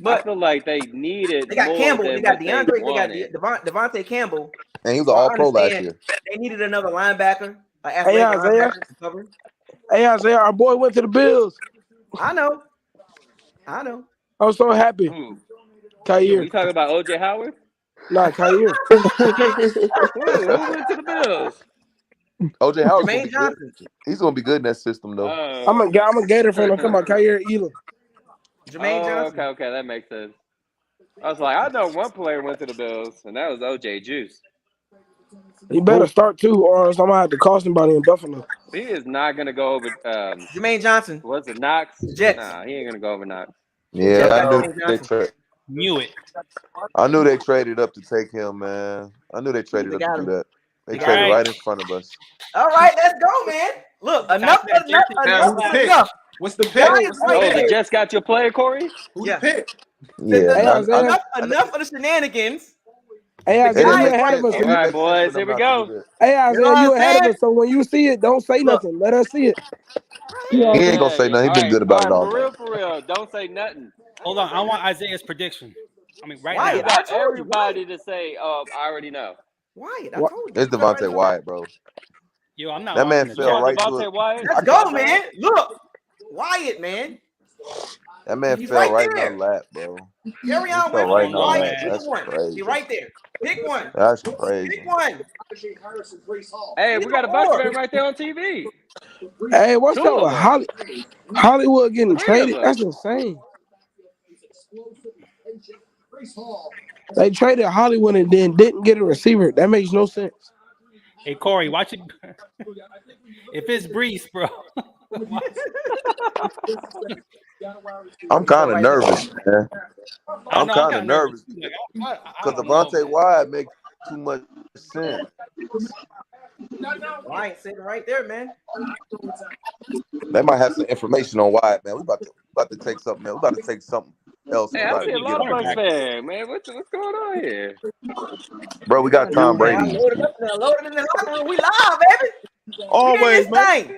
S12: I feel like they needed
S1: They got
S12: more
S1: Campbell.
S12: than
S1: They got
S12: what they
S1: DeAndre. They
S12: wanted.
S1: got Devontae Campbell.
S19: And he was
S1: So
S19: an
S1: I
S19: All-Pro last
S1: understand
S19: year.
S1: they needed another linebacker, an
S6: Hey,
S1: athletic
S6: Isaiah.
S1: linebacker to cover.
S6: Hey, Isaiah, our boy went to the Bills.
S1: I know.
S6: I'm so happy.
S12: Who
S6: Kair.
S12: you talking about? OJ Howard?
S6: Nah, Kair.
S12: Who went to the Bills?
S19: OJ Howard's gonna
S1: Jermaine
S19: be
S1: Johnson.
S19: good. He's gonna be good in that system though.
S6: I'm a Gator fan. I'm talking about Kair Elam.
S1: Jermaine Johnson.
S12: Okay, that makes sense. I was like, I know one player went to the Bills, and that was OJ Juice.
S6: He better start too, or else I'm gonna have to cost somebody in Buffalo.
S12: He is not gonna go over.
S1: Jermaine Johnson.
S12: Was it Knox?
S1: Jets.
S12: Nah, he ain't gonna go over Knox.
S19: Yeah, I knew I knew they traded up to take him, man. I knew they traded up to do that. They traded right in front of us.
S1: All right, let's go, man. Look, enough.
S9: What's the pick?
S12: The Jets got your player, Corey?
S9: Who the pick?
S19: Yeah.
S1: Enough of the shenanigans.
S6: Hey, Isaiah, you ahead of us.
S12: All right, boys, here we go.
S6: Hey, Isaiah, you ahead of us. So when you see it, don't say nothing. Let us see it.
S19: He ain't gonna say nothing. He been good about it all.
S12: For real. Don't say nothing.
S17: Hold on, I want Isaiah's prediction. I mean, right
S12: You
S17: now.
S12: got everybody to say, I already know.
S1: Wyatt, I told you.
S19: It's Devontae Wyatt, bro.
S17: Yo, I'm not.
S19: That man fell right to it.
S1: Let's go, man. Look, Wyatt, man.
S19: That man
S1: He's
S19: fell right
S1: there.
S19: in our lap, bro.
S1: Carry on
S19: fell
S1: with
S19: right in our lap.
S1: Wyatt.
S19: That's
S1: Pick one.
S19: crazy.
S1: He's right there. Pick one.
S19: That's crazy.
S1: Pick one.
S12: Hey, we got a Bucs fan right there on TV.
S6: Hey, what's up with Hollywood getting traded? That's insane. They traded Hollywood and then didn't get a receiver. That makes no sense.
S17: Hey, Corey, watch it. If it's Brees, bro.
S19: I'm kind of nervous, man. I'm kind of nervous because Devontae Wyatt makes too much sense.
S1: Wyatt sitting right there, man.
S19: They might have some information on Wyatt, man. We about to take something else. We about to take something else.
S12: Hey, I see a lot of Bucs fan, man. What's going on here?
S19: Bro, we got Tom Brady.
S1: Loaded up now. Loaded in the locker room. We live, baby.
S19: Always, man.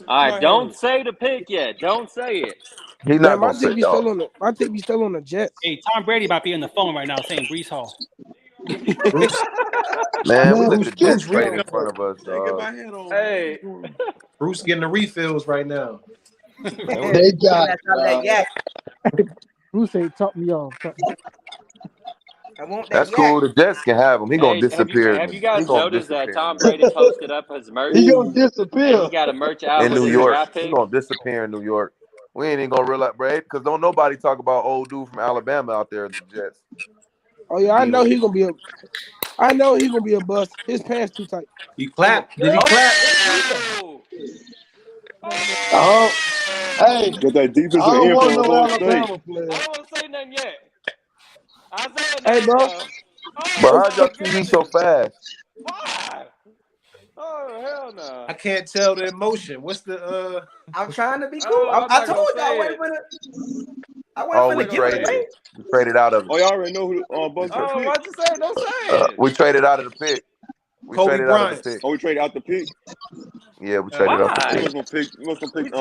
S12: All right, don't say the pick yet. Don't say it.
S19: He's not gonna say
S6: My team be still on the Jets.
S17: Hey, Tom Brady about to be on the phone right now saying Brees Hall.
S19: Man, we let the Jets trade in front of us, dog.
S12: Hey,
S9: Bruce getting the refills right now.
S16: They got
S18: Bruce ain't talk me off.
S19: That's cool. The Jets can have him. He gonna disappear.
S12: Have you guys noticed that Tom Brady posted up his merch?
S16: He gonna disappear.
S12: He got a merch out
S19: in
S12: with
S19: New
S12: his
S19: York.
S12: draft
S19: He
S12: pick.
S19: gonna disappear in New York. We ain't even gonna realize, Brad, because don't nobody talk about old dude from Alabama out there at the Jets.
S6: Oh yeah, I know he's gonna be a bust. His pants too tight.
S9: He clapped. Did he clap?
S16: Oh, hey,
S7: Get that defensive
S16: I don't
S7: end
S16: want
S7: from
S16: no
S7: Ohio State.
S16: Alabama player.
S12: I don't want to say nothing yet.
S6: Hey, bro.
S19: But how'd y'all TV so fast?
S12: Why? Oh, hell no.
S9: I can't tell the emotion. What's the
S1: I'm trying to be cool. I told you I wasn't gonna
S19: We
S1: give it away.
S19: We traded out of it.
S7: Oh, y'all already know who Bucks got picked.
S12: Why'd you say it? Don't say it.
S19: We traded out of the pick. We
S9: Kobe
S19: traded out of the pick.
S7: Oh, we traded out the pick.
S19: Yeah, we traded out the
S7: We
S19: pick.
S7: must gonna pick.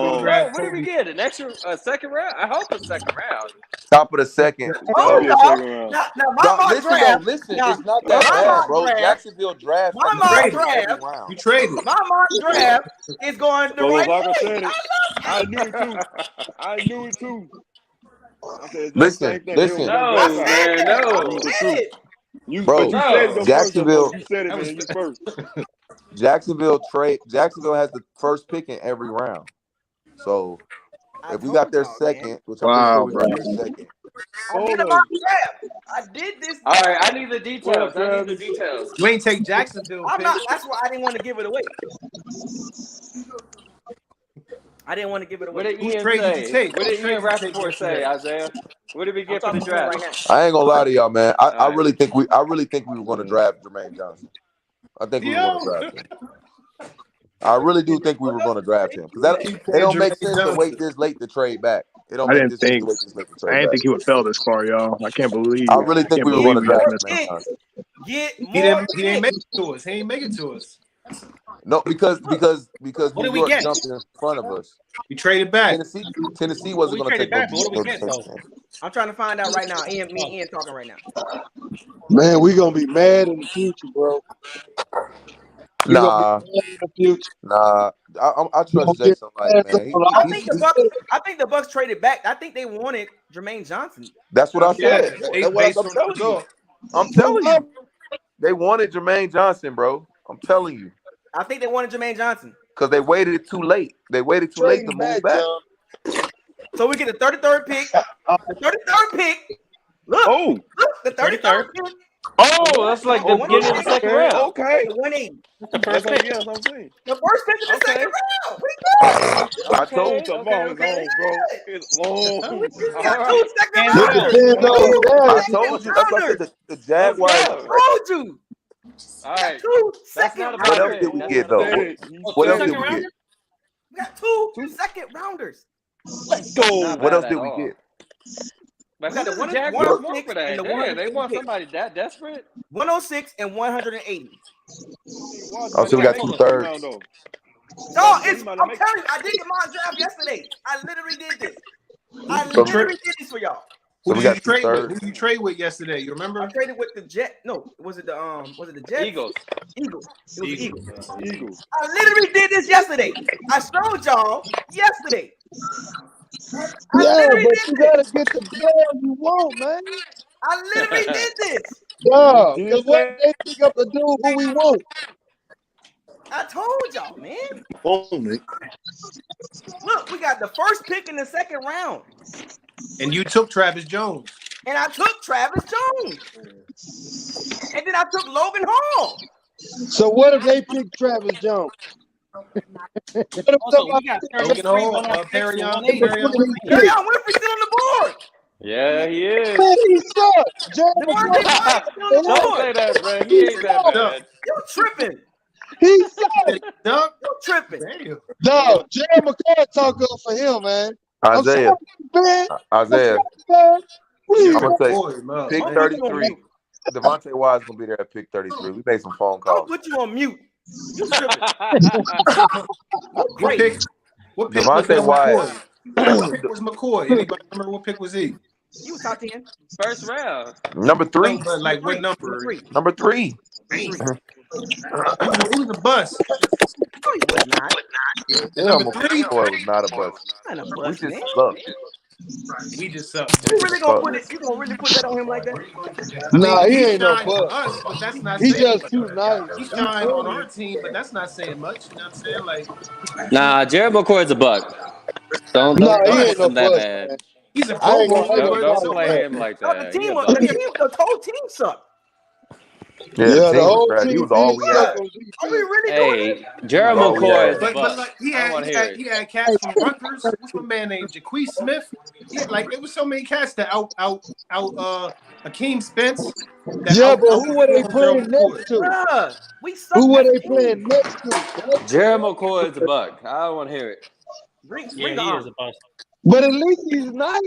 S12: What did we get? An extra second round? I hope a second round.
S19: Top of the second.
S1: Oh,
S7: Yeah,
S1: no.
S7: second round.
S1: Now my mock
S19: Listen,
S1: draft.
S19: listen.
S1: Now,
S19: It's not
S1: my
S19: that bad,
S1: mock
S19: bro.
S1: draft-
S19: Jacksonville draft.
S1: My
S19: you
S1: mock
S19: trade
S1: draft.
S19: every round.
S9: you traded?
S1: My mock draft is going the
S7: Well,
S1: right
S7: like I
S1: way.
S7: said it. I knew it too. I knew it too. I said,
S19: Listen.
S12: No, man, no.
S19: Bro, Jacksonville.
S7: You said it, man. You first.
S19: Jacksonville has the first pick in every round. So if we got their second, which I'm pretty sure we got their second.
S1: I did a mock draft. I did this.
S12: All right, I need the details.
S9: You ain't take Jacksonville.
S1: I'm not. That's why I didn't want to give it away. I didn't want to give it away.
S12: What did Ian say? What did Ian Rappaport say, Isaiah? What did we get for the draft?
S19: I ain't gonna lie to y'all, man. I really think we were gonna draft Jermaine Johnson. I think we were gonna draft him. I really do think we were gonna draft him because it don't make sense to wait this late to trade back. It don't
S20: I
S19: make
S20: didn't
S19: sense
S20: think.
S19: to wait this late to trade
S20: I didn't
S19: back.
S20: think he would fail this far, y'all. I can't believe.
S19: I really think we were gonna draft Jermaine Johnson.
S1: Get
S9: He didn't make it to us. He ain't make it to us.
S19: No, because
S17: What
S19: New
S17: did we
S19: York
S17: get?
S19: jumped in front of us.
S9: We traded back.
S19: Tennessee wasn't
S17: We
S19: going to
S17: traded
S19: take
S17: back, but what do we get
S19: no
S17: though?
S19: touchdown.
S1: I'm trying to find out right now. Me and Ian talking right now.
S16: Man, we gonna be mad in the future, bro. We gonna be
S19: Nah,
S16: mad in the future.
S19: nah. I
S16: We gonna
S19: trust
S16: get
S19: Jason Light,
S16: mad
S19: man.
S16: on our
S1: I think the Bucks traded back. I think they wanted Jermaine Johnson.
S19: That's what I said.
S9: Yeah,
S19: That's what I'm
S9: based on the
S19: telling you.
S9: result.
S19: I'm telling you. They wanted Jermaine Johnson, bro. I'm telling you.
S1: I think they wanted Jermaine Johnson.
S19: Because they waited too late. They waited too late to move back.
S1: So we get the 33rd pick. The 33rd pick. Look, the 33rd pick.
S12: Oh, that's like the beginning of the second round.
S19: Okay.
S1: The 180.
S12: That's the first pick.
S19: Yeah, that's what I'm saying.
S1: The first pick of the second round. Pretty good.
S19: I told you
S12: Okay.
S19: it's long, bro. It's long.
S1: We got two second
S16: It
S1: rounders.
S16: depends on the
S19: I
S16: value.
S19: told you. That's what I said. The Jaguars.
S1: I told you.
S12: All right.
S1: Two
S12: That's
S1: second
S12: not a
S19: What
S12: bad
S19: else
S12: pick.
S19: did we
S12: That's
S19: get,
S12: not a
S19: though?
S12: bad pick.
S19: What else did we get?
S1: We got two second rounders.
S19: Let's go.
S12: Not
S19: What
S12: bad
S19: else
S12: at
S19: did we
S12: all.
S19: get?
S12: But
S1: We got
S12: who
S1: the
S12: did the
S1: 1
S12: Jaguars want
S1: 106
S12: for that?
S1: and the
S12: Damn, they
S1: 180
S12: want
S1: pick.
S12: somebody that desperate?
S1: 106 and 180.
S19: Oh, so we got 2 thirds.
S1: No, I'm telling you, I did get my draft yesterday. I literally did this. I literally did this for y'all.
S9: Who
S19: So we
S9: did
S19: got
S9: you
S19: 2
S9: trade with?
S19: thirds.
S9: Who did you trade with yesterday? You remember?
S1: I traded with the Jet. No, was it the Jets?
S12: Eagles.
S1: It was the Eagles.
S19: Eagles.
S1: I literally did this yesterday. I showed y'all yesterday. I
S16: Yeah,
S1: literally
S16: but
S1: did
S16: you
S1: this.
S16: gotta get the player you want, man.
S1: I literally did this.
S16: Yeah, because what if they pick up the dude who we want?
S1: I told y'all, man.
S19: Only.
S1: Look, we got the first pick in the second round.
S9: And you took Travis Jones.
S1: And I took Travis Jones. And then I took Logan Hall.
S16: So what if they pick Travis Jones? What if
S17: Also, we got
S9: Logan
S17: 33
S9: Hall,
S17: 106
S9: Perrion,
S17: 180.
S1: Perrion Winfrey's still on the board.
S12: Yeah, he is.
S16: Man, he sucks.
S1: Devontae Wyatt's still on the
S12: Don't
S1: board.
S12: say that, bro. He ain't that bad.
S1: You tripping.
S16: He sucks.
S9: Duck.
S1: You tripping.
S9: Damn.
S16: No, Jerry McCoy talk good for him, man.
S19: Isaiah.
S16: I'm sorry, man.
S19: Isaiah.
S16: Man. Please.
S19: I'm going to
S9: Boy,
S19: say
S9: man.
S19: pick
S1: I'm gonna put you on
S19: 33.
S1: mute.
S19: Devontae Wyatt's going to be there at pick 33. We made some phone
S1: I'm gonna
S19: calls.
S1: put you on mute. You tripping.
S9: What pick? What pick was
S19: Devontae Wyatt.
S9: McCoy? What pick was McCoy? Anybody remember what pick was he?
S1: You was top 10.
S12: First round.
S19: Number 3.
S9: No, but like what number?
S19: Number 3.
S9: He was a bust.
S1: No, he was not.
S9: Number 3.
S19: McCoy was not a bust.
S1: Not a
S19: We
S1: bust,
S19: just
S1: man.
S19: sucked.
S9: We just sucked.
S1: You really gonna put it? You gonna really put that on him like that?
S16: Nah, he
S9: He
S16: ain't no
S9: shined for
S16: bust.
S9: us, but that's not
S16: He
S9: saying
S16: just
S9: much.
S16: too nice.
S9: He shined on our team, but that's not saying much. You know what I'm saying? Like,
S12: Nah, Jared McCoy's a buck. Don't
S16: Nah, he
S12: push
S16: ain't no
S12: him that
S16: bust,
S12: bad.
S16: man.
S9: he's a
S16: I
S9: Pro
S16: ain't gonna-
S9: Bowler,
S16: I ain't
S9: but
S12: Don't
S9: so
S12: play
S9: what?
S12: him like
S1: No, the
S12: that. He
S1: team,
S12: a
S1: was,
S12: buck.
S1: the whole team sucked.
S19: Yeah,
S16: Yeah,
S19: the
S16: the
S19: team was
S16: whole
S19: trash. He
S16: team
S19: was all
S16: did
S19: we
S16: suck
S19: had.
S16: on
S1: Are we
S16: defense.
S1: really doing
S12: Hey,
S1: this?
S12: Jared
S19: Oh, yeah.
S12: McCoy is a
S9: But
S12: buck.
S9: like he
S12: I
S9: had
S12: want
S9: he
S12: to hear
S9: had
S12: it.
S9: he had cats from Rutgers. What's my man named Jaquez Smith? Yeah, like there was so many cats that out Akeem Spence. That
S16: Yeah, but who were they
S9: outperformed
S16: playing
S9: Gerald
S16: next
S9: McCoy.
S16: to?
S1: Bruh, we suck.
S16: Who were
S1: as a
S16: they
S1: team.
S16: playing next to? Bro?
S12: Jared McCoy is a buck. I want to hear it.
S1: Bring
S17: Yeah,
S1: the
S17: he
S1: arm.
S17: is a bust.
S16: But at least he's nice.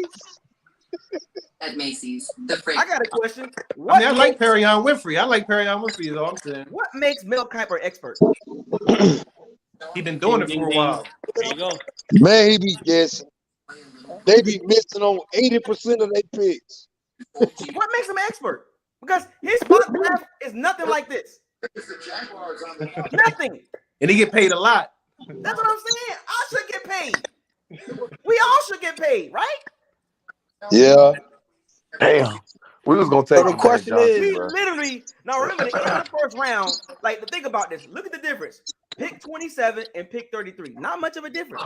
S2: At Macy's, the freight.
S1: I got a question.
S9: I mean, I like Perrion Winfrey. I like Perrion Winfrey is all I'm saying.
S1: What makes Mel Kiper expert?
S9: He been doing it for a while.
S17: There you go.
S16: Man, he be guessing. They be missing on 80% of their picks.
S1: What makes him an expert? Because his mock draft is nothing like this. Nothing.
S9: And he get paid a lot.
S1: That's what I'm saying. I should get paid. We all should get paid, right?
S16: Yeah.
S19: Damn. We was going to take
S1: So
S19: the question
S1: We
S19: bro.
S1: literally now remember the end of the first round. Like, think about this. Look at the difference. Pick 27 and pick 33. Not much of a difference.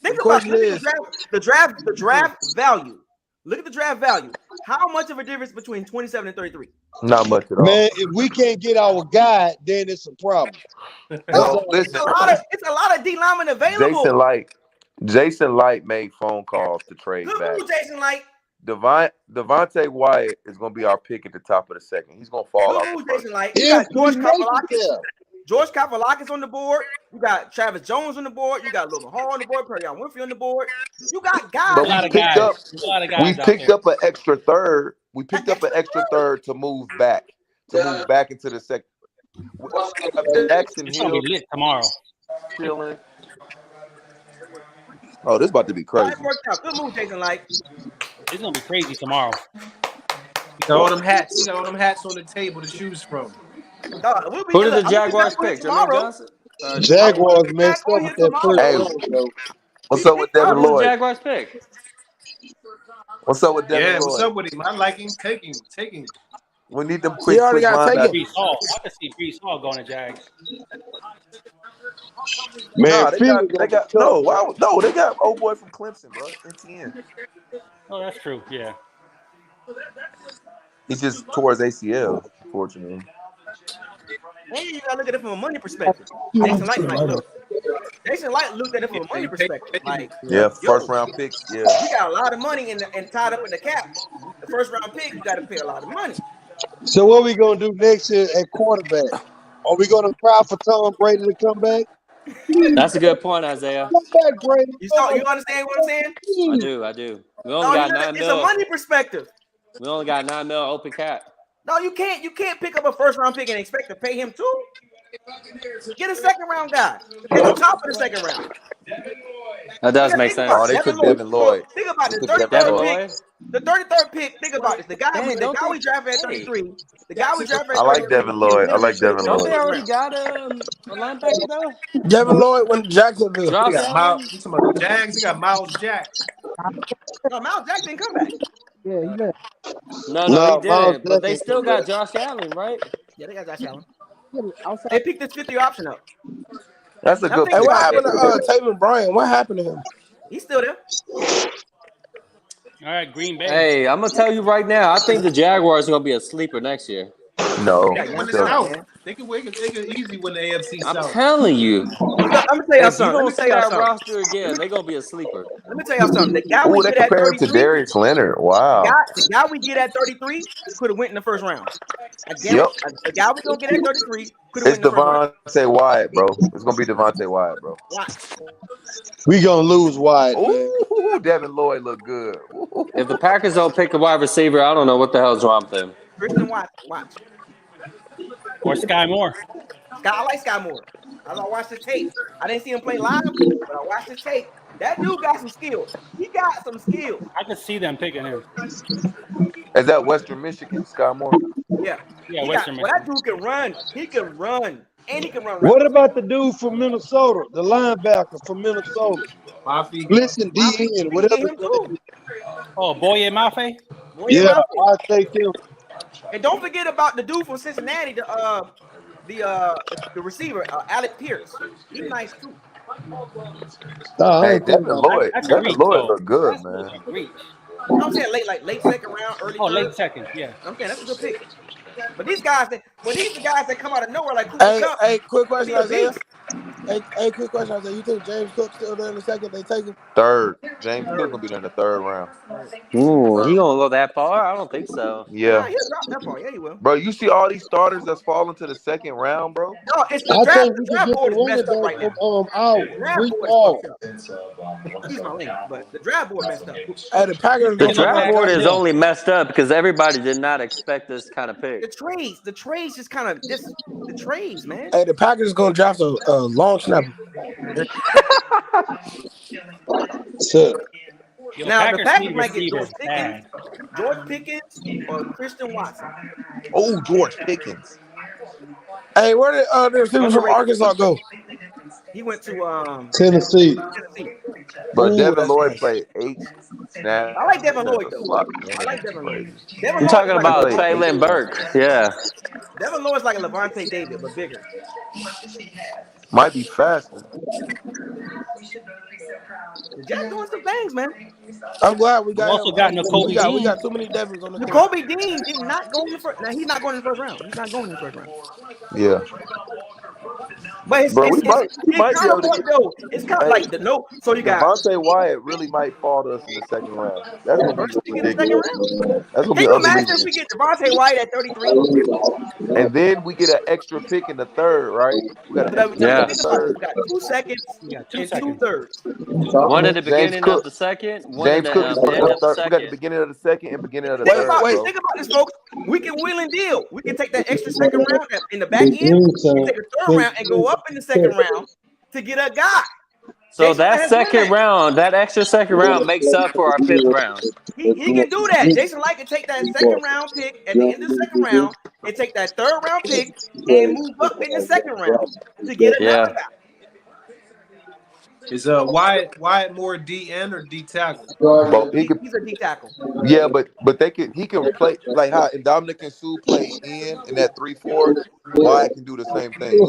S1: Think about the draft value. Look at the draft value. How much of a difference between 27 and 33?
S19: Not much at all.
S16: Man, if we can't get our guy, then it's a problem.
S19: No, listen.
S1: It's a lot of D linemen available.
S19: Jason Light made phone calls to trade
S1: Good
S19: back.
S1: move, Jason Light.
S19: Devontae Wyatt is going to be our pick at the top of the second. He's going to fall
S1: Good
S19: off.
S1: move, Jason Light. You got George Kapalakis. George Kapalakis on the board. You got Travis Jones on the board. You got Logan Hall on the board. Perrion Winfrey on the board. You got guys.
S19: But we picked up an extra third. We picked up an extra third to move back into the second. Jackson
S17: It's gonna be
S19: Hill
S17: lit tomorrow.
S19: chilling. Oh, this about to be crazy.
S1: It worked out. Good move, Jason Light.
S17: It's gonna be crazy tomorrow.
S9: You got all them hats. You got all them hats on the table to choose from.
S12: Who did the Jaguars pick? Jermaine Johnson?
S16: Jaguars messed up with that first
S19: Hey,
S16: round, though.
S19: what's up with Devin
S12: Who did the
S19: Lloyd?
S12: Jaguars pick?
S19: What's up with Devin
S9: Yeah,
S19: Lloyd?
S9: what's up with him? I like him. Take him.
S19: We need them
S6: He
S19: quick
S6: already got taken.
S17: Brees Hall. I could see Brees Hall going to Jags.
S16: Man,
S19: Nah, they
S16: Philly
S19: got no. Wow, no, they got old boy from Clemson, bro. NTN.
S17: Oh, that's true. Yeah.
S19: He just tore his ACL, unfortunately.
S1: And you gotta look at it from a money perspective. Jason Light might look. Jason Light looked at it from a money perspective. Like,
S19: Yeah, first round picks. Yeah.
S1: you got a lot of money and tied up in the cap. The first round pick, you got to pay a lot of money.
S16: So what we gonna do next year at quarterback? Are we gonna try for Tom Brady to come back?
S12: That's a good point, Isaiah.
S16: Come back, Brady.
S1: You understand what I'm saying?
S12: I do. We only got 9
S1: It's
S12: mil.
S1: a money perspective.
S12: We only got 9 mil open cap.
S1: No, you can't. You can't pick up a first round pick and expect to pay him too. Get a second round guy at the top of the second round.
S12: That does make sense.
S19: Oh, they took Devin Lloyd.
S1: Think about
S19: They
S1: the
S19: took
S1: 33rd
S19: Lloyd.
S1: pick. The 33rd pick. Think about this. The guy we drafted at 33. The guy we drafted at 33.
S19: I like Devin Lloyd. I like Devin
S12: Don't they
S19: Lloyd.
S12: already got a linebacker though?
S6: Devin Lloyd went to Jacksonville.
S9: They got Miles. You talking about the Jags? They got Miles Jack.
S1: No, Miles Jack didn't come back.
S18: Yeah, he left.
S12: No,
S16: No,
S12: he
S16: Miles
S12: didn't. But they
S16: Jack
S12: still got Josh Allen, right?
S1: Yeah, they got Josh Allen.
S18: Outside.
S1: They picked this 50 option up.
S19: That's a good
S6: Hey,
S19: pick.
S6: what happened to Taven Bryan? What happened to him?
S1: He's still there.
S17: All right, Green Bay.
S12: Hey, I'm gonna tell you right now. I think the Jaguars are gonna be a sleeper next year.
S19: No.
S9: They can win the South. They can easy win the AFC
S12: I'm
S9: South.
S12: telling you.
S1: Let me tell y'all
S12: If you
S1: something.
S12: don't see that roster again, they're gonna be a sleeper.
S1: Let me tell y'all something. The guy we
S19: Oh, they
S1: get at
S19: compare him to
S1: 33.
S19: Darius Leonard. Wow.
S1: The guy we get at 33 could have went in the first round.
S19: Yep.
S1: The guy we gonna get at 33 could have went
S19: It's
S1: in the first round.
S19: Devontae Wyatt, bro. It's gonna be Devontae Wyatt, bro.
S16: We gonna lose Wyatt, man.
S19: Ooh, Devin Lloyd look good. Ooh.
S12: If the Packers don't pick a wide receiver, I don't know what the hell's wrong with them.
S1: Christian Watch.
S17: Or Sky Moore.
S1: I like Sky Moore. I watched the tape. I didn't see him play live, but I watched the tape. That dude got some skills. He got some skills.
S17: I could see them picking him.
S19: Is that Western Michigan, Scott Moore?
S1: Yeah.
S17: Western
S1: Well, that dude can run. He can run. And he can run.
S16: What about the dude from Minnesota, the linebacker from Minnesota? Listen, DN, whatever.
S17: Oh, Boye Mafe?
S16: Yeah, I take him.
S1: And don't forget about the dude from Cincinnati, the receiver, Alec Pierce. He's nice too.
S19: Hey, Devin Lloyd.
S17: That's a
S19: Devin
S17: reach,
S19: Lloyd
S17: though.
S19: look good,
S17: That's
S19: man.
S17: a reach.
S1: You know what I'm saying? Late second round, early
S17: Oh,
S1: third.
S17: late second, yeah.
S1: I'm saying that's a good pick. But these guys, these are the guys that come out of nowhere like
S6: Hey,
S1: Cooper Kupp.
S6: hey, quick question,
S1: Be a
S6: Isaiah.
S1: beast.
S6: Hey, quick question, Isaiah. You think James Cook's still there in the second? They take him?
S19: Third. James Cook gonna be there in the third round.
S12: Ooh, he gonna go that far? I don't think so.
S19: Yeah.
S1: He'll drop that far. Yeah, he will.
S19: Bro, you see all these starters that's falling to the second round, bro?
S1: No, it's the
S16: I
S1: draft.
S16: think
S1: The
S16: we can
S1: draft
S16: get
S1: board
S16: the
S1: is messed up
S16: running
S1: right
S16: back
S1: now.
S16: from out.
S1: The draft
S16: Brees
S1: board
S16: Hall.
S1: is fucked up. He's my link, but the draft board messed up.
S6: Hey, the Packers
S12: The
S6: gonna
S12: draft
S6: look
S12: board
S6: like
S12: is
S6: that.
S12: only messed up because everybody did not expect this kind of pick.
S1: The trades just kind of the trades, man.
S6: Hey, the Packers gonna draft a long snapper.
S16: So,
S1: Now the
S17: Packers
S1: Packers
S17: need
S1: might get George
S17: receivers
S1: Pickens, or Christian Watson.
S19: Oh, George Pickens.
S6: Hey, where did the receiver from Arkansas go?
S1: He went to
S16: Tennessee.
S19: But
S6: Ooh,
S19: Devin
S6: that's
S19: Lloyd
S6: nice.
S19: played 8 snaps.
S1: I like Devin Lloyd
S19: as a
S1: though.
S19: slot
S1: I
S19: corner.
S1: like Devin Lloyd.
S19: Crazy.
S1: Devin
S12: You're
S1: Lloyd
S12: talking
S1: is like
S12: about
S19: He played
S12: Traylon
S19: 8.
S12: Burke. Yeah.
S1: Devin Lloyd is like a Levante David, but bigger.
S19: Might be faster.
S1: The Jets doing some things, man.
S6: I'm glad we got
S17: also
S6: him.
S17: got Nakobe
S6: We
S17: Dean.
S6: got too many Devins on the team.
S1: Jacoby Dean did not go in the first. Now he's not going in the first round. He's not going in the first round.
S19: Yeah.
S1: But
S19: Bro, we might be
S1: kind
S19: able
S1: of
S19: to
S1: what
S19: get.
S1: though. It's kind of
S19: Hey,
S1: like the no. So you got
S19: Devontae Wyatt really might fall to us in the second round. That's gonna be
S1: first pick in the second
S19: ridiculous.
S1: round.
S19: That's gonna
S1: Can
S19: be
S1: you imagine if
S19: unbelievable.
S1: we get Devontae White at 33?
S19: And then we get an extra pick in the third, right? We got an extra pick in
S12: Yeah.
S19: the
S1: Think about it.
S19: third.
S1: We got 2 seconds
S17: You got 2
S1: and
S17: seconds.
S1: 2/3.
S12: One at the
S19: James
S12: beginning
S19: Cook.
S12: of the second, one at
S19: James
S12: the
S19: Cook is
S12: end
S19: in the
S12: of the
S19: third. We got the
S12: second.
S19: beginning of the second and beginning of the
S1: Think
S19: third,
S1: about
S19: bro.
S1: this, folks. We can wheel and deal. We can take that extra second round in the back end. We can take a third round and go up in the second round to get a guy.
S12: So
S1: Jason
S12: that
S1: has done
S12: second round, that extra second round makes up for our 5th round.
S1: He can do that. Jason Light can take that second round pick at the end of the second round and take that third round pick and move up in the second round to get another guy.
S9: Is Wyatt more DN or D tackle?
S19: Well,
S1: He's a D tackle.
S19: Yeah, but he can play like how Dominic and Sue play in that 3-4. Wyatt can do the same thing.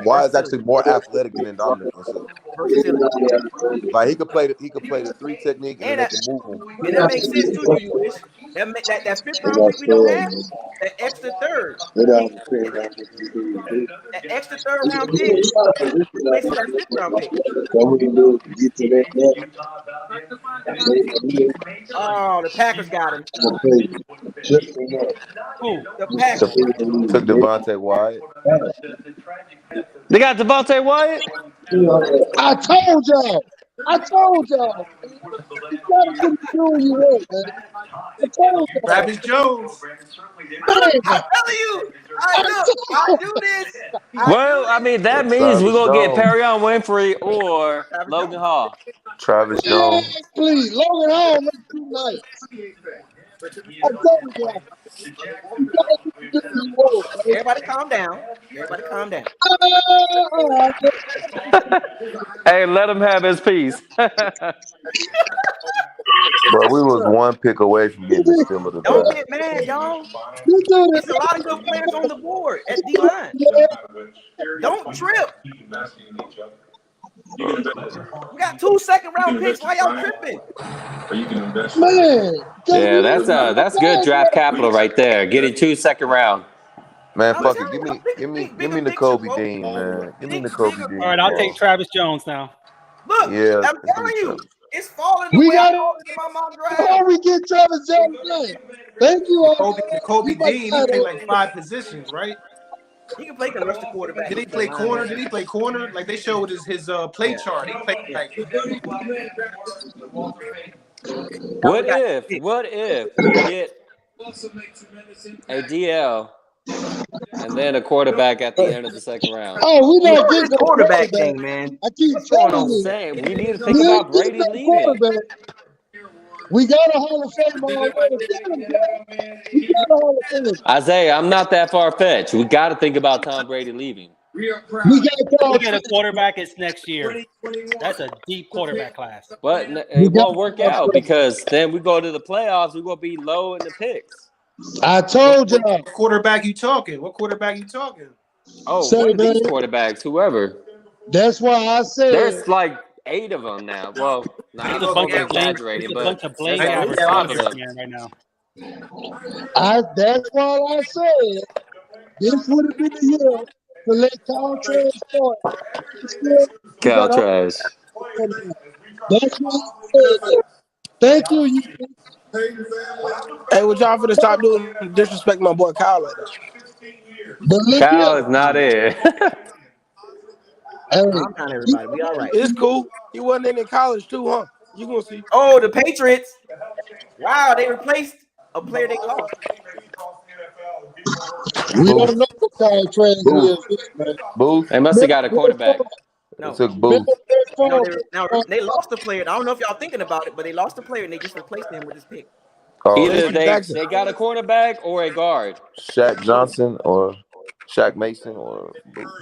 S19: Wyatt is actually more athletic than Dominic and Sue.
S1: Versatility.
S19: Like he could play the 3 technique and then they can move him.
S1: And that makes sense too, you wish. That 5th round pick we don't have, that extra third. That extra third round pick replaces that 5th round pick. Oh, the Packers got him. The Packers
S19: took Devontae Wyatt.
S12: They got Devontae Wyatt?
S16: I told y'all. You gotta get the deal you want, man. I told y'all.
S9: Travis Jones.
S1: I'm telling you. I do this.
S12: Well, I mean, that means we're going to get Perion Winfrey or Logan Hall.
S19: Travis Jones.
S16: Please, Logan Hall looks too nice. I told y'all.
S1: Everybody calm down.
S12: Hey, let him have his piece.
S19: Bro, we was one pick away from getting the steal of the
S1: Don't
S19: draft.
S1: get mad, y'all. It's a lot of good players on the board at D-line. Don't trip. We got 2 second-round picks. Why y'all tripping?
S16: Man.
S12: Yeah, that's good draft capital right there. Getting 2 second round.
S19: Man, fuck it. Give me N'Kobe Dean, man. Give me N'Kobe Dean.
S17: All right, I'll take Travis Jones now.
S1: Look,
S19: yeah,
S1: I'm telling you, it's falling the
S16: we
S1: way
S16: got
S1: I called it in my mock draft.
S16: Before we get Travis Jones done. Thank you.
S9: Kobe Dean, he played like 5 positions, right?
S1: He can rush the quarterback.
S9: Did he play corner? Like they showed his play chart. He played like.
S12: What if we get a DL and then a quarterback at the end of the second round?
S16: Oh, we not getting
S1: the quarterback thing, man.
S16: I keep telling you.
S12: We need to think about Brady leaving.
S16: We got a Hall of Fame already. We got a Hall of Fame.
S12: Isaiah, I'm not that far fetched. We got to think about Tom Brady leaving.
S16: We got
S17: a quarterback. It's next year. That's a deep quarterback class.
S12: But it won't work out because then we go to the playoffs. We're gonna be low in the picks.
S16: I told you.
S9: What quarterback you talking?
S12: Oh, one of these quarterbacks, whoever.
S16: That's why I said
S12: there's like 8 of them now. Well, not exaggerating, but
S17: there's a blank right now.
S16: That's why I said this would have been the year to let Kyle Trash start.
S12: Cal Trash.
S16: That's why I said. Thank you.
S6: Hey, what y'all finna stop doing? Disrespect my boy Kyle like that.
S12: Kyle is not in.
S1: Calm down, everybody. We all right.
S6: It's cool. He wasn't in college too, huh? You gonna see?
S1: Oh, the Patriots! Wow, they replaced a player they lost.
S16: We don't know what Kyle Trash is, man.
S19: Booth.
S12: They must have got a quarterback.
S1: No.
S19: It took Booth.
S1: They lost the player. I don't know if y'all thinking about it, but they lost the player and they just replaced him with this pick.
S12: Either they got a quarterback or a guard.
S19: Shaq Johnson or Shaq Mason or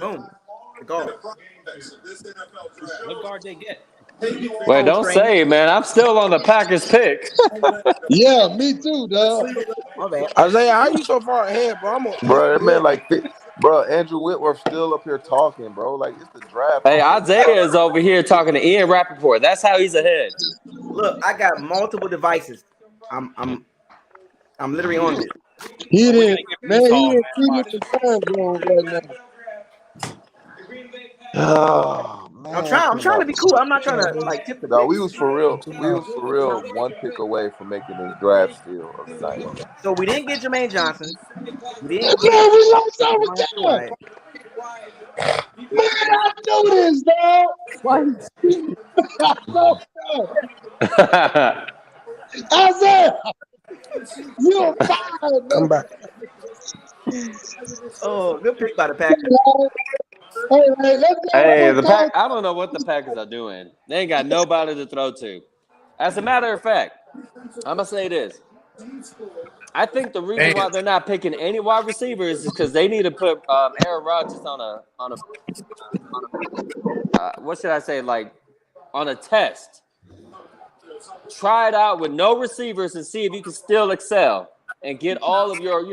S1: boom. The guard.
S17: What guard they get?
S12: Wait, don't say it, man. I'm still on the Packers pick.
S16: Yeah, me too, dog.
S6: Isaiah, how you so far ahead, bro?
S19: Bro, that man bro, Andrew Whitworth still up here talking, bro. Like, it's the draft.
S12: Hey, Isaiah is over here talking to Ian Rappaport. That's how he's ahead.
S1: Look, I got multiple devices. I'm literally on this.
S16: He didn't feed the time zone right now.
S19: Oh, man.
S1: I'm trying to be cool. I'm not trying to like tip the
S19: No, we was for real one pick away from making this draft steal of the night.
S1: So we didn't get Jermaine Johnson. We didn't get
S16: we lost our time. Man, I know this, dog. Why? Isaiah, you're fired.
S6: Come back.
S1: Oh, good pick by the Packers.
S12: Hey, the Pack. I don't know what the Packers are doing. They ain't got nobody to throw to. As a matter of fact, I'm gonna say this. I think the reason why they're not picking any wide receivers is because they need to put Aaron Rodgers on a what should I say, like on a test. Try it out with no receivers and see if you can still excel and get all of your,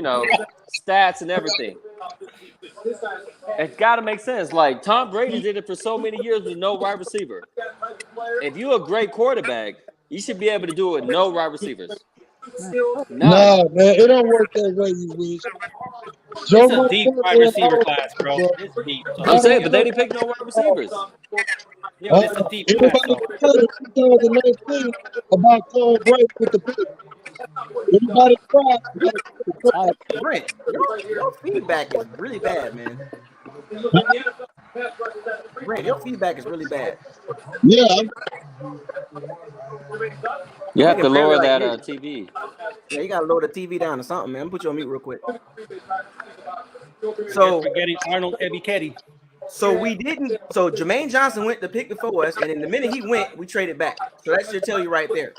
S12: stats and everything. It's got to make sense. Like Tom Brady did it for so many years with no wide receiver. If you're a great quarterback, you should be able to do it with no wide receivers. None.
S16: Nah, man, it don't work that way, you wish.
S17: It's a deep wide receiver class, bro. It's deep. So
S12: I'm saying, but they didn't pick no wide receivers.
S17: Yeah, but it's a deep class,
S16: Everybody
S17: though.
S16: said in 2019 about Tom Brady with the pick. Everybody cried.
S1: Brent, your feedback is really bad, man. Brent, your feedback is really bad.
S16: Yeah.
S12: You have to lower
S1: like
S12: that TV.
S1: Yeah, you gotta lower the TV down or something, man. Put you on mute real quick.
S17: So we're getting Arnold Ebiketie.
S1: So we didn't. So Jermaine Johnson went to pick before us, and in the minute he went, we traded back. So that should tell you right there.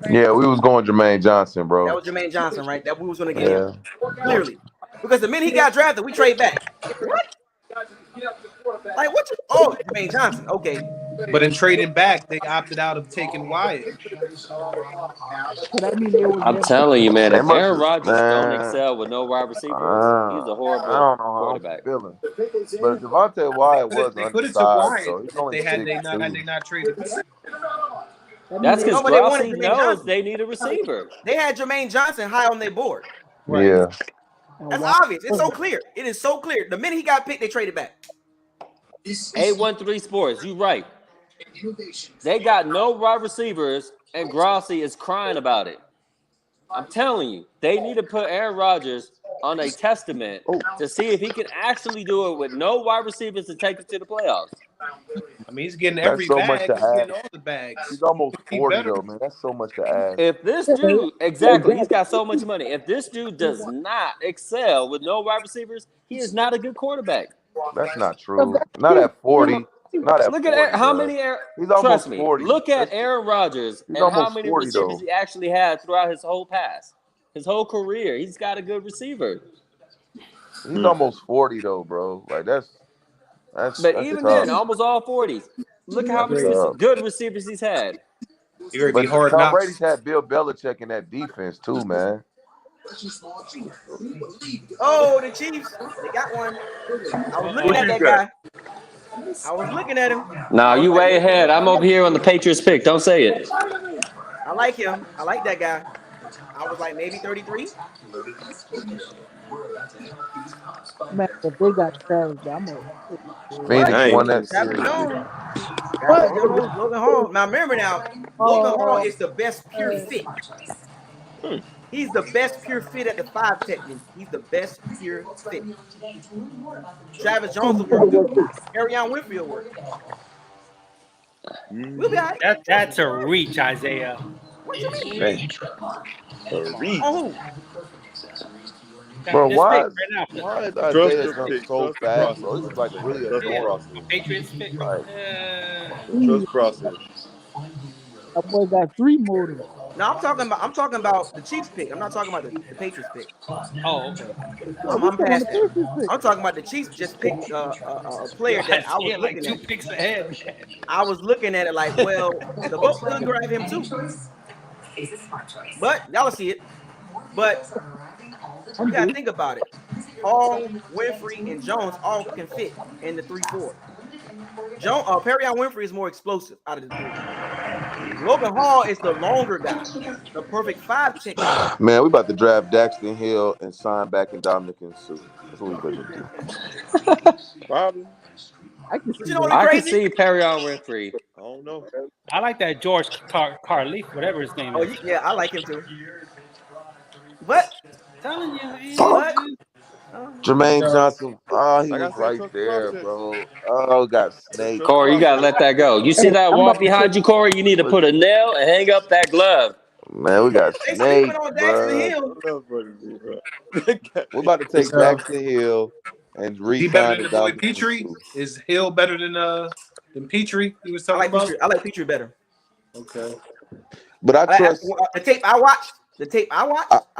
S19: Yeah, we was going Jermaine Johnson, bro.
S1: That was Jermaine Johnson, right? That we was gonna get him. Clearly. Because the minute he got drafted, we trade back. What? Like what? Jermaine Johnson. Okay.
S9: But in trading back, they opted out of taking Wyatt.
S12: I'm telling you, man, if Aaron Rodgers don't excel with no wide receivers, he's a horrible
S19: I don't know how
S12: quarterback.
S19: I'm feeling. But Devontae Wyatt was undersized, so he's only
S9: had they not traded.
S12: That's because Grossi knows they need a receiver.
S1: They had Jermaine Johnson high on their board.
S19: Right. Yeah.
S1: That's obvious. It's so clear. It is so clear. The minute he got picked, they traded back.
S12: 813 Sports, you right. They got no wide receivers, and Grossi is crying about it. I'm telling you, they need to put Aaron Rodgers on a testament to see if he can actually do it with no wide receivers to take it to the playoffs.
S9: I mean, he's getting every
S19: so
S9: bag.
S19: much to
S9: He's
S19: add.
S9: getting all the bags.
S19: He's almost 40 though, man. That's so much to add.
S12: If this dude, exactly, he's got so much money. If this dude does not excel with no wide receivers, he is not a good quarterback.
S19: That's not true. Not at 40. Not at
S12: look
S19: 40,
S12: at how
S19: bro.
S12: many.
S19: He's
S12: Trust
S19: almost
S12: me.
S19: 40.
S12: Look at Aaron Rodgers and how many
S19: 40,
S12: receivers
S19: though.
S12: he actually had throughout his whole pass, his whole career. He's got a good receiver.
S19: He's almost 40 though, bro. Like that's
S12: But even
S19: tough.
S12: then, almost all 40s. Look at how many good receivers he's had.
S19: But Tom Brady's had Bill Belichick in that defense too, man.
S1: Oh, the Chiefs. They got one. I was looking at that guy. I was looking at him.
S12: No, you way ahead. I'm over here on the Patriots pick. Don't say it.
S1: I like him. I like that guy. I was like maybe 33.
S18: Man, if they got Travis, I'm
S19: Phoenix won that series.
S1: Logan Hall. Now remember Logan Hall is the best pure fit. He's the best pure fit at the 5 technique. He's the best pure fit. Travis Jones will work too. Arion Winfield work. We'll be all right.
S17: That's a reach, Isaiah.
S1: What you mean?
S15: A reach.
S1: Oh,
S19: Bro, why is
S15: Isaiah
S19: jump so fast, bro? This is like really annoying.
S17: Patriots pick.
S15: Trust process.
S18: That boy got 3 motors.
S1: No, I'm talking about the Chiefs pick. I'm not talking about the Patriots pick.
S17: Oh, okay.
S1: I'm past that. I'm talking about the Chiefs just picked a player that I was looking
S17: like 2 picks ahead.
S1: I was looking at it like, well, the Bucs could grab him too. But y'all see it. But you gotta think about it. Hall, Winfrey, and Jones all can fit in the 3-4. Perrion Winfrey is more explosive out of the 3. Logan Hall is the longer guy, the perfect 5 technique.
S19: Man, we about to draft Daxton Hill and sign back in Dominican Sue. That's what we better do.
S15: Probably.
S18: I can
S12: see Perrion Winfrey.
S15: I don't know.
S17: I like that George Carleaf, whatever his name is.
S1: Oh, yeah, I like him too. What?
S17: Telling you,
S1: what?
S19: Jermaine Johnson, he
S15: Like
S19: was
S15: I said,
S19: right
S15: trust
S19: there,
S15: process.
S19: bro. Oh, got snaked.
S12: Corey, you gotta let that go. You see that wall behind you, Corey? You need to put a nail and hang up that glove.
S19: Man, we got
S1: They sleeping
S19: Snake,
S1: on Jackson
S19: bro.
S1: Hill.
S19: We're about to take Jackson Hill and
S9: Is he better
S19: re-sign
S9: than
S19: the
S9: the boy
S19: Dominican
S9: Petrie?
S19: Sue.
S9: Is Hill better than Petrie? He was
S1: I
S9: talking
S1: like
S9: about.
S1: Petrie. I like Petrie better.
S9: Okay.
S19: But I trust.
S1: The tape I watched. I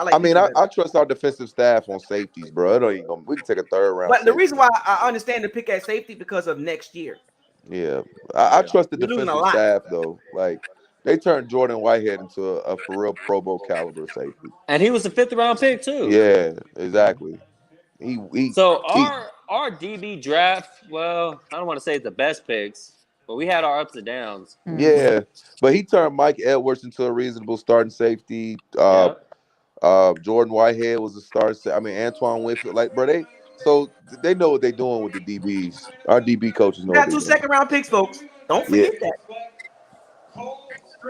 S1: like Petrie better.
S19: I trust our defensive staff on safeties, bro. It ain't gonna. We can take a third round.
S1: But the
S19: safety.
S1: reason why I understand the pick at safety because of next year.
S19: Yeah, I trust the
S1: You're losing a
S19: defensive
S1: lot.
S19: staff though. Like they turned Jordan Whitehead into a for real Pro Bowl caliber safety.
S12: And he was a 5th round pick too.
S19: Yeah, exactly.
S12: So our DB draft, well, I don't want to say it's the best picks, but we had our ups and downs.
S19: Yeah, but he turned Mike Edwards into a reasonable starting safety. Jordan Whitehead was a starting. Antoine Winfield. Like, bro, they know what they're doing with the DBs. Our DB coaches know
S1: You
S19: what
S1: got
S19: they're
S1: 2
S19: doing.
S1: second-round picks, folks. Don't forget that.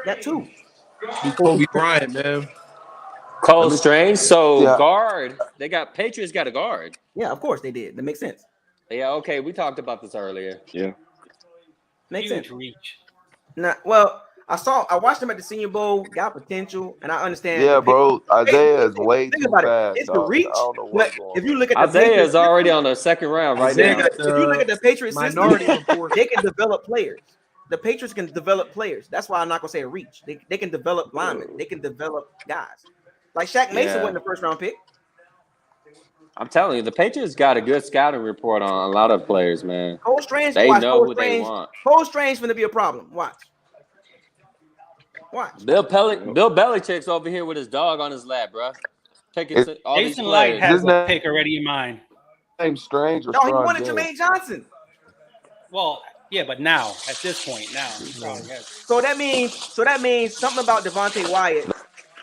S1: Got 2.
S9: Be Kobe Bryant, man.
S12: Cole Strange. So guard. They got Patriots got a guard.
S1: Yeah, of course they did. That makes sense.
S12: Yeah. Okay, we talked about this earlier.
S19: Yeah.
S1: Makes
S17: Huge
S1: sense.
S17: reach.
S1: Nah, well, I watched him at the Senior Bowl. Got potential, and I understand.
S19: Yeah, bro. Isaiah is way
S1: Think
S19: too
S1: about
S19: fast.
S1: it. It's the reach.
S19: I don't know
S1: But
S19: what's going
S1: if you
S19: on.
S1: look at the
S12: Isaiah
S1: Patriots
S12: is already on the 2nd round right now.
S1: If you look at the Patriots system,
S9: Minority Report.
S1: they can develop players. The Patriots can develop players. That's why I'm not gonna say a reach. They can develop linemen. They can develop guys. Like Shaq Mason wasn't the 1st-round pick.
S12: I'm telling you, the Patriots got a good scouting report on a lot of players, man.
S1: Cole Strange,
S12: they know who they want.
S1: Cole Strange going to be a problem. Watch.
S12: Bill Belichick's over here with his dog on his lap, bro. Taking all these
S17: Jason Light
S12: players.
S17: has a pick already in mind.
S19: Name Strange or
S1: No, he wanted Jermaine Johnson.
S17: Well, yeah, but now at this point,
S1: So that means something about Devontae Wyatt.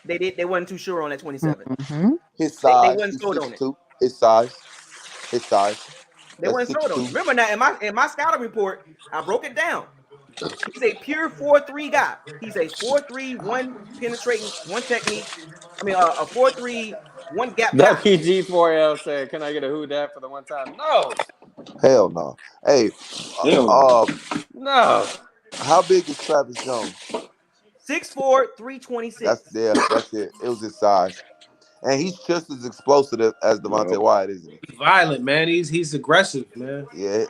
S1: They wasn't too sure on that 27.
S18: Mm-hmm.
S19: His size.
S1: They wasn't sold on it.
S19: His size.
S1: They wasn't sold on it. Remember now in my scouting report, I broke it down. He's a pure 4-3 guy. He's a 4-3, one penetrating, one technique. A 4-3, one gap guy.
S12: WG4L said, "Can I get a who dat for the one time?" No.
S19: Hell no. Hey.
S12: No.
S19: How big is Travis Jones?
S1: 6'4", 326.
S19: That's it. It was his size. And he's just as explosive as Devontae Wyatt, isn't he?
S9: He's violent, man. He's aggressive, man.
S19: Yeah.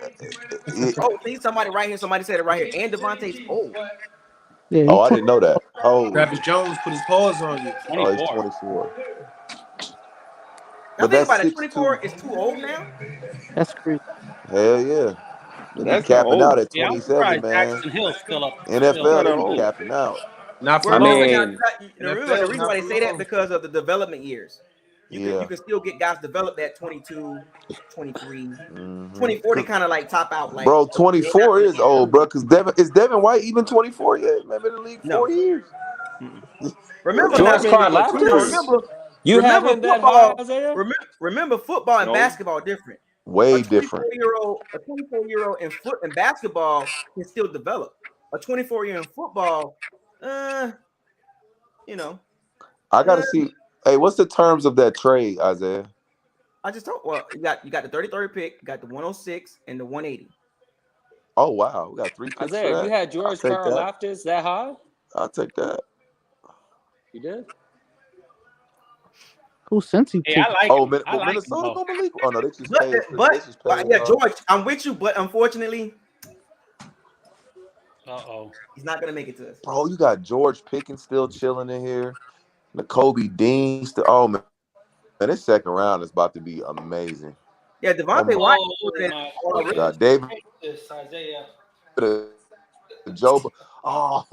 S1: See somebody right here. Somebody said it right here. And Devontae's old.
S18: Yeah,
S19: I didn't know that. Oh,
S9: Travis Jones put his paws on you.
S19: Oh, he's 24.
S1: Now think about it. 24 is too old now.
S18: That's crazy.
S19: Hell yeah. They're capping out at 27, man.
S17: Jackson Hill's still up.
S19: NFL, they're capping out.
S9: Not for
S1: the
S9: NFL,
S1: reason why they say that because of the development years. You
S19: Yeah.
S1: can still get guys developed at 22, 23, 24. They kind of like top out. Like,
S19: Bro, 24 is old, bro. Because Devin White even 24 yet? Man, been in the league 4 years.
S1: Remember,
S12: George
S1: now,
S12: Karlaftis? You have him that high, Isaiah?
S1: Remember, football and basketball are different.
S19: Way different.
S1: A 24-year-old in basketball can still develop. A 24-year-old in football,
S19: I gotta see. Hey, what's the terms of that trade, Isaiah?
S1: I just told. Well, you got the 33rd pick, you got the 106 and the 180.
S19: Oh wow, we got 3 picks.
S12: Isaiah,
S19: for that?
S12: you had George Karlaftis that high?
S19: I'll take that.
S12: You did?
S18: Who sent you?
S17: Hey, I like him. I like
S19: Minnesota
S17: him,
S19: gonna believe? Oh no, they just
S1: But,
S19: paid.
S1: yeah, George, I'm with you, but unfortunately, he's not gonna make it to us.
S19: Bro, you got George Pickens still chilling in here. N'Kobe Dean still. Oh man, this second round is about to be amazing.
S1: Yeah, Devontae White.
S19: Got David.
S17: Isaiah.
S19: Joe. Oh.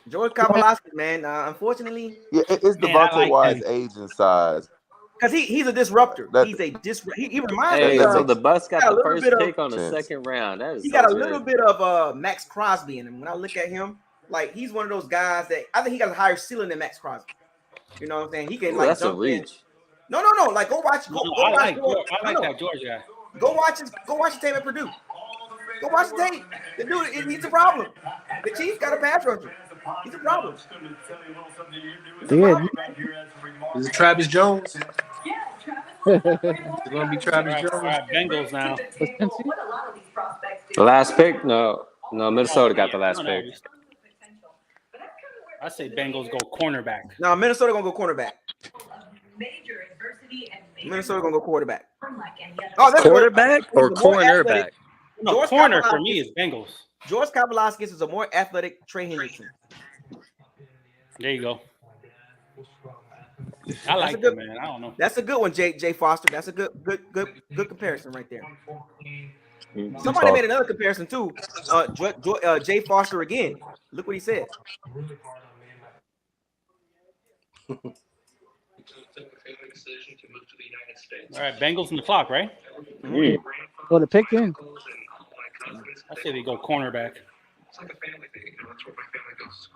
S1: George Karlaftis, man. Unfortunately,
S19: Yeah, it's Devontae Wyatt's age and size.
S1: Because he's a disruptor. He reminds me of.
S12: So the Bucks got the first pick on the
S19: sense.
S12: second round. That is
S1: He got a little bit of Max Crosby in him. When I look at him, like he's one of those guys that I think he got a higher ceiling than Max Crosby. You know what I'm saying? He can
S12: that's
S1: jump
S12: a reach.
S1: In. No. Like go watch.
S17: I like that George guy.
S1: Go watch the tape at Purdue. Go watch the tape. The dude, he's a problem. The Chiefs got a pass rusher. He's a problem.
S9: Is it Travis Jones? It's gonna be Travis Jones.
S17: All right, Bengals now.
S12: The last pick? No, Minnesota got the last pick.
S17: I say Bengals go cornerback.
S1: No, Minnesota gonna go cornerback. Minnesota gonna go quarterback. Oh, that's
S21: quarterback or cornerback?
S17: No,
S1: George
S17: corner for
S1: Kapolakis-
S17: me is Bengals.
S1: George Kapolakis is a more athletic Trey Hendrickson.
S17: There you go. I like
S1: good,
S17: him, man. I don't know.
S1: That's a good one, Jay Foster. That's a good comparison right there. Somebody made another comparison too. Jay Foster again. Look what he said.
S17: All right, Bengals in the clock, right?
S18: Go to pick in.
S17: I say they go cornerback.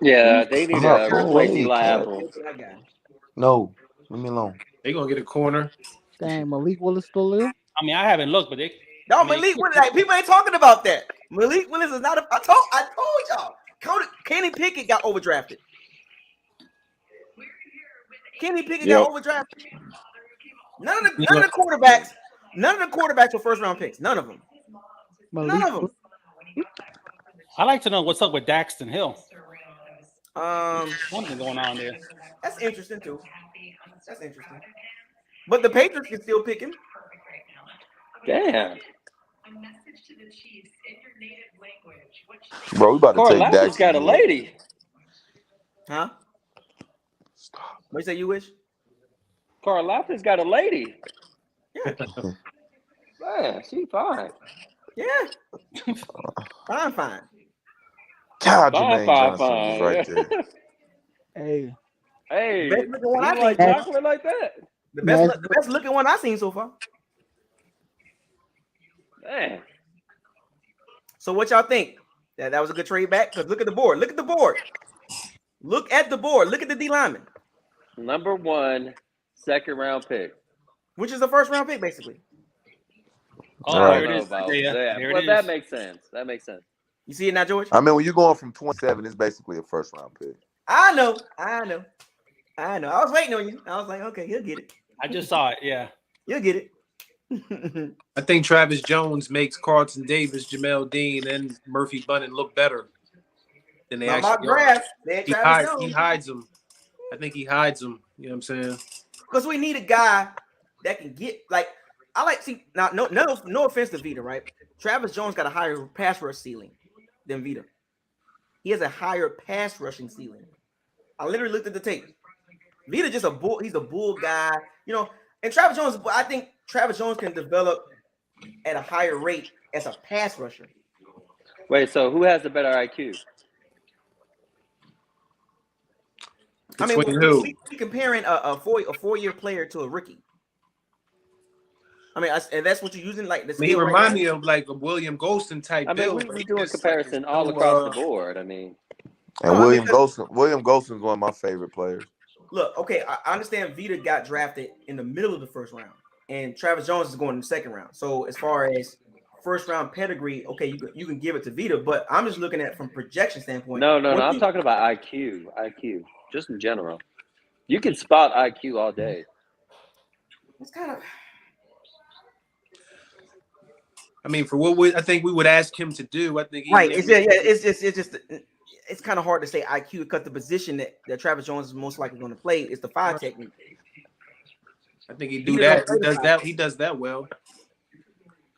S12: Yeah, they need to replace Eli Apple.
S19: No, leave me alone.
S9: They gonna get a corner.
S18: Dang, Malik Willis still there?
S17: I mean, I haven't looked, but they.
S1: No, Malik Willis. Like, people ain't talking about that. Malik Willis is not. I told y'all. Kenny Pickett got overdrafted. Kenny Pickett got overdrafted. None of the quarterbacks were first round picks. None of them. None of them.
S17: I like to know what's up with Daxton Hill.
S1: Something
S17: going on there.
S1: That's interesting too. That's interesting. But the Patriots can still pick him.
S12: Damn.
S19: Bro, we about to take
S12: Daxton. Got a lady.
S1: Huh? What you say? You wish?
S12: Karlaftis got a lady. Yeah. Man, she fine.
S1: Yeah. Fine.
S19: God, Jermaine Johnson was right there.
S12: Hey.
S1: Best looking one
S12: you like chocolate like that?
S1: The best looking one I've seen so far.
S12: Man.
S1: So what y'all think? That was a good trade back? Because look at the board. Look at the board. Look at the board. Look at the D lineman.
S12: Number 1, second round pick.
S1: Which is the first round pick, basically.
S12: Oh,
S19: right.
S12: there it is. Well, that makes sense. That makes sense.
S1: You see it now, George?
S19: I mean, when you're going from 27, it's basically a first round pick.
S1: I know. I was waiting on you. I was like, okay, he'll get it.
S17: I just saw it. Yeah.
S1: You'll get it.
S9: I think Travis Jones makes Carlton Davis, Jamel Dean, and Murphy Bunning look better than they actually are. He hides them. I think he hides them. You know what I'm saying?
S1: Because we need a guy that can get now. No offense to Vita, right? Travis Jones got a higher pass rush ceiling than Vita. He has a higher pass rushing ceiling. I literally looked at the tape. Vita just a bull. He's a bull guy, And Travis Jones, I think Travis Jones can develop at a higher rate as a pass rusher.
S12: Wait, so who has the better IQ?
S1: We comparing a 4-year player to a rookie. I mean, and that's what you're using. Like,
S9: he remind me of like a William Golston type.
S12: I mean, we do a comparison all across the board. I mean,
S19: and William Golston's one of my favorite players.
S1: Look, okay, I understand Vita got drafted in the middle of the first round, and Travis Jones is going in the second round. So as far as first round pedigree, okay, you can give it to Vita, but I'm just looking at from projection standpoint.
S12: No. I'm talking about IQ, just in general. You can spot IQ all day.
S1: It's kind of.
S9: I mean, for what I think we would ask him to do, I think
S1: it's kind of hard to say IQ because the position that Travis Jones is most likely going to play is the 5 technique.
S9: I think he that. He does that well.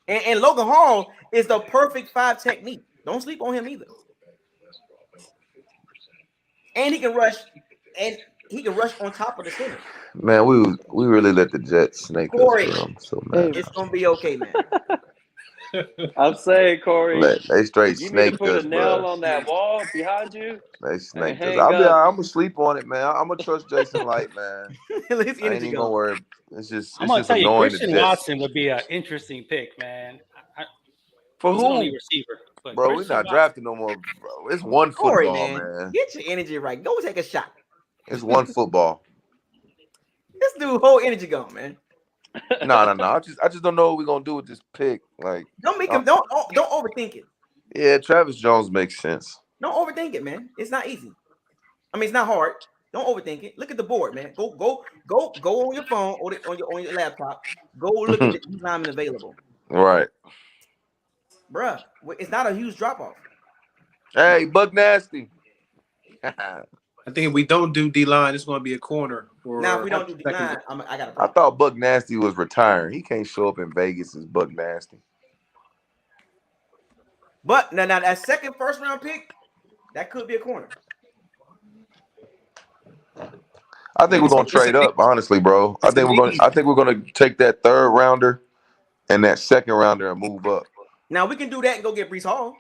S1: And Logan Hall is the perfect 5 technique. Don't sleep on him either. And he can rush, on top of the center.
S19: Man, we really let the Jets snake
S1: Corey,
S19: us. I'm so mad.
S1: It's gonna be okay, man.
S12: I'm saying, Corey,
S19: they straight
S12: you
S19: snaked
S12: need to put
S19: us,
S12: a nail
S19: bro.
S12: on that wall behind you.
S19: They snaked us.
S12: hang
S19: I'm
S12: up.
S19: gonna sleep on it, man. I'm gonna trust Jason Light, man. I ain't even gonna worry. It's just
S17: tell you,
S19: annoying.
S17: Christian Watson would be an interesting pick, man.
S19: For
S17: he's
S19: who?
S17: Only receiver, but
S19: bro, we're not drafting no more, bro. It's one
S1: Corey,
S19: football, man.
S1: Get your energy right. Go take a shot.
S19: It's one football.
S1: This dude whole energy gone, man.
S19: No. I just don't know what we're gonna do with this pick. Like,
S1: don't overthink it.
S19: Yeah, Travis Jones makes sense.
S1: Don't overthink it, man. It's not easy. I mean, it's not hard. Don't overthink it. Look at the board, man. Go on your phone or on your laptop. Go look at the linemen available.
S19: Right.
S1: Bruh, it's not a huge drop off.
S19: Hey, Buck Nasty.
S9: I think if we don't do D-line, it's going to be a corner.
S1: Now, if we don't do D-line, I got a problem.
S19: I thought Buck Nasty was retiring. He can't show up in Vegas as Buck Nasty.
S1: But now that second first round pick, that could be a corner.
S19: I think we're gonna trade up, honestly, bro. I think we're gonna take that third rounder and that second rounder and move up.
S1: Now we can do that and go get Breece Hall.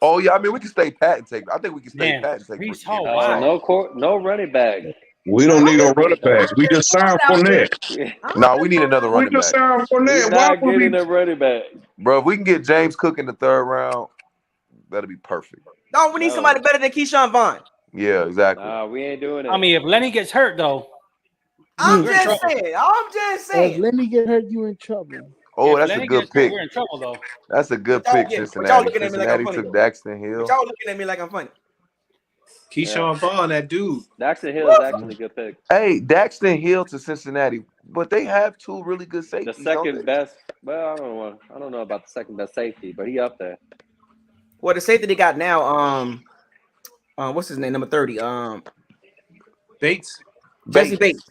S19: Oh yeah, I mean we can stay pat and take. I think we can stay pat and take
S12: Breece Hall. No running back.
S3: We don't need no running backs. We just signed Fournette.
S19: No, we need another running back.
S3: We just signed Fournette.
S12: We're not getting a running back.
S19: Bro, if we can get James Cook in the third round, that'll be perfect.
S1: No, we need somebody better than Keyshawn Vaughn.
S19: Yeah, exactly.
S12: We ain't doing it.
S17: I mean, if Lenny gets hurt, though.
S1: I'm just saying.
S18: If Lenny get hurt, you in trouble.
S19: Oh, that's a good pick.
S17: We're in trouble, though.
S19: That's a good pick, Cincinnati.
S1: Y'all looking at me like I'm
S19: Cincinnati
S1: funny.
S19: took Daxton Hill.
S1: Y'all looking at me like I'm funny.
S9: Keyshawn Vaughn, that dude.
S12: Daxton Hill is actually a good pick.
S19: Hey, Daxton Hill to Cincinnati, but they have two really good
S12: The
S19: safeties.
S12: second best. Well, I don't know about the second best safety, but he up there.
S1: Well, the safety they got now, what's his name? Number 30.
S9: Bates.
S1: Jesse Bates.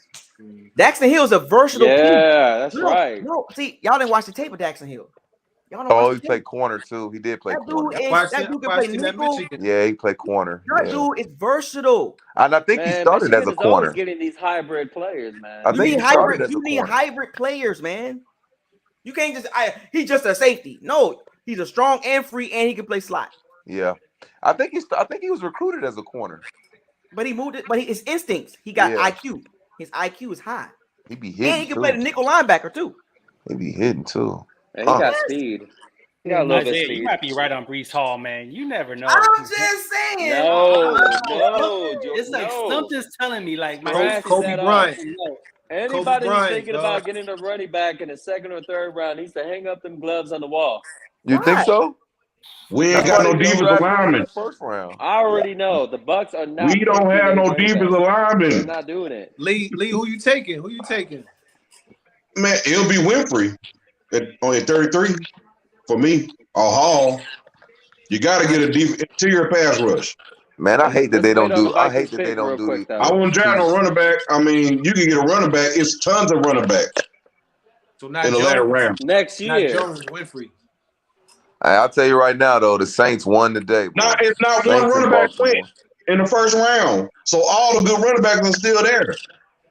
S1: Daxton Hill's a versatile piece.
S12: Yeah, that's right.
S1: No, see, y'all didn't watch the tape of Daxton Hill.
S19: Oh, he played corner too. He did play corner.
S1: That dude can play nickel.
S19: Yeah, he played corner.
S1: That dude is versatile.
S19: And I think he started as a
S12: Michigan is
S19: corner.
S12: always getting these hybrid players, man.
S19: I think he started as a
S1: You need
S19: corner.
S1: hybrid players, man. You can't just he's just a safety. No, he's a strong and free, and he can play slot.
S19: Yeah, I think he was recruited as a corner.
S1: But he moved it. But his instincts, he got IQ. His IQ is high.
S19: He be hitting
S1: And he can
S19: too.
S1: play the nickel linebacker too.
S19: He be hitting too.
S12: And he got speed. He got a little bit of
S17: Isaiah,
S12: speed.
S17: you might be right on Breece Hall, man. You never know.
S1: I'm just saying.
S12: No,
S17: It's like something's telling me, like my
S9: Kobe Bryant.
S12: Anybody who's
S9: Bryant,
S12: thinking
S9: dog.
S12: about getting a running back in the second or third round needs to hang up them gloves on the wall.
S19: You think so?
S3: We ain't got no defensive linemen.
S19: First round.
S12: I already know the Bucks are not.
S3: We don't have no defensive
S12: They're
S3: linemen.
S12: not doing it.
S9: Lee, who you taking? Who you taking?
S3: Man, it'll be Winfrey at 33 for me. Or Hall. You got to get a interior pass rush.
S19: Man, I hate that they don't do. I hate that they don't do it.
S3: I won't draft no running back. I mean, you can get a running back. It's tons of running backs
S9: So not
S3: in the latter
S9: Jones.
S3: round.
S12: Next
S9: Not
S12: year.
S9: Jones, Winfrey.
S19: I'll tell you right now, though, the Saints won today. Bro.
S3: It's not
S19: Saints
S3: one
S19: in
S3: running back
S19: Baltimore.
S3: went in the first round. So all the good running backs are still there.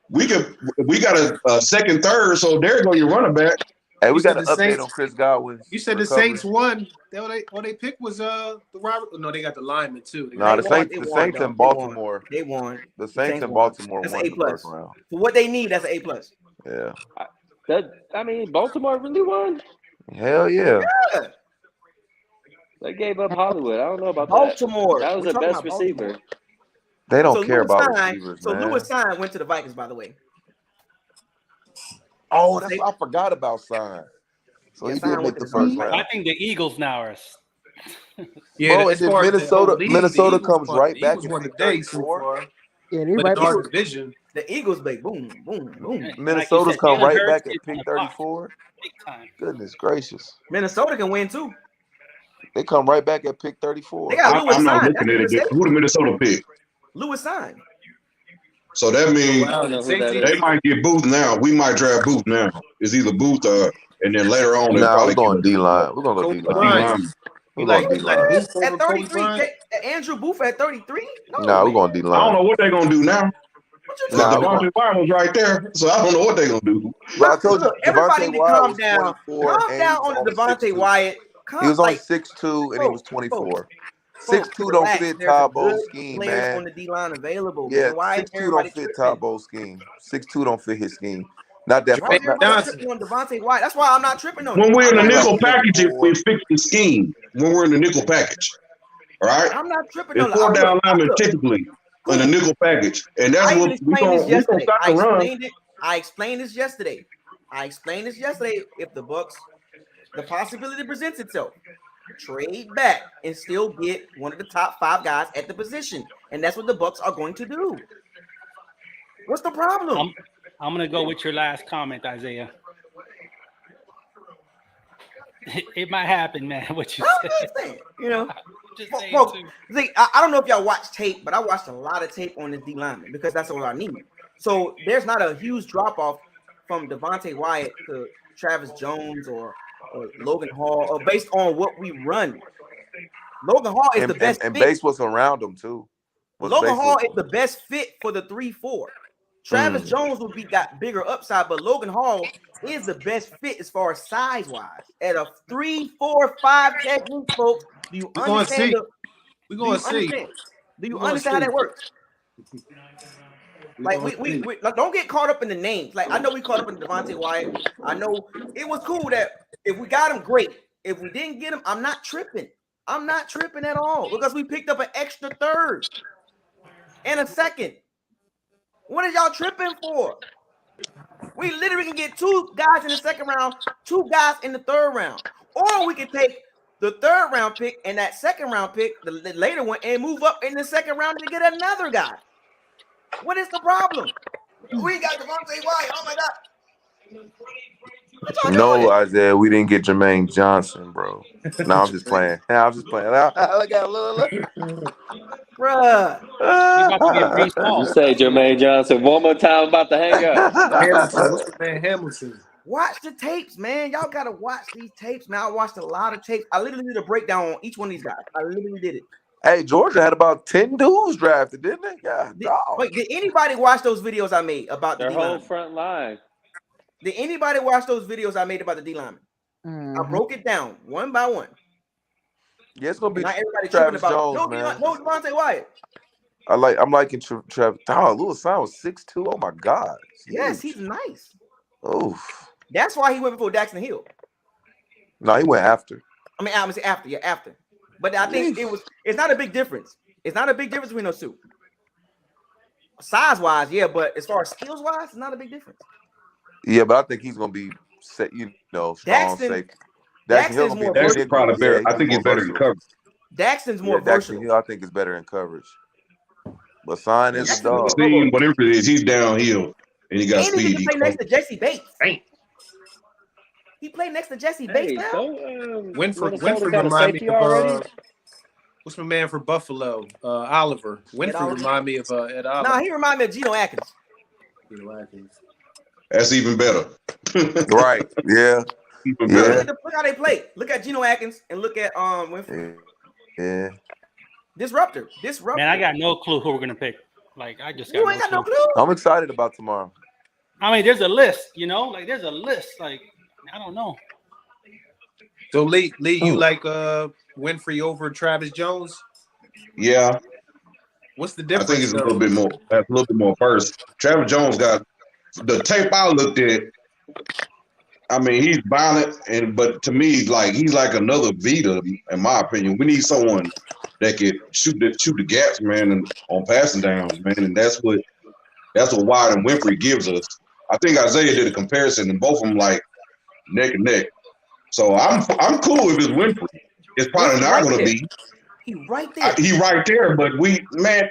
S3: We got a second, third, so there go your running back.
S19: Hey, we
S9: You
S19: got
S9: said
S19: an
S9: the
S19: update
S9: Saints-
S19: on Chris Godwin.
S9: You said the Saints won. They pick was the Robert. No, they got the lineman too.
S19: No, the Saints in Baltimore.
S1: They won.
S19: The Saints in Baltimore
S1: That's
S19: won
S1: an
S19: the
S1: A+.
S19: first round.
S1: For what they need, that's an A+.
S19: Yeah.
S12: I mean, Baltimore really won.
S19: Hell yeah.
S1: Yeah.
S12: They gave up Hollywood. I don't know about
S1: Baltimore.
S12: that. That was
S1: We're
S12: the
S1: talking
S12: best
S1: about
S12: receiver.
S1: Baltimore.
S19: They don't
S1: So
S19: care
S1: Lewis
S19: about
S1: Stein-
S19: receivers,
S1: So
S19: man.
S1: Lewis Stein went to the Vikings, by the way.
S19: Oh, I forgot about Sign. So he did make the first round.
S17: I think the Eagles now are.
S9: Yeah,
S19: Bro,
S9: as
S19: and then
S9: far as the
S19: Minnesota
S9: league,
S19: Minnesota
S9: the Eagles
S19: comes
S9: won-
S19: right
S9: the
S19: back
S9: Eagles
S19: at
S9: won the
S19: pick
S9: day so
S19: 34.
S9: far.
S18: Yeah, they
S9: But
S18: right
S9: in our
S18: back.
S9: division,
S1: The Eagles, big boom, boom, boom.
S19: Minnesota's come
S17: Jalen
S19: right
S17: Hurts
S19: back
S17: is
S19: at
S17: on
S19: pick
S17: the clock.
S19: 34.
S17: Big time.
S19: Goodness gracious.
S1: Minnesota can win too.
S19: They come right back at pick 34.
S1: They got Lewis
S3: I'm not
S1: Stein.
S3: looking
S1: That's
S3: at it.
S1: the mistake.
S3: Who the Minnesota pick?
S1: Lewis Stein.
S3: So that means
S12: I don't know who that
S3: they
S12: is.
S3: might get Booth now. We might draft Booth now. It's either Booth or, and then later on they'll
S19: Nah, we're
S3: probably
S19: going
S3: get
S19: D-line. We're going to go
S9: Kobe
S19: D-line.
S9: Bryant.
S19: We're
S9: You
S19: going
S9: like
S19: D-line.
S9: Booth over
S1: At
S9: Kobe
S1: 33,
S9: Bryant?
S1: Andrew Booth at 33? No,
S19: Nah, we're going
S3: I don't
S19: D-line.
S3: know what they're gonna do now.
S1: What you
S3: Because
S19: Nah,
S1: talking
S19: we're
S3: Devontae Wyatt was right there, so I don't know what they're gonna do.
S19: Bro, I told you,
S1: Look, everybody
S19: Devontae
S1: need to
S19: Wyatt
S1: calm
S19: was
S1: down.
S19: 24
S1: Calm
S19: and
S1: down
S19: he was
S1: on
S19: only
S1: Devontae
S19: 6'2".
S1: Wyatt.
S19: He was only
S1: Like,
S19: 6'2" and he was 24.
S1: folks,
S19: 6'2" don't
S1: relax.
S19: fit
S1: There's some
S19: Tabo's
S1: good
S19: scheme,
S1: players on
S19: man.
S1: the D-line available,
S19: Yeah,
S1: man. Why is
S19: 6'2"
S1: everybody
S19: don't fit
S1: tripping?
S19: Tabo's scheme. 6'2" don't fit his scheme. Not that
S1: Why
S19: far.
S1: is everybody tripping on Devontae Wyatt? That's why I'm not tripping on
S3: When
S1: it.
S3: we're in the
S19: He
S3: nickel
S19: like
S3: package,
S19: 6'4".
S3: we fix the scheme. When we're in the nickel package, all right.
S1: I'm not tripping
S3: It's
S1: on it.
S3: four down linemen
S1: Look,
S3: typically in the nickel package, and that's
S1: I even
S3: what we
S1: explained this
S3: gonna
S1: yesterday.
S3: stop the run.
S1: I explained this yesterday. If the Bucks, the possibility presents itself, trade back and still get one of the top 5 guys at the position, and that's what the Bucks are going to do. What's the problem?
S17: I'm gonna go with your last comment, Isaiah. It might happen, man. What you
S1: I'm
S17: said.
S1: just saying, you know. Folks, see, I don't know if y'all watch tape, but I watched a lot of tape on this D lineman because that's all I need. So there's not a huge drop off from Devontae Wyatt to Travis Jones or Logan Hall, or based on what we run. Logan Hall is the best
S19: and
S1: fit.
S19: base was around him too.
S1: Logan Hall is the best fit for the 3-4. Travis Jones would be got bigger upside, but Logan Hall is the best fit as far as size wise. At a 3, 4, 5 technique, folks. Do you understand?
S9: We're going to see.
S1: Do you understand how that works? Like we like, don't get caught up in the names. Like I know we caught up in Devontae Wyatt. I know it was cool that if we got him, great. If we didn't get him, I'm not tripping. I'm not tripping at all because we picked up an extra third and a second. What are y'all tripping for? We literally can get 2 guys in the second round, 2 guys in the third round, or we can take the third round pick and that second round pick, the later one, and move up in the second round to get another guy. What is the problem? We got Devontae Wyatt. Oh my God.
S19: No, Isaiah, we didn't get Jermaine Johnson, bro. No, I'm just playing. I'm just playing. Look at look.
S1: Bruh.
S12: You say Jermaine Johnson one more time about the hang up.
S9: Hamilton. What's the man Hamilton?
S1: Watch the tapes, man. Y'all gotta watch these tapes, man. I watched a lot of tapes. I literally did a breakdown on each one of these guys. I literally did it.
S19: Hey, Georgia had about 10 dudes drafted, didn't they? Yeah.
S1: Did anybody watch those videos I made about the
S12: their
S1: D-lineman?
S12: whole front line?
S1: Did anybody watch those videos I made about the D-lineman? I broke it down one by one.
S19: Yeah, it's gonna be
S1: not everybody
S19: Travis
S1: tripping about
S19: Jones, man.
S1: no Devontae Wyatt.
S19: I'm liking Travis. Oh, Lewis Sign was 6'2". Oh my God.
S1: Yes, he's nice.
S19: Oh.
S1: That's why he went before Daxton Hill.
S19: No, he went after.
S1: I mean, I was after. Yeah, after. But I think it's not a big difference. It's not a big difference between those two. Size-wise, yeah, but as far as skills-wise, it's not a big difference.
S19: Yeah, but I think he's gonna be set, strong, safe.
S1: Daxton's more versatile.
S3: Probably better. I think he's better in coverage.
S1: Daxton's more
S19: versatile.
S1: versatile.
S19: Hill, I think is better in coverage. But Sign is a dog.
S3: See, whatever it is, he's downhill and he got speed.
S1: He play next to Jesse Bates. He played next to Jesse Bates now.
S9: Winfrey remind me of what's my man for Buffalo? Oliver. Winfrey remind me of Ed Oliver.
S1: Nah, he remind me of Geno Atkins.
S3: That's even better.
S19: Right. Yeah.
S1: Look how they play. Look at Geno Atkins and look at Winfrey.
S19: Yeah.
S1: Disruptor.
S17: Man, I got no clue who we're gonna pick. Like I just
S1: ain't got no clue.
S19: I'm excited about tomorrow.
S17: I mean, there's a list, like there's a list. Like I don't know.
S9: So Lee, you like Winfrey over Travis Jones?
S3: Yeah.
S9: What's the difference?
S3: I think it's a little bit more. That's a little bit more first. Travis Jones got the tape I looked at. I mean, he's violent, but to me, like he's like another Vita, in my opinion. We need someone that could shoot the gaps, man, and on passing downs, man, and that's what Wyatt and Winfrey gives us. I think Isaiah did a comparison, and both of them like neck and neck. So I'm cool if it's Winfrey. It's probably not going to be.
S1: He right there.
S3: He right there, but when I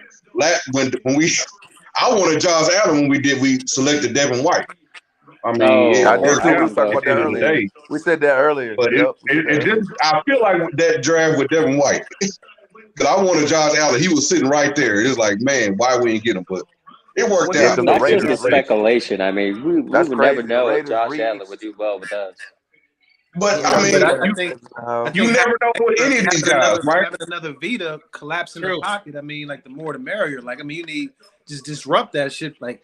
S3: wanted Josh Allen when we selected Devin White. I mean,
S19: I did too. We talked about that earlier. We said that earlier.
S3: But I feel like that draft with Devin White, because I wanted Josh Allen. He was sitting right there. It's like, man, why we didn't get him? But it worked out.
S12: That's just a speculation. I mean, we would never know if Josh Allen would do well with us.
S3: But I mean, you never know what any of these guys, right?
S9: Having another Vita collapse in the pocket. I mean, like the more the merrier. Like, I mean, you need just disrupt that shit. Like,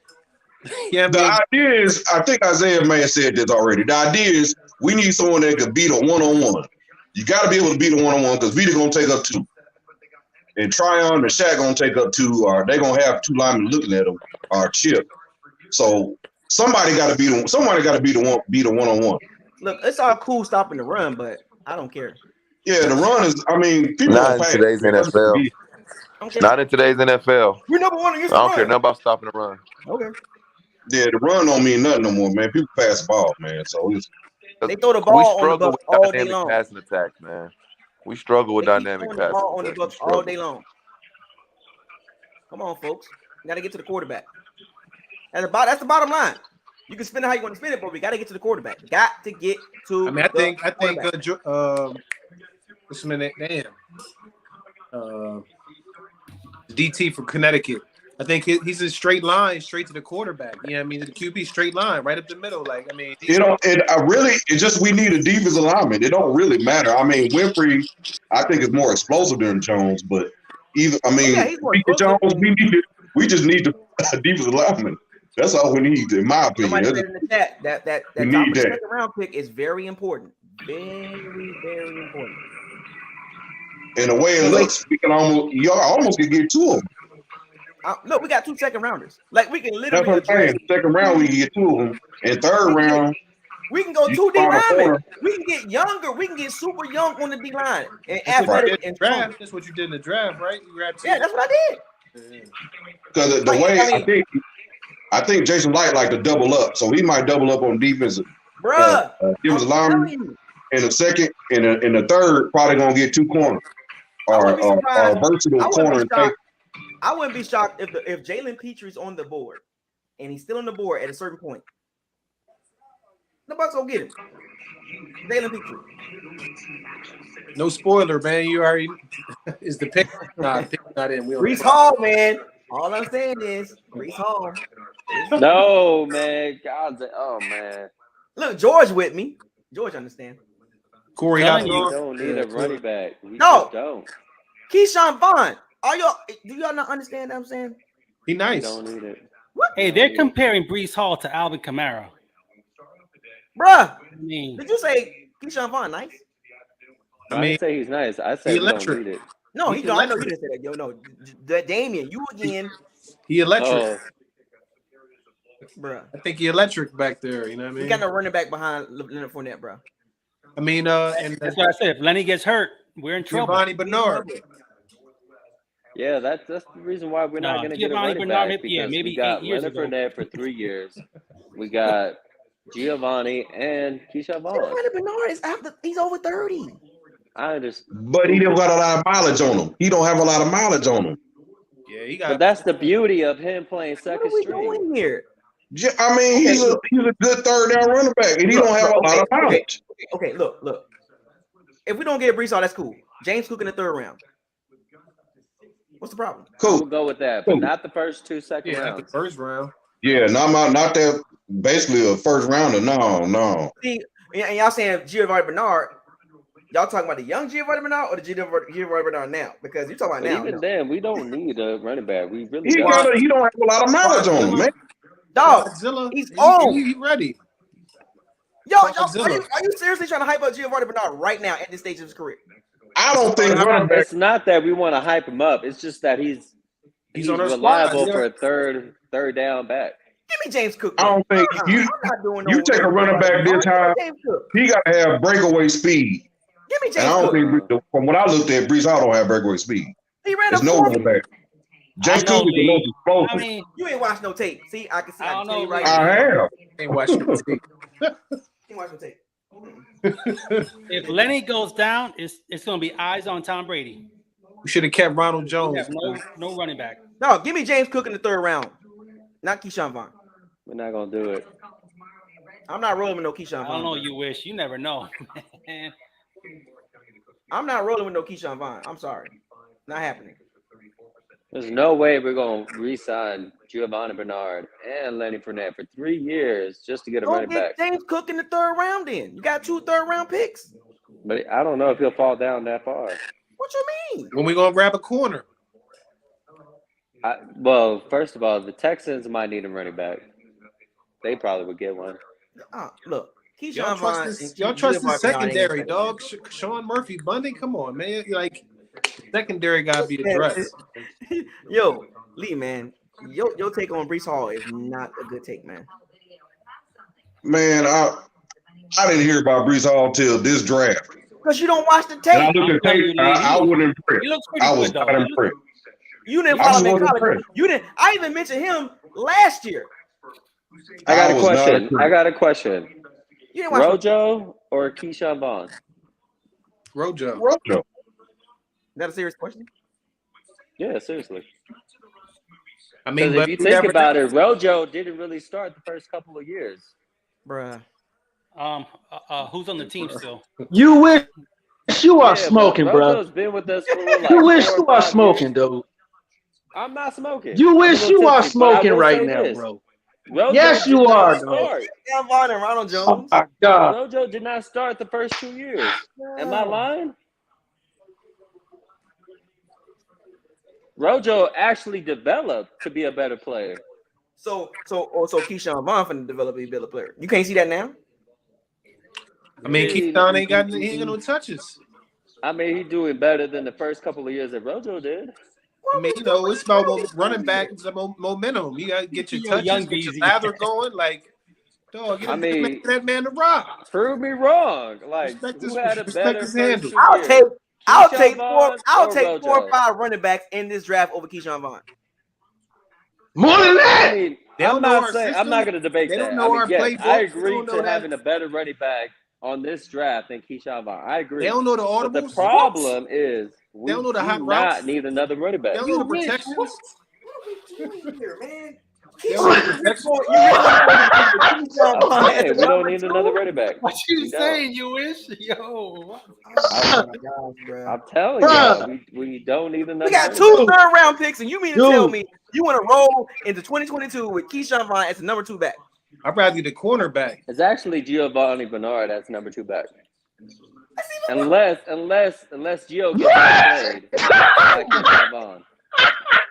S3: yeah. The idea is, I think Isaiah may have said this already. The idea is we need someone that could beat a one-on-one. You got to be able to beat a one-on-one because Vita gonna take up 2, and Tryon and Shaq gonna take up 2, or they gonna have 2 linemen looking at them, or Chip. So somebody got to beat them. Somebody got to beat a one-on-one.
S1: Look, it's all cool stopping the run, but I don't care.
S3: Yeah, the run is. I mean, people
S19: not in today's NFL. Not in today's NFL.
S1: We're number 1 against the
S19: I don't
S1: run.
S19: care nothing about stopping the run.
S1: Okay.
S3: Yeah, the run don't mean nothing no more, man. People pass the ball, man. So
S1: they throw the ball on the Bucks all day long.
S19: Passing attacks, man. We struggle with dynamic passing.
S1: Ball on the Bucks all day long. Come on, folks. We got to get to the quarterback. That's the bottom line. You can spin it how you want to spin it, but we got to get to the quarterback. Got to get to.
S9: I mean, I think. What's my name? Damn. DT from Connecticut. I think he's a straight line, straight to the quarterback. You know what I mean? The QB straight line, right up the middle. Like, I mean,
S3: It's just we need a defensive alignment. It don't really matter. I mean, Winfrey, I think is more explosive than Jones, but he's more Jones, we just need a defensive alignment. That's all we need, in my opinion.
S1: Somebody said in the chat that top of the second round pick is very important. Very, very important.
S3: In the way it looks, y'all almost could get 2 of them.
S1: Look, we got 2 second rounders. Like, we can literally.
S3: That's what I'm saying. Second round, we can get 2 of them. And third round,
S1: we can go 2 D linemen. We can get younger. We can get super young on the D line and athletic and
S9: draft. That's what you did in the draft, right? You grabbed 2.
S1: Yeah, that's what I did.
S3: Because the way I think Jason Light like to double up, so he might double up on defensive.
S1: Bruh,
S3: defensive lineman in the second, in the third, probably gonna get 2 corners or versatile corner.
S1: I wouldn't be shocked if Jalen Petry's on the board and he's still on the board at a certain point. The Bucs will get him. Jalen Petry.
S9: No spoiler, man. You already is the pick. Nah, not in.
S1: Breece Hall, man. All I'm saying is Breece Hall.
S12: No, man. God, oh man.
S1: Look, George with me. George understand.
S9: Corey,
S12: you don't need a running back.
S1: No,
S12: don't.
S1: Keyshawn Vaughn. Do y'all not understand what I'm saying?
S9: He nice.
S12: You don't need it.
S1: What?
S17: Hey, they're comparing Breece Hall to Alvin Kamara.
S1: Bruh, did you say Keyshawn Vaughn nice?
S12: I didn't say he's nice. I said we don't need it.
S1: No, he don't. I know you didn't say that. Yo, no, Damien, you again.
S9: He electric.
S1: Bruh.
S9: I think he electric back there. You know what I mean?
S1: We got no running back behind Leonard Fournette, bro.
S9: I mean, and
S17: that's what I said. If Lenny gets hurt, we're in trouble.
S9: Giovanni Bernard.
S12: Yeah, that's the reason why we're not going to get a running back, because we got Leonard Fournette for 3 years. We got Giovanni and Keyshawn Vaughn.
S1: Leonard Bernard is he's over 30.
S12: I understand,
S3: but he don't got a lot of mileage on him. He don't have a lot of mileage on him.
S9: Yeah, he got.
S12: But that's the beauty of him playing second string.
S1: What are we doing here?
S3: I mean, he's a good third down running back, and he don't have a lot of mileage.
S1: Okay, look. If we don't get Breece Hall, that's cool. James Cook in the 3rd round. What's the problem?
S3: Cool.
S12: We'll go with that, but not the first 2 second rounds.
S9: Not the first round.
S3: Yeah, not that. Basically, a first rounder. No.
S1: See, and y'all saying Giovanni Bernard. Y'all talking about the young Giovanni Bernard or the Giovanni Bernard now? Because you're talking about now.
S12: Even then, we don't need a running back. We really
S3: he don't have a lot of mileage on him, man.
S1: Dog, he's old.
S9: He ready.
S1: Yo, are you seriously trying to hype up Giovanni Bernard right now at this stage of his career?
S3: I don't think
S12: it's not that we want to hype him up. It's just that he's reliable for a third down back.
S1: Give me James Cook.
S3: I don't think you take a running back this high. He got to have breakaway speed.
S1: Give me James
S3: Cook. I don't think from what I looked at, Breece Hall don't have breakaway speed.
S1: He ran
S3: There's no running back. James Cook is the most explosive.
S1: I mean, you ain't watched no tape. See, I can see. I can right
S3: I have.
S9: Ain't watched no tape.
S1: Ain't watched no tape.
S17: If Lenny goes down, it's going to be eyes on Tom Brady.
S9: We should have kept Ronald Jones.
S17: No running back.
S1: No, give me James Cook in the 3rd round, not Keyshawn Vaughn.
S12: We're not going to do it.
S1: I'm not rolling with no Keyshawn Vaughn.
S17: I don't know. You wish. You never know.
S1: I'm not rolling with no Keyshawn Vaughn. I'm sorry. Not happening.
S12: There's no way we're going to re-sign Giovanni Bernard and Lenny Fournette for 3 years just to get a running back.
S1: James Cook in the 3rd round then. You got 2 third-round picks.
S12: But I don't know if he'll fall down that far.
S1: What you mean?
S9: When we going to grab a corner?
S12: Well, first of all, the Texans might need a running back. They probably would get one.
S1: Look,
S9: y'all trust the secondary, dog. Sean Murphy, Bundy, come on, man. Like, secondary got to be addressed.
S1: Yo, Lee, man, your take on Breece Hall is not a good take, man.
S3: Man, I didn't hear about Breece Hall till this draft.
S1: Because you don't watch the tape.
S3: And I looked at tape. I wasn't impressed. I was not impressed.
S1: You didn't follow him in college. You didn't. I even mentioned him last year.
S12: I got a question.
S1: You didn't watch
S12: Rojo or Keyshawn Vaughn?
S9: Rojo.
S1: Is that a serious question?
S12: Yeah, seriously.
S9: I mean,
S12: if you think about it, Rojo didn't really start the first couple of years.
S1: Bruh.
S17: Who's on the team still?
S1: You wish.
S5: you are smoking, bro.
S12: Rojo's been with us for like
S5: You wish
S12: 4
S5: you
S12: or
S5: are
S12: 5
S5: smoking,
S12: years.
S5: dude.
S12: I'm not smoking.
S5: You
S12: I'm a
S5: wish
S12: little
S5: you are
S12: tipsy, but I
S5: smoking
S12: will
S5: right
S12: say
S5: now,
S12: this.
S5: bro.
S12: Rojo
S5: Yes,
S12: did
S5: you
S12: not
S5: are, dog.
S12: start.
S1: Cam Vaughn and Ronald
S5: Oh
S1: Jones.
S5: my God.
S12: Rojo did not start the first 2 years. Am I lying? Rojo actually developed to be a better player.
S1: So Keyshawn Vaughn finna develop a better player. You can't see that now.
S9: I mean, Keyshawn ain't got no touches.
S12: I mean, he's doing better than the first couple of years that Rojo did.
S9: I mean, it's about running back. It's about momentum. You got to get your touches, get your lather going. Like, dog, get that man to rock.
S12: Prove me wrong. Like,
S9: Respect
S12: who had a better
S9: his
S12: first
S9: handle.
S12: 2 years?
S1: I'll take
S12: Vaughn or
S1: 4 or
S12: Rojo?
S1: 5 running backs in this draft over Keyshawn Vaughn.
S5: More than that.
S12: I mean,
S9: They don't
S12: I'm
S9: know
S12: not
S9: our
S12: saying I'm
S9: system.
S12: not going to debate
S9: They
S12: that.
S9: don't know our
S12: yes,
S9: playbook.
S12: I
S9: They
S12: agree
S9: don't know
S12: to
S9: that.
S12: having a better running back on this draft than Keyshawn Vaughn. I agree.
S9: They don't know the audibles.
S12: But the problem is we
S9: don't know the
S12: do
S9: hot
S12: not
S9: routes.
S12: need another running back.
S9: They don't know the protections.
S1: What are here, man?
S9: They don't know the protections.
S12: Hey, we don't need another running back.
S11: What you saying, you wish? Yo.
S12: I'm telling you, we don't need another.
S1: We got
S12: running
S1: 2
S12: back.
S1: third-round picks, and you mean to tell me you want to roll into 2022 with Keyshawn Vaughn as the number 2 back?
S9: I'd rather get the cornerback.
S12: It's actually Giovanni Bernard as number 2 back. Unless Gio gets played like Keyshawn Vaughn.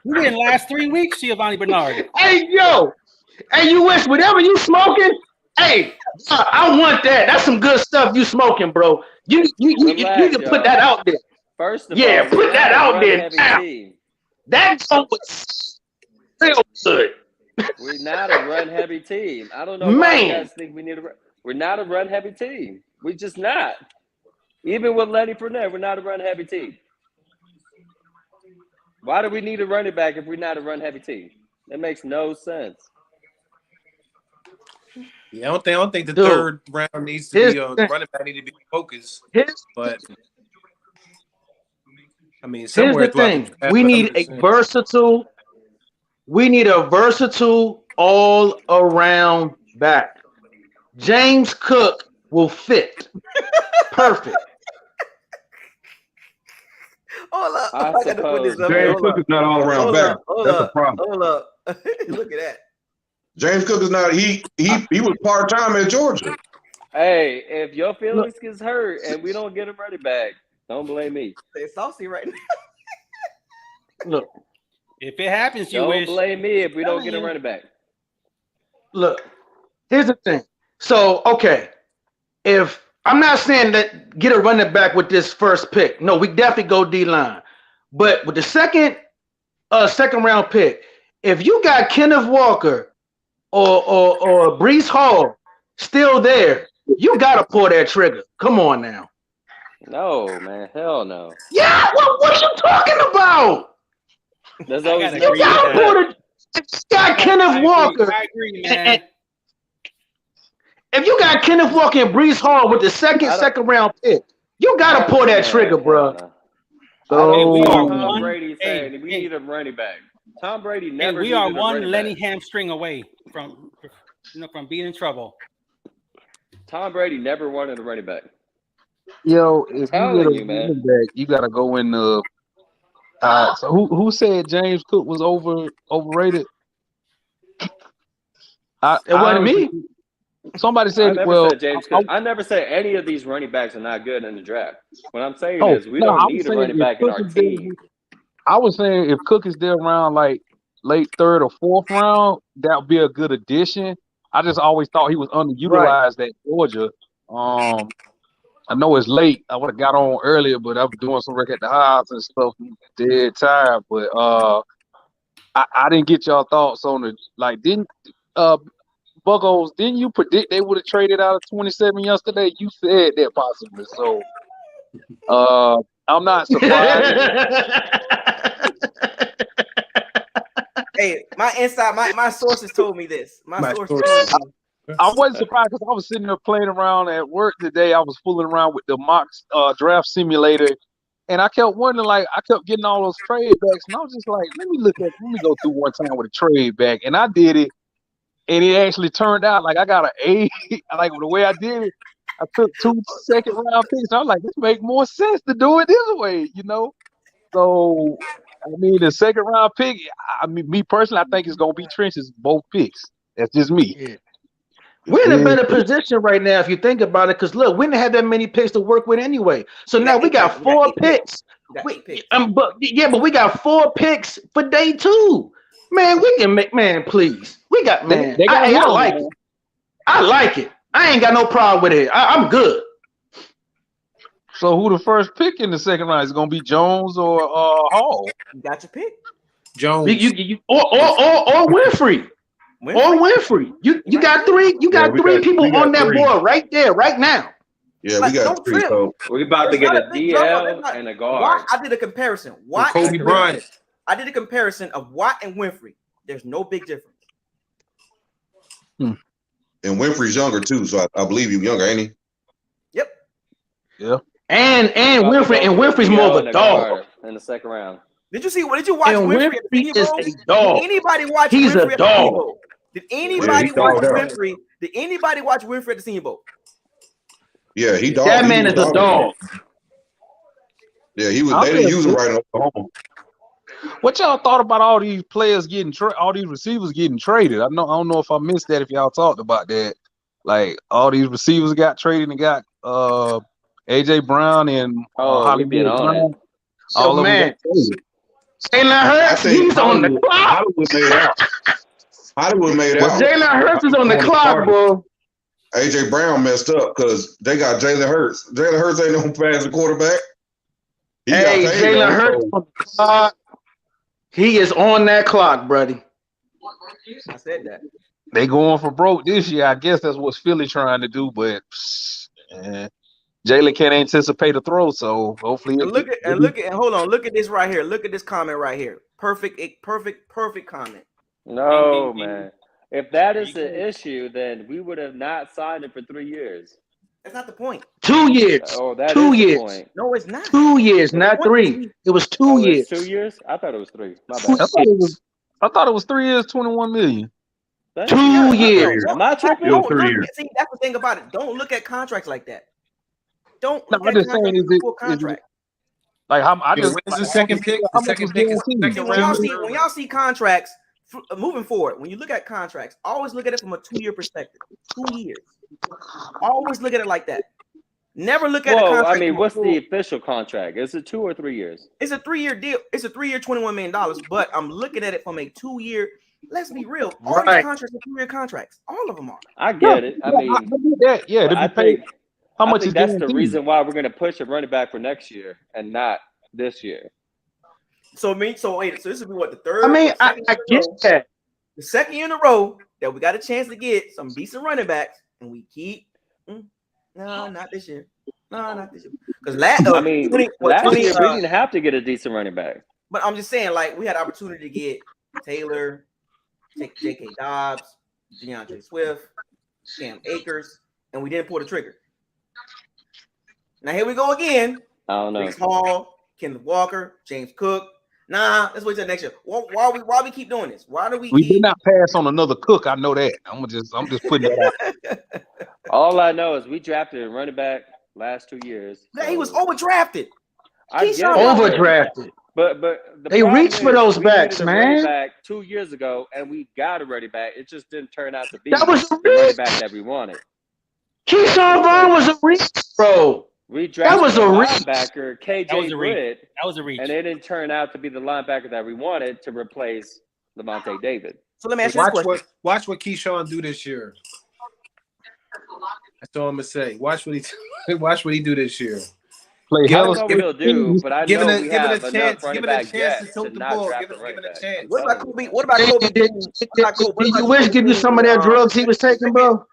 S17: You didn't last 3 weeks, Giovanni Bernard.
S5: Hey, yo. Hey, you wish whatever you smoking. Hey, I want that. That's some good stuff you smoking, bro. You need to put that out there.
S12: First of all,
S5: put that out there.
S12: Team.
S5: That song was real good.
S12: We're not a run-heavy team. I don't know why you guys think we need a. We're not a run-heavy team. We're just not. Even with Lenny Fournette, we're not a run-heavy team. Why do we need a running back if we're not a run-heavy team? That makes no sense.
S9: Yeah, I don't think the third round needs to be running back. Need to be focused. But I mean,
S5: here's the thing: we need a versatile. We need a versatile all-around back. James Cook will fit. Perfect.
S1: Hold up.
S12: I
S1: got to put this up.
S3: James Cook is not all around back. That's a problem.
S1: Hold up. Look at that.
S3: James Cook is not. He was part-time at Georgia.
S12: Hey, if your feelings gets hurt and we don't get him running back, don't blame me.
S1: They're saucy right now.
S5: Look.
S17: If it happens, you
S12: don't
S17: wish.
S12: blame me if we don't get a running back.
S5: Look, here's the thing. So, okay, if I'm not saying that get a running back with this first pick. No, we definitely go D-line. But with the second round pick, if you got Kenneth Walker or Breece Hall still there, you gotta pull that trigger. Come on now.
S12: No, man, hell no.
S5: Yeah, what are you talking about?
S12: There's always
S5: you got Kenneth Walker.
S17: I agree, man.
S5: If you got Kenneth Walker and Breece Hall with the second round pick, you gotta pull that trigger, bro.
S12: Tom Brady saying we need a running back. Tom Brady never.
S17: We are one Lenny hamstring away from being in trouble.
S12: Tom Brady never wanted a running back.
S22: Yo, if you get a
S12: man.
S22: running back, you gotta go in the. So who said James Cook was overrated?
S5: It wasn't me.
S22: Somebody said,
S12: said James Cook. I never said any of these running backs are not good in the draft. What I'm saying is we don't need a running back in our team.
S22: I was saying if Cook is there around like late 3rd or 4th round, that would be a good addition. I just always thought he was underutilized at Georgia. I know it's late. I would have got on earlier, but I was doing some work at the house and stuff. Dead tired, but I didn't get y'all thoughts on it. Like, Bucos, didn't you predict they would have traded out of 27 yesterday? You said that possibly. So I'm not surprised.
S1: Hey, my sources told me this. My sources told me.
S22: I wasn't surprised because I was sitting there playing around at work today. I was fooling around with the mock draft simulator, and I kept wondering, like, I kept getting all those trade backs, and I was just like, let me go through one time with a trade back, and I did it, and it actually turned out like I got an A. Like the way I did it, I took 2 second-round picks. I was like, this make more sense to do it this way, you know. So, I mean, the second-round pick. I mean, me personally, I think it's gonna be Trench's both picks. That's just me.
S5: Yeah. We're in a better position right now if you think about it, because look, we didn't have that many picks to work with anyway. So now we got 4 picks. But we got 4 picks for day 2. Man, we can make please. We got I like it. I like it. I ain't got no problem with it. I'm good.
S22: So who the first pick in the second round is gonna be Jones or Hall?
S1: You got your pick.
S22: Jones
S5: or Winfrey. Or Winfrey. You got 3. You got 3 people on that board right there, right now.
S3: Yeah, we got 3. So
S12: we about to get a DL and a guard.
S1: I did a comparison. Watt
S9: Kobe Bryant.
S1: I did a comparison of Watt and Winfrey. There's no big difference.
S3: And Winfrey's younger too, so I believe he's younger, ain't he?
S1: Yep.
S22: Yeah.
S5: And Winfrey's more of a dog
S12: in the second round.
S1: Did you watch Winfrey at the Senior Bowl?
S5: Is a dog.
S1: Did anybody watch
S5: He's
S1: Winfrey
S5: a dog.
S1: Did anybody watch Winfrey? Did anybody watch Winfrey at the Senior Bowl?
S3: Yeah, he dog.
S5: That man is a dog.
S3: Yeah, he was. They didn't use him right in Oklahoma.
S22: What y'all thought about all these players getting all these receivers getting traded? I don't know if I missed that. If y'all talked about that, like all these receivers got traded and got AJ Brown and
S12: we've been on it.
S22: All of them.
S5: Jalen Hurts, he's on the clock.
S3: Hollywood made out.
S5: Jalen Hurts is on the clock, bro.
S3: AJ Brown messed up because they got Jalen Hurts. Jalen Hurts ain't no passing quarterback.
S5: Hey, Jalen Hurts on the clock. He is on that clock, buddy.
S1: I said that.
S22: They going for broke this year. I guess that's what Philly trying to do, but Jalen can't anticipate a throw, so hopefully.
S1: Hold on. Look at this right here. Look at this comment right here. Perfect comment.
S12: No, man. If that is the issue, then we would have not signed him for 3 years.
S1: That's not the point.
S5: 2 years.
S12: Oh, that
S5: 2
S12: is
S5: years.
S12: the point.
S1: No, it's not.
S5: 2 years, not 3. It was 2 years.
S12: 2 years? I thought it was 3. My
S22: I
S12: bad.
S22: thought it was 3 years, 21 million.
S5: 2 years.
S12: Am I tripping?
S1: See, that's the thing about it. Don't look at contracts like that. Don't look
S22: I'm
S1: at
S22: just
S1: contracts
S22: saying,
S1: like a full contract.
S22: Like how I just
S9: when's the second pick? The second pick is second
S1: When
S9: round.
S1: y'all see contracts moving forward, when you look at contracts, always look at it from a 2-year perspective. 2 years. Always look at it like that. Never look at the contract.
S12: I mean, what's the official contract? Is it 2 or 3 years?
S1: It's a 3-year deal. It's a 3-year, $21 million. But I'm looking at it from a 2-year. Let's be real. All these contracts are 2-year contracts. All of them are.
S12: I get it. I mean,
S22: to be paid. How much is
S12: that's
S22: guaranteed?
S12: the reason why we're going to push a running back for next year and not this year.
S1: So this will be what, the third?
S5: I mean, I get that.
S1: The second year in a row that we got a chance to get some decent running backs, and we keep no, not this year. No, not this year. Because last year we
S12: didn't have to get a decent running back.
S1: But I'm just saying, like, we had opportunity to get Taylor, J.K. Dobbs, DeAndre Swift, Cam Akers, and we didn't pull the trigger. Now here we go again.
S12: I don't know.
S1: Brees Hall, Kenneth Walker, James Cook. Nah, let's wait till next year. Why we keep doing this? Why do we
S22: did not pass on another Cook. I know that. I'm just putting that out.
S12: All I know is we drafted a running back last 2 years.
S1: So. He was overdrafted.
S5: Overdrafted.
S12: But
S5: they reached for those backs, man.
S12: Back 2 years ago, and we got a running back. It just didn't turn out to be
S5: the
S12: running back that we wanted.
S5: Keyshawn Vaughn was a reach, bro.
S12: We drafted
S5: a
S12: linebacker, KJ Britt.
S17: That was a reach.
S12: And it didn't turn out to be the linebacker that we wanted to replace Lavonte David.
S1: So let me ask you this question.
S9: Watch what Keyshawn do this year. That's all I'm gonna say. Watch what he do this year.
S22: Play
S12: I don't know what he'll do, but I know we have enough running back depth to not draft a running back.
S1: What about Kobe? What about Kobe?
S5: Did you wish give you some of that drugs he was taking, bro?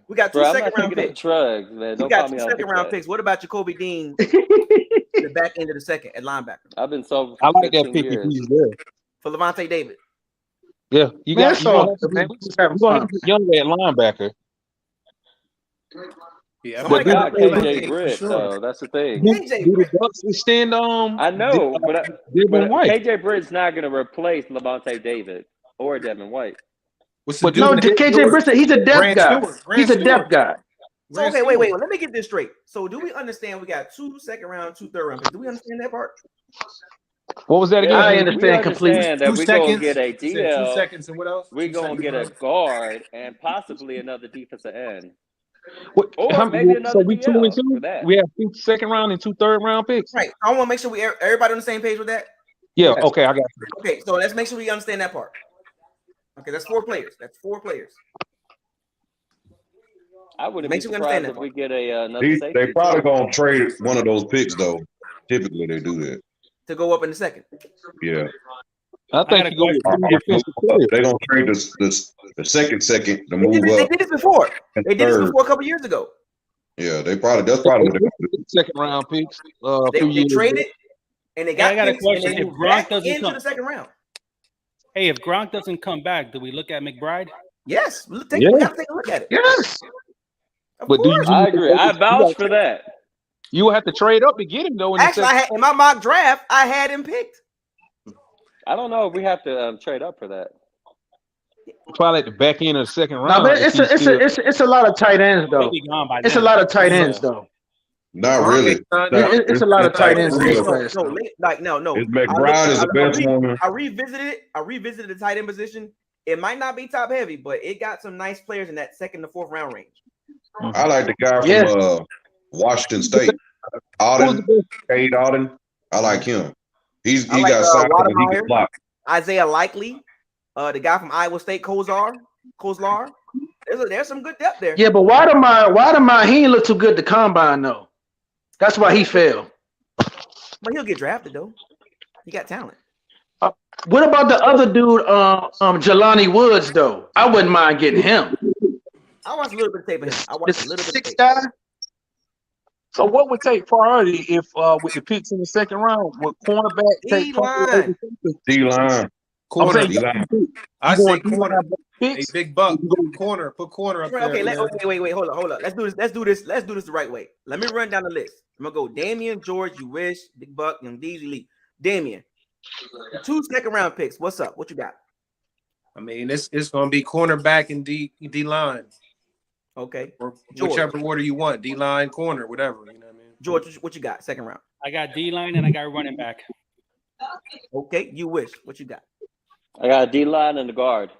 S1: We got 2 second-round picks.
S12: Drugs, man.
S1: We got 2 second-round picks. What about Jacoby Dean? The back end of the second at linebacker.
S12: I've been sold
S22: I
S12: for
S22: like that
S12: 15
S22: pick
S12: years.
S22: if he's there.
S1: For Lavonte David.
S22: Yeah, you got young at linebacker.
S9: Yeah,
S12: but got KJ Britt, so that's the thing.
S22: Do the Bucks extend
S12: I know, but
S22: White?
S12: KJ Britt's not going to replace Lavonte David or Devin White.
S5: KJ Britt, he's a depth guy. He's a depth guy.
S1: So okay, wait. Let me get this straight. So do we understand we got 2 second round, 2 third round picks? Do we understand that part?
S22: What was that again?
S12: Yeah,
S5: I
S12: we
S5: understand completely.
S12: understand that
S9: 2
S12: we're gonna
S9: seconds.
S12: get a
S9: You said 2
S12: DL.
S9: seconds and what else?
S12: We're
S9: 2
S12: gonna
S9: seconds,
S12: get a
S9: right?
S12: guard and possibly another defensive end,
S22: What,
S12: or maybe another
S22: so we 2 and
S12: DL
S22: 2.
S12: for that.
S22: We have 2 second round and 2 third round picks.
S1: Right. I want to make sure everybody on the same page with that.
S22: Yeah. Okay, I got you.
S1: Okay, so let's make sure we understand that part. Okay, that's 4 players. That's 4 players.
S12: I wouldn't
S1: Make
S12: be
S1: sure we understand
S12: surprised
S1: that
S12: if we get another safety.
S3: They probably gonna trade one of those picks though. Typically they do that.
S1: To go up in the second.
S3: Yeah.
S22: I think you go with 3 defensive players.
S3: They gonna trade the second to
S1: They
S3: move
S1: did
S3: up.
S1: this before.
S3: and
S1: They did this
S3: third.
S1: before a couple years ago.
S3: Yeah, that's probably what they're gonna do.
S22: Second round picks. A few
S1: They
S22: years
S1: traded
S22: ago.
S1: and they
S17: Hey, I
S1: got
S17: got a
S1: picks and
S17: question.
S1: they
S17: If
S1: moved
S17: Gronk
S1: back
S17: doesn't
S1: into
S17: come,
S1: the second round.
S17: hey, if Gronk doesn't come back, do we look at McBride?
S1: Yes, we
S22: Yeah.
S1: gotta take a look at it.
S5: Yes.
S1: Of
S22: But do you?
S1: course.
S12: I agree. I vouch for that.
S22: You will have to trade up to get him though. In
S1: Actually,
S22: the second.
S1: in my mock draft, I had him picked.
S12: I don't know if we have to trade up for that.
S22: Probably at the back end of the second round.
S5: No, but
S22: if he's still-
S5: it's a lot of tight ends though.
S17: He'll be gone by
S5: It's a
S17: then.
S5: lot of tight
S17: Yeah.
S5: ends though.
S3: Not really.
S5: It's a lot of tight ends in this
S1: No,
S5: class.
S1: no, no.
S3: It's McBride is the best one.
S1: I revisited the tight end position. It might not be top heavy, but it got some nice players in that second to fourth round range.
S3: I like the guy from Washington State, Auden, Cade Auden. I like him. He
S1: I like,
S3: got size and he
S1: Watermeyer,
S3: can block.
S1: Isaiah Likely, the guy from Iowa State, Kozlar. There's some good depth there.
S5: Yeah, but Watermeyer, he ain't look too good to combine though. That's why he failed.
S1: But he'll get drafted though. He got talent.
S5: What about the other dude, Jelani Woods though? I wouldn't mind getting him.
S1: I watched a little bit of tape of him. I watched a little bit of tape.
S5: Guy.
S22: So what would take priority if with the picks in the second round would cornerback take priority?
S3: D-line.
S9: Corner.
S3: D-line.
S9: I say corner. A
S22: Picks?
S9: big buck. Corner. Put corner up there.
S1: Okay,
S9: man.
S1: wait, hold up. Let's do this the right way. Let me run down the list. I'm gonna go Damian, George, you wish, Big Buck, Young D's, Elite. Damian, 2 second round picks. What's up? What you got?
S9: I mean, it's gonna be cornerback and D line.
S1: Okay.
S9: Or
S1: George.
S9: whichever order you want. D line, corner, whatever. You know what I mean?
S1: George, what you got? Second round.
S17: I got D line and I got running back.
S1: Okay, you wish. What you got?
S12: I got a D line and a guard.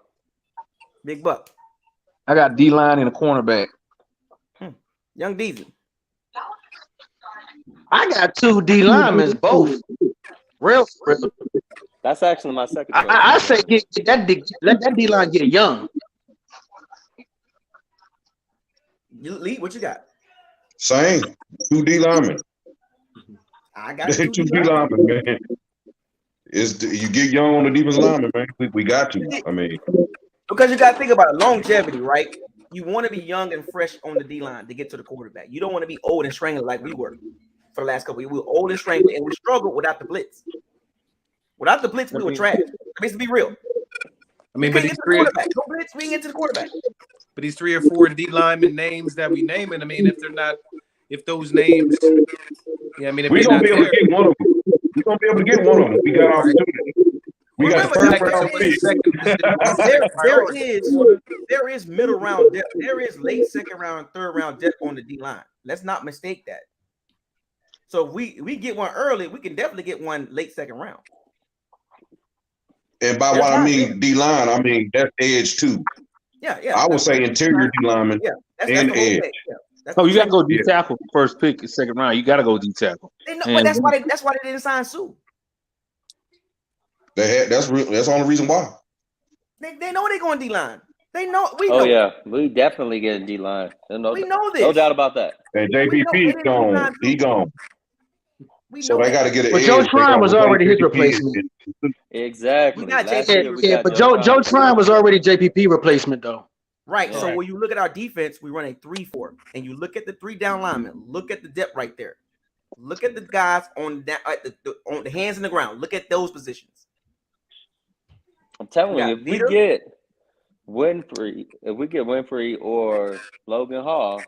S1: Big Buck.
S22: I got D line and a cornerback.
S1: Young Deezy.
S5: I got 2 D linemen, both. Real.
S12: That's actually my second choice.
S5: I say let that D line get young.
S1: Elite, what you got?
S3: Same. 2 D linemen.
S1: I got
S3: 2 D linemen, man. You get young on the defensive lineman, man. We got to. I mean,
S1: because you got to think about it, longevity, right? You want to be young and fresh on the D line to get to the quarterback. You don't want to be old and strangling like we were for the last couple of years. We were old and strangling, and we struggled without the blitz. Without the blitz, we were trash. I mean, to be real.
S9: I mean,
S1: but
S9: but these three,
S1: no blitz, we ain't get to the quarterback.
S9: but these 3 or 4 D lineman names that we naming, I mean, if those names, yeah, I mean, if
S3: we're
S9: they're
S3: gonna
S9: not
S3: be able
S9: there,
S3: to get one of them. We're gonna be able to get one of them. We got opportunity. We got first round picks.
S1: There is middle round depth. There is late second round, third round depth on the D line. Let's not mistake that. So if we get one early, we can definitely get one late second round.
S3: And by what I mean D line, I mean that's edge too.
S1: Yeah.
S3: I would say interior D lineman and edge.
S22: Oh, you got to go D tackle first pick, second round. You got to go D tackle.
S1: But that's why they didn't sign Sue.
S3: That's the only reason why.
S1: They know they're going D line. They know we know.
S12: Oh yeah, we definitely get a D line.
S1: We know this.
S12: No doubt about that.
S3: And JPP is gone. He gone. So they got to get an edge.
S5: Joe Tryon was already his replacement.
S12: Exactly.
S5: But Joe Tryon was already JPP replacement though.
S1: Right. So when you look at our defense, we run a 3-4, and you look at the 3 down linemen. Look at the depth right there. Look at the guys on the hands in the ground. Look at those positions.
S12: I'm telling you, if we get Winfrey or Logan Hall,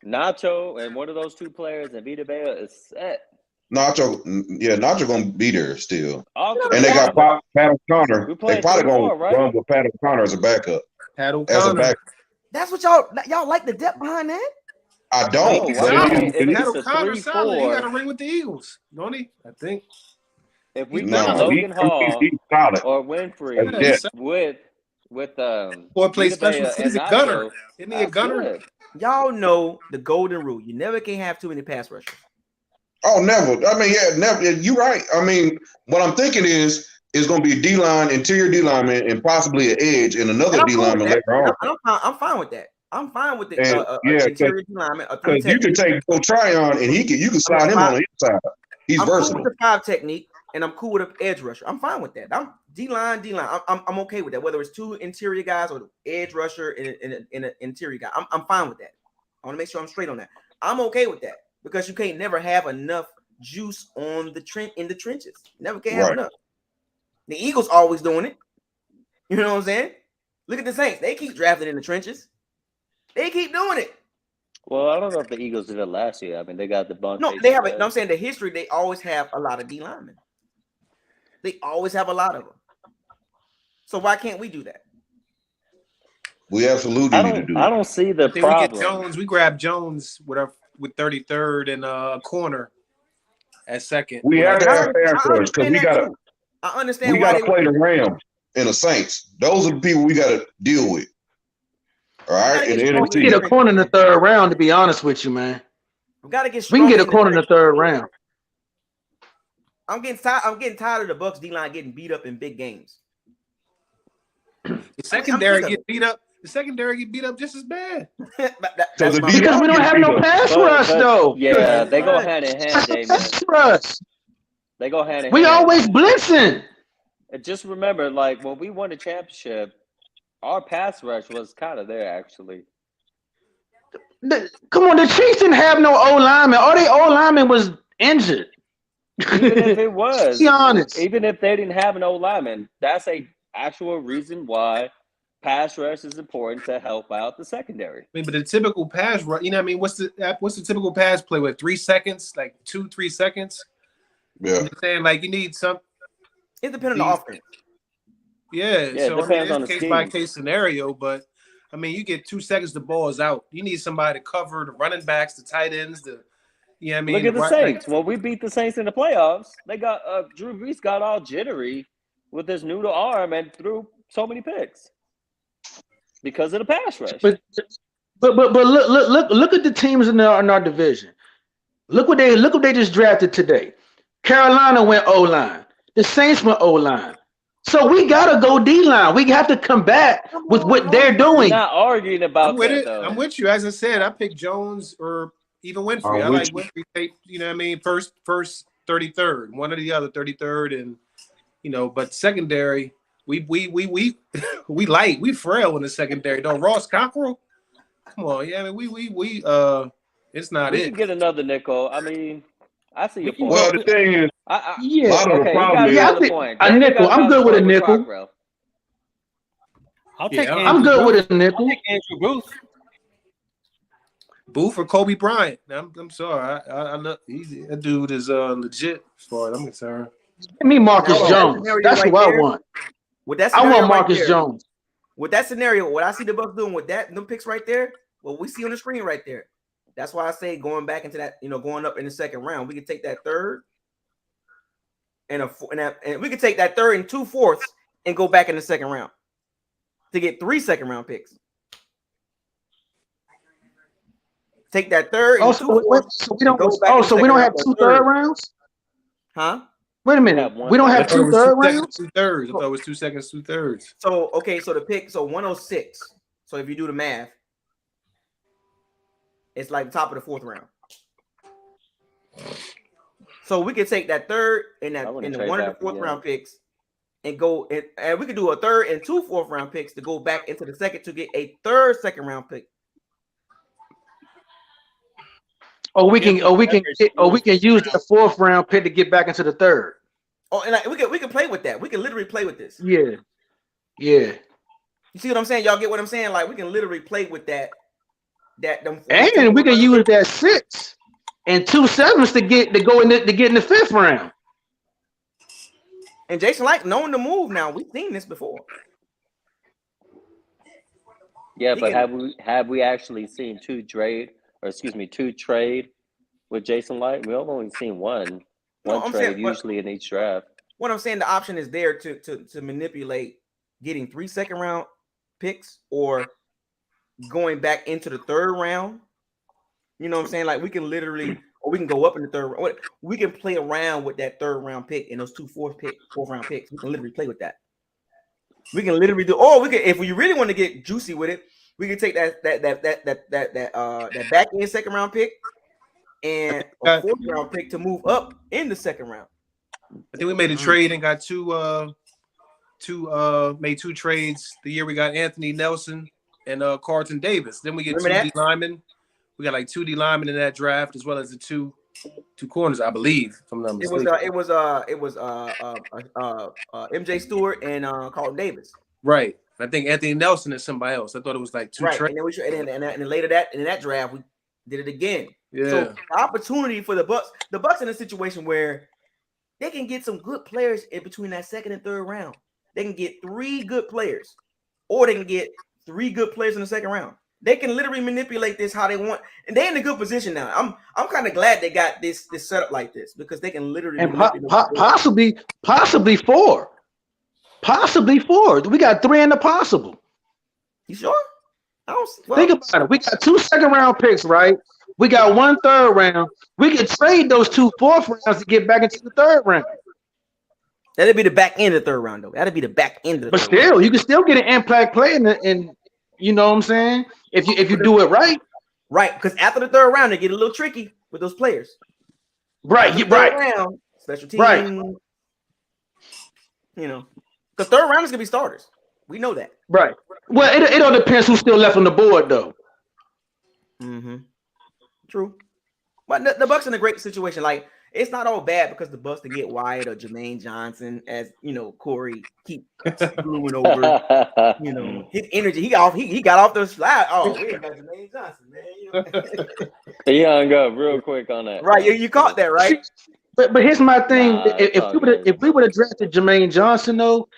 S12: Nacho and one of those 2 players and Vita Vea is set.
S3: Nacho gonna be there still.
S12: And
S3: they got Pat O'Connor. They probably gonna
S12: right?
S3: run with Pat O'Connor as a backup.
S9: Pat O'Connor.
S1: That's what y'all like the depth behind that.
S3: I don't.
S12: No,
S3: But
S12: I mean,
S9: Solid.
S12: if
S9: Pat
S12: it's a
S9: O'Connor solid. He
S12: 3-4,
S9: got a ring with the Eagles, don't he? I think.
S12: if we
S9: He's
S12: get
S3: no,
S9: solid.
S12: Logan Hall
S3: he's solid.
S12: or
S3: That's
S12: Winfrey
S9: Yeah, he's
S3: that.
S9: solid.
S12: with
S9: Boy plays
S12: Vita
S9: special.
S12: Vea and
S9: He's a gunner.
S12: Nacho,
S9: Isn't he a
S12: that's
S9: gunner?
S12: good.
S1: Y'all know the golden rule. You never can have too many pass rushers.
S3: Oh, never. I mean, yeah, never. You're right. I mean, what I'm thinking is going to be a D-line, interior D-lineman, and possibly an edge, and
S1: And
S3: another
S1: I'm cool with
S3: D-lineman
S1: that.
S3: later on.
S1: I'm fine with that. I'm fine with the
S3: And yeah,
S1: interior lineman, a 3
S3: because you can
S1: technique.
S3: take go Tryon, and you can slide him on the inside. He's
S1: I'm cool
S3: versatile.
S1: with the 5 technique, and I'm cool with an edge rusher. I'm fine with that. I'm D-line. I'm okay with that. Whether it's 2 interior guys or the edge rusher and an interior guy, I'm fine with that. I want to make sure I'm straight on that. I'm okay with that because you can't never have enough juice on the in the trenches. Never can have enough. The Eagles always doing it. You know what I'm saying? Look at the Saints. They keep drafting in the trenches. They keep doing it.
S12: Well, I don't know if the Eagles did it last year. I mean, they got the bunch.
S1: No, they have it. No, I'm saying the history, they always have a lot of D linemen. They always have a lot of them. So why can't we do that?
S3: We absolutely need to do it.
S12: I don't see the
S9: I think
S12: problem.
S9: we get Jones. We grab Jones with 33rd and a corner at second.
S3: We have to have pass rush because we got to.
S1: I understand
S3: We
S1: why
S3: got to play the Rams and the Saints. Those are the people we got to deal with. All right, in the
S5: We
S3: NFC.
S5: can get a corner in the 3rd round. To be honest with you, man,
S1: we got to get.
S5: We can get a corner in the 3rd round.
S1: I'm getting tired of the Bucs D line getting beat up in big games.
S9: The secondary get beat up. The secondary get beat up just as bad.
S5: Because we don't have no pass rush, though.
S12: Yeah, they go hand in hand, Damien.
S5: Pass rush.
S12: They go hand in hand.
S5: We always blitzing.
S12: And just remember, like when we won the championship, our pass rush was kind of there actually.
S5: Come on, the Chiefs didn't have no O lineman. All their O lineman was injured.
S12: Even if it was,
S5: be honest.
S12: Even if they didn't have an O lineman, that's a actual reason why pass rush is important to help out the secondary.
S9: I mean, but the typical pass rush, you know what I mean? What's the typical pass play with 3 seconds, like 2-3 seconds?
S3: Yeah.
S9: I'm saying like you need some.
S1: It depends on the offense.
S9: Yeah, so
S12: it depends
S9: I
S12: on
S9: mean,
S12: the
S9: it's case by case scenario, but I mean, you get 2 seconds, the ball is out. You need somebody to cover the running backs, the tight ends, you know what I mean?
S12: Look at the Saints. When we beat the Saints in the playoffs, they got Drew Brees got all jittery with his noodle arm and threw so many picks because of the pass rush.
S5: But look at the teams in our division. Look what they just drafted today. Carolina went O line. The Saints went O line. So we gotta go D line. We have to combat with what they're doing.
S12: I'm not arguing about
S9: I'm with
S12: that,
S9: it.
S12: though.
S9: I'm with you. As I said, I picked Jones or even Winfrey. I like Winfrey. You know what I mean? First 33rd, one or the other 33rd, and but secondary, we light, we frail in the secondary. Though Ross Cockrell, come on, yeah, I mean we it's not
S12: we
S9: it.
S12: can get another nickel. I mean, I see your point.
S3: Well, the thing is,
S5: yeah,
S3: a lot of the problem is
S5: I think a nickel. I'm good with a nickel.
S17: I'll take.
S5: I'm good with a nickel.
S17: I'll take Andrew Booth.
S9: Booth or Kobe Bryant. I'm sorry. I look. That dude is legit as far as I'm concerned.
S5: Give me Marcus Jones. That's who I want.
S1: With that
S5: I want
S1: scenario
S5: Marcus
S1: there,
S5: Jones.
S1: With that scenario, what I see the Bucs doing with them picks right there, what we see on the screen right there. That's why I say going back into that, going up in the 2nd round, we can take that 3rd and we could take that 3rd and 2/4 and go back in the 2nd round to get 3 2nd-round picks. Take that 3rd and 2/4.
S5: So we don't. So we don't have 2 third rounds.
S1: Huh?
S5: Wait a minute. We don't have 2 third rounds.
S9: 2 thirds. I thought it was 2 seconds, 2 thirds.
S1: So okay, so the pick, so 106. So if you do the math, it's like the top of the 4th round. So we could take that 3rd and the 1 and the 4th round picks and go and we could do a 3rd and 2 4th round picks to go back into the 2nd to get a 3rd 2nd-round pick.
S5: Or we can use the 4th round pick to get back into the 3rd.
S1: Oh, and we can play with that. We can literally play with this.
S5: Yeah.
S1: You see what I'm saying? Y'all get what I'm saying? Like we can literally play with that.
S5: And we can use that 6 and 2 7s to get in the 5th round.
S1: And Jason Light knowing the move now. We've seen this before.
S12: Yeah, but have we actually seen 2 trade two trade with Jason Light. We've only seen one trade usually in each draft.
S1: What I'm saying, the option is there to manipulate getting 3 second-round picks or going back into the 3rd round. You know what I'm saying? Like we can literally, or we can go up in the 3rd round. We can play around with that 3rd round pick and those 2 4th round picks. We can literally play with that. We can literally do, or we can, if we really want to get juicy with it, we can take that back end 2nd round pick and a 4th round pick to move up in the 2nd round.
S9: I think we made a trade and got made 2 trades the year we got Anthony Nelson and Carlton Davis. Then we get 2 D linemen. We got like 2 D linemen in that draft, as well as the two corners, I believe. From them,
S1: it was MJ Stewart and Carlton Davis.
S9: Right. I think Anthony Nelson is somebody else. I thought it was like 2 trades.
S1: And then later in that draft we did it again.
S9: Yeah.
S1: So the opportunity for the Bucs in a situation where they can get some good players in between that 2nd and 3rd round. They can get 3 good players, or they can get 3 good players in the 2nd round. They can literally manipulate this how they want, and they're in a good position now. I'm kind of glad they got this set up like this because they can literally
S5: possibly 4. Possibly 4. We got 3 in the possible.
S1: You sure?
S5: Think about it. We got 2 2nd-round picks, right? We got 1 3rd round. We could trade those 2 4th rounds to get back into the 3rd round.
S1: That'd be the back end of the 3rd round, though. That'd be the back end of the.
S5: But still, you can still get an impact play in you know what I'm saying? If you do it right.
S1: Right, because after the 3rd round, they get a little tricky with those players.
S5: Right, right.
S1: Round, special teams.
S5: Right.
S1: You know, the 3rd round is gonna be starters. We know that.
S5: Right. Well, it all depends who's still left on the board, though.
S1: Mm-hmm. True. But the Bucs in a great situation. Like, it's not all bad because the Bucs to get Wyatt or Jermaine Johnson, as you know, Corey keep screwing over. You know, his energy. He got off the slide. Oh, we ain't got Jermaine Johnson, man. You know?
S12: He hung up real quick on that.
S1: Right, you caught that, right?
S5: But here's my thing. If we would have drafted Jermaine Johnson, though,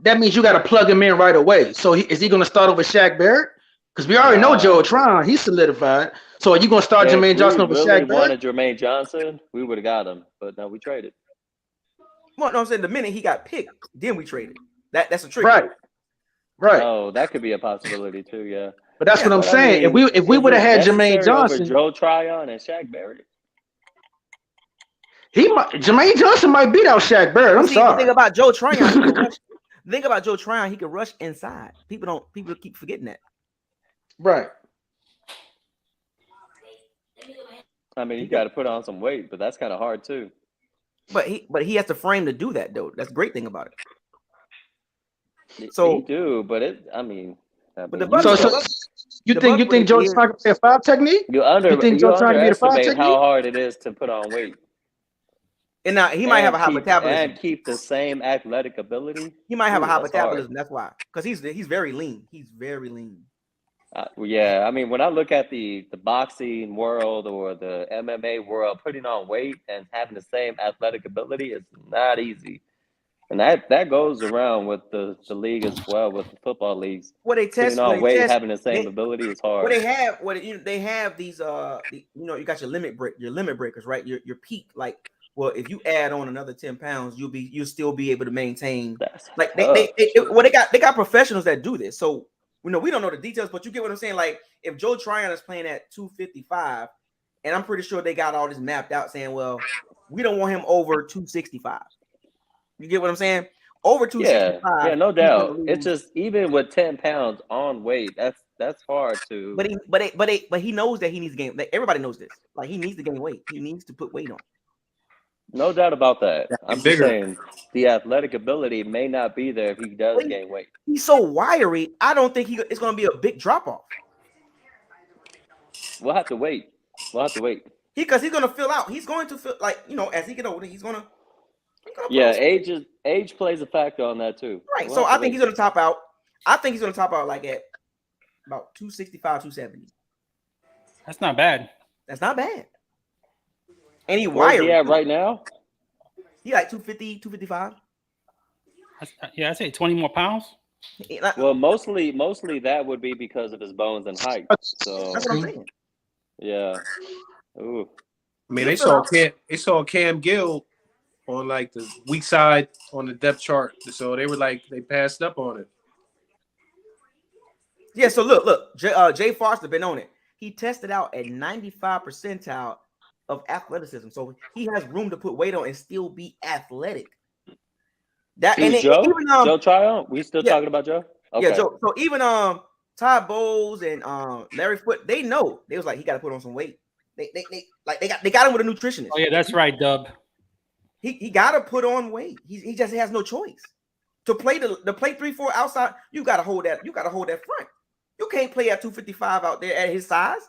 S5: that means you got to plug him in right away. So is he going to start over Shaq Barrett? Because we already know Joe Tron, he's solidified. So are you going to start Jermaine Johnson over Shaq Barrett?
S12: If we wanted Jermaine Johnson, we would have got him. But no, we traded.
S1: Well, no, I'm saying the minute he got picked, then we traded. That's a trick.
S5: Right.
S12: Oh, that could be a possibility too, yeah.
S5: But that's what I'm saying.
S12: I mean,
S5: if we would have had Jermaine Johnson,
S12: over Joe Tryon and Shaq Barrett,
S5: Jermaine Johnson might beat out Shaq Barrett. I'm sorry.
S1: The thing about Joe Tryon, he could rush inside. People keep forgetting that.
S5: Right.
S12: I mean, you got to put on some weight, but that's kind of hard too.
S1: But he has the frame to do that, though. That's the great thing about it.
S12: So he do, but
S5: you think Joe Tryon can play a 5 technique?
S12: You underestimate how hard it is to put on weight.
S1: And now he might have a high metabolism
S12: and keep the same athletic ability.
S1: He might have a high metabolism. That's why, because he's very lean. He's very lean.
S12: Yeah, I mean, when I look at the boxing world or the MMA world, putting on weight and having the same athletic ability is not easy. And that goes around with the league as well, with the football leagues. Putting on weight, having the same ability is hard.
S1: They have these you got your limit breakers, right? Your peak, like, well, if you add on another 10 pounds, you'll still be able to maintain. Like they got professionals that do this. So we don't know the details, but you get what I'm saying. Like, if Joe Tryon is playing at 255, and I'm pretty sure they got all this mapped out, saying, well, we don't want him over 265. You get what I'm saying? Over 265.
S12: Yeah, no doubt. It's just, even with 10 pounds on weight, that's hard to.
S1: But he knows that he needs to gain. Like, everybody knows this. Like, he needs to gain weight. He needs to put weight on.
S12: No doubt about that. I'm just saying the athletic ability may not be there if he does gain weight.
S1: He's so wiry. I don't think it's going to be a big drop off.
S12: We'll have to wait.
S1: Because he's going to fill out. He's going to feel like, as he get older, he's going to.
S12: Yeah, age plays a factor on that too.
S1: Right. So I think he's going to top out. I think he's going to top out like at about 265, 270.
S17: That's not bad.
S1: And he
S12: Where's
S1: wired.
S12: he at right now?
S1: He like 250, 255.
S17: Yeah, I'd say 20 more pounds.
S12: Well, mostly that would be because of his bones and height. So
S1: that's what I'm saying.
S12: Yeah. Ooh.
S9: I mean, they saw Cam Gill on like the weak side on the depth chart, so they were like they passed up on it.
S1: Yeah. So look, Jay Foster been on it. He tested out at 95 percentile of athleticism, so he has room to put weight on and still be athletic. That
S12: Who's
S1: and
S12: Joe?
S1: even
S12: Joe Tryon? We still talking about Joe? Okay.
S1: Yeah, Joe. So even Ty Bowles and Larry Foote, they know they was like he got to put on some weight. They got him with a nutritionist.
S17: Oh yeah, that's right, Dub.
S1: He got to put on weight. He just has no choice to play the play 3-4 outside. You got to hold that. You got to hold that front. You can't play at 255 out there at his size.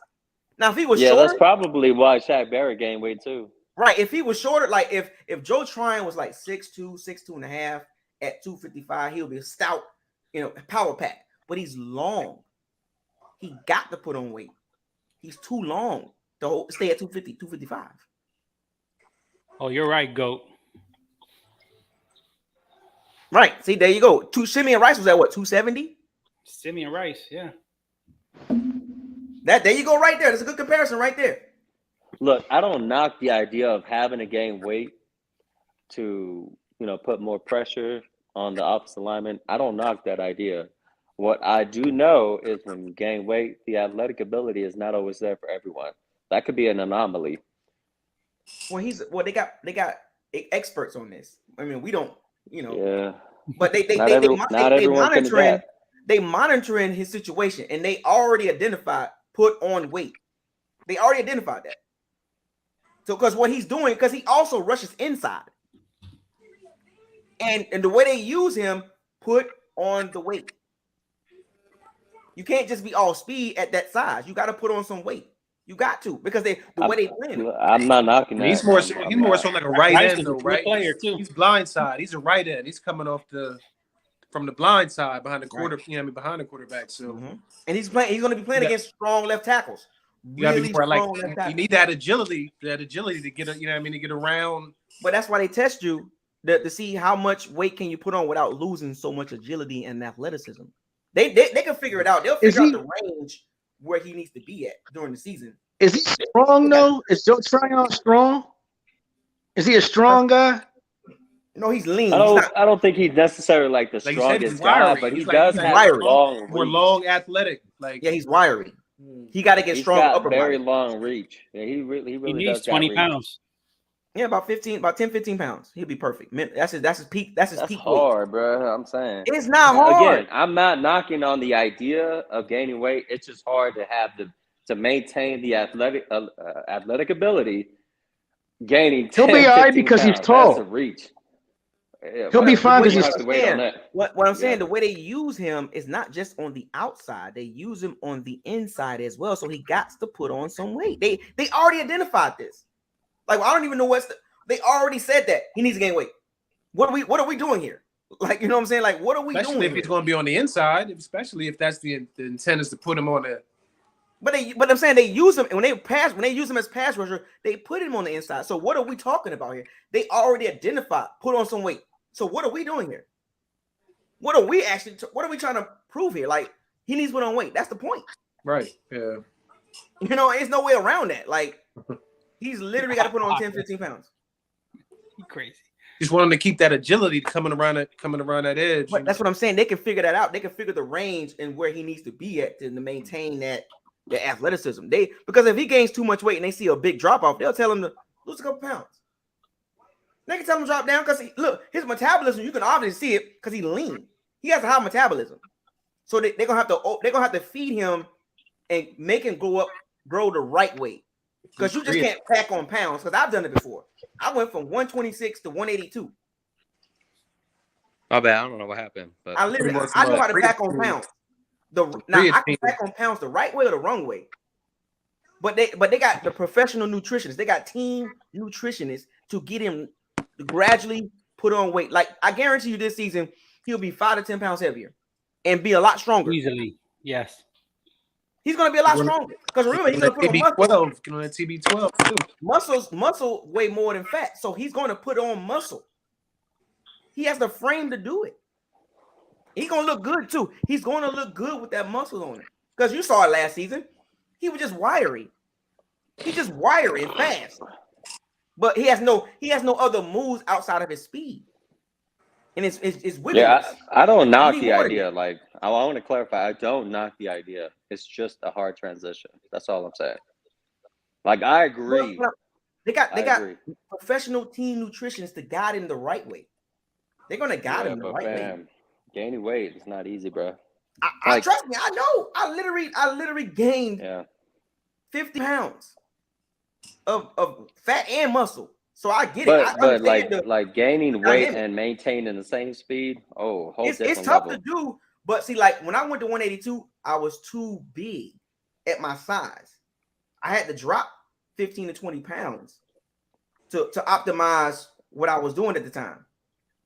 S1: Now if he was shorter,
S12: that's probably why Shaq Barrett gained weight too.
S1: Right. If he was shorter, like if Joe Tryon was like 6'2", 6'2.5" at 255, he'll be a stout, power pack. But he's long. He got to put on weight. He's too long to stay at 250, 255.
S17: Oh, you're right, GOAT.
S1: Right. See, there you go. Simeon Rice was at what, 270?
S17: Simeon Rice, yeah.
S1: There you go right there. That's a good comparison right there.
S12: Look, I don't knock the idea of having to gain weight to, put more pressure on the opposite lineman. I don't knock that idea. What I do know is when you gain weight, the athletic ability is not always there for everyone. That could be an anomaly.
S1: Well, they got experts on this. I mean, we don't,
S12: Yeah.
S1: But they monitoring his situation, and they already identified put on weight. They already identified that. So, because what he's doing, because he also rushes inside, and the way they use him, put on the weight. You can't just be all speed at that size. You got to put on some weight. You got to, because the way they play.
S12: I'm not knocking that.
S9: He's more so like a right end, though, right?
S17: Player too.
S9: He's blind side. He's a right end. He's coming off from the blind side behind the quarter, behind the quarterback. So,
S1: and he's going to be playing against strong left tackles. Really strong left tackles.
S9: You need that agility to get, to get around.
S1: But that's why they test you to see how much weight can you put on without losing so much agility and athleticism. They can figure it out. They'll figure out the range where he needs to be at during the season.
S5: Is he strong though? Is Joe Tryon strong? Is he a strong guy?
S1: No, he's lean.
S12: I don't think he's necessarily like the strongest guy, but he does have
S9: long athletic.
S1: He's wiry. He got to get strong upper
S12: very
S1: body.
S12: long reach. Yeah, he really
S17: needs
S12: does
S17: 20 pounds.
S1: Yeah, about 10, 15 pounds. He'll be perfect. That's his peak. That's peak
S12: hard,
S1: weight.
S12: bro. I'm saying
S1: it's not hard.
S12: Again, I'm not knocking on the idea of gaining weight. It's just hard to have to maintain the athletic ability. Gaining 10,
S5: he'll be all right because he's tall.
S12: That's a reach. Yeah,
S5: he'll be fine because
S12: he's wait on that.
S1: What I'm saying, the way they use him is not just on the outside; they use him on the inside as well. So he got to put on some weight. They already identified this. Like, I don't even know they already said that he needs to gain weight. What are we doing here? Like, you know what I'm saying? Like, what are we doing?
S9: Especially if he's going to be on the inside, especially if that's the intent is to put him on the.
S1: But I'm saying they use him, and when they use him as pass rusher, they put him on the inside. So what are we talking about here? They already identified, put on some weight. So what are we doing here? What are we trying to prove here? Like, he needs to put on weight. That's the point.
S9: Right. Yeah.
S1: There's no way around that. Like, he's literally got to put on 10, 15 pounds.
S17: You crazy.
S9: Just want him to keep that agility coming around that edge.
S1: But that's what I'm saying. They can figure that out. They can figure the range and where he needs to be at to maintain the athleticism. Because if he gains too much weight and they see a big drop off, they'll tell him to lose a couple pounds. They can tell him to drop down because his metabolism, you can obviously see it because he's lean. He has a high metabolism. So they're gonna have to feed him and make him grow the right way. Because you just can't pack on pounds. Because I've done it before. I went from 126 to 182.
S21: My bad. I don't know what happened. But
S1: I know how to pack on pounds. I can pack on pounds the right way or the wrong way. But they got the professional nutritionists. They got team nutritionists to get him to gradually put on weight. Like, I guarantee you this season, he'll be 5 to 10 pounds heavier and be a lot stronger.
S17: Easily. Yes.
S1: He's going to be a lot stronger. Because remember, he's going to put on
S9: TB12 too.
S1: Muscle weigh more than fat. So he's going to put on muscle. He has the frame to do it. He's going to look good too. He's going to look good with that muscle on it. Because you saw it last season. He was just wiry. He's just wiry and fast. But he has no other moves outside of his speed. And it's wickedness.
S12: Yeah, I don't knock
S1: need
S12: the
S1: more than
S12: idea. Like, I want to clarify. I don't knock the idea. It's just a hard transition. That's all I'm saying. Like, I agree.
S1: Well, they got
S12: agree.
S1: professional team nutritionists to guide him the right way. They're gonna guide him the right way.
S12: Gaining weight is not easy, bro.
S1: I trust me. I know. I literally gained 50 pounds of fat and muscle. So I get it.
S12: But like gaining weight and maintaining the same speed. Oh, whole different
S1: it's tough
S12: level.
S1: to do. But see, like when I went to 182, I was too big at my size. I had to drop 15 to 20 pounds to optimize what I was doing at the time.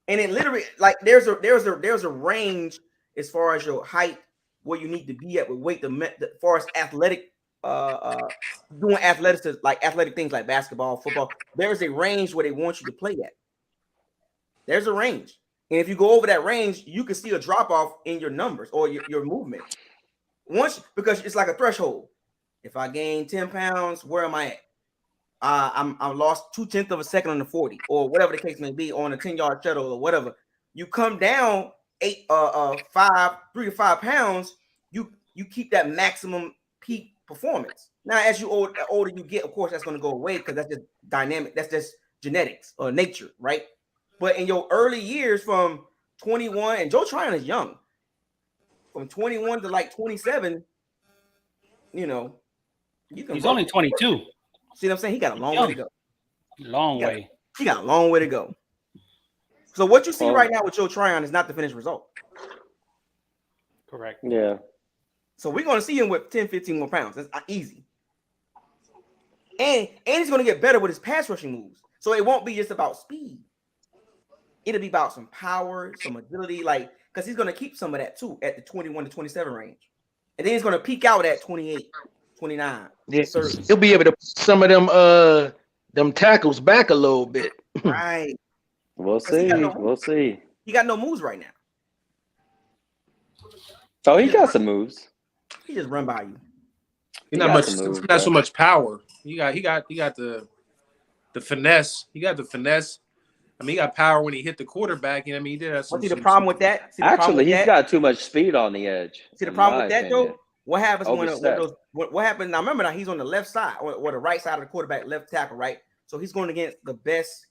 S1: And it literally, like, there's a range as far as your height, where you need to be at with weight, as far as athletic, doing athleticism, like athletic things like basketball, football. There's a range where they want you to play at. There's a range. And if you go over that range, you can see a drop off in your numbers or your movement. Because it's like a threshold. If I gain 10 pounds, where am I at? I lost 0.2 of a second on the 40, or whatever the case may be, on a 10-yard shuttle or whatever. You come down 3 to 5 pounds, you keep that maximum peak performance. Now, as you older you get, of course, that's going to go away because that's just dynamic. That's just genetics or nature, right? But in your early years, from 21, and Joe Tryon is young, from 21 to like 27,
S17: he's only 22.
S1: See what I'm saying? He got a long way to go.
S17: Long way.
S1: He got a long way to go. So what you see right now with Joe Tryon is not the finished result.
S17: Correct.
S12: Yeah.
S1: So we're going to see him with 10, 15 more pounds. That's easy. And he's going to get better with his pass rushing moves. So it won't be just about speed. It'll be about some power, some agility, because he's going to keep some of that too at the 21 to 27 range. And then he's going to peak out at 28, 29.
S5: Yeah, he'll be able to put some of them tackles back a little bit.
S1: Right.
S12: We'll see. We'll see.
S1: He got no moves right now.
S12: Oh, he got some moves.
S1: He just run by you.
S9: He's not so much power. He got the finesse. He got the finesse. I mean, he got power when he hit the quarterback. And I mean, he did have some.
S1: See the problem with that?
S12: Actually, he's got too much speed on the edge.
S1: See the problem with that, though? What happens what happens? Now remember, he's on the left side or the right side of the quarterback, left tackle, right? So he's going against the best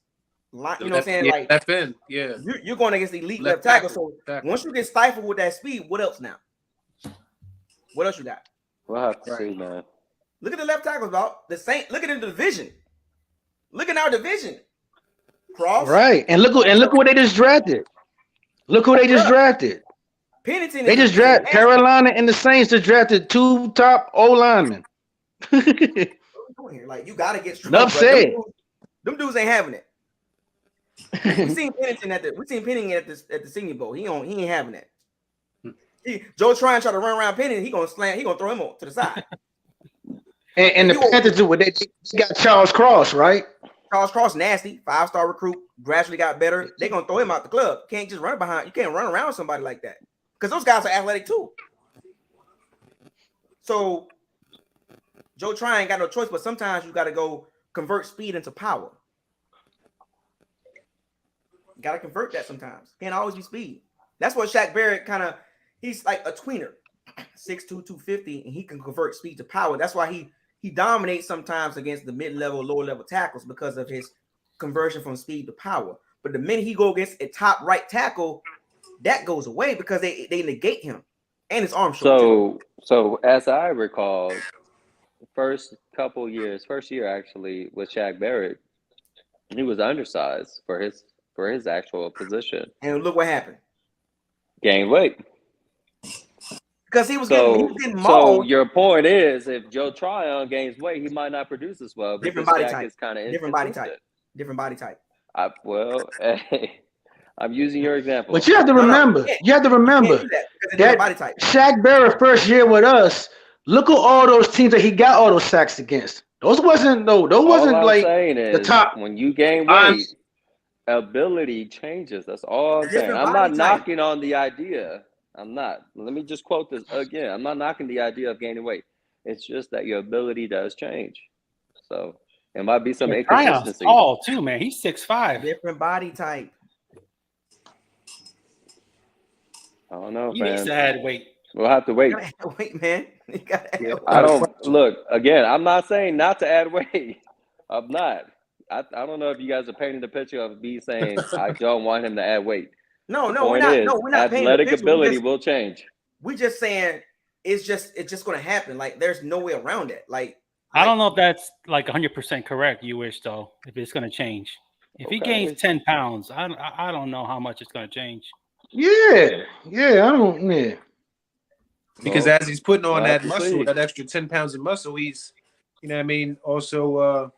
S1: line. You know what I'm saying?
S9: Yeah,
S1: like
S9: left end. Yeah,
S1: you're going against the elite left tackle. So once you get stifled with that speed, what else now? What else you got?
S12: We'll have to see, man.
S1: Look at the left tackles, about the same. Look at the division. Look at our division. Cross.
S5: Right, and look what they just drafted. Look who they just drafted.
S1: Pennington.
S5: They just drafted Carolina and the Saints. Just drafted 2 top O linemen.
S1: Like, you gotta get strong.
S5: Enough said.
S1: Them dudes ain't having it. we seen Pennington at the Senior Bowl. He ain't having it. Joe Tryon try to run around Pennington. He gonna throw him to the side.
S5: and the Panthers do what they got Charles Cross, right?
S1: Charles Cross, nasty, 5-star recruit, gradually got better. They're gonna throw him out the club. Can't just run behind. You can't run around somebody like that. Because those guys are athletic too. So Joe Tryon ain't got no choice, but sometimes you got to go convert speed into power. You got to convert that sometimes. Can't always be speed. That's what Shaq Barrett he's like a tweener, 6'2", 250, and he can convert speed to power. That's why he dominates sometimes against the mid-level, lower-level tackles because of his conversion from speed to power. But the minute he go against a top right tackle, that goes away because they negate him and his arm short.
S12: So as I recall, first year actually with Shaq Barrett, he was undersized for his actual position.
S1: And look what happened.
S12: Gained weight.
S1: Because he was getting mauled.
S12: So your point is, if Joe Tryon gains weight, he might not produce as well.
S1: Different body type.
S12: Is kind of
S1: different body type. Different body type.
S12: Hey, I'm using your example.
S5: But you have to remember, that
S1: body type.
S5: Shaq Barrett first year with us, look at all those teams that he got all those sacks against. Those wasn't like the top.
S12: When you gain weight, ability changes. That's all I'm saying. I'm not knocking on the idea. I'm not. Let me just quote this again. I'm not knocking the idea of gaining weight. It's just that your ability does change. So it might be some
S17: Trion's
S12: inconsistency.
S17: tall too, man. He's 6'5".
S1: Different body type.
S12: I don't know,
S17: He needs
S12: man.
S17: to add weight.
S12: We'll have to wait.
S1: Wait, man. You gotta add weight.
S12: I don't look again. I'm not saying not to add weight. I'm not. I don't know if you guys are painting the picture of me saying I don't want him to add weight.
S1: No,
S12: The
S1: no, we're
S12: point
S1: not.
S12: is,
S1: No, we're not painting the
S12: athletic
S1: picture.
S12: ability will change.
S1: We're just saying it's just going to happen. Like there's no way around it. Like
S17: I don't know if that's like 100% correct. You wish though, if it's going to change. If he gains 10 pounds, I don't know how much it's going to change.
S5: Yeah, I don't. Yeah.
S9: Because as he's putting on
S12: we'll
S9: that
S12: have to
S9: muscle,
S12: see.
S9: that extra 10 pounds of muscle, he's, you know what I mean, also,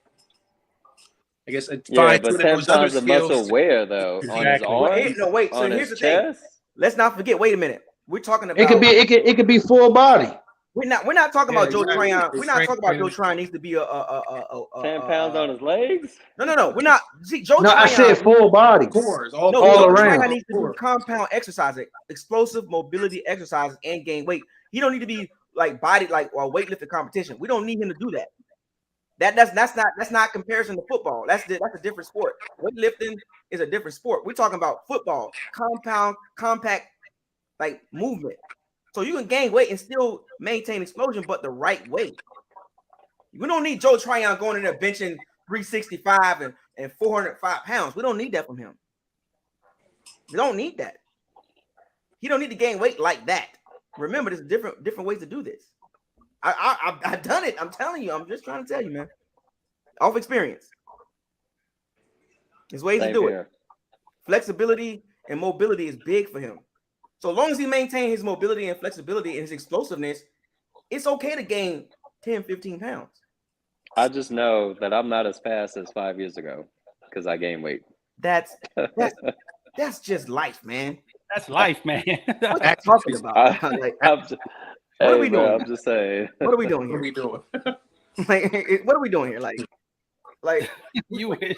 S9: I guess,
S12: Yeah, but
S9: fine-tuning
S12: 10
S9: those other
S12: pounds of muscle
S9: skills.
S12: where, though? On his arm?
S1: No, wait. So
S12: on
S1: here's
S12: his
S1: the thing.
S12: chest?
S1: Let's not forget. Wait a minute. We're talking about.
S5: It could be full body.
S1: We're not talking about Joe
S9: exactly.
S1: Tryon. We're not talking about Joe Tryon needs to be
S12: 10 pounds on his legs?
S1: No. We're not. See, Joe
S5: No,
S1: Tryon.
S5: I said full body.
S9: Cores,
S5: all
S1: Joe
S5: around.
S1: Tryon needs to do compound exercises, explosive mobility exercises, and gain weight. He don't need to be like body like or weightlifting competition. We don't need him to do that. That's not comparison to football. That's a different sport. Weightlifting is a different sport. We're talking about football, compact like movement. So you can gain weight and still maintain explosion, but the right way. We don't need Joe Tryon going in there benching 365 and 405 pounds. We don't need that from him. We don't need that. He don't need to gain weight like that. Remember, there's different ways to do this. I've done it. I'm telling you. I'm just trying to tell you, man. Off experience. There's ways to do it. Flexibility and mobility is big for him. So long as he maintains his mobility and flexibility and his explosiveness, it's okay to gain 10, 15 pounds.
S12: I just know that I'm not as fast as 5 years ago because I gained weight.
S1: That's just life, man.
S17: That's life, man.
S1: What are you talking about? What are we doing?
S12: I'm just saying.
S1: What are we doing here?
S9: What are we doing?
S1: Like, what are we doing here? Like
S17: you wish.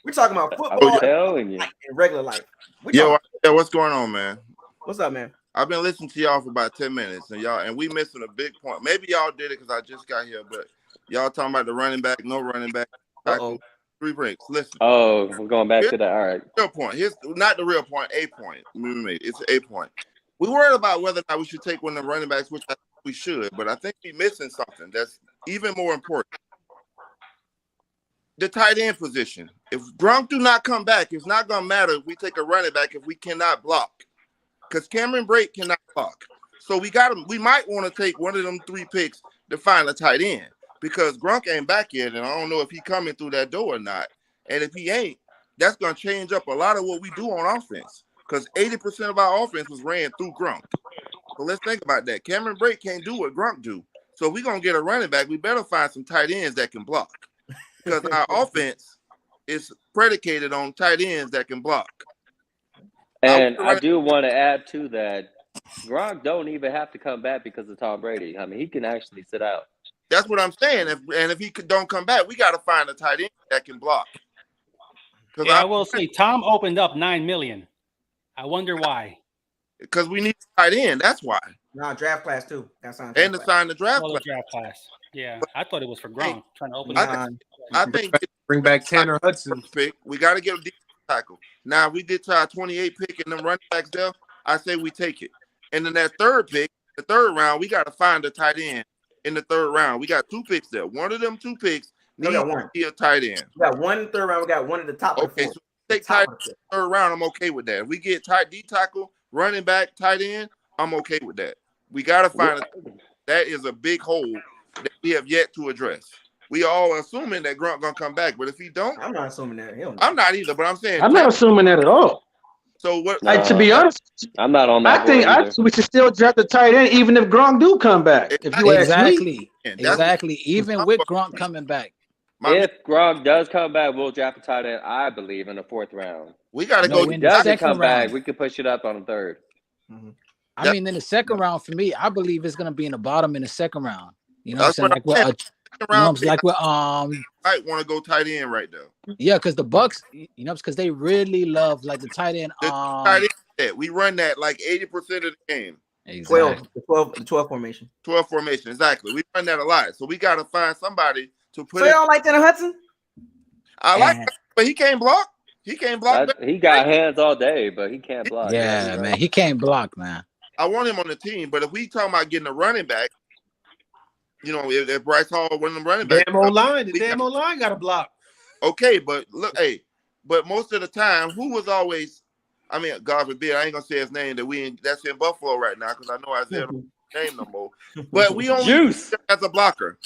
S1: We're talking about football.
S12: I'm telling you.
S1: In regular life.
S8: Yo, what's going on, man?
S1: What's up, man?
S8: I've been listening to y'all for about 10 minutes, and we missing a big point. Maybe y'all did it because I just got here, but y'all talking about the running back, no running back, tackle, 3 breaks. Listen.
S12: Oh, we're going back to that. All right.
S8: Real point. Here's not the real point. A point. It's a point. We worried about whether or not we should take one of the running backs, which I think we should, but I think we're missing something that's even more important. The tight end position. If Gronk do not come back, it's not going to matter if we take a running back if we cannot block. Because Cameron Brate cannot block. So we might want to take one of them 3 picks to find a tight end. Because Gronk ain't back yet, and I don't know if he coming through that door or not. And if he ain't, that's going to change up a lot of what we do on offense. Because 80% of our offense was ran through Gronk. So let's think about that. Cameron Brate can't do what Gronk do. So if we're going to get a running back, we better find some tight ends that can block. Because our offense is predicated on tight ends that can block.
S12: And I do want to add to that, Gronk don't even have to come back because of Tom Brady. I mean, he can actually sit out.
S8: That's what I'm saying. If he don't come back, we got to find a tight end that can block.
S17: Yeah, I will say Tom opened up $9 million. I wonder why.
S8: Because we need a tight end. That's why.
S1: No, draft class too.
S8: And to sign the draft class.
S17: Draft class. Yeah, I thought it was for Gronk trying to open.
S8: I think
S9: bring back Tanner Hudson.
S8: Pick. We got to get a deep tackle. Now, if we get to our 28 pick and them running backs there, I say we take it. And then that 3rd pick, the 3rd round, we got to find a tight end in the 3rd round. We got 2 picks there. One of them 2 picks needs to be a tight end.
S1: We got 1 in the 3rd round. We got 1 at the top.
S8: Okay, so take tight end in the 3rd round. I'm okay with that. If we get tight D tackle, running back, tight end, I'm okay with that. We got to find that is a big hole that we have yet to address. We all assuming that Gronk gonna come back, but if he don't,
S1: I'm not assuming that.
S8: I'm not either, but I'm saying
S5: I'm not assuming that at all.
S8: So what?
S5: To be honest,
S12: I'm not on that.
S5: I think we should still draft the tight end, even if Gronk do come back. If you ask me,
S18: exactly. Even with Gronk coming back.
S12: If Gronk does come back, we'll draft a tight end, I believe, in the 4th round.
S8: We got to go.
S12: If he doesn't come back, we could push it up on the 3rd.
S18: Mm-hmm. I mean, in the 2nd round, for me, I believe it's going to be in the bottom in the 2nd round. You know what I'm saying? Like
S8: might want to go tight end right there.
S18: Yeah, because the Bucks, because they really love like the tight end.
S8: Tight end, we run that like 80% of the game.
S18: Exactly.
S1: 12 formation.
S8: 12 formation, exactly. We run that a lot. So we got to find somebody to put
S1: So you don't like Tanner Hudson?
S8: I like him, but he can't block. He can't block.
S12: He got hands all day, but he can't block.
S18: Yeah, man, he can't block, man.
S8: I want him on the team, but if we talking about getting a running back, you know, if Bryce Hall one of them running backs,
S9: Damn old line, the damn old line got a block.
S8: Okay, but look, but most of the time, who was always? I mean, God forbid, I ain't gonna say his name. That's in Buffalo right now because I know Isaiah don't name no more. But we only use him as a blocker,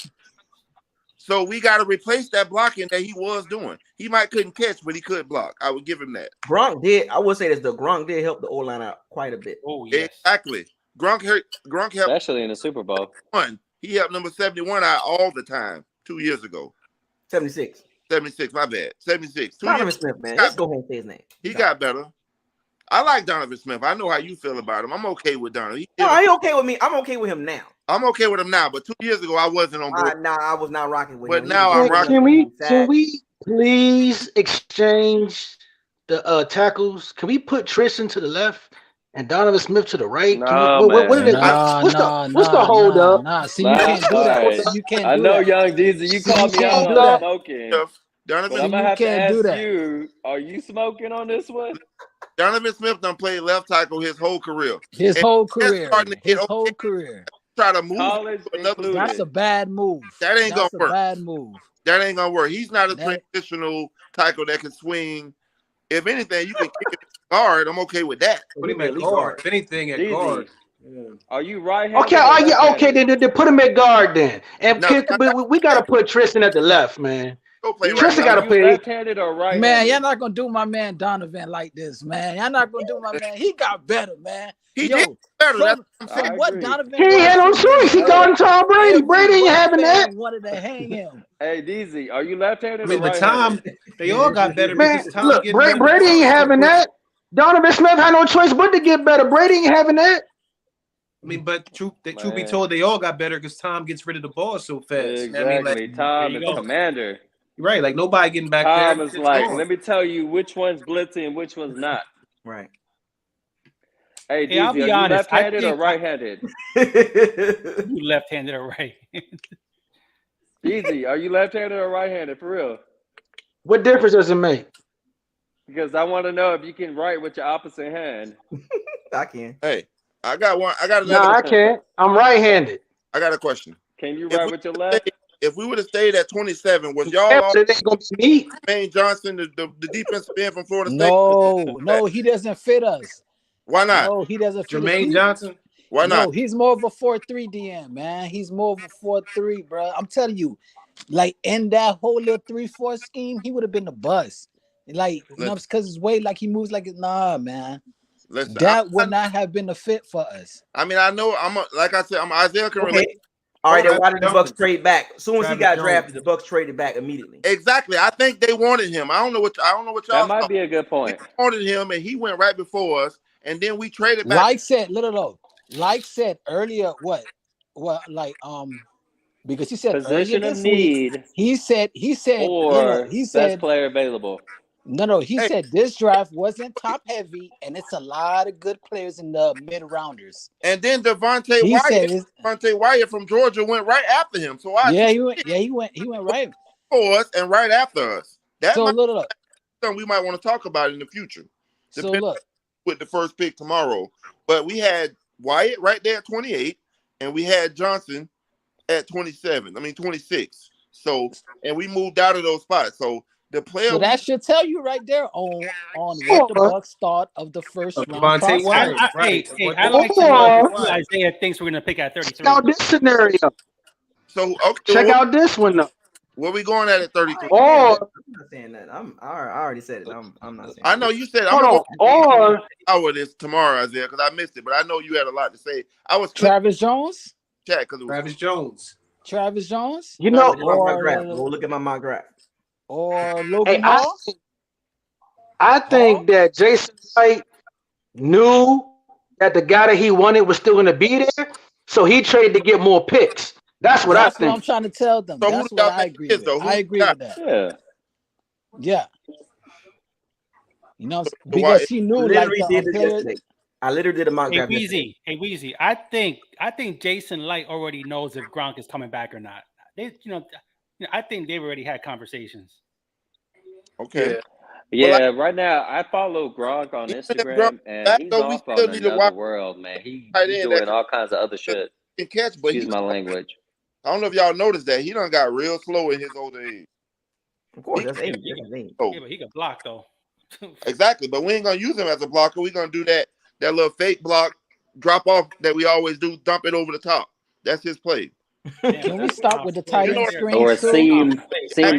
S8: so we got to replace that blocking that he was doing. He might couldn't catch, but he could block. I would give him that.
S1: Gronk did. I would say this: the Gronk did help the O line out quite a bit.
S9: Oh yes,
S8: exactly. Gronk helped,
S12: especially in the Super Bowl.
S8: He helped number 71 out all the time 2 years ago.
S1: 76.
S8: 76. My bad. 76.
S1: Donovan Smith, man. Let's go ahead and say his name.
S8: He got better. I like Donovan Smith. I know how you feel about him. I'm okay with Donovan.
S1: He okay with me. I'm okay with him now.
S8: I'm okay with him now, but 2 years ago I wasn't on board.
S1: Nah, I was not rocking with him.
S8: But now I'm rocking.
S5: Can we please exchange the tackles? Can we put Tristan to the left and Donovan Smith to the right? What's the hold up?
S18: Nah, see, you can't do that. You can't.
S12: I know, Young Deezy, you called me out on smoking.
S8: Donovan,
S12: I'm gonna have to ask you: are you smoking on this one?
S8: Donovan Smith done played left tackle his whole career.
S18: His whole career.
S8: Try to move another.
S18: That's a bad move.
S8: That ain't gonna work.
S18: Bad move.
S8: That ain't gonna work. He's not a traditional tackle that can swing. If anything, you can kick it guard. I'm okay with that.
S9: Put him at guard. If anything, at guard.
S12: Yeah. Are you right-handed?
S5: Okay. Then put him at guard then. And we gotta put Tristan at the left, man. Tristan gotta play
S12: left-handed or right-handed?
S18: Man, y'all not gonna do my man Donovan like this, man. Y'all not gonna do my man. He got better, man.
S8: He did better. That's what I'm saying.
S18: What Donovan?
S5: He ain't had no choice. He going to Tom Brady. Brady ain't having that.
S18: Wanted to hang him.
S12: Hey, DZ, are you left-handed?
S9: I mean,
S12: or
S9: but Tom, they all got better.
S5: Man,
S9: Tom
S5: look, Brady ain't having that. Donovan Smith had no choice but to get better. Brady ain't having that.
S9: I mean, but truth be told, they all got better because Tom gets rid of the ball so fast.
S12: Exactly.
S9: I mean,
S12: Tom is commander.
S9: Right, like nobody getting back
S12: Tom
S9: there.
S12: Tom is like, let me tell you which one's blitzing and which one's not.
S1: Right.
S12: Hey, DZ,
S17: I'll be
S12: are you
S17: honest,
S12: left-handed or right-handed?
S17: You left-handed or right?
S12: DZ, are you left-handed or right-handed for real?
S5: What difference does it make?
S12: Because I want to know if you can write with your opposite hand.
S1: I can.
S8: Hey, I got one. I got
S5: No,
S8: another.
S5: I can't. I'm right-handed.
S8: I got a question.
S12: Can you write with your left?
S8: If we would have stayed at 27, was y'all all Jermaine Johnson, the defensive end from Florida State?
S18: No, he doesn't fit us.
S8: Why not?
S18: No, he doesn't fit
S9: Jermaine Johnson?
S8: Why not?
S18: No, he's more of a 4-3 DM, man. He's more of a 4-3, bro. I'm telling you, like in that whole little 3-4 scheme, he would have been the bust. Like, you know, because his way, like he moves like it. Nah, man.
S8: Listen,
S18: that would not have been a fit for us.
S8: I mean, I know like I said, I'm Isaiah can relate.
S1: All right, then why did the Bucks trade back? As soon as he got drafted, the Bucks traded back immediately.
S8: Exactly. I think they wanted him. I don't know what y'all.
S12: That might be a good point.
S8: They wanted him, and he went right before us, and then we traded back.
S18: Like said earlier, because he said
S12: position
S18: earlier
S12: of
S18: this
S12: need.
S18: Week, he said
S12: or best player available.
S18: No, he said this draft wasn't top heavy, and it's a lot of good players in the mid rounders.
S8: And then Devontae Wyatt from Georgia went right after him. So
S18: he went right
S8: for us and right after us. That
S18: so
S8: something we might want to talk about in the future.
S18: So look,
S8: with the first pick tomorrow, but we had Wyatt right there at 28, and we had Johnson at 26. So, and we moved out of those spots. So.
S18: So that should tell you right there on what the Bucks thought of the first round.
S17: I like Isaiah thinks we're going to pick at 33.
S5: Check out this scenario.
S8: So
S5: check out this one though.
S8: Where we going at 33?
S5: Or
S1: I'm not saying that. I already said it. I'm not saying.
S8: I know you said.
S5: Or
S8: this tomorrow, Isaiah, because I missed it, but I know you had a lot to say. I was
S18: Travis Jones.
S8: Chat
S9: Travis Jones.
S18: Travis Jones.
S5: You know,
S1: go look at my mock draft.
S18: Or Logan Hall?
S5: I think that Jason White knew that the guy that he wanted was still going to be there, so he traded to get more picks. That's what I think.
S18: That's what I'm trying to tell them.
S8: So
S18: that's what I agree with. I agree with that. Yeah. You know, because he knew like
S1: I literally did a mock draft.
S17: Hey Weezy, I think Jason Light already knows if Gronk is coming back or not. I think they've already had conversations.
S8: Okay.
S12: Yeah, right now I follow Gronk on Instagram, and he's
S8: though, we
S12: off
S8: still
S12: on
S8: need to
S12: another
S8: watch
S12: world, man. He's
S8: end
S12: doing
S8: that
S12: all kinds of other shit.
S8: can catch, but
S12: Excuse my language.
S8: I don't know if y'all noticed that he done got real slow in his older age.
S1: Of course, that's age.
S17: Yeah, but he can block though.
S8: Exactly, but we ain't gonna use him as a blocker. We're gonna do that little fake block drop off that we always do, dump it over the top. That's his play.
S18: Can we stop with the tight end screens
S12: Or a
S18: too?
S12: seam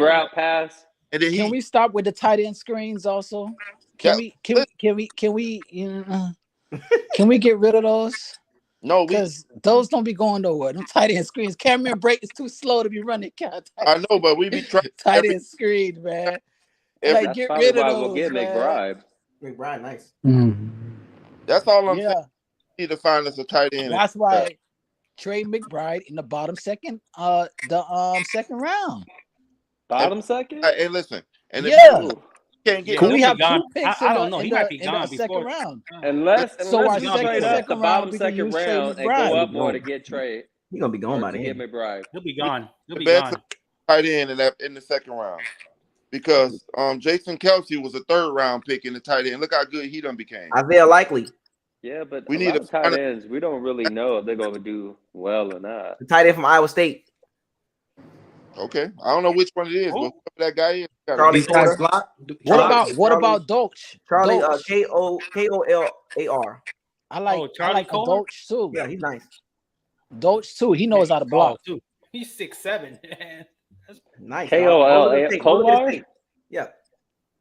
S12: route pass.
S8: And then
S18: Can we stop with the tight end screens also? Can we get rid of those?
S8: No,
S18: because those don't be going nowhere. Them tight end screens. Cameron Brake is too slow to be running.
S8: I know, but we be trying
S18: tight end screen, man. Like
S12: That's
S18: get
S12: probably
S18: rid of
S12: why
S18: those.
S12: we'll get
S18: man.
S12: McBride.
S1: McBride, nice.
S8: That's all I'm
S18: Yeah.
S8: saying. We need to find us a tight end.
S18: That's why trade McBride in the bottom second, second round.
S12: Bottom second?
S8: Hey, listen. And
S18: yeah.
S8: Can't get
S18: Can we have
S17: gone.
S18: two picks
S17: I
S18: in
S17: don't
S18: the,
S17: know.
S18: in
S17: He
S18: the,
S17: might be
S18: in
S17: gone
S18: the second
S17: before.
S18: round?
S12: Unless
S18: So our
S12: we trade up the
S18: round,
S12: bottom
S18: we can
S12: second
S18: use Trey
S12: round and
S18: McBride.
S12: go up more to get Trey.
S1: He's gonna be gone by
S12: to
S1: the
S12: get
S1: end.
S12: McBride.
S17: He'll be gone. He'll be
S8: best
S17: gone.
S8: tight end in the second round. Because Jason Kelsey was a third round pick in the tight end. Look how good he done became.
S1: Isaiah Likely.
S12: Yeah, but
S8: We
S12: a
S8: need
S12: lot
S8: to
S12: of tight ends, we don't really know if they're going to do well or not.
S1: The tight end from Iowa State.
S8: Okay. I don't know which one it is, but whoever that guy is.
S1: Charlie Porter.
S18: What about Dolch?
S1: Charlie
S18: Dolch.
S1: Kolar.
S18: I like
S17: Charlie Kohler?
S18: Dolch too.
S1: Yeah, he's nice.
S18: Dolch too. He knows how to block.
S17: Too. He's 6'7".
S1: Nice.
S12: Kolar? Kolar?
S1: Yeah.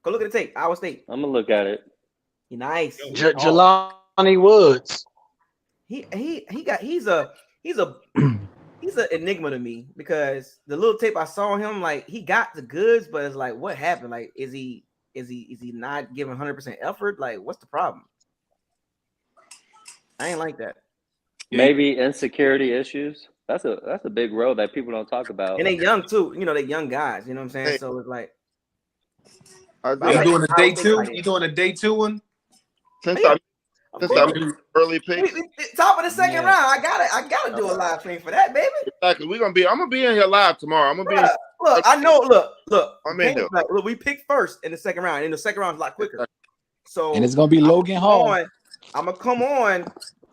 S1: Go look at the tape. Iowa State.
S12: I'm gonna look at it.
S1: He nice.
S5: Jelani Woods.
S1: He's an enigma to me because the little tape I saw him, like he got the goods, but it's like what happened? Like is he not giving 100% effort? Like what's the problem? I ain't like that.
S12: Maybe insecurity issues. That's a big road that people don't talk about.
S1: And they young too. You know, they young guys. You know what I'm saying?
S8: Hey.
S1: So it's like
S9: You doing a day two? You doing a day two one?
S8: Since I'm early pick.
S1: Top of the second round. I gotta do a live stream for that, baby.
S8: Exactly. I'm gonna be in here live tomorrow. I'm gonna be
S1: Look, I know. Look.
S8: I'm in here.
S1: Like, look, we picked first in the second round, and the second round is a lot quicker. So
S18: And it's gonna be Logan Hall.
S1: I'm gonna come on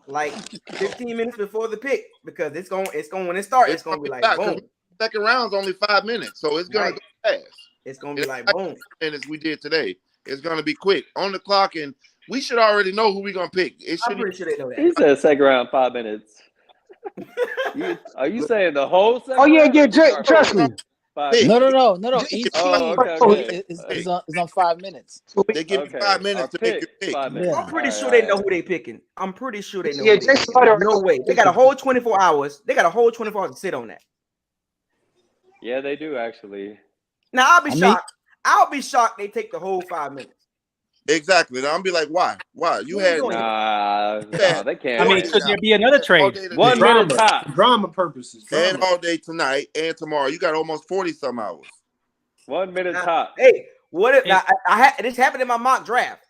S1: like 15 minutes before the pick because it's going when it starts. It's gonna be like boom.
S8: Second round's only 5 minutes, so it's gonna go fast.
S1: It's gonna be like boom.
S8: Minutes we did today. It's gonna be quick on the clock, and we should already know who we're gonna pick.
S1: I'm pretty sure they know that.
S12: He said second round 5 minutes. Are you saying the whole second?
S5: Oh yeah,
S12: round?
S5: yeah. Trust me.
S18: No. Each
S12: Oh,
S18: team
S12: okay.
S18: is on 5 minutes.
S8: They give you 5 minutes to pick your pick.
S1: I'm pretty sure they know who they picking. I'm pretty sure they know.
S5: Yeah,
S1: who they picking. No way. They got a whole 24 hours. They got a whole 24 hours to sit on that.
S12: Yeah, they do actually.
S1: Now I'll be shocked. I'll be shocked they take the whole 5 minutes.
S8: Exactly. Now I'm be like, why? You had
S12: Nah, they can't.
S17: I mean, could there be another trade?
S12: 1 minute top.
S9: Drama purposes.
S8: And all day tonight and tomorrow. You got almost 40 some hours.
S12: 1 minute top.
S1: Hey, what if now, I had this happened in my mock draft?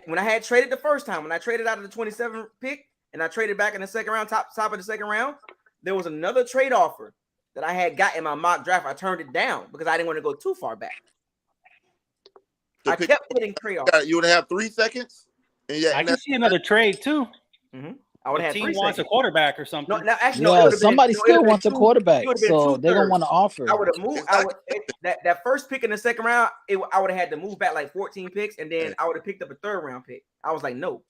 S1: When I had traded the first time, when I traded out of the 27th pick and I traded back in the second round, top of the second round, there was another trade offer that I had got in my mock draft. I turned it down because I didn't want to go too far back. I kept getting trade offers.
S8: You would have 3 seconds. And
S17: I can see another trade too.
S1: I would have
S17: team
S1: 3
S17: wants
S1: seconds.
S17: a quarterback or something.
S1: No, actually,
S18: Yeah, somebody still wants a quarterback, so they're gonna want to offer.
S1: I would have moved. That first pick in the second round, I would have had to move back like 14 picks, and then I would have picked up a third round pick. I was like, no.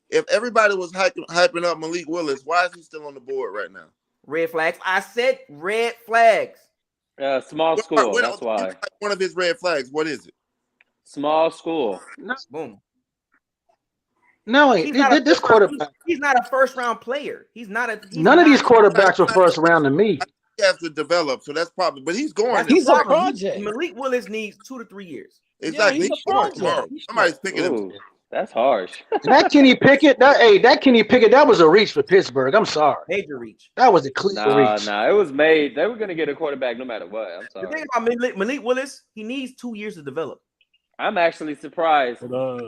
S8: If everybody was hyping up Malik Willis, why is he still on the board right now?
S1: Red flags. I said red flags.
S12: Small school. That's why.
S8: One of his red flags. What is it?
S12: Small school.
S1: Boom.
S5: No, this quarterback.
S1: He's not a first round player.
S5: None of these quarterbacks were first round to me.
S8: He has to develop, so that's probably. But he's going.
S18: He's a project.
S1: Malik Willis needs 2 to 3 years.
S8: Exactly.
S18: Yeah, he's a project.
S8: Somebody's picking him.
S12: That's harsh.
S5: That Kenny Pickett, that was a reach for Pittsburgh. I'm sorry.
S1: Major reach.
S5: That was a clear reach.
S12: Nah, it was made. They were gonna get a quarterback no matter what. I'm
S1: The
S12: sorry.
S1: thing about Malik Willis, he needs 2 years to develop.
S12: I'm actually surprised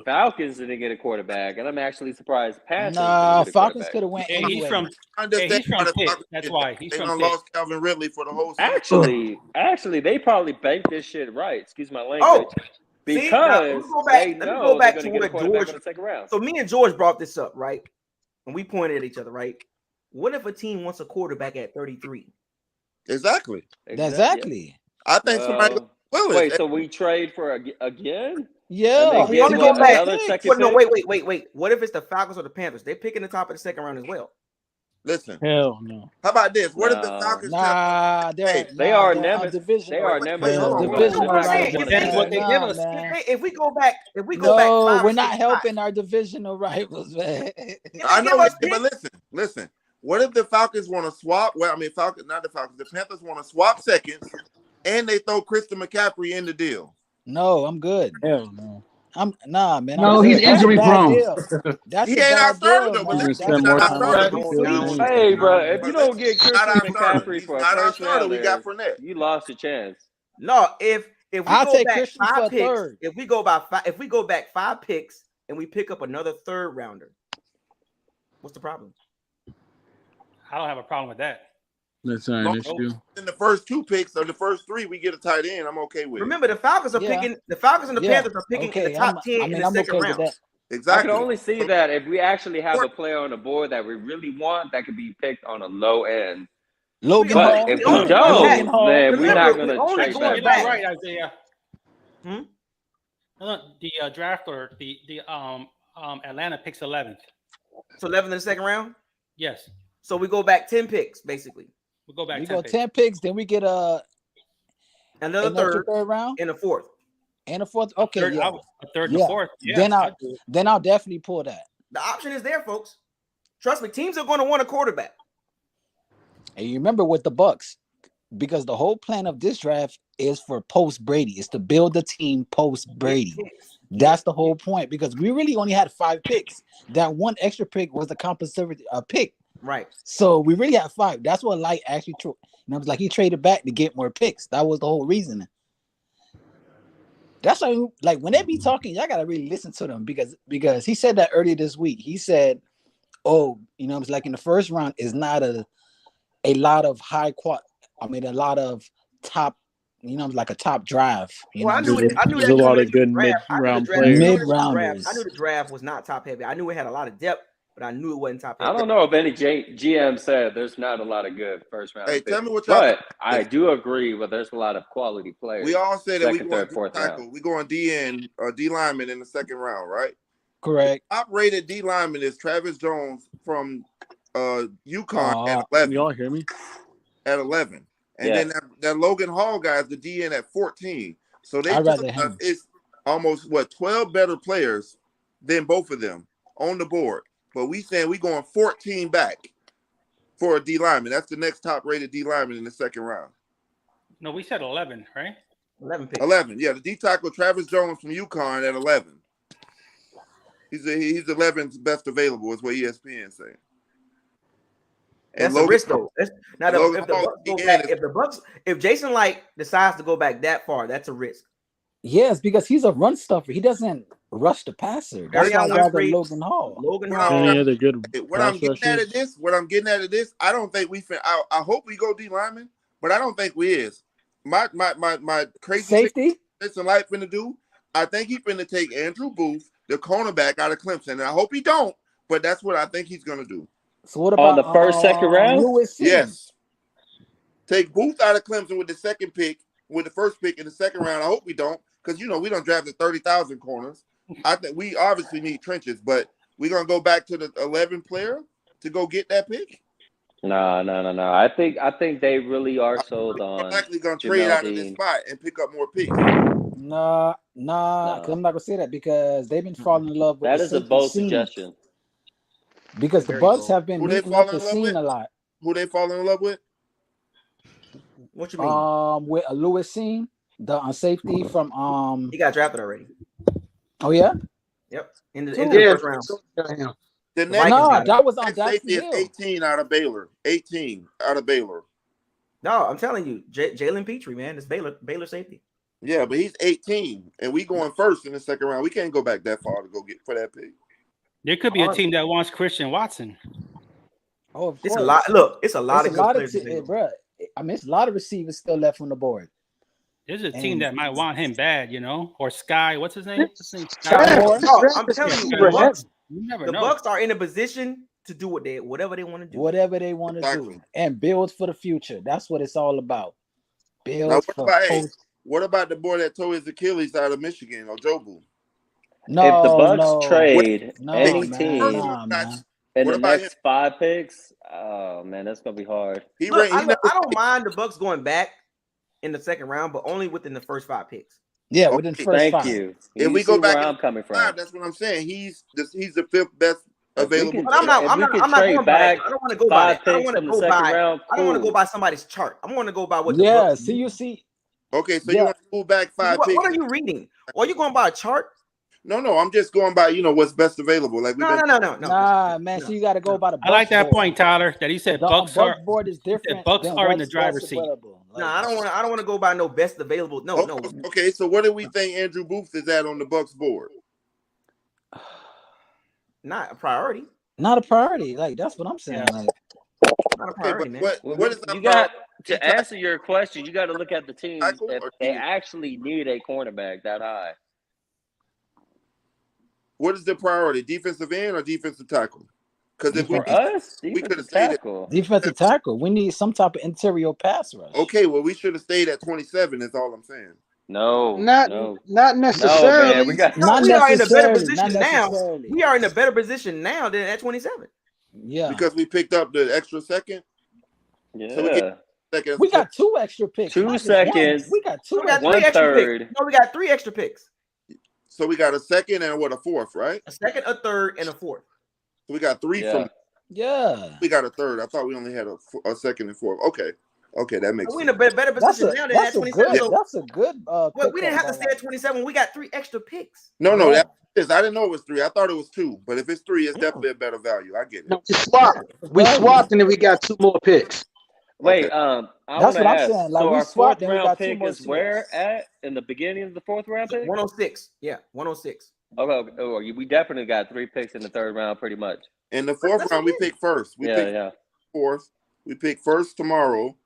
S12: Falcons didn't get a quarterback, and I'm actually surprised Panthers
S18: Nah,
S12: didn't get a
S18: Falcons
S12: quarterback.
S18: could have went
S17: Yeah,
S18: anyway.
S17: he's from
S8: Understand why the
S17: Pitt.
S8: Falcons
S17: That's
S8: did
S17: why
S8: that.
S17: he's
S8: They
S17: from
S8: done
S17: Pitt.
S8: lost Calvin Ridley for the whole season.
S12: Actually, they probably banked this shit right. Excuse my language.
S1: Oh, see, now,
S12: Because
S1: let me
S12: they
S1: go
S12: know they're
S1: back
S12: going
S1: to
S12: to get a
S1: where
S12: quarterback
S1: George.
S12: in the second round.
S1: So me and George brought this up, right? And we pointed at each other, right? What if a team wants a quarterback at 33?
S8: Exactly.
S18: Exactly.
S8: I think somebody Willis.
S12: Wait, so we trade for again?
S18: Yeah.
S12: And they
S1: We
S12: get
S1: only go back.
S12: another second
S1: Well, no,
S12: pick?
S1: wait. What if it's the Falcons or the Panthers? They pick in the top of the second round as well.
S8: Listen.
S22: Hell no.
S8: How about this? What if the Falcons
S12: They are nemesis.
S18: division.
S12: They are nemesis.
S18: Divisional rival.
S1: Depends what they
S18: Nah,
S1: give us.
S18: man.
S1: If we go back,
S18: No,
S1: 5 or
S18: we're
S1: 6
S18: not
S1: spots,
S18: helping our divisional rivals, man.
S8: I know, but listen. What if the Falcons want to swap? Well, I mean, not the Falcons. The Panthers want to swap seconds, and they throw Christian McCaffrey in the deal.
S18: No, I'm good.
S22: Hell no.
S18: Nah, man.
S22: No,
S18: I'm
S22: he's
S18: good. That's a
S22: injury
S18: bad
S22: prone.
S18: deal. That's
S8: He
S18: a
S8: ain't our
S18: bad
S8: starter
S18: deal,
S8: though. But
S18: man.
S8: he's
S18: That's
S8: not
S18: a
S8: our
S18: bad
S8: starter.
S18: deal.
S12: Hey, bro, if you don't get Christian
S8: Not our starter.
S12: McCaffrey
S8: He's
S12: for a
S8: not our
S12: first
S8: starter. We got
S12: rounder,
S8: Fournette.
S12: you lost your chance.
S1: No, if we
S18: I'll
S1: go
S18: take
S1: back
S18: Christian for
S1: 5
S18: a
S1: picks,
S18: third.
S1: if we go back 5 picks and we pick up another third rounder, what's the problem?
S17: I don't have a problem with that.
S22: That's not an issue.
S8: In the first 2 picks or the first 3, we get a tight end. I'm okay with it.
S1: Remember, the Falcons are picking. The Falcons and the Panthers are picking in the top 10 in the second round.
S8: Exactly.
S12: I can only see that if we actually have a player on the board that we really want that could be picked on a low end.
S18: Logan
S12: But
S18: Hall.
S12: if we
S18: Logan
S12: don't,
S18: Hall.
S12: then we're
S1: Remember,
S12: not
S1: we're
S12: going
S1: only
S12: to trade
S1: going
S12: back.
S1: back.
S17: Right, Isaiah.
S1: Hmm?
S17: The draft or the Atlanta picks 11th.
S1: So 11 in the second round.
S17: Yes,
S1: So we go back 10 picks, basically.
S17: we go back.
S18: We
S17: 10
S18: go
S17: picks.
S18: 10 picks, then we get
S1: Another
S18: an extra
S1: third
S18: third round
S1: and a fourth.
S18: and a fourth. Okay,
S17: Third,
S18: yeah.
S17: a third and a fourth. Yeah,
S18: Then I'll definitely pull that.
S1: The option is there, folks. Trust me, teams are going to want a quarterback.
S18: And you remember with the Bucks, because the whole plan of this draft is for post Brady, is to build the team post Brady. That's the whole point, because we really only had 5 picks. That one extra pick was a compensatory pick.
S1: Right.
S18: So we really had 5. That's what Light actually like he traded back to get more picks. That was the whole reason. That's why, like, when they be talking, y'all gotta really listen to them, because he said that earlier this week. He said, "Oh, it's like in the first round is not a lot of a lot of top, like a top drive."
S1: Well, I knew
S20: There's a lot of good mid-round players.
S18: Mid-rounders.
S1: I knew the draft was not top heavy. I knew it had a lot of depth, but I knew it wasn't top heavy.
S12: I don't know if any GM said there's not a lot of good first round.
S8: Hey, tell
S12: picks,
S8: me what y'all
S12: but
S8: think.
S12: I do agree with there's a lot of quality players.
S8: We all say that we
S12: second,
S8: going
S12: third, fourth
S8: tackle.
S12: round.
S8: We going D lineman in the second round, right?
S18: Correct.
S8: Top rated D lineman is Travis Jones from UConn at 11.
S20: Can y'all hear me?
S8: At 11. And then that Logan Hall guy is the DN at 14. So it's almost 12 better players than both of them on the board. But we saying we going 14 back for a D lineman. That's the next top rated D lineman in the second round.
S17: No, we said 11, right?
S1: 11 picks.
S8: 11. Yeah, the D tackle Travis Jones from UConn at 11. He's 11th best available, is what ESPN saying.
S1: That's a risk, though. If Jason Light decides to go back that far, that's a risk.
S18: Yes, because he's a run stuffer. He doesn't rush the passer. That's why I rather Logan Hall.
S20: Any other good
S8: What I'm getting at of this, I don't think we. I hope we go D lineman, but I don't think we is. My crazy
S18: safety.
S8: Jason Light finna do. I think he finna take Andrew Booth, the cornerback out of Clemson, and I hope he don't. But that's what I think he's gonna do.
S18: So what about
S12: on the first, second round?
S8: Yes. Take Booth out of Clemson with the second pick, with the first pick in the second round. I hope we don't, because we don't draft the 30,000 corners. I think we obviously need trenches, but we're gonna go back to the 11 player to go get that pick.
S12: No. I think they really are sold on.
S8: I'm likely gonna trade out of this spot and pick up more picks.
S18: Nah, because I'm not gonna say that, because they've been falling in love with
S12: that
S18: the
S12: is a bold suggestion.
S18: Because the Bucks have been meeting up the scene a lot.
S8: Who they falling in love with?
S1: What you mean?
S18: With Lewis Seen, the safety from
S1: he got drafted already.
S18: Oh yeah.
S1: Yep. In the first round.
S8: The next
S18: that was on
S8: safety is 18 out of Baylor. 18 out of Baylor.
S1: No, I'm telling you, Jalen Petrie, man, it's Baylor safety.
S8: Yeah, but he's 18, and we going first in the second round. We can't go back that far to go get for that pick.
S17: There could be a team that wants Christian Watson.
S18: Oh, of
S1: It's
S18: course.
S1: a lot. Look, it's a lot
S18: It's
S1: of
S18: a
S1: good
S18: lot
S1: players.
S18: of bro. I mean, it's a lot of receivers still left on the board.
S17: There's a team that might want him bad, you know, or Sky. What's his name? What's his name?
S18: Sky Moore.
S1: No, I'm telling you, the Bucks.
S17: You never
S1: The
S17: know.
S1: Bucks are in a position to do whatever they want to do.
S18: Whatever they want to do and build for the future. That's what it's all about. Build
S8: Now,
S18: for
S8: what about the boy that tore his Achilles out of Michigan or Jobu?
S18: No,
S21: if the Bucks
S18: no,
S21: trade
S18: no,
S21: any
S18: man,
S21: team
S18: nah, man.
S21: in
S8: What
S21: the
S8: about
S21: next 5 picks, oh man, that's gonna be hard.
S1: Look, I don't mind the Bucks going back in the second round, but only within the first 5 picks.
S18: Yeah, within the first 5.
S21: Thank you.
S8: If
S21: You
S8: we
S21: see
S8: go back
S21: where
S8: in
S21: I'm coming from.
S8: 5, that's what I'm saying. He's the 5th best available.
S1: But I'm not going by that. I don't want to go by that. I don't want to go by.
S21: Round,
S1: I don't want to go by somebody's chart. I want to go by what the
S18: Yeah,
S1: Bucks
S18: see, you see.
S8: Okay, so you want to move back 5 picks.
S1: What are you reading? Or are you going by a chart?
S8: No, I'm just going by what's best available. Like
S1: No.
S18: Nah, man. So you got to go by the.
S17: I like that
S18: board.
S17: point, Tyler. That he said Bucks are.
S18: board is different.
S17: Bucks
S18: than
S17: are in the
S18: what's
S17: driver's seat.
S18: available.
S1: No, I don't want to go by no best available. No.
S8: Okay, so what do we think Andrew Booth is at on the Bucks board?
S1: Not a priority.
S18: Not a priority. Like that's what I'm saying. Like,
S1: not a priority, man.
S8: What is
S21: you got to answer your question? You got to look at the team if they actually need a cornerback that high.
S8: What is the priority? Defensive end or defensive tackle? Because if we could have stayed at
S18: defensive tackle. We need some type of interior pass rush.
S8: Okay, well, we should have stayed at 27. Is all I'm saying.
S21: No,
S16: not necessarily.
S21: No, man,
S1: we are in a better position now. We are in a better position now than at 27.
S18: Yeah,
S8: because we picked up the extra second.
S21: Yeah,
S8: so
S18: we got 2 extra picks.
S21: 2 seconds.
S18: We got 2.
S1: We got
S21: 1
S1: 3 extra
S21: third.
S1: picks. No, we got 3 extra picks.
S8: So we got a second and a fourth, right?
S1: A second, a third, and a fourth.
S8: So we got 3 from.
S18: Yeah.
S8: We got a third. I thought we only had a second and fourth. Okay, that makes sense.
S1: We're in a better position now than at 27.
S18: That's a good.
S1: We didn't have to stay at 27. We got 3 extra picks.
S8: No, that is. I didn't know it was 3. I thought it was 2. But if it's 3, it's definitely a better value. I get it.
S5: No, we swapped and then we got 2 more picks.
S21: Wait,
S18: That's
S21: I
S18: what I'm
S21: ask,
S18: saying. Like
S21: so
S18: we
S21: our
S18: swapped
S21: 4th
S18: and we
S21: round
S18: got 2
S21: pick
S18: more
S21: is where at in the beginning of the 4th round pick?
S1: 106. Yeah, 106.
S21: Okay. We definitely got 3 picks in the 3rd round, pretty much.
S8: In the 4th round, we pick first. We pick 4th. We pick first tomorrow,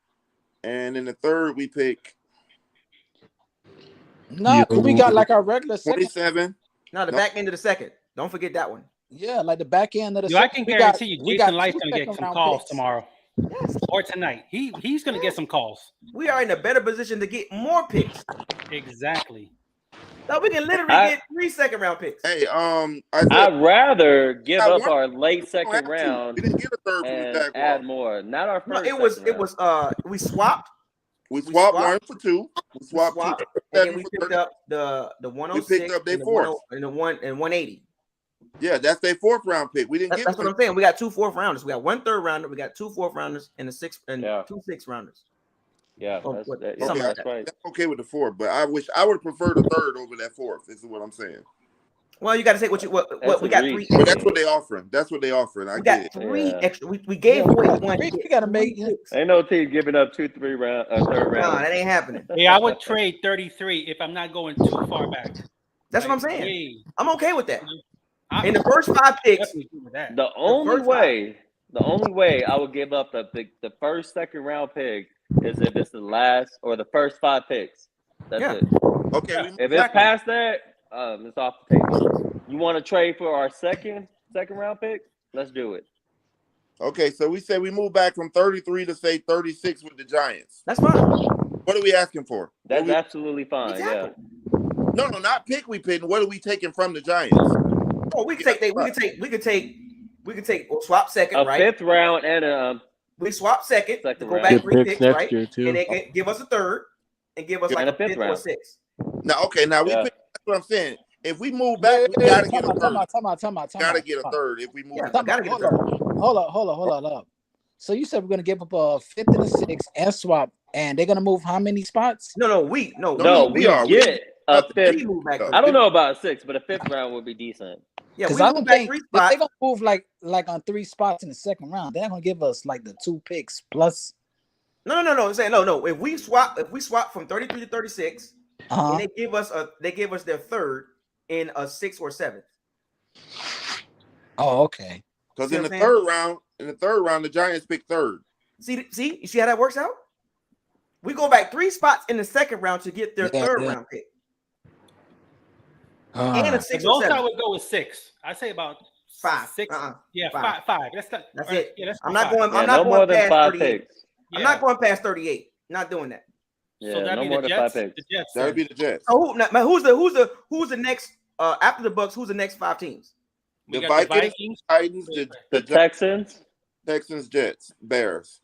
S8: and in the 3rd, we pick.
S18: No, we got like our regular
S8: 27.
S1: No, the back end of the second. Don't forget that one.
S18: Yeah, like the back end of the.
S17: Yo, I can guarantee you, Jason Light's
S18: going
S17: gonna get some calls tomorrow. Yes. Or tonight. He's gonna get some calls.
S1: We are in a better position to get more picks.
S17: Exactly.
S1: So we can literally get 3 second round picks.
S8: Hey,
S21: I'd rather give up our late second round.
S8: We didn't get a third
S21: and
S8: from the Jaguars.
S21: add more. Not our first.
S1: It was we swapped.
S8: We swapped 1 for 2. We swapped 2.
S1: And then we picked up the 106
S8: we picked up their
S1: and the
S8: 4th.
S1: and the 180.
S8: Yeah, that's their 4th round pick. We didn't get.
S1: That's what I'm saying. We got 2 4th rounders. We got 1 3rd rounder. We got 2 4th rounders and 2 6th rounders.
S21: Yeah, that's right.
S8: That's okay with the 4th, but I wish I would prefer the 3rd over that 4th. Is what I'm saying.
S1: Well, you got to say what we got 3.
S8: But that's what they offering. That's what they offering.
S1: We got 3 extra. We gave away 1.
S18: We got to make.
S21: Ain't no team giving up 2 3 round 3rd round.
S1: No, that ain't happening.
S17: Yeah, I would trade 33 if I'm not going too far back.
S1: That's what I'm saying. I'm okay with that. In the first 5 picks,
S21: the only way I would give up the first second round pick is if it's the last or the first 5 picks. That's it.
S8: Okay.
S21: If it's past that, it's off the table. You want to trade for our second round pick? Let's do it.
S8: Okay, so we said we move back from 33 to say 36 with the Giants.
S1: That's fine.
S8: What are we asking for?
S21: That's absolutely fine. Exactly. Yeah.
S8: No, not pick we pick. What are we taking from the Giants?
S1: Oh, we could take. We'll swap second,
S21: a
S1: right?
S21: 5th round and
S1: we swap second to go
S21: round.
S1: back 3 picks,
S20: next
S1: right?
S20: year too.
S1: And they give us a 3rd and give us like a 5th or 6th.
S8: Now we pick. That's what I'm saying. If we move back, we gotta get a 3rd. Gotta get a 3rd if we move.
S1: Gotta get a 3rd.
S18: Hold up. So you said we're gonna give up a 5th and a 6th and swap, and they're gonna move how many spots?
S21: No, we get a 5th. I don't know about 6, but a 5th round would be decent.
S1: Yeah,
S18: because I don't think if they're gonna move like on 3 spots in the second round, they're gonna give us like the 2 picks plus.
S1: No. I'm saying no. If we swap from 33 to 36, and they give us their third in a 6th or 7th.
S18: Oh, okay.
S8: Because
S1: See
S8: in
S1: what
S8: the
S1: I'm saying?
S8: third round, the Giants picked third.
S1: See, you see how that works out? We go back 3 spots in the 2nd round to get their 3rd round pick. And a 6 or
S17: Most
S1: 7.
S17: I would go with 6. I say about
S1: 5.
S17: 6. Yeah,
S1: 5.
S17: 5. That's
S1: it.
S17: Yeah, that's
S1: I'm not
S17: 5.
S1: going.
S21: Yeah,
S1: I'm not
S21: no
S1: going
S21: more than
S1: past
S21: 5
S1: 38.
S21: picks.
S1: I'm not going past 38. Not doing that.
S21: Yeah,
S17: So that'd
S21: no
S17: be
S21: more
S17: the
S21: than 5
S17: Jets.
S21: picks.
S17: The Jets.
S8: That would be the Jets.
S1: So who's the next after the Bucks? Who's the next 5 teams?
S8: The
S17: got
S8: Vikings, Titans,
S21: the Texans,
S8: Jets, Bears.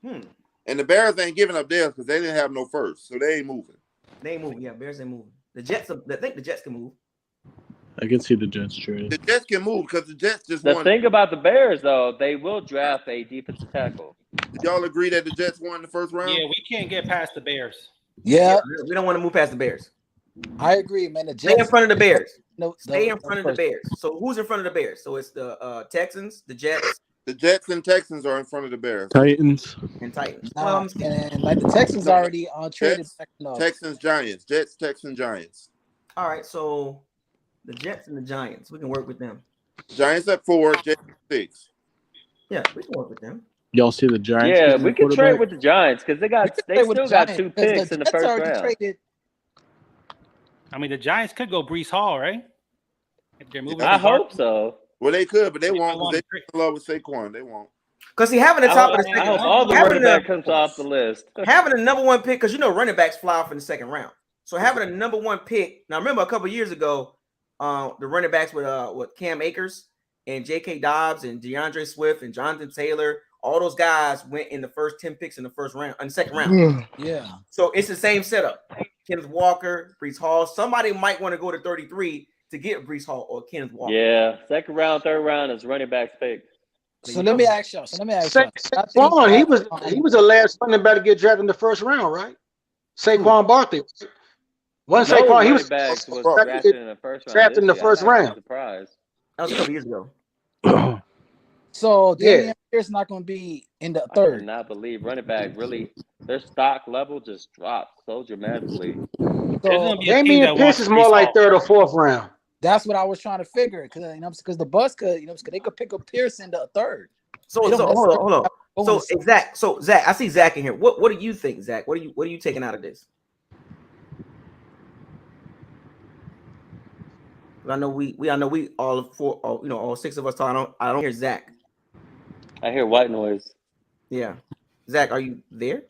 S1: And
S8: the Bears ain't giving up theirs because they didn't have no first, so they ain't moving.
S1: They ain't moving. Yeah, Bears ain't moving. The Jets. I think the Jets can move.
S20: I can see the Jets trade.
S8: The Jets can move because the Jets just
S21: The
S8: won.
S21: thing about the Bears, though, they will draft a defensive tackle.
S8: Did y'all agree that the Jets won the first round?
S17: Yeah, we can't get past the Bears.
S18: Yeah.
S1: We don't want to move past the Bears.
S18: I agree, man. The
S1: Stay
S18: Jets
S1: in front of the Bears.
S18: Stay
S1: in front of the Bears. So who's in front of the Bears? So it's the Texans, the Jets.
S8: The Jets and Texans are in front of the Bears.
S20: Titans.
S1: And Titans.
S18: And like the Texans already traded back enough.
S8: Texans, Giants. Jets, Texans, Giants.
S1: All right, so the Jets and the Giants. We can work with them.
S8: Giants at 4, Jets at 6.
S1: Yeah, we can work with them.
S20: Y'all see the Giants?
S21: Yeah,
S20: getting
S21: we
S20: a
S21: can trade
S20: quarterback?
S21: with the Giants because they still got 2 picks in the first round.
S17: I mean, the Giants could go Breece Hall, right? If they're moving.
S21: I hope so.
S8: Well, they could, but they won't because they in love with Saquon. They won't.
S1: Because he having the top of the
S21: I
S1: second.
S21: hope all the running back comes off the list.
S1: Having a number 1 pick, because running backs fly off in the 2nd round. So having a number 1 pick. Now remember a couple years ago, the running backs with Cam Akers and J.K. Dobbs and DeAndre Swift and Jonathan Taylor, all those guys went in the first 10 picks in the 2nd round.
S18: Yeah.
S1: So it's the same setup. Kenneth Walker, Breece Hall. Somebody might want to go to 33 to get Breece Hall or Kenneth Walker.
S21: Yeah, 2nd round, 3rd round is running backs pick.
S18: So let me ask y'all.
S5: Saquon, he was the last running back to get drafted in the 1st round, right? Saquon Barkley. Saquon, he was
S21: drafted in the 1st round.
S5: Drafted in the 1st round.
S21: Surprise.
S1: That was a couple years ago.
S18: So Damian Pierce not going to be in the 3rd.
S21: I cannot believe running back really their stock level just dropped so dramatically.
S18: So
S5: Damian Pierce is more like 3rd or 4th round.
S18: That's what I was trying to figure because the Bucks could they could pick up Pierce in the 3rd.
S1: So hold on. So Zach, I see Zach in here. What do you think, Zach? What are you taking out of this? I know we all 4, all 6 of us talk. I don't hear Zach.
S21: I hear white noise.
S1: Yeah, Zach, are you there?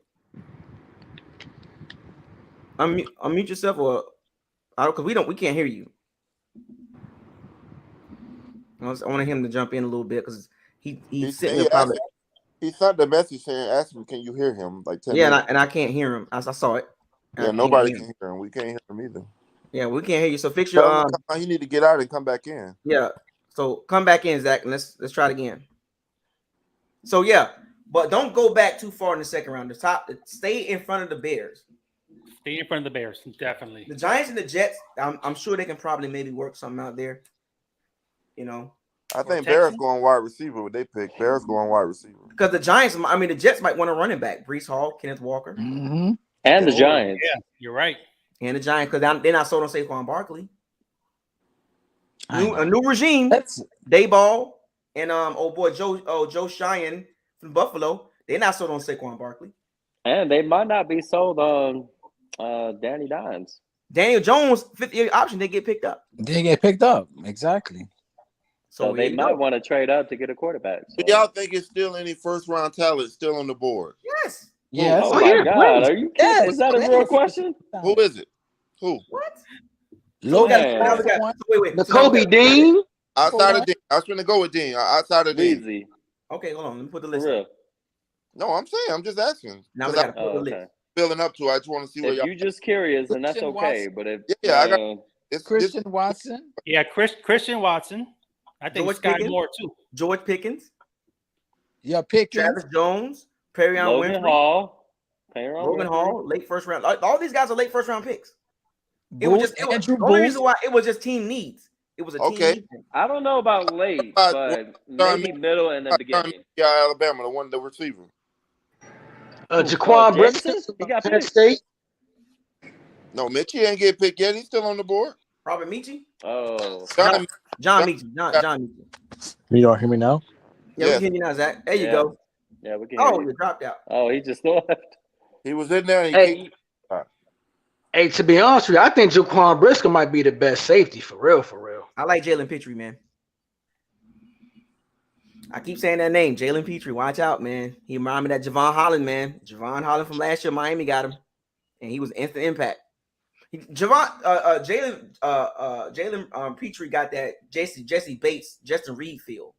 S1: Unmute yourself, or because we can't hear you. I want him to jump in a little bit because he's sitting there probably.
S8: He sent the message saying, "Ask me, can you hear him?" Like 10
S1: yeah,
S8: minutes.
S1: and I can't hear him. I saw it.
S8: Yeah, nobody can hear him. We can't hear him either.
S1: Yeah, we can't hear you. So fix your.
S8: You need to get out and come back in.
S1: Yeah. So come back in, Zach, and let's try it again. So yeah, but don't go back too far in the 2nd round. Stay in front of the Bears.
S17: Stay in front of the Bears, definitely.
S1: The Giants and the Jets, I'm sure they can probably maybe work something out there.
S8: I think Bears going wide receiver. What they pick, Bears going wide receiver.
S1: Because the Giants, the Jets might want a running back. Breece Hall, Kenneth Walker,
S21: and the Giants.
S17: Yeah, you're right.
S1: And the Giants, because they're not sold on Saquon Barkley. A new regime. Dayball and Joe Cheyenne from Buffalo. They're not sold on Saquon Barkley.
S21: And they might not be sold on Danny Dimes.
S1: Daniel Jones, 5th-year option, they get picked up.
S18: They get picked up, exactly.
S21: So they might want to trade up to get a quarterback. So.
S8: Do y'all think it's still any 1st round talent still on the board?
S1: Yes.
S18: Yes.
S21: Oh my God, are you kidding?
S18: Yes.
S21: Was that a real question?
S8: Who is it? Who?
S1: What?
S21: Wait.
S5: Kobe Dean.
S8: Outside of Dean, I was going to go with Dean. Outside of Dean.
S21: Easy.
S1: Okay, hold on. Let me put the list.
S8: No, I'm saying I'm just asking.
S1: Now we got to put the list.
S8: Building up to. I just want to see where
S21: y'all. If you're just curious, then that's okay. But if
S8: I got
S18: it's Christian Watson.
S17: Yeah, Christian Watson. I think
S1: George
S17: Sky
S1: Pickens,
S17: Moore too.
S1: George Pickens.
S18: Yeah, Pickens.
S1: Travis Jones. Perrion
S21: Logan
S1: Winfrey.
S21: Logan
S1: Hall, late 1st round. All these guys are late 1st round picks. The
S18: only
S1: reason why it was just team needs. It was a team need.
S21: I don't know about late, but maybe middle and the beginning.
S8: Yeah, Alabama, the one, the receiver.
S5: Jaquan Brisker,
S21: He got
S5: Penn State.
S8: No, Mitchie ain't get picked yet. He's still on the board.
S1: Robert Michie?
S21: Oh,
S1: John Michie. John Michie.
S20: Y'all hear me now?
S1: Yeah, we can hear you now, Zach. There you go.
S21: Yeah, we can hear you.
S1: You dropped out.
S21: Oh, he just left.
S8: He was in there. And
S5: Hey, hey, to be honest with you, I think Jaquan Brisker might be the best safety for real, for real.
S1: I like Jalen Petrie, man. I keep saying that name, Jalen Petrie. Watch out, man. He reminded me of that Javon Holland, man. Javon Holland from last year, Miami got him, and he was instant impact. Jalen Petrie got that Jesse Bates, Justin Reed feel.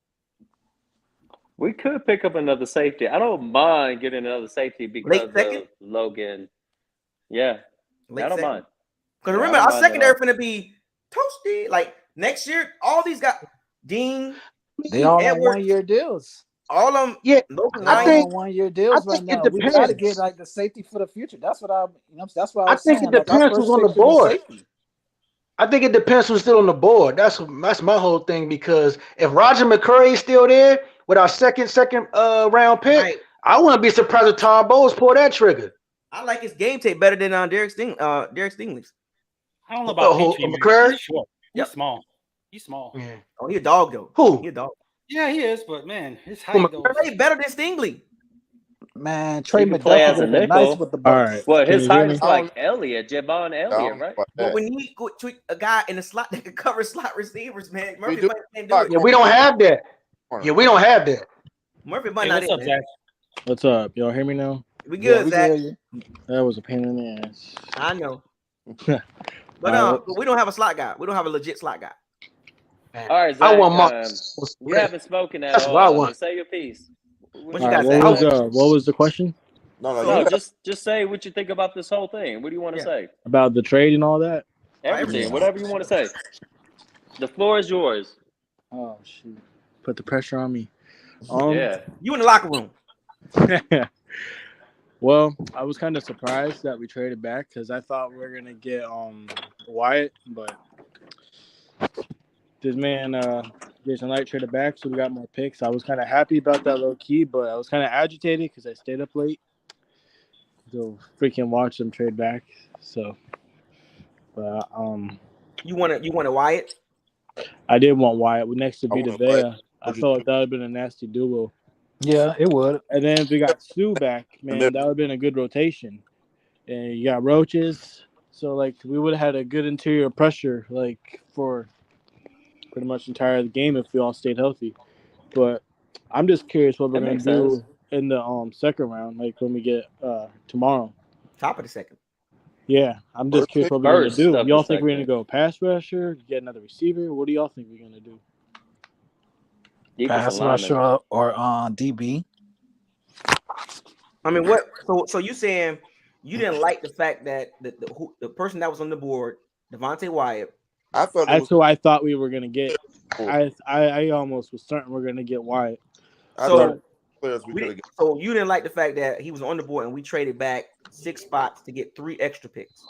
S21: We could pick up another safety. I don't mind getting another safety because of Logan. Yeah, I don't mind.
S1: Because remember, our secondary finna be toasty. Like next year, all these guys, Dean,
S18: they all on 1 year deals.
S1: All of them,
S5: yeah.
S18: I think 1 year deals right now. We got to get like the safety for the future. That's what that's what I was saying.
S5: I think it depends who's on the board. I think it depends who's still on the board. That's my whole thing. Because if Roger McCray is still there with our second round pick, I wouldn't be surprised if Todd Bowles pulled that trigger.
S1: I like his game tape better than Derek Stingley's.
S17: I don't know about
S5: McCray.
S17: He's short. He's small. He's small.
S5: Yeah.
S1: Oh, he a dog though.
S5: Who?
S1: He a dog.
S17: Yeah, he is, but man, his height though.
S1: He's better than Stingley.
S18: Man, Trey
S21: play as a
S18: McDuffie
S21: nickel.
S18: nice with the Bucks.
S20: All right.
S21: Well, his
S20: Can you hear
S21: height is
S20: me?
S21: like Elliott, Javon Elliott, right?
S1: But we need a guy in the slot that can cover slot receivers, man. Murphy can't do it.
S5: Yeah, we don't have that. Yeah, we don't have that.
S1: Murphy might not.
S17: What's up, Zach?
S20: What's up? Y'all hear me now?
S1: We good, Zach.
S20: That was a pain in the ass.
S1: I know. But we don't have a slot guy. We don't have a legit slot guy.
S21: All right, Zach,
S5: I want
S21: we haven't spoken at
S5: That's
S21: all.
S5: what I want.
S21: Say your piece.
S1: What you got,
S20: what was the question?
S21: No, just say what you think about this whole thing. What do you want to say?
S20: About the trade and all that?
S21: Everything, whatever you want to say. The floor is yours.
S20: Oh shoot! Put the pressure on me.
S21: Yeah.
S1: You in the locker room.
S20: Well, I was kind of surprised that we traded back because I thought we were gonna get Wyatt, but this man Jason Light traded back, so we got more picks. I was kind of happy about that low key, but I was kind of agitated because I stayed up late to freaking watch them trade back. So, but
S1: you wanted Wyatt?
S20: I did want Wyatt next to Vita Vea. I felt like that would have been a nasty duo.
S18: Yeah, it would.
S20: And then if we got Sue back, man, that would have been a good rotation. And you got Roaches, so like we would have had a good interior pressure, like for pretty much the entire game if we all stayed healthy. But I'm just curious what we're gonna do in the second round, like when we get tomorrow.
S1: Top of the second.
S20: Yeah, I'm just curious what we're gonna do. Y'all think we're gonna go pass rusher, get another receiver? What do y'all think we're gonna do?
S18: Pass rusher or DB?
S1: I mean, what? So you saying you didn't like the fact that the person that was on the board, Devontae Wyatt.
S20: That's who I thought we were gonna get. I almost was certain we're gonna get Wyatt.
S1: So you didn't like the fact that he was on the board and we traded back 6 spots to get 3 extra picks.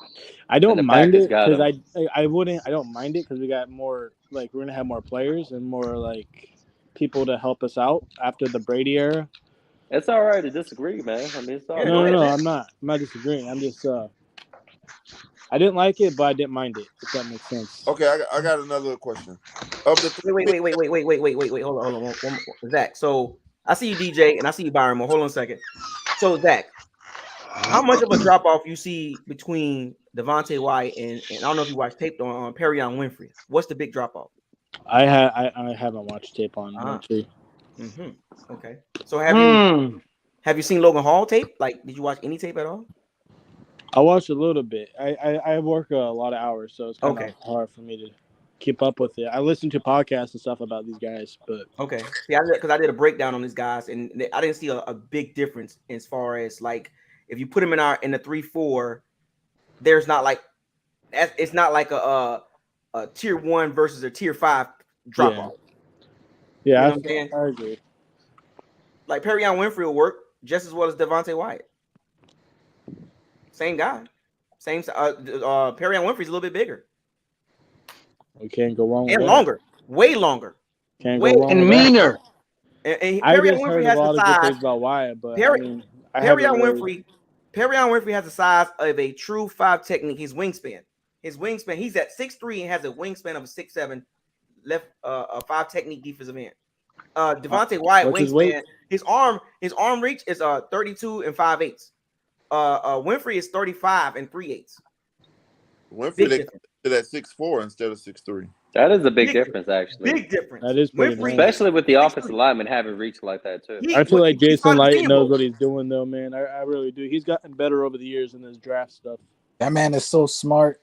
S20: I don't mind it because I don't mind it because we got more, like we're gonna have more players and more like people to help us out after the Brady era.
S21: It's all right to disagree, man. I mean, it's all right.
S20: No, I'm not disagreeing. I'm just I didn't like it, but I didn't mind it. If that makes sense.
S8: Okay, I got another question.
S1: Wait. Hold on. Zach. So I see you, DJ, and I see you, Byron. Hold on a second. So Zach, how much of a drop off you see between Devontae Wyatt and I don't know if you watched tape on Perion Winfrey? What's the big drop off? I
S20: haven't watched tape on actually.
S1: Okay. So have you seen Logan Hall tape? Like, did you watch any tape at all?
S20: I watched a little bit. I work a lot of hours, so it's kind of hard for me to keep up with it. I listen to podcasts and stuff about these guys, but
S1: See, because I did a breakdown on these guys, and I didn't see a big difference as far as like if you put them in the 3-4, there's not like it's not like a tier 1 versus a tier 5 drop off.
S20: Yeah,
S1: you know
S20: I agree.
S1: Like Perion Winfrey will work just as well as Devontae Wyatt. Same guy. Same. Perion Winfrey's a little bit bigger.
S20: We can't go wrong.
S1: And longer. Way longer.
S20: Can't go wrong.
S5: And meaner.
S1: And
S20: I
S1: Perion
S20: just heard
S1: Winfrey
S20: a
S1: has
S20: lot
S1: the
S20: of good
S1: size.
S20: things about Wyatt, but
S1: Perion Winfrey Perion Winfrey has the size of a true 5 technique. His wingspan, he's at 6'3" and has a wingspan of a 6'7", left a 5 technique defensive end. Devontae Wyatt
S20: What's his weight?
S1: wingspan, his arm reach is 32 and 5/8. Winfrey is 35 and 3/8.
S8: Winfrey they did at 6'4" instead of 6'3".
S21: That is a big difference, actually.
S1: Big difference.
S20: That is pretty
S1: Winfrey,
S21: especially with the offensive lineman having reach like that too.
S20: I feel like Jason Light knows what he's doing, though, man. I really do. He's gotten better over the years in this draft stuff.
S18: That man is so smart.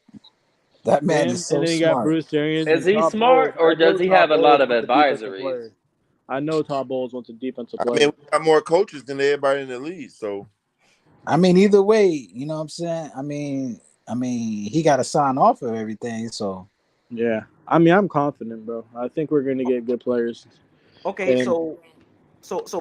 S18: That man is so
S20: and then you
S18: smart.
S20: got Bruce Arians.
S21: Is he smart, or does he have a lot of advisories?
S20: I know Todd Bowles wants a defensive player.
S8: I mean, we got more coaches than everybody in the league, so.
S18: I mean, either way, you know what I'm saying? I mean, he got to sign off of everything, so.
S20: Yeah. I mean, I'm confident, bro. I think we're going to get good players.
S1: Okay, so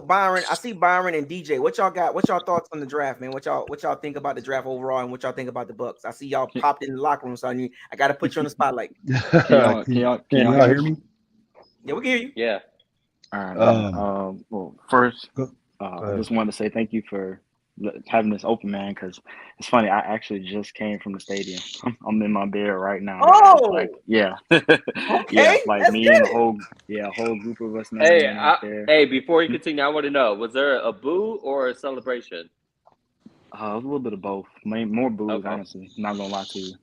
S1: Byron, I see Byron and DJ. What y'all got? What y'all thoughts on the draft, man? What y'all think about the draft overall, and what y'all think about the Bucs? I see y'all popped in the locker room, so I got to put you on the spotlight.
S13: Can y'all hear me?
S1: Yeah, we can hear you.
S21: Yeah.
S13: All right. Well, first, I just wanted to say thank you for having this open, man, because it's funny. I actually just came from the stadium. I'm in my bed right now.
S1: Oh,
S13: like, yeah.
S1: Okay,
S13: yeah, like
S1: that's
S13: me
S1: good.
S13: and a whole group of us.
S21: Hey, before you continue, I want to know: was there a boo or a celebration?
S13: It was a little bit of both. More boos, honestly. Not gonna lie to you.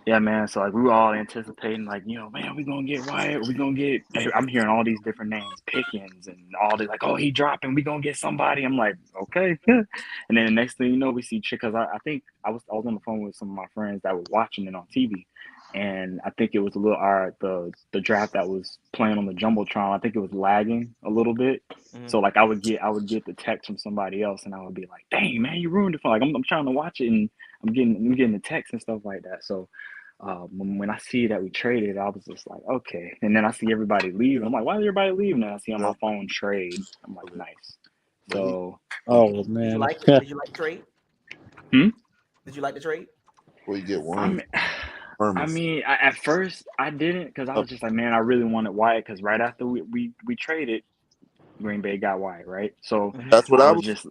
S13: Yeah, man. So like we were all anticipating, like, you know, man, we gonna get Wyatt. We gonna get. I'm hearing all these different names, Pickens, and all these, like, oh, he dropping. We gonna get somebody. I'm like, okay. And then the next thing you know, we see Chick, because I think I was on the phone with some of my friends that were watching it on TV, and I think it was a little the draft that was playing on the jumbotron. I think it was lagging a little bit.
S1: Mm-hmm.
S13: So like I would get the text from somebody else, and I would be like, dang, man, you ruined it for, like, I'm trying to watch it, and I'm getting the text and stuff like that. So. When I see that we traded, I was just like, okay. And then I see everybody leave. I'm like, why is everybody leaving? And I see on my phone trade. I'm like, nice. So,
S20: oh man,
S1: did you like it? Did you like the trade? Did you like the trade?
S8: Well, you get one.
S13: I mean, at first I didn't, because I was just like, man, I really wanted Wyatt, because right after we traded, Green Bay got Wyatt, right? So
S8: that's what I was
S13: just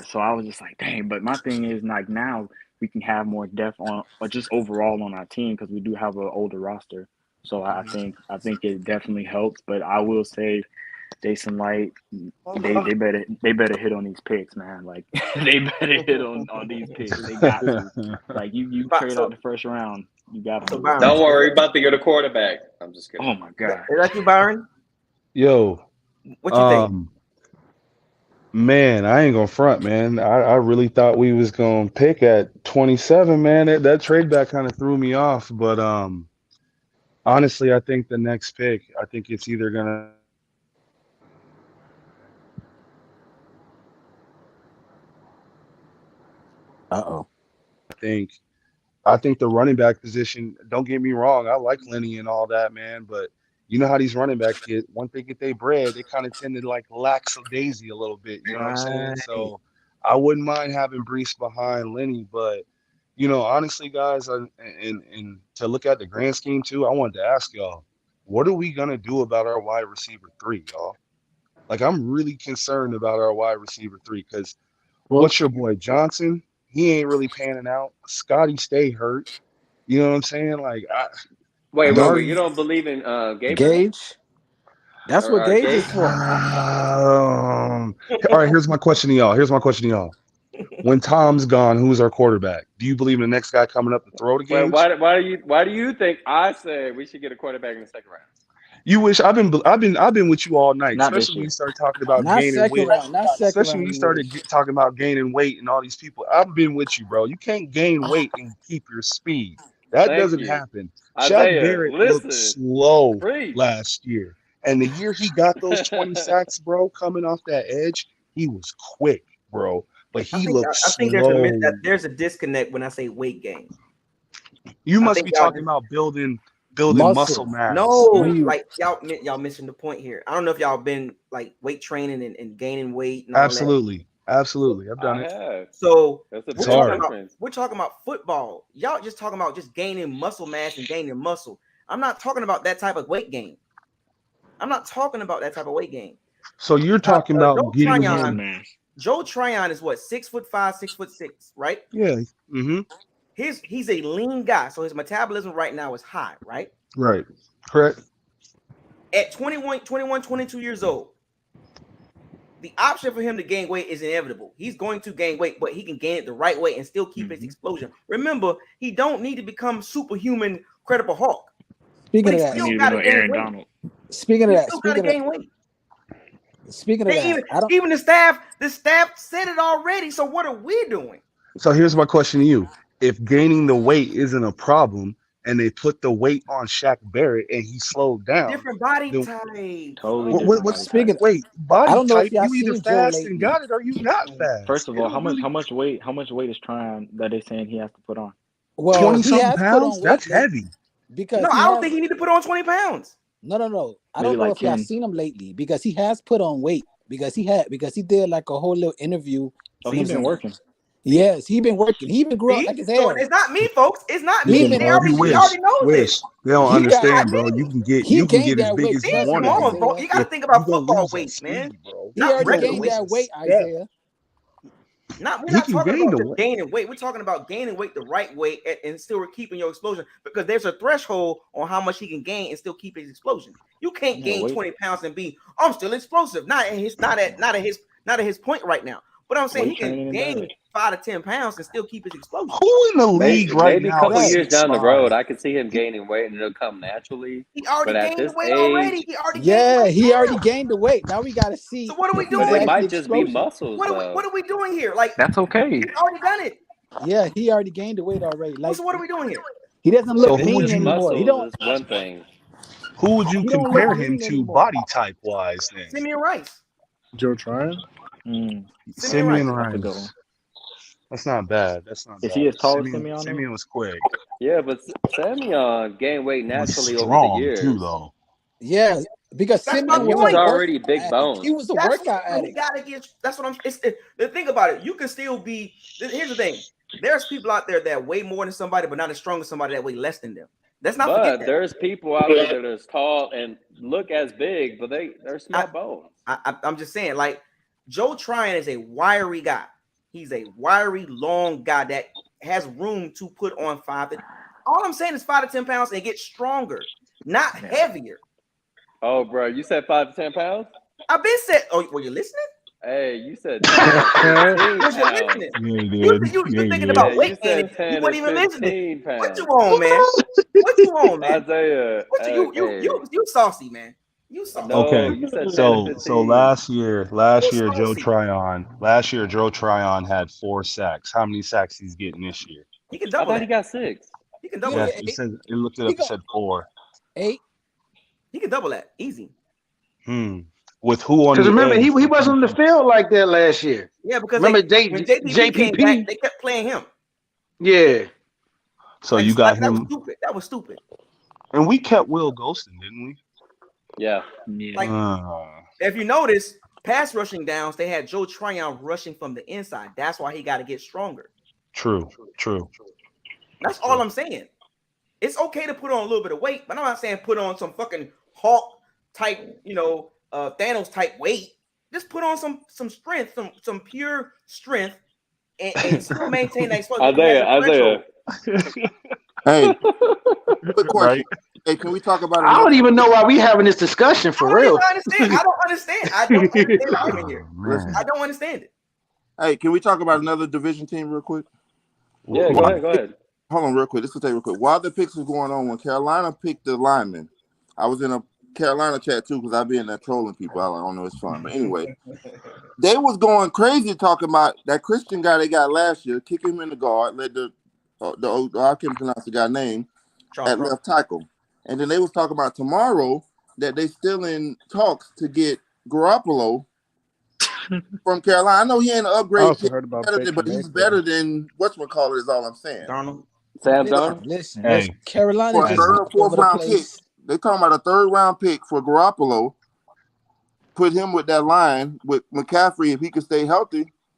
S13: So I was just like, dang. But my thing is, like, now we can have more depth on, or just overall on our team, because we do have an older roster. So I think it definitely helps. But I will say, Jason Light, they better hit on these picks, man. Like, they better hit on these picks. They got to. Like, you trade out the first round, you got to.
S21: Don't worry, about to get a quarterback. I'm just kidding.
S13: Oh my god.
S1: Is that you, Byron?
S22: Yo,
S1: what you think?
S22: Man, I ain't gonna front, man. I really thought we was gonna pick at 27, man. That trade back kind of threw me off, but honestly, I think the next pick, I think it's either gonna. I think the running back position. Don't get me wrong, I like Lenny and all that, man, but. You know how these running backs get, once they get their bread, they kind of tend to like lackadaisy a little bit. You know what I'm saying? So I wouldn't mind having Brees behind Lenny, but you know, honestly, guys, and to look at the grand scheme too, I wanted to ask y'all, what are we gonna do about our wide receiver 3, y'all? Like, I'm really concerned about our wide receiver 3, because what's your boy Johnson? He ain't really panning out. Scotty stay hurt. You know what I'm saying? Like,
S21: Wait, you don't believe in
S18: Gage? That's what Gage is for.
S22: All right, here's my question to y'all. When Tom's gone, who's our quarterback? Do you believe in the next guy coming up to throw the game?
S21: Why do you think I said we should get a quarterback in the second round?
S22: You wish. I've been with you all night, especially when you start talking about gaining weight. Especially when you started talking about gaining weight and all these people. I've been with you, bro. You can't gain weight and keep your speed. That doesn't happen. Shaq Barrett looked slow last year. And the year he got those 20 sacks, bro, coming off that edge, he was quick, bro. But he looked slow.
S1: I think there's a disconnect when I say weight gain.
S22: You must be talking about building muscle mass.
S1: No, like y'all missing the point here. I don't know if y'all been like weight training and gaining weight. And all
S22: Absolutely. I've done it.
S1: So
S22: we're
S1: talking about football. Y'all just talking about just gaining muscle mass and gaining muscle. I'm not talking about that type of weight gain.
S22: So you're talking about getting
S1: Joe Tryon is what, 6'5", 6'6", right?
S4: Yeah. Mm-hmm.
S1: He's a lean guy, so his metabolism right now is high, right?
S4: Right. Correct.
S1: At 21, 22 years old, the option for him to gain weight is inevitable. He's going to gain weight, but he can gain it the right way and still keep his explosion. Remember, he don't need to become superhuman, Credible Hulk.
S18: Speaking
S1: But
S18: of
S1: he
S18: that,
S1: still got to gain weight.
S18: Speaking of
S1: He
S18: that,
S1: still got to gain weight.
S18: Speaking of that,
S1: Even the staff said it already. So what are we doing?
S4: So here's my question to you: if gaining the weight isn't a problem, and they put the weight on Shaq Barrett and he slowed down,
S1: Different body
S4: then
S1: type.
S13: Totally
S4: what's
S13: different.
S4: wait,
S18: I
S4: body
S18: don't know if
S4: type?
S18: y'all
S4: You either
S18: seen Joe
S4: fast and
S18: lately.
S4: got it, or you not fast.
S13: First of
S4: It
S13: all,
S4: don't really-
S13: how much weight is Tryon that they saying he has to put on?
S18: Well,
S4: 20
S18: he
S4: something
S18: has put
S4: pounds?
S18: on
S4: That's
S18: weight lately
S4: heavy.
S18: because
S1: No,
S18: he
S1: I don't
S18: has.
S1: think he need to put on 20 pounds.
S18: No. I
S13: Maybe
S18: don't know
S13: like
S18: if y'all
S13: 10.
S18: seen him lately because he has put on weight because he did like a whole little interview.
S13: Oh, he's been working.
S18: Yes, he been working. He even grew up like his
S1: So
S18: hair.
S1: it's not me, folks. It's not
S18: He
S1: me.
S18: been
S1: He
S18: working.
S1: already knows this.
S4: They don't
S18: He got-
S4: understand, bro. You can
S18: He
S4: get
S18: gained
S4: as
S18: that
S4: big
S18: weight.
S4: as you
S18: Trust
S4: want
S18: me,
S4: to
S1: Come on,
S4: be.
S1: folks. You got to
S4: If
S1: think about
S4: you gonna
S1: football
S4: lose that
S1: weight, man.
S4: speed, bro.
S18: He
S1: Not
S18: already
S1: regular
S18: gained
S1: weight.
S18: that weight,
S4: Yeah.
S18: Isaiah.
S1: We're
S4: He
S1: not
S4: can
S1: talking
S4: gain
S1: about
S4: the
S1: just
S4: weight.
S1: gaining weight. We're talking about gaining weight the right way and still keeping your explosion, because there's a threshold on how much he can gain and still keep his explosion. You can't gain 20 pounds and be, I'm still explosive. Not at his point right now. But I'm saying he can gain 5 to 10 pounds and still keep his explosion.
S4: Who in the league right
S21: Maybe a
S4: now
S21: couple
S4: is
S21: years down the
S4: 6'5"?
S21: road, I could see him gaining weight and it'll come naturally.
S1: He already
S21: But at
S1: gained
S21: this
S1: the weight
S21: age,
S1: already. He already gained
S18: Yeah,
S1: weight.
S18: he already gained the weight. Now we got to see.
S1: So what are we
S18: if he
S21: but
S1: doing?
S21: it
S18: has
S21: might
S18: the
S21: just be
S18: explosion.
S21: muscles,
S1: What
S21: though.
S1: are we doing here? Like,
S13: That's okay.
S1: he's already done it.
S18: Yeah, he already gained the weight already. Like
S1: So what are we doing here?
S18: he doesn't
S4: So
S18: look
S4: who would
S18: mean
S4: you
S18: anymore. He don't.
S21: Muscles is one thing.
S4: who would you
S18: He don't look
S4: compare him
S18: mean
S4: to
S18: anymore.
S4: body type wise then?
S1: Simeon Rice.
S20: Joe Tryon?
S4: Simeon
S21: Rice.
S13: That's a good
S4: Rice.
S13: one.
S4: That's not bad. That's not
S13: Is
S4: bad.
S13: he as tall as Simeon?
S4: Simeon was quick.
S21: Yeah, but Simeon gained weight
S4: He was
S21: naturally over the
S4: strong too,
S21: years.
S4: though.
S18: Yeah, because
S1: That's
S18: Simeon
S1: my
S21: And he
S18: was
S21: was
S18: a
S1: point.
S21: already
S18: workout
S21: big
S18: addict.
S21: boned.
S18: He was a
S1: That's
S18: workout
S1: what he
S18: addict.
S1: gotta get. That's what I'm. The thing about it, you can still be. Here's the thing. There's people out there that weigh more than somebody, but not as strong as somebody that weigh less than them. Let's not forget
S21: But
S1: that.
S21: there's people out there that are as tall and look as big, but they're small bones.
S1: I'm just saying, like, Joe Tryon is a wiry guy. He's a wiry, long guy that has room to put on 5 to. All I'm saying is 5 to 10 pounds and get stronger, not heavier.
S21: Oh, bro, you said 5 to 10 pounds?
S1: I've been said. Oh, were you listening?
S21: Hey, you said 10 to 15
S1: Was you
S21: pounds.
S1: listening?
S4: Yeah,
S1: You thinking
S21: Yeah,
S1: about weight
S21: you
S1: gaining.
S21: said 10
S1: You weren't
S21: to
S1: even listening.
S21: 15 pounds.
S1: What you on, man? What you on, man?
S21: Isaiah,
S1: What you saucy, man? You saucy.
S21: No,
S4: Okay,
S21: you said 10 to
S4: so
S21: 15.
S4: last year Joe
S1: saucy.
S4: Tryon had 4 sacks. How many sacks he's getting this year?
S1: He can
S21: I
S1: double
S21: thought
S1: that.
S21: he got 6.
S1: He can double
S4: Yeah,
S1: that.
S4: it looked it up. It said 4.
S18: 8.
S1: He can double that easy.
S4: With who on
S5: Because
S4: the
S5: remember,
S4: edge?
S5: he wasn't on the field like that last year.
S1: Yeah, because
S5: remember
S1: when JPP came
S5: JPP?
S1: back, they kept playing him.
S5: Yeah.
S4: So you got
S1: that was
S4: him,
S1: stupid. That was stupid.
S4: and we kept Will Golston, didn't we?
S21: Yeah.
S1: Like, if you notice, pass rushing downs, they had Joe Tryon rushing from the inside. That's why he got to get stronger.
S4: True.
S1: That's all I'm saying. It's okay to put on a little bit of weight, but I'm not saying put on some fucking Hulk type, Thanos type weight. Just put on some strength, some pure strength, and still maintain that explosion.
S21: Isaiah.
S8: Hey, quick question. Hey, can we talk about
S5: I don't even know why we having this discussion for real.
S1: I don't understand. I don't understand the argument here. I don't understand it.
S8: Hey, can we talk about another division team real quick?
S21: Yeah, go ahead.
S8: Hold on real quick. This will take real quick. While the picks was going on, when Carolina picked the lineman, I was in a Carolina chat too because I be in there trolling people. I don't know, it's fun. But anyway, they was going crazy talking about that Christian guy they got last year, kick him in the guard, let I can't pronounce the guy's name, at left tackle. And then they was talking about tomorrow that they still in talks to get Garoppolo from Carolina. I know he ain't an upgrade, but he's better than whatchamacallit is all I'm saying.
S21: Sam Darnold?
S18: Listen, Carolina
S8: for a
S18: just
S8: third or
S18: all over
S8: fourth
S18: the
S8: round pick.
S18: place.
S8: They talking about a 3rd round pick for Garoppolo. Put him with that line with McCaffrey if he could stay healthy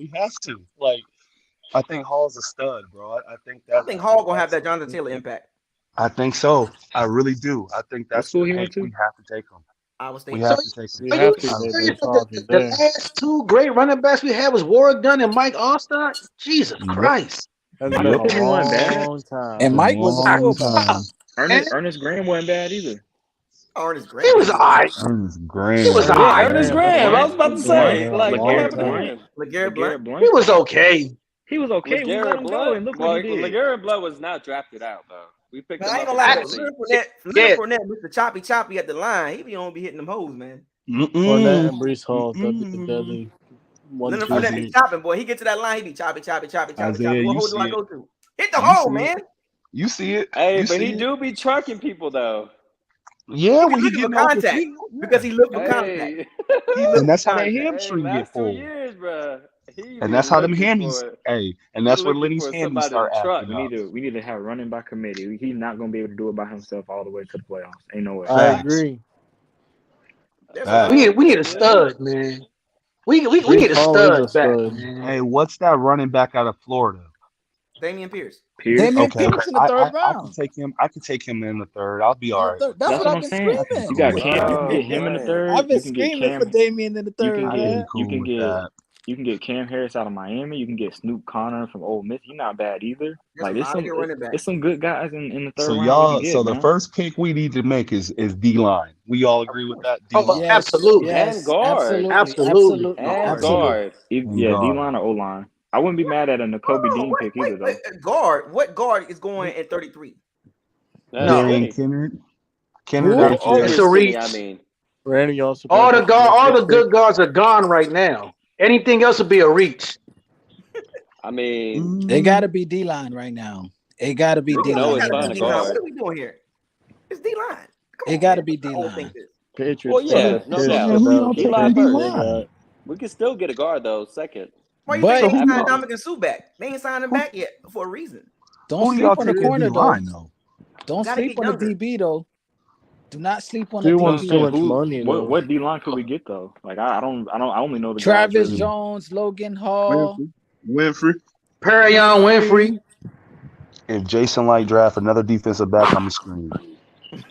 S4: We have to. Like, I think Hall's a stud, bro. I think
S1: I think Hall gonna have that Jonathan Taylor impact.
S4: I think so. I really do. I think
S22: What
S4: that's
S22: school
S4: the
S22: he
S4: pick
S22: went to?
S4: we have to take him.
S1: Iowa State.
S4: We have to take him.
S5: Are you serious? The last two great running backs we had was Warwick Dunn and Mike Allstott. Jesus Christ!
S20: That's
S22: Yep.
S20: been a
S22: He wasn't bad.
S20: long time.
S18: And Mike was a
S22: Long
S18: fullback.
S22: time. Ernest Graham wasn't bad either.
S1: Ernest
S5: He
S1: Graham.
S5: was alright.
S4: Ernest
S5: He
S4: Graham.
S5: was
S21: Yeah,
S5: alright.
S21: Ernest Graham. I was about to say, like, what happened to him?
S1: LeGarrette Blunt.
S5: He was okay.
S22: He was okay. We let
S21: LeGarrette
S22: him go, and
S21: Blunt.
S22: look
S21: Well,
S22: what he did.
S21: LeGarrette Blunt was not drafted out though. We picked
S1: Man,
S21: him
S1: I ain't
S21: up
S1: gonna
S21: in
S1: lie.
S21: 14.
S1: Leonard Fournette, Mr. Choppy at the line. He be on be hitting them hoes, man.
S20: Fournette and Brees Hall. That'd be the deadly
S1: Leonard
S20: 1-2.
S1: Fournette be chopping, boy. He get to that line, he be chopping.
S4: Isaiah,
S1: What
S4: you
S1: hole do
S4: see
S1: I
S4: it.
S1: go to? Hit the
S4: You
S1: hole,
S4: see
S1: man.
S4: it. You see it.
S21: Hey,
S4: You
S21: but he
S4: see it.
S21: do be trucking people though.
S4: Yeah,
S1: He be
S4: when he
S1: looking for
S4: getting off the
S1: contact
S4: field. Yeah.
S1: because he look for contact.
S21: Hey,
S1: He look
S4: And that's
S1: for
S4: how that
S1: contact.
S4: hamstring get
S21: last 2
S4: pulled.
S21: years, bro, he
S4: And
S21: be
S4: that's how them
S21: looking
S4: hammies.
S21: for
S4: Hey, and
S21: he
S4: that's where
S21: looking
S4: Lenny's
S21: for
S4: hammies
S21: somebody to
S4: start
S21: truck.
S4: acting up.
S13: We need to have running by committee. He's not gonna be able to do it by himself all the way to the playoffs. Ain't no way.
S20: I
S4: Facts.
S20: agree.
S5: We need a stud, man. We need
S20: Brees
S5: a
S20: Hall is a
S5: stud back,
S20: stud.
S5: man.
S4: Hey, what's that running back out of Florida?
S1: Damian Pierce.
S18: Damian
S4: Okay,
S18: Pierce in the third
S4: I can
S18: round.
S4: take him. I can take him in the third. I'll be all right with
S18: That's
S4: that.
S18: what I've been
S13: saying.
S4: I can be
S18: screaming.
S13: You
S4: cool
S13: got
S4: with
S13: Cam.
S4: that.
S13: You can get him in the third.
S18: I've been
S13: You can get
S18: screaming for
S13: Cam.
S18: Damian in the
S13: You
S18: third,
S13: can
S4: I can be
S18: man.
S4: cool with that.
S13: You can get Cam Harris out of Miami. You can get Snoop Connor from Ole Miss. He's not bad either.
S1: There's
S13: Like
S1: a lot of good running backs.
S13: there's some good guys in the third
S4: So
S13: round we can
S4: y'all,
S13: get,
S4: so the
S13: man.
S4: first pick we need to make is D line. We all agree with that. D
S5: Oh,
S4: line.
S18: Yes,
S5: absolutely.
S18: yes,
S21: and guard
S5: Absolutely.
S21: and
S18: absolutely.
S21: guard.
S13: Yeah, D line or O line. I wouldn't be mad at a Nakobe Dean pick either, though.
S1: Guard. What guard is going at 33?
S5: No.
S21: Skinny.
S4: Kennard out of
S21: Over
S5: It's a
S21: skinny,
S5: reach.
S21: I mean.
S20: Randy also.
S5: All the good guards are gone right now. Anything else would be a reach.
S21: I mean,
S18: They got to be D line right now. It got to be D
S21: know
S18: line.
S21: it's
S1: Gotta
S21: fun
S1: be
S21: to
S1: D-line.
S21: guard.
S1: What are we doing here? It's D line.
S18: It got to be D line.
S20: Patriots.
S21: Well, yeah, no
S20: pissed
S21: doubt.
S4: who y'all
S20: about the
S21: D-line
S4: taking
S20: picks
S21: first.
S20: they got.
S21: We can still get a guard though. Second.
S1: Why you think
S4: So
S1: they ain't
S4: who
S1: signed
S4: y'all,
S1: Dominican Sue back? They ain't signed him back yet for a reason.
S18: Don't
S4: who do y'all
S18: sleep on the
S4: taking D
S18: corner though.
S4: line though?
S18: Don't
S1: Gotta
S18: sleep
S1: get
S18: on the
S1: younger.
S18: DB though. Do not sleep on the
S20: He
S13: But I'm
S20: wants too
S13: saying,
S20: much money though.
S13: what D line could we get though? Like I only know the guys.
S18: Travis
S13: Really.
S18: Jones, Logan Hall.
S16: Winfrey.
S5: Perrion Winfrey.
S4: If Jason Light draft another defensive back, I'm screaming.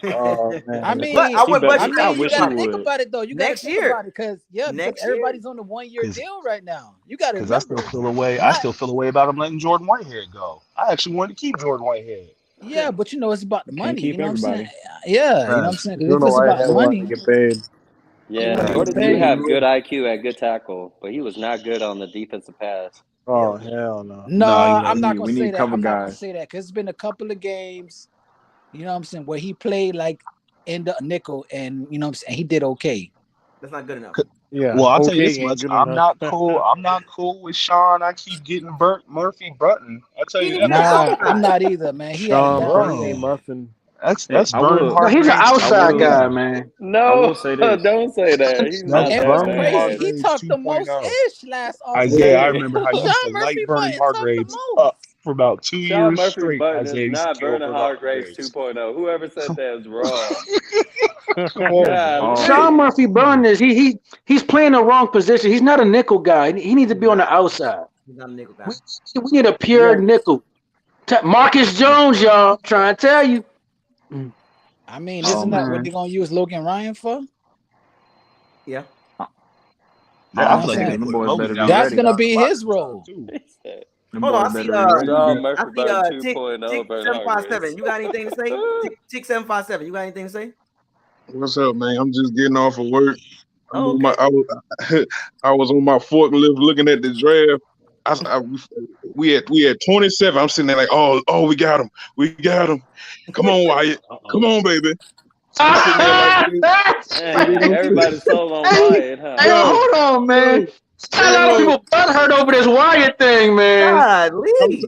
S20: Oh man.
S18: I mean,
S1: But I would
S13: better-
S1: budget
S13: I
S18: you
S13: wish
S18: got
S13: he
S18: to think
S13: would.
S18: about it though. You got to
S1: Next
S18: think
S1: year.
S18: about it because
S1: Next year.
S18: everybody's on the 1 year
S4: 'Cause-
S18: deal right now. You got to
S4: Because I
S18: remember.
S4: still feel a way. I still feel a way about him letting Jordan Whitehead go. I actually wanted to keep Jordan Whitehead.
S18: Yeah, but you know it's about the
S13: Can't
S18: money.
S13: keep
S18: You know what I'm
S13: everybody.
S18: saying? Yeah, you know what I'm
S4: Facts.
S18: saying. 'Cause
S20: You
S18: if
S20: know
S18: it's
S20: why I
S18: about
S20: had
S18: the
S20: to
S18: money,
S20: get paid.
S21: Yeah,
S18: wanna
S21: Jordan
S18: get
S21: do
S18: paid.
S21: have good IQ at good tackle, but he was not good on the defensive pass.
S20: Oh hell no.
S18: no,
S4: Nah,
S18: I'm not
S13: we
S18: gonna
S13: need
S18: say that.
S13: cover
S18: I'm not gonna
S13: guys.
S18: say that because it's been a couple of games. You know what I'm saying, where he played like in the nickel, and you know what I'm saying, he did okay.
S1: That's not good enough.
S20: Yeah.
S4: Well, I'll tell you
S20: Okay,
S4: this
S20: ain't
S4: much.
S20: good
S4: I'm
S20: enough.
S4: not cool. I'm not cool with Sean. I keep getting Murphy Button. I'll tell
S1: He
S4: you
S1: didn't
S4: that.
S1: get an
S18: Nah,
S1: outside.
S18: I'm not either, man. He had a
S20: Sean
S18: bad
S20: Burton ain't
S18: game.
S20: muffin.
S4: That's
S13: I
S4: Vernon
S13: will.
S5: No, he's an
S4: Hargrave's
S5: outside
S4: 2.0.
S5: guy, man.
S13: I will
S21: No,
S13: say this.
S21: don't say that. He's not
S4: That's
S18: And
S21: that
S18: what's
S4: Vernon
S18: crazy,
S21: bad.
S18: he
S4: Hargraves
S18: talked the most
S4: 2.0.
S18: ish last
S4: Isaiah, I
S18: offseason.
S4: remember how you used to
S18: Sean
S4: light
S18: Murphy
S4: Vernon
S18: Button talked the
S4: Hargraves
S18: most.
S4: up for about 2
S21: Sean
S4: years
S21: Murphy
S4: straight.
S21: Button
S4: Isaiah
S21: is
S4: used to
S21: not
S4: kill
S21: Vernon
S4: Vernon
S21: Hargraves
S4: Hargraves.
S21: 2.0. Whoever said that is wrong.
S4: Come on, man.
S5: Sean Murphy Burners, he's playing the wrong position. He's not a nickel guy. He needs to be on the outside.
S1: He's not a nickel guy.
S5: We need a pure nickel. Marcus Jones, y'all. Trying to tell you.
S18: I mean, isn't that what they're gonna use Logan Ryan for?
S1: Yeah.
S4: Yeah, I
S18: You
S4: feel
S18: know
S4: like
S18: what
S4: they
S18: I'm
S4: put
S18: saying?
S4: Logan down.
S18: That's
S4: there
S18: gonna
S4: down the
S18: be
S4: block
S18: his
S4: sometimes,
S18: role.
S4: too.
S1: Hold on, I see
S21: Sean Murphy
S1: I
S21: Button
S1: see Tick
S21: 2.0 Vernon
S1: 757.
S21: Hargraves.
S1: You got anything to say? Tick 757. You got anything to say?
S16: What's up, man? I'm just getting off of work. I'm
S1: Oh,
S16: on my,
S1: okay.
S16: I was on my forklift looking at the draft. We had 27. I'm sitting there like, oh, we got him. Come on, Wyatt. Come on, baby. I'm sitting there like,
S21: Dang, everybody's sold on Wyatt, huh?
S5: Hey, hold on, man. A lot of people butthurt over this Wyatt thing, man.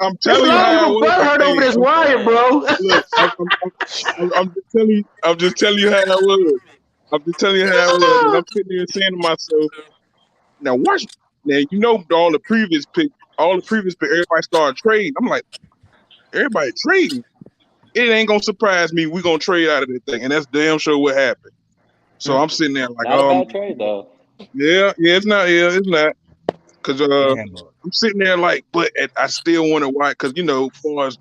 S16: I'm telling you
S5: a lot
S16: how
S5: of
S16: it
S5: people
S16: was.
S5: butthurt over this Wyatt, bro.
S16: Look, I'm just telling you how it was. I'm just telling you how it was. And I'm sitting there saying to myself, now watch. Now you know all the previous pick, everybody started trading. I'm like, everybody trading. It ain't gonna surprise me. We're gonna trade out of this thing, and that's damn sure what happened. So I'm sitting there like,
S21: Not a bad trade though.
S16: yeah, it's not, because I'm sitting there like, but I still want to watch because as far as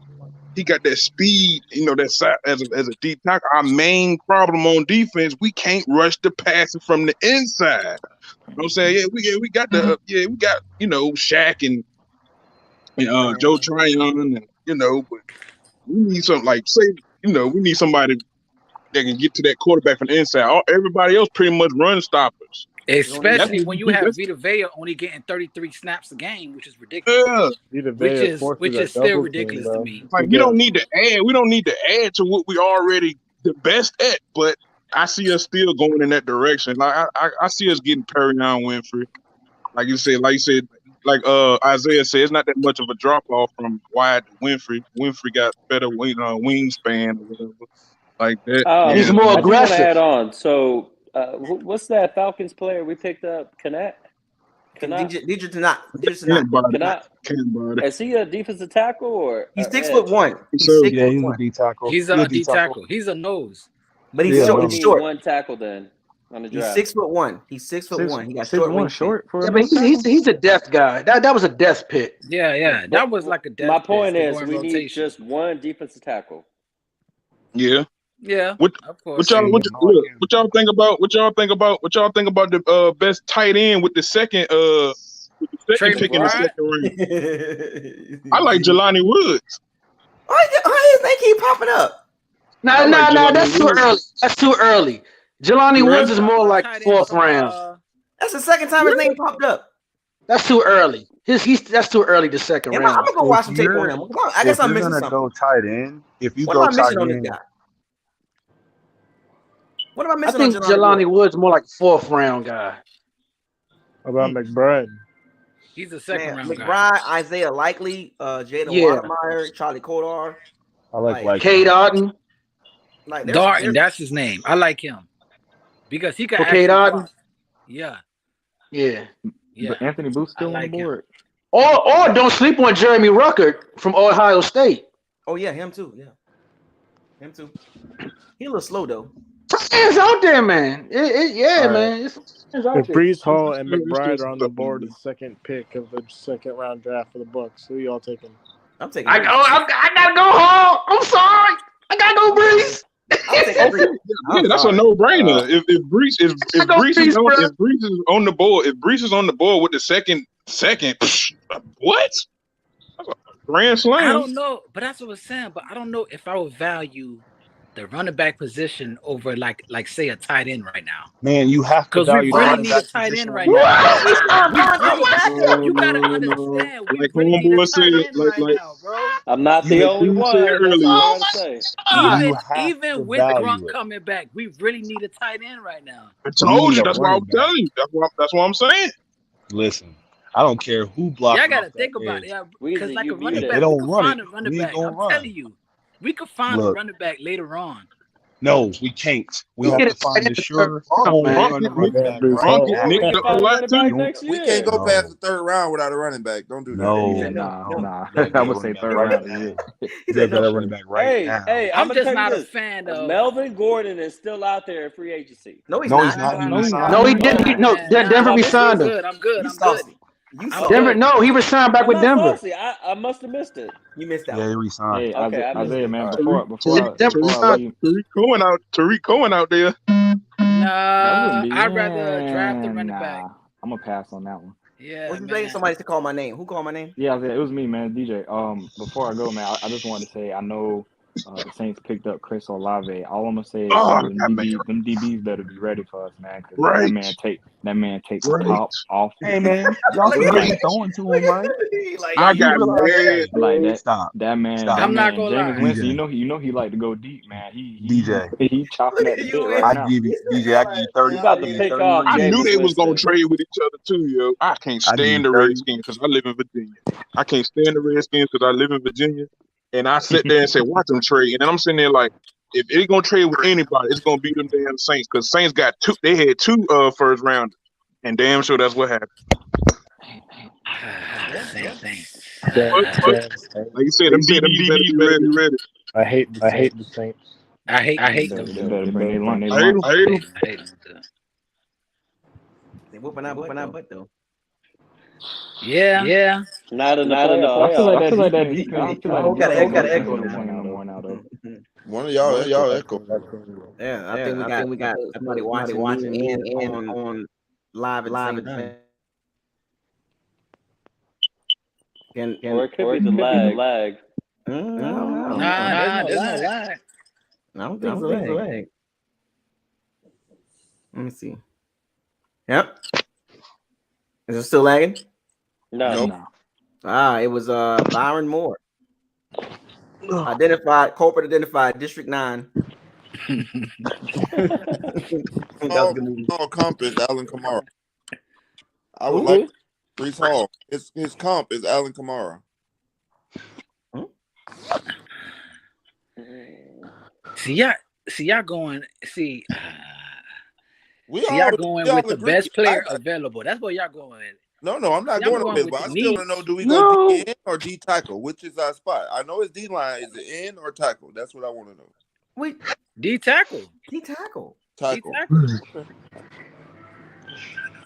S16: he got that speed, that side as a deep tackle. Our main problem on defense, we can't rush the passing from the inside. You know what I'm saying? We got Shaq and Joe Tryon, and but we need something like we need somebody that can get to that quarterback from the inside. Everybody else pretty much run stoppers.
S18: Especially when you have Vita Vea only getting 33 snaps a game, which is ridiculous. Which is still ridiculous to me.
S16: Like we don't need to add to what we already the best at, but
S10: I see us still going in that direction. Like I see us getting Perion Winfrey. Like you said, Isaiah said, it's not that much of a drop off from Wyatt to Winfrey. Winfrey got better wingspan or whatever. Like that.
S5: He's
S10: And
S5: more
S21: I just want to
S5: aggressive.
S21: add on. So, what's that Falcons player we picked up? Canat?
S1: Deidre Tanat.
S21: Is he a defensive tackle or
S1: He's
S21: or
S1: 6'1".
S21: edge?
S1: He's 6'1".
S4: He's a D tackle.
S14: He's a D tackle. He's a nose.
S1: But he's
S21: We
S1: short.
S21: only
S1: He's
S21: need
S1: short.
S21: one tackle then on the
S1: He's
S21: draft.
S1: 6'1". He's 6'1". He got short wingspan.
S5: Yeah, but he's a depth guy. That was a depth pick.
S14: Yeah. That was like a depth
S21: My
S14: pick.
S21: point
S14: They
S21: is,
S14: go in
S21: we need
S14: rotation.
S21: just one defensive tackle.
S10: yeah.
S14: Yeah,
S10: What
S14: of course.
S10: y'all think about the best tight end with the second
S14: Trey
S10: pick in the
S14: McBride?
S10: second round? I like Jelani Woods.
S1: Why do you think he popping up?
S5: No,
S10: Jelani
S5: that's too
S10: Woods.
S5: early. That's too early. Jelani Woods is more like fourth round.
S1: That's the second time his name popped up.
S5: That's too early. That's too early. The second
S1: I'm
S5: round.
S1: gonna go watch some tape on him. I guess I'm missing
S4: If you're
S1: something.
S4: gonna go tight end, if you
S1: What
S4: go
S1: am I
S4: tight
S1: missing on this
S4: end,
S1: guy? What am I
S5: I
S1: missing
S5: think
S1: on
S5: Jelani Woods more like fourth round guy.
S20: How about McBride?
S14: He's a second round guy.
S1: McBride, Isaiah Likely, Jaden
S5: Yeah.
S1: Watermeyer, Charlie Kodar.
S4: I like
S5: Cade Otton.
S1: Like
S14: Darton, that's his name. I like him because he can
S5: For
S14: actually
S5: Cade Otton?
S14: block. Yeah.
S5: Yeah.
S13: But Anthony Booth's still on the board.
S5: Or don't sleep on Jeremy Ruckert from Ohio State.
S1: Oh yeah, him too. Yeah, him too. He a little slow though.
S5: It's out there, man.
S20: All right.
S5: Man. It's out
S20: If
S5: there.
S20: Brees Hall and McBride are on the board, the second pick of the second round draft for the Bucs, who y'all taking?
S1: I'm taking.
S5: I gotta go home. I'm sorry. I gotta go, Brees.
S10: Yeah, that's a no-brainer. If Brees is on the board with the second, what? That's a grand slam.
S14: I don't know, but that's what I was saying. But I don't know if I would value the running back position over like say a tight end right now.
S4: man, you have to
S14: Because we
S4: value the
S14: really
S4: running
S14: need a
S4: back
S14: tight
S4: position
S14: end right
S4: over
S14: now. You gotta understand. We
S10: Like
S14: really need a
S10: homeboy
S14: tight
S10: said,
S14: end right now, bro.
S21: I'm not the only one. That's all I gotta say.
S14: Even with Gronk coming back, we really need a tight end right now.
S10: I told you. That's why I'm telling you. That's what I'm saying.
S4: Listen, I don't care who blocks.
S14: Y'all gotta think about it, because like a running back,
S4: they don't
S14: we could
S4: run
S14: find
S4: it.
S14: a running
S4: We
S14: back.
S4: gonna
S14: I'm
S4: run.
S14: telling you, we could find a
S4: Look.
S14: running back later on.
S4: No, we can't. We have to find a sure running back.
S8: We can't go past the third round without a running back. Don't do that.
S13: Nah. I would say third round.
S4: He said better running back right now.
S21: Hey,
S14: I'm
S21: I'ma
S14: just
S21: tell you
S14: not a
S21: this.
S14: fan of.
S21: Melvin Gordon is still out there in free agency.
S1: No, he's
S4: No,
S1: not.
S4: he's not.
S5: No, he didn't. No, Denver resigned him.
S14: I'm good.
S5: Denver. No, he resigned back with Denver.
S21: I must have missed it.
S1: You missed that.
S4: Yeah, he resigned.
S13: Hey,
S21: Okay, I missed
S13: Isaiah,
S21: it.
S13: man,
S21: All
S13: before I leave,
S10: Tariq Cohen out there.
S14: Nah, I'd rather draft the running back.
S13: I'm gonna pass on that one.
S14: Yeah,
S1: What's you saying? Somebody to call my name. Who called my name?
S13: Yeah, it was me, man, DJ. Before I go, man, I just wanted to say I know the Saints picked up Chris Olave. All I'm gonna say is them DBs better be ready for us, man. Because that man takes the top off.
S4: Hey man, y'all see what he's throwing to him, right?
S10: I got mad.
S13: Like that.
S4: Stop.
S13: That man.
S4: Stop.
S14: I'm not gonna
S13: Jameis
S14: lie.
S13: Winston, you know he like to go deep, man.
S4: DJ.
S13: He chopping at the bit right now.
S4: I give you 30.
S21: You about to pick off
S10: I knew
S21: Jameis
S10: they was gonna
S21: Winston.
S10: trade with each other too, yo. I can't stand the Redskins because I live in Virginia. I can't stand the Redskins because I live in Virginia. And I sit there and say, watch them trade. And then I'm sitting there like, if they gonna trade with anybody, it's gonna be them damn Saints. Because Saints got two. They had two first rounders, and damn sure that's what happened.
S14: Same thing.
S10: Like you said, them DBs better be ready.
S20: I hate the Saints.
S14: I hate
S13: They
S14: them.
S13: better bring their lunch.
S10: I hate them.
S1: They whooping out butt though.
S14: Yeah.
S21: Not in the
S13: I feel
S21: playoffs.
S13: like that defense.
S1: Gotta echo
S13: now, though.
S15: One of y'all echo.
S1: Yeah, I think we got somebody watching on live at the same time.
S21: Or it could be the lag.
S1: No,
S14: There's no lag.
S1: I don't think it's a lag. Let me see. Yep. Is it still lagging?
S21: No.
S1: It was Byron Moore. Culprit identified, District 9.
S8: Hall comp is Alvin Kamara. I would
S18: Who?
S8: like Brees Hall. His comp is Alvin Kamara.
S14: See y'all going. See
S8: We
S14: y'all
S8: all
S14: going with the
S8: agree.
S14: best player available. That's what y'all going.
S8: No, I'm not
S14: See, I'm
S8: going
S14: going
S8: available.
S14: with
S8: I
S14: the
S8: still want to know:
S14: needs.
S8: do we go D end or D tackle? Which is our spot? I know it's D line. Is it end or tackle? That's what I want to know.
S1: Wait,
S14: D tackle.
S1: D tackle.
S8: Tackle.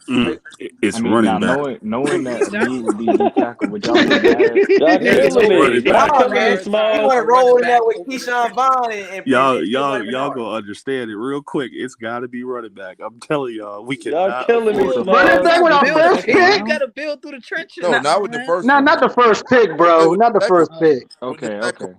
S8: Okay.
S2: It's
S13: I mean,
S2: running
S13: now
S2: back.
S13: knowing that B would be D tackle, would y'all be mad?
S21: Y'all killing me.
S2: Running
S21: Y'all
S2: back.
S21: killing me,
S1: He
S21: Smalls.
S1: want to roll in there with Keyshawn Vaughn and
S2: Y'all gonna understand it real quick. It's got to be running back. I'm telling y'all, we
S21: Y'all
S2: cannot
S21: killing me,
S2: afford
S5: Running back with our first
S14: You
S5: pick.
S14: gotta build through the trenches.
S8: No, not with the first one.
S5: Not the first pick, bro. Not the first pick.
S13: Okay.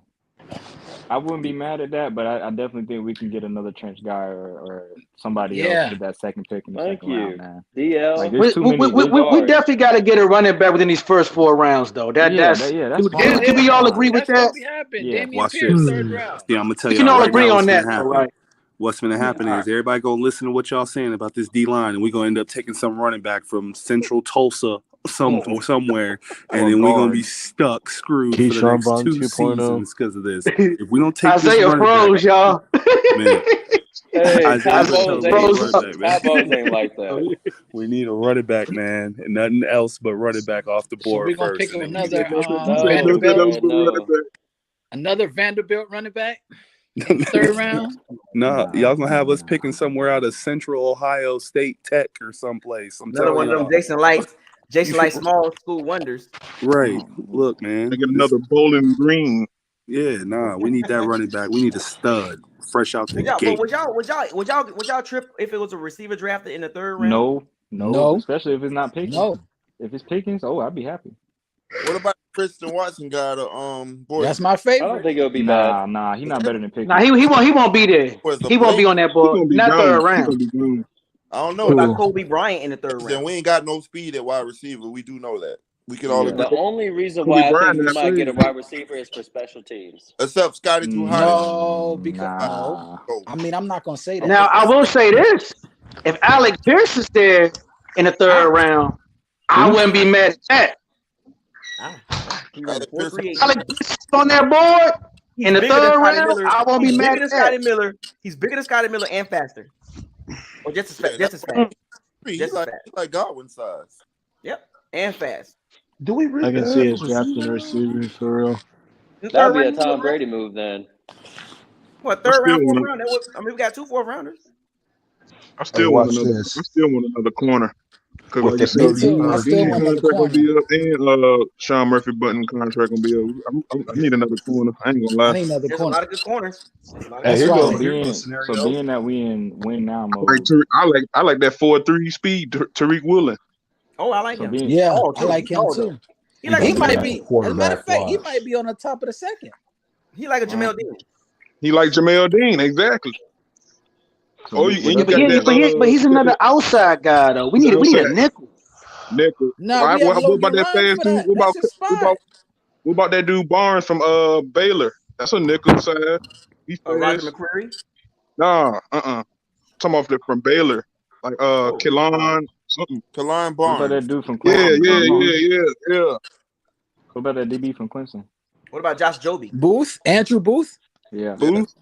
S13: I wouldn't be mad at that, but I definitely think we can get another trench guy or somebody else with that second pick in the second round, man.
S21: DL.
S13: Like, there's too many.
S5: We definitely got to get a running back within these first 4 rounds, though. That's
S13: fine.
S5: Can we all agree with that?
S13: Yeah.
S2: Watch this. See, I'm gonna tell
S5: We
S2: y'all
S5: can all
S2: right
S5: agree
S2: now
S5: on
S2: what's
S5: that,
S2: gonna happen.
S5: right?
S2: What's gonna happen is everybody gonna listen to what y'all saying about this D line, and we're gonna end up taking some running back from Central Tulsa somewhere, and then we're gonna be screwed for the
S4: Keyshawn
S2: next
S4: Vaughn
S2: 2
S4: 2.0.
S2: seasons because of this. If we don't take this
S5: Isaiah
S2: running
S5: froze,
S2: back,
S5: y'all.
S2: man.
S21: Hey,
S2: Isaiah
S21: Top Bows ain't like that.
S2: We need a running back, man, and nothing else but running back off the
S14: So
S2: board
S14: we're gonna
S2: first.
S14: pick
S2: And then we
S14: another
S2: can
S14: Vanderbilt. Another Vanderbilt running back in the 3rd round.
S2: No, y'all gonna have us picking somewhere out of Central Ohio State Tech or someplace. I'm
S1: Another one
S2: telling
S1: of them
S2: y'all.
S1: Jason Light small school wonders.
S2: Right. Look, man.
S10: I get another Bowling Green.
S2: Yeah, nah. We need that running back. We need a stud, fresh out the gate.
S1: Would y'all trip if it was a receiver drafted in the 3rd round?
S13: No. Especially if it's not Pickens. If it's Pickens, I'd be happy.
S8: What about Christian Watson guy? Boy,
S18: That's my favorite.
S21: I don't think it'll be
S13: bad.
S21: bad.
S13: Nah, he's not better than Pickens.
S5: Nah, he won't be there. He won't be on that board. Not 3rd round.
S8: I don't know.
S1: What about Kobe Bryant in the 3rd round?
S8: Then we ain't got no speed at wide receiver. We do know that. We can all agree.
S21: The only reason why I think we might get a wide receiver is for special teams.
S8: Except Scotty too high.
S18: No, because no. I mean, I'm not gonna say that.
S5: Now I will say this: if Alec Pierce is there in the 3rd round, I wouldn't be mad at that.
S1: Alec Pierce
S5: is on that board in the 3rd round. I won't be mad at that.
S1: He's bigger than Scotty Miller and faster, or just as fast. Just as fast.
S8: He's like Godwin size.
S1: Yep, and fast.
S4: Do we really?
S20: I can see us drafting a receiver for real.
S21: That'd be a Tom Brady move then.
S1: What, 3rd round, 4th round? We got 2 4th rounders.
S10: I still want another corner. Because like you said, Dean contract gonna be up, and Sean Murphy Button contract gonna be up. I need another corner. I ain't gonna lie.
S1: There's a lot of good corners.
S13: So being that we in win now mode.
S10: I like that 4-3 speed, Tariq Woolen.
S1: Oh, I like him.
S18: Yeah, I like him too. He might be. As a matter of fact, he might be on the top of the 2nd.
S1: He like a Jamel Dean.
S10: He like Jamel Dean, exactly.
S5: But he's another outside guy though. We need a nickel.
S10: Nickel.
S18: No,
S10: what about that fast dude? What about that dude Barnes from Baylor? That's a nickel side. He's
S1: Roger McCreary?
S10: Nah, Some of them from Baylor, like Kelon something.
S8: Kelon Barnes.
S13: What about that dude from Clemson?
S10: Yeah.
S13: What about that DB from Clemson?
S1: What about Josh Joby?
S18: Andrew Booth?
S13: Yeah.
S10: Booth.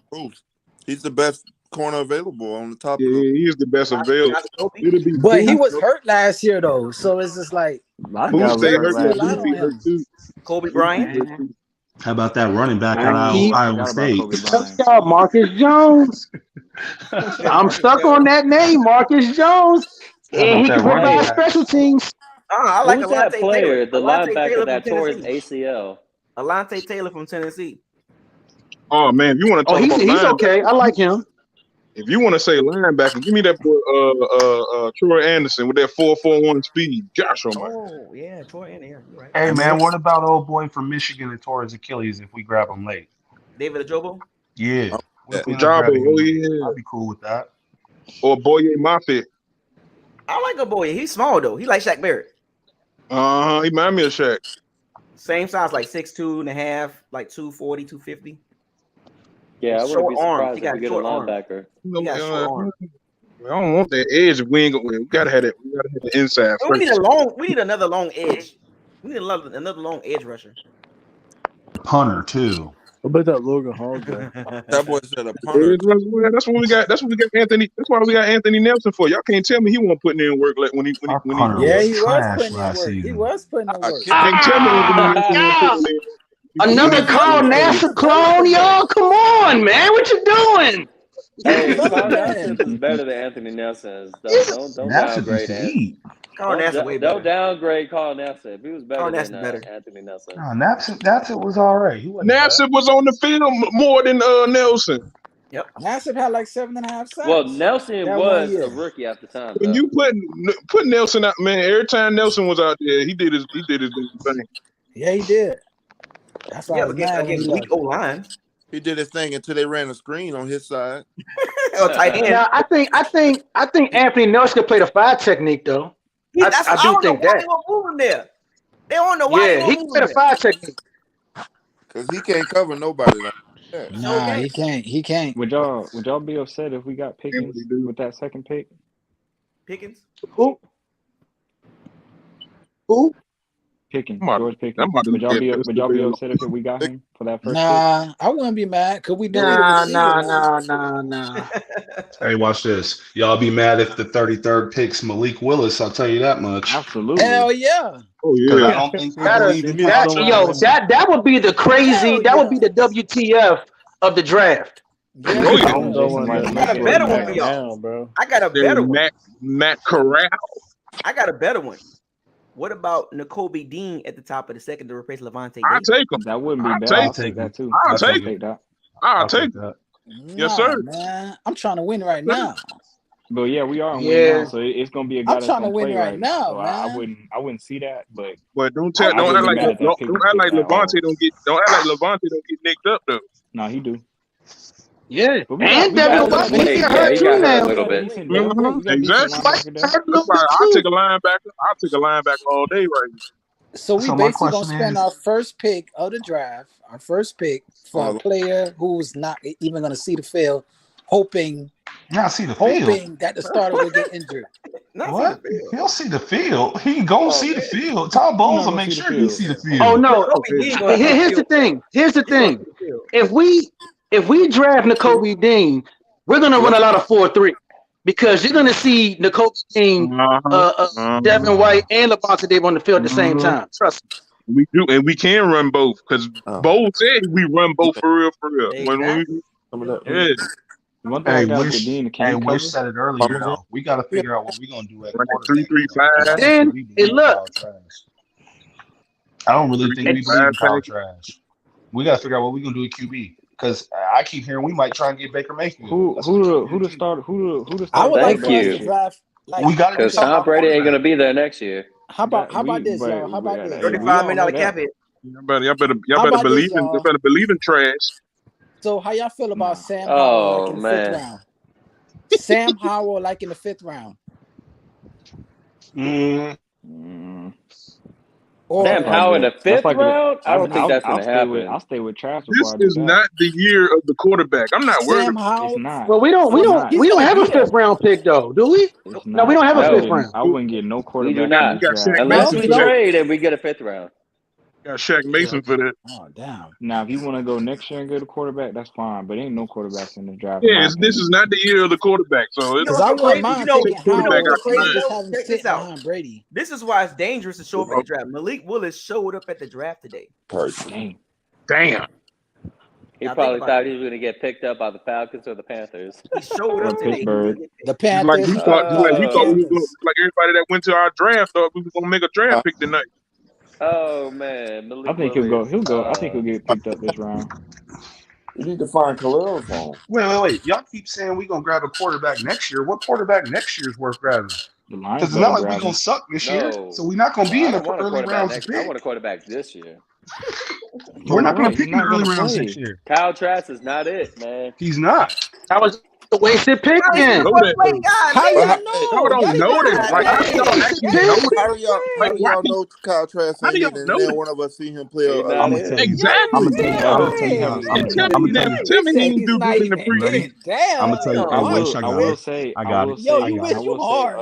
S8: He's the best corner available on the top.
S10: Yeah, he is the best available.
S18: But he was hurt last year though, so it's just like
S10: Booth stayed hurt too.
S1: Kobe Bryant.
S7: How about that running back out of Iowa State?
S5: Marcus Jones. I'm stuck on that name, Marcus Jones. And he can provide special teams.
S1: I like
S21: Who's that
S1: Alante
S21: player?
S1: Taylor.
S21: The
S1: Alante
S21: linebacker
S1: Taylor
S21: that
S1: from
S21: tore his
S1: Tennessee.
S21: ACL.
S1: Alante Taylor from Tennessee.
S10: Oh man, if you want to talk about
S5: he's okay. I like him.
S10: If you want to say linebacker, give me that boy Troy Anderson with that 4.41 speed. Gosh,
S1: oh yeah, Troy Anderson. Yeah, you're right.
S4: Hey man, what about old boy from Michigan that tore his Achilles if we grab him late?
S1: David Ajobo?
S4: Yeah.
S10: I'd
S4: be cool with that.
S10: Or Boye Moffitt.
S1: I like a boy. He's small though. He like Shaq Barrett.
S10: He remind me of Shaq.
S1: Same size, like 6'2.5", like 240, 250.
S21: Yeah, I wouldn't be surprised
S1: He
S21: if
S1: got
S21: we get a
S1: short arm.
S21: linebacker.
S1: He got short arm.
S10: I don't want that edge. We gotta have that. We gotta have the inside.
S1: We need another long edge. We need another long edge rusher.
S7: Punter too.
S20: What about that Logan Hall guy?
S8: That boy said a punter.
S10: That's what we got. That's what we got Anthony. That's why we got Anthony Nelson for. Y'all can't tell me he wasn't putting in work like when he.
S18: Yeah, he was putting in work. He was putting in work.
S10: Can't tell me Anthony Nelson wasn't putting in.
S5: Another Carl Nassib clone, y'all. Come on, man. What you doing?
S21: Hey, Carl Nassib is better than Anthony Nelson. Don't downgrade Anthony.
S1: Carl Nassib way better.
S21: Don't downgrade Carl Nassib. He was better
S1: Carl
S21: than
S1: Nassib better.
S21: Anthony Nelson.
S7: No, Nassib was all right.
S10: Nassib was on the field more than Nelson.
S1: Yep.
S18: Nassib had like 7.5 sacks.
S21: Well, Nelson
S18: that
S21: was
S18: 1 year.
S21: a rookie at the time.
S10: When you put Nelson out, man, every time Nelson was out there, he did his thing.
S18: Yeah, he did. That's why I was mad when he
S1: against
S18: left.
S1: weak O-line.
S8: He did his thing until they ran a screen on his side.
S1: Tight end.
S5: Now, I think Anthony Nelson could play the 5 technique though. I do think that.
S1: They were moving there. They don't know why.
S5: Yeah, he can play the 5 technique.
S8: Because he can't cover nobody like that.
S18: Nah, he can't. He can't.
S13: Would y'all be upset if we got Pickens with that second pick?
S1: Pickens?
S5: Who?
S13: Pickens, George Pickens. Would y'all be upset if we got him for that first
S18: Nah, I wouldn't be mad because we deleted
S5: Nah.
S7: Hey, watch this. Y'all be mad if the 33rd picks Malik Willis. I'll tell you that much.
S13: Absolutely.
S18: Hell yeah.
S10: Oh
S7: yeah. I don't think
S5: that would be the crazy. That would be the WTF of the draft.
S1: I got a better one for y'all,
S20: bro.
S1: I got a better one.
S10: Matt Corral.
S1: I got a better one. What about Nakobe Dean at the top of the second to replace Levante?
S10: I'll take him.
S13: That wouldn't be
S10: I'll
S13: bad.
S10: take
S13: I'll take that too.
S10: I'll take
S13: that.
S10: I'll take that. Yes, sir.
S18: Man, I'm trying to win right now.
S13: But yeah, we are in win now, so it's gonna be a guy
S18: I'm
S13: that's
S18: trying to
S13: gonna
S18: win
S13: play
S18: right now,
S13: so
S18: man.
S13: I wouldn't see that, but
S10: don't act like Levante don't get nicked up though.
S13: No, he do.
S5: Yeah,
S10: and
S5: Devin White he got hurt too now.
S10: Exactly. That's why I take a linebacker. I'll take a linebacker all day right now.
S18: So we basically gonna spend our first pick of the draft, our first pick for a player who's not even gonna see the field, hoping that the starter will get injured.
S7: What? He'll see the field. He gonna see the field. Todd Bowles will make sure he see the field.
S5: Oh no! Here's the thing. If we draft Nakobe Dean, we're gonna run a lot of 4-3 because you're gonna see Nakobe Dean, Devin White, and Levante Davis on the field at the same time. Trust me.
S10: We do, and we can run both because Bowles said we run both for real.
S7: Wish said it earlier. Though. We got to figure out what we're gonna do at quarterback.
S5: 3-3-5. Then look,
S7: I don't really think we believe in Kyle Trash. We got to figure out what we're gonna do at QB. Because I keep hearing we might try and get Baker Mayfield.
S13: Who the starter?
S18: I would like
S21: to
S18: draft.
S7: We got
S21: because Tom Brady ain't gonna be there next year.
S18: How about this, y'all? How about this?
S1: $35 million cap hit.
S10: Y'all better believe in Trash.
S18: So how y'all feel about Sam Howell in the 5th round? Sam Howell in the 5th round.
S21: Sam Howell in the 5th round? I don't think that's going to happen.
S13: I'll stay with Trash.
S10: This is not the year of the quarterback. I'm not worried.
S13: It's not.
S5: Well, we don't have a 5th round pick though, do we? No, we don't have a 5th round.
S13: I wouldn't get no quarterback.
S21: We do not. Unless we trade and we get a 5th round.
S10: Got Shaq Mason for that.
S18: Oh damn!
S13: Now, if you want to go next year and get a quarterback, that's fine. But ain't no quarterbacks in the draft.
S10: Yeah, this is not the year of the quarterback. So it's
S18: I want mine.
S1: Check this out.
S18: Brady.
S1: This is why it's dangerous to show up at the draft. Malik Willis showed up at the draft today.
S10: Damn.
S21: He probably thought he was going to get picked up by the Falcons or the Panthers.
S1: He showed up today.
S18: The Panthers.
S10: We thought we was like everybody that went to our draft thought we were going to make a draft pick tonight.
S21: Oh man,
S13: I think he'll go. I think he'll get picked up this round.
S8: You need to find Khalil for him.
S7: Wait. Y'all keep saying we're gonna grab a quarterback next year. What quarterback next year is worth grabbing? Because it's not like we're gonna suck this year, so we're not gonna be in the early rounds.
S21: I want a quarterback this year.
S7: We're not gonna pick in the early rounds next year.
S21: Kyle Trask is not it, man.
S7: He's not.
S5: I was a wasted pick then.
S18: How y'all know?
S10: Y'all don't know that. Like, how do y'all actually know that?
S8: How do y'all
S10: Like, why?
S8: know Kyle Trask
S10: How do
S8: ain't
S10: y'all
S8: in it,
S10: know
S8: and then
S10: that?
S8: one of us see him play
S21: He
S8: a
S21: not
S8: game?
S21: in.
S10: Exactly.
S18: Damn.
S10: Tell me he didn't do good in the preseason.
S18: Damn.
S13: I will
S18: Yo,
S13: say,
S18: you wish you hard.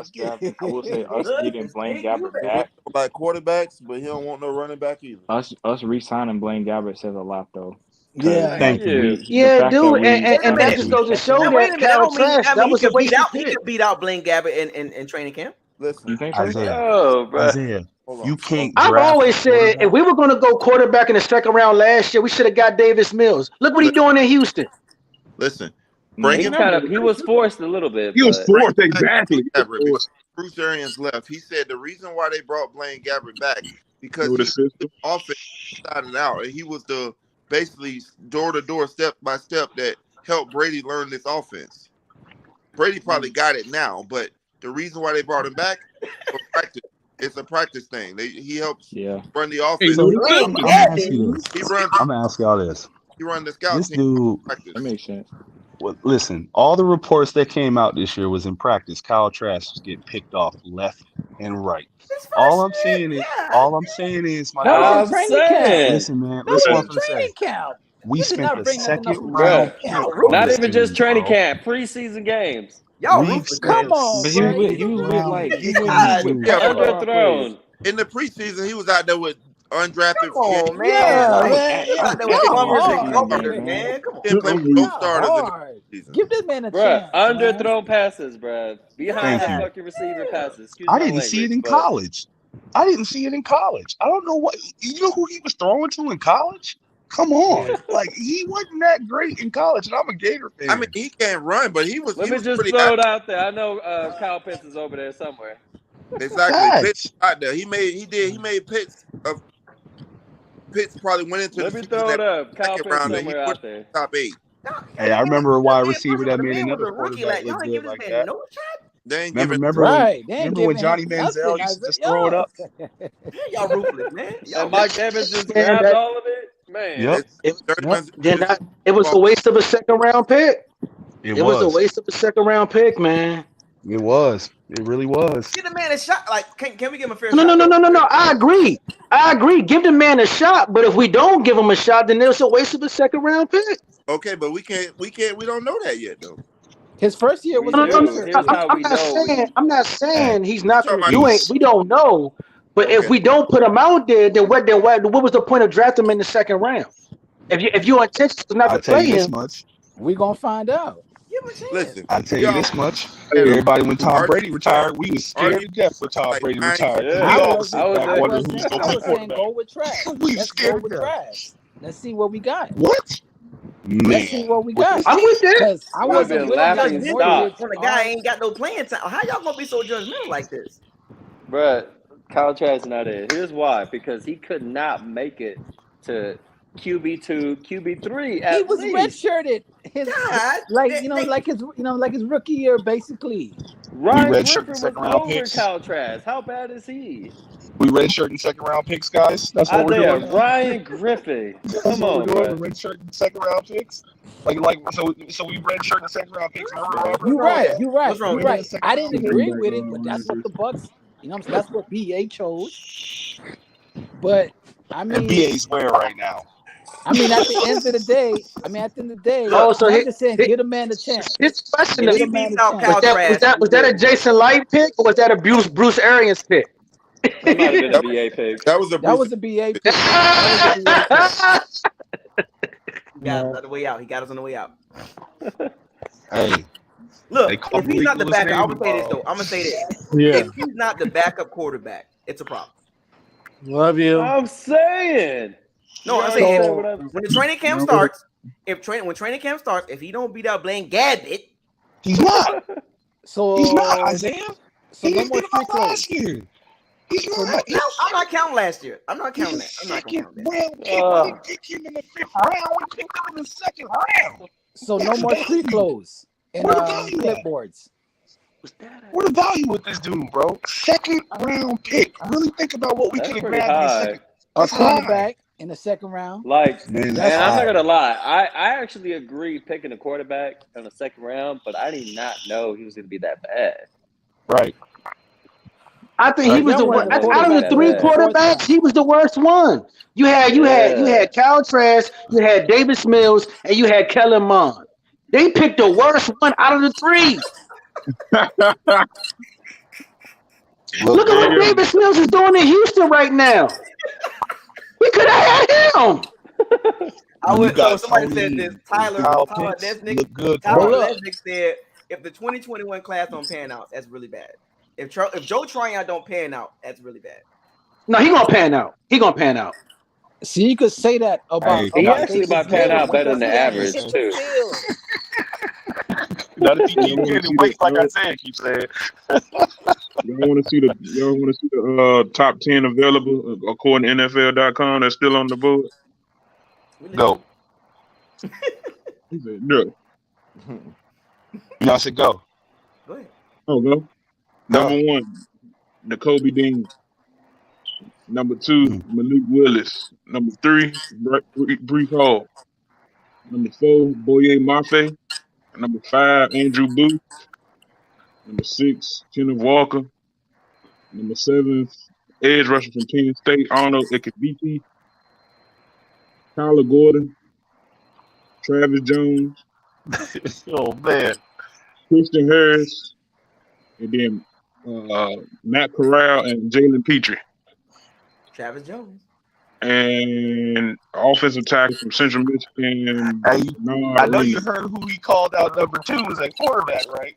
S13: I will say us getting Blaine Gabbert
S8: He
S13: back.
S8: like quarterbacks, but he don't want no running back either.
S13: Us re-signing Blaine Gabbert says a lot though.
S18: Yeah.
S21: Thank you.
S5: Yeah, dude, and
S1: Wait a
S5: that
S1: minute.
S5: just goes to show
S1: Now, wait
S5: that
S1: a minute. That
S5: Kyle
S1: don't mean
S5: Trask, that
S1: he
S5: was a
S1: could beat
S5: wasted
S1: out. He
S5: pick.
S1: could beat out Blaine Gabbert in training camp.
S8: Listen,
S13: You think so?
S21: Oh, bro.
S7: Isaiah, you can't
S5: I've
S7: draft
S5: always
S7: a
S5: said if
S7: quarterback.
S5: we were going to go quarterback in the second round last year, we should have got Davis Mills. Look what he's doing in Houston.
S8: listen. Bring
S21: He
S8: him.
S21: he was forced a little bit.
S10: He was
S21: But
S10: forced, exactly.
S8: Gabbert before Bruce Arians left. He said the reason why they brought Blaine Gabbert back because
S10: Know the
S8: he
S10: system.
S8: offense inside and out, and he was the basically door to door, step by step that helped Brady learn this offense. Brady probably got it now, but the reason why they brought him back for practice, it's a practice thing. He helps run the offense.
S10: So
S7: I'm gonna ask you this.
S8: He runs.
S7: I'm gonna ask y'all this.
S8: He runs the scout
S7: This
S8: team.
S7: dude.
S8: Practice.
S13: That makes sense.
S7: Well, listen, all the reports that came out this year was in practice. Kyle Trask was getting picked off left and right. All I'm saying is, my
S18: That was
S7: dog.
S18: in training camp.
S7: Listen, man.
S18: That
S7: Listen,
S18: was
S7: what I'm
S18: in
S7: gonna
S18: training
S7: say.
S18: camp.
S7: We
S18: You did
S7: spent
S18: not
S7: the
S18: bring nothing up
S7: second
S18: from
S7: round
S18: training
S7: pick
S18: camp.
S7: on
S21: not
S7: this
S21: even just
S7: dude,
S21: training
S7: bro.
S21: camp, preseason games.
S1: Y'all
S7: We
S1: ruthless,
S7: spent
S1: man.
S7: the
S18: on,
S13: But
S7: second
S13: he was with
S7: round
S13: like
S7: pick
S13: he
S7: on this
S13: was with
S7: dude.
S8: Yeah,
S13: first round plays.
S21: Underthrown.
S8: In the preseason, he was out there with undrafted
S1: Come
S8: free
S1: on,
S8: agents.
S1: man.
S18: Yeah,
S1: Like,
S18: man.
S1: he out there
S8: Yeah,
S1: with
S8: he
S1: bummers and
S18: Hard,
S1: garbage,
S18: man.
S1: man. Come on.
S8: didn't play with no starters in the
S18: Hard.
S8: season.
S18: Give this man a
S21: Bruh,
S18: chance, man.
S21: underthrown passes, bruh. Behind
S7: Thank
S21: the
S7: you.
S21: fucking receiver passes. Excuse
S7: I
S21: my
S7: didn't see it
S21: language,
S7: in
S21: but
S7: college. I don't know what. You know who he was throwing to in college? Come on, like he wasn't that great in college, and I'm a Gator fan.
S8: I mean, he can't run, but he was.
S21: let
S8: He
S21: me
S8: was
S21: just
S8: pretty
S21: throw it
S8: accurate.
S21: out there. I know Kyle Pitts is over there somewhere.
S8: Exactly. Pitts
S7: Facts.
S8: out there. He made Pitts. Pitts probably went into the
S21: Let me
S8: season
S21: throw
S8: that
S21: it up. Kyle
S8: second
S21: Pitts
S8: round, and he
S21: somewhere
S8: went
S21: out there.
S8: top 8.
S7: Hey, I remember a wide receiver that
S1: The
S7: made
S1: man was
S7: another
S1: a rookie.
S7: quarterback
S1: Like, y'all
S7: look
S1: ain't give
S7: good
S1: this
S7: like
S1: man
S7: that.
S1: no shot.
S8: They ain't giving.
S18: Right. They ain't
S7: Remember when
S18: giving
S7: Johnny
S18: him
S7: Manziel
S18: nothing.
S7: used to just throw it up?
S1: Y'all ruthless, man. Y'all
S21: And Mike Evans just
S5: Man,
S21: grabbed
S5: that
S21: all of it? Man.
S7: Yep.
S5: it was a waste of a second round pick.
S7: It
S5: was a
S7: was.
S5: waste of a second round pick, man.
S7: It was. It really was.
S1: Get the man a shot. Like, can we give him a fair
S5: No,
S1: shot?
S5: no. I agree. Give the man a shot, but if we don't give him a shot, then it's a waste of a second round pick.
S8: Okay, but we don't know that yet, though.
S18: His first year was
S5: No.
S21: Here's how we know.
S5: I'm not saying he's not going to
S8: talking
S5: do
S8: about-
S5: it. We don't know. But if we don't put him out there, then what was the point of drafting him in the second round? If your intention is not to play him,
S7: much.
S18: We're gonna find out.
S8: Listen,
S7: I'll tell you this much. Everybody, when Tom Brady retired, we was scared to death when Tom Brady retired.
S21: Yeah.
S7: We all
S18: was
S7: sit back wondering who's going to
S18: I
S7: be
S18: was saying
S7: quarterback.
S18: go with Trash.
S7: We
S18: Let's
S7: scared
S18: go with
S7: to death.
S18: Trash. Let's see what we got.
S7: What? Man.
S18: Let's see what we got.
S5: I'm with that.
S18: Because I
S21: Would have
S18: wasn't
S21: been
S18: with
S21: laughing
S18: him
S21: stock.
S1: When the guy ain't got no playing time, how y'all gonna be so judgmental like this?
S21: Bruh, Kyle Trask not in. Here's why. Because he could not make it to QB2, QB3 at
S18: He was
S21: least.
S18: redshirted. Like his rookie year, basically.
S21: Ryan
S7: redshirted
S21: Griffin was
S7: second round
S21: over
S7: picks.
S21: Kyle Trask. How bad is he?
S7: We redshirting second round picks, guys. That's what we're
S21: Isaiah,
S7: doing.
S21: Ryan Griffin.
S7: That's
S21: Come
S7: what
S21: on,
S7: we're doing.
S21: bro.
S7: We're redshirting second round picks. So we redshirting second round picks.
S18: You're right.
S1: What's wrong with that?
S18: I didn't agree with it, but that's what the Bucks. That's what BA chose. But I mean,
S7: And BA's where right now?
S18: I mean, at the end of the day,
S5: so
S18: I'm just saying, give the man a chance.
S5: His question
S18: Give
S5: is,
S18: the man a
S1: out
S18: chance.
S1: Kyle
S5: was that a Jason Light pick or was that a Bruce Arians pick?
S21: That might have been a BA pick.
S8: That was a
S18: That was a BA pick. That was a BA pick.
S1: He got us on the way out. He got us on the way out.
S7: Hey,
S1: Look,
S7: they call
S1: if he's
S7: Malik
S1: not the
S7: Willis
S1: backup, I'm
S7: name
S1: gonna say this
S7: tomorrow.
S1: though. I'm gonna say this.
S20: Yeah.
S1: If he's not the backup quarterback, it's a problem.
S20: Love you.
S21: I'm saying.
S1: No, I'm
S21: You
S1: saying
S21: understand
S1: when the training camp starts, when training camp starts, if he don't beat out Blaine Gabbert,
S7: he's not.
S18: So
S7: He's not, Isaiah.
S18: So
S7: He
S18: no
S7: didn't
S18: more
S7: beat him
S18: street
S7: out
S18: clothes.
S7: last year. He's not.
S1: I'm not counting last year. I'm not counting that. I'm not gonna count that.
S7: Round pick. We didn't pick him in the 5th round. We picked him in the 2nd round.
S18: So no more street clothes and
S7: What the value at?
S18: clipboards.
S7: What the value with this dude, bro? 2nd round pick. Really think about what we
S21: That's
S7: could have
S21: pretty
S7: grabbed in the
S21: high.
S7: second.
S18: A
S7: That's high.
S18: cornerback in the second round.
S21: Like,
S7: Man,
S21: and I'm not gonna lie, I actually agree picking a quarterback in the second round, but I did not know he was gonna be that bad.
S7: Right.
S5: I think he was the worst. Out of the three quarterbacks, he was the worst one. You had Kyle Trask, you had Davis Mills, and you had Kellen Mond. They picked the worst one out of the three. Look at what Davis Mills is doing in Houston right now. We could have had him.
S1: I would. So somebody said this. Tyler Lesnick. Tyler Lesnick said, if the 2021 class don't pan out, that's really bad. If Joe Tryon don't pan out, that's really bad.
S5: No, he gonna pan out. He gonna pan out.
S18: See, you could say that about.
S21: He actually might pan out better than the average too.
S7: Not if he keeps getting weight, like I said, keep saying.
S10: Y'all want to see the top 10 available according to NFL.com that's still on the board?
S7: Go.
S10: He said, no.
S7: Y'all should go.
S1: Go ahead.
S10: Oh, go. Number 1, Nakobe Dean. Number 2, Malik Willis. Number 3, Breece Hall. Number 4, Boye Mafe. Number 5, Andrew Booth. Number 6, Kenneth Walker. Number 7, edge rusher from Penn State, Arnold Ekebiti. Kyler Gordon. Travis Jones.
S7: Oh, man.
S10: Christian Harris. And then Matt Corral and Jalen Petrie.
S1: Travis Jones.
S10: And offensive tackle from Central Michigan.
S7: Hey, I know you heard who he called out number 2 was at quarterback, right?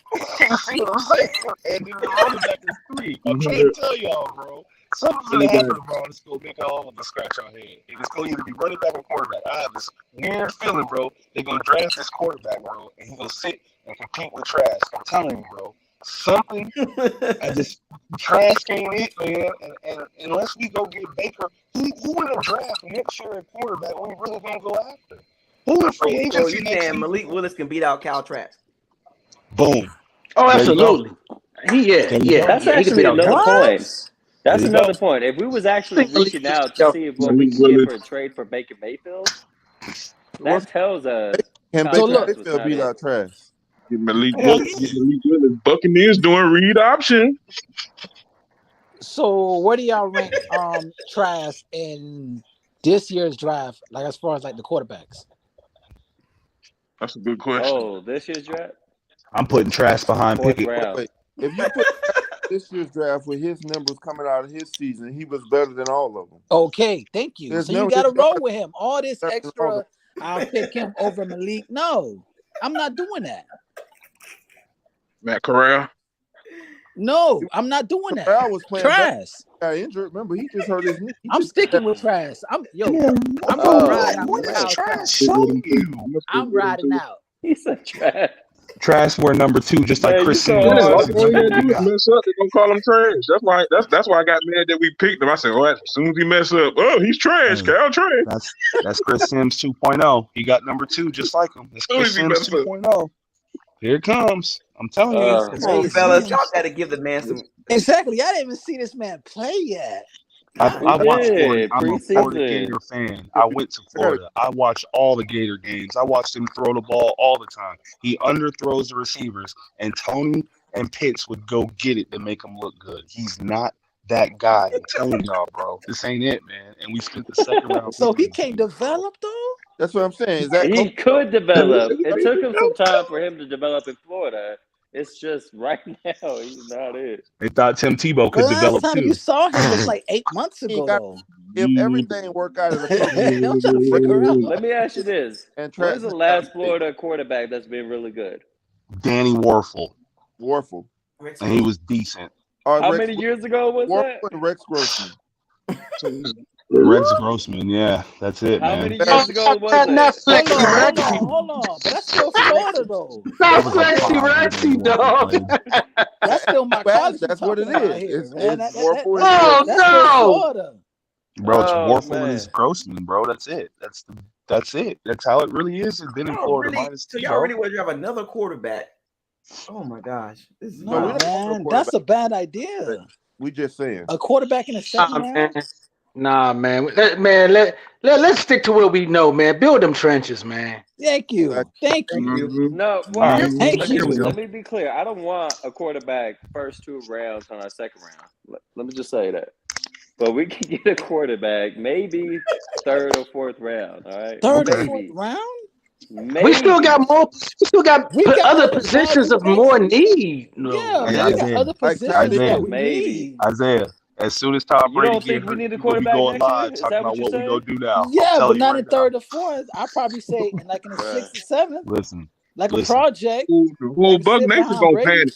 S7: See what I'm saying? And then the running back is 3. I'm trying to tell y'all, bro. Something's gonna happen, bro. It's gonna make all of us scratch our head. And it's gonna either be running back or quarterback. I have this weird feeling, bro. They're gonna draft this quarterback, bro, and he's gonna sit and compete with Trask. I'm telling you, bro. Something. Trask ain't it, man. And unless we go get Baker, who in the draft next year at quarterback we really gonna go after? Who in free agency?
S1: So you saying Malik Willis can beat out Kyle Trask?
S7: Boom.
S5: Oh, absolutely. Yeah.
S21: That's actually another point. That's another point. If we was actually reaching out to see if what we can get for a trade for Baker Mayfield, that tells us.
S8: Can Baker Mayfield beat out Trask?
S10: Malik Willis. Buccaneers doing read option.
S18: So where do y'all rank Trask in this year's draft? Like as far as like the quarterbacks?
S10: That's a good question.
S21: Oh, this year's draft?
S7: I'm putting Trask behind Pickett.
S8: Wait. If you put this year's draft with his numbers coming out of his season, he was better than all of them.
S18: Okay, thank you. So you got to roll with him. All this extra, I'll pick him over Malik. No, I'm not doing that.
S10: Matt Corral.
S18: No, I'm not doing that.
S8: Corral was playing
S18: Trask.
S8: Got injured. Remember, he just hurt his knee.
S18: I'm sticking with Trask. I'm gonna ride out.
S7: What is Trask showing you?
S18: I'm riding out.
S21: He said Trask.
S7: Trask were number 2, just like Chris Simmons.
S10: All they mess up, they're gonna call him trash. That's why I got mad that we picked him. I said, as soon as he mess up, he's trash, Kyle Trask.
S7: That's Chris Sims 2.0. He got number 2 just like him. That's Chris Sims 2.0. Here it comes. I'm telling you.
S1: Come on, fellas. Y'all got to give the man some.
S18: Exactly. I didn't even see this man play yet.
S7: I watched Florida. I'm a Florida Gator fan. I went to Florida. I watched all the Gator games. I watched him throw the ball all the time. He underthrows the receivers, and Tony and Pitts would go get it to make him look good. He's not that guy. I'm telling y'all, bro. This ain't it, man. And we spent the second round.
S18: So he can't develop, though?
S8: That's what I'm saying.
S21: He could develop. It took him some time for him to develop in Florida. It's just right now he's not it.
S7: They thought Tim Tebow could develop too.
S18: Last time you saw him was like 8 months ago. Though.
S8: If everything worked out,
S18: I'm trying to figure out.
S21: Let me ask you this: when's the last Florida quarterback that's been really good?
S7: Danny Warfel.
S8: And
S7: he was decent.
S21: How many years ago was that?
S8: Rex Grossman.
S7: Rex Grossman, yeah, that's it,
S21: How
S7: man.
S21: many years ago was that?
S18: Hold on. But that's still Florida, though.
S5: That's Rexy, dog.
S18: That's still my college.
S8: That's what it is.
S18: That's
S5: no.
S18: Florida.
S7: Bro, it's Warfel and it's Grossman, bro. That's it. That's it. That's how it really is. It's been in Florida minus
S1: So
S7: Tebow.
S1: y'all really want to have another quarterback? Oh my gosh,
S18: Man, that's a bad idea.
S8: We just saying
S18: A quarterback in the second round.
S5: Nah, man. Let Let's stick to what we know, man. Build them trenches, man.
S18: Thank you. Thank you.
S21: No, well,
S18: Thank you.
S21: let me be clear. I don't want a quarterback first 2 rounds on our second round. Let me just say that. But we can get a quarterback maybe 3rd or 4th round. All right,
S18: Third or
S21: maybe.
S18: 4th round.
S21: Maybe.
S5: We still got more. We still got other positions of more need.
S18: Yeah,
S4: Hey,
S18: man, we got other positions that we
S21: maybe.
S18: need.
S4: Isaiah, as soon as Tom
S21: You
S4: Brady
S21: don't
S4: get
S21: think we
S4: hurt,
S21: need a
S4: we're gonna be
S21: quarterback
S4: going
S21: next year?
S4: live
S21: Is
S4: talking
S21: that
S4: about
S21: what you're
S4: what we're
S21: saying?
S4: gonna do now.
S18: Yeah, but
S4: I'm
S18: not
S4: telling
S18: in
S4: you right
S18: 3rd or 4th. I'd probably say in like in the 6th or 7th,
S4: listen,
S18: like a
S4: listen,
S18: project.
S10: The whole
S18: Like
S10: Buck
S18: sit
S10: Nation
S18: behind
S10: gonna
S18: Brady.
S10: panic.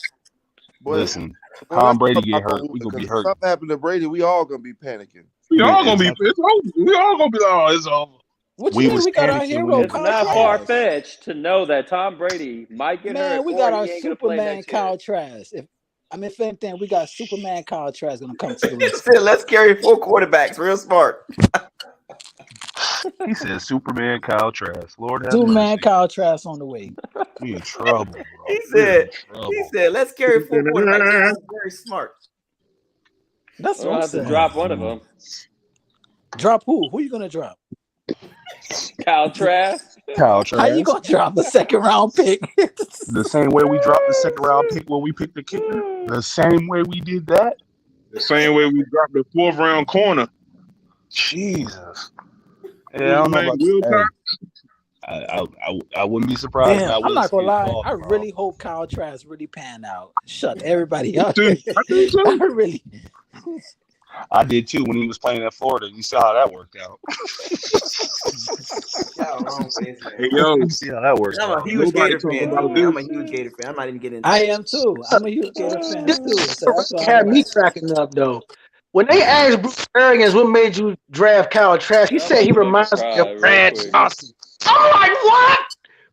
S4: listen.
S8: Well,
S4: Tom
S8: let's
S4: Brady
S8: talk
S4: get
S8: about
S4: hurt, we
S8: because
S4: gonna be
S8: if
S4: hurt.
S8: something happened to Brady, we all gonna be panicking.
S10: We all gonna be
S4: Exactly.
S10: pissed off. We all gonna be like, oh, it's over.
S18: What
S4: We
S18: you mean?
S4: was
S18: We got our
S4: panicking
S18: hero,
S4: when
S21: It's
S18: Kyle
S21: not
S18: Trask.
S21: far fetched to know that Tom Brady might get
S18: Man,
S21: hurt
S18: we
S21: or
S18: got
S21: he
S18: our
S21: ain't gonna play
S18: Superman,
S21: next year.
S18: Kyle Trask. If anything, we got Superman, Kyle Trask gonna come to the
S1: He
S18: rescue.
S1: said, let's carry 4 quarterbacks. Real smart.
S4: He said Superman Kyle Trask. Lord have
S18: Superman,
S4: mercy.
S18: Kyle Trask on the way.
S4: We in trouble, bro.
S1: He
S4: We're in
S1: said,
S4: trouble.
S1: let's carry 4 quarterbacks. He sounds very smart.
S18: That's
S21: We
S18: what
S21: don't
S18: I'm
S21: have to
S18: saying.
S21: drop one of them.
S18: Drop who? Who you gonna drop?
S21: Kyle Trask.
S4: Kyle
S18: How you
S4: Trask.
S18: gonna drop a 2nd round pick?
S4: The same way we dropped the 2nd round pick when we picked the kicker. The same way we did that.
S10: The same way we dropped the 4th round corner.
S4: Jesus. Yeah, I don't know
S10: Man,
S4: about
S10: Will
S4: hey, I wouldn't be surprised.
S18: Damn,
S4: Now
S18: I'm not gonna lie.
S4: involved,
S18: I
S4: bro.
S18: really hope Kyle Trask really pan out. Shut everybody up.
S10: I think so.
S18: I really.
S4: I did too when he was playing at Florida. You saw how that worked out.
S1: Y'all wrong for this, man.
S10: Hey, yo,
S4: You see how that worked
S1: I'm a
S4: out.
S1: huge
S10: nobody
S1: Gator
S10: talking
S1: fan,
S10: about
S1: though, man. I'm a
S10: this.
S1: huge Gator fan. I'm not even getting into
S18: I
S1: it.
S18: am too. I'm a huge Gator fan too. So that's why
S5: Had
S18: I'm
S5: me
S18: like,
S5: cracking up though. When they asked Bruce Arians what made you draft Kyle Trask, he
S21: I'm
S5: said
S21: about
S5: he
S21: to fucking
S5: reminds me
S21: cry
S5: of
S21: real
S5: Brad
S21: quick.
S5: Johnson. I'm like, what?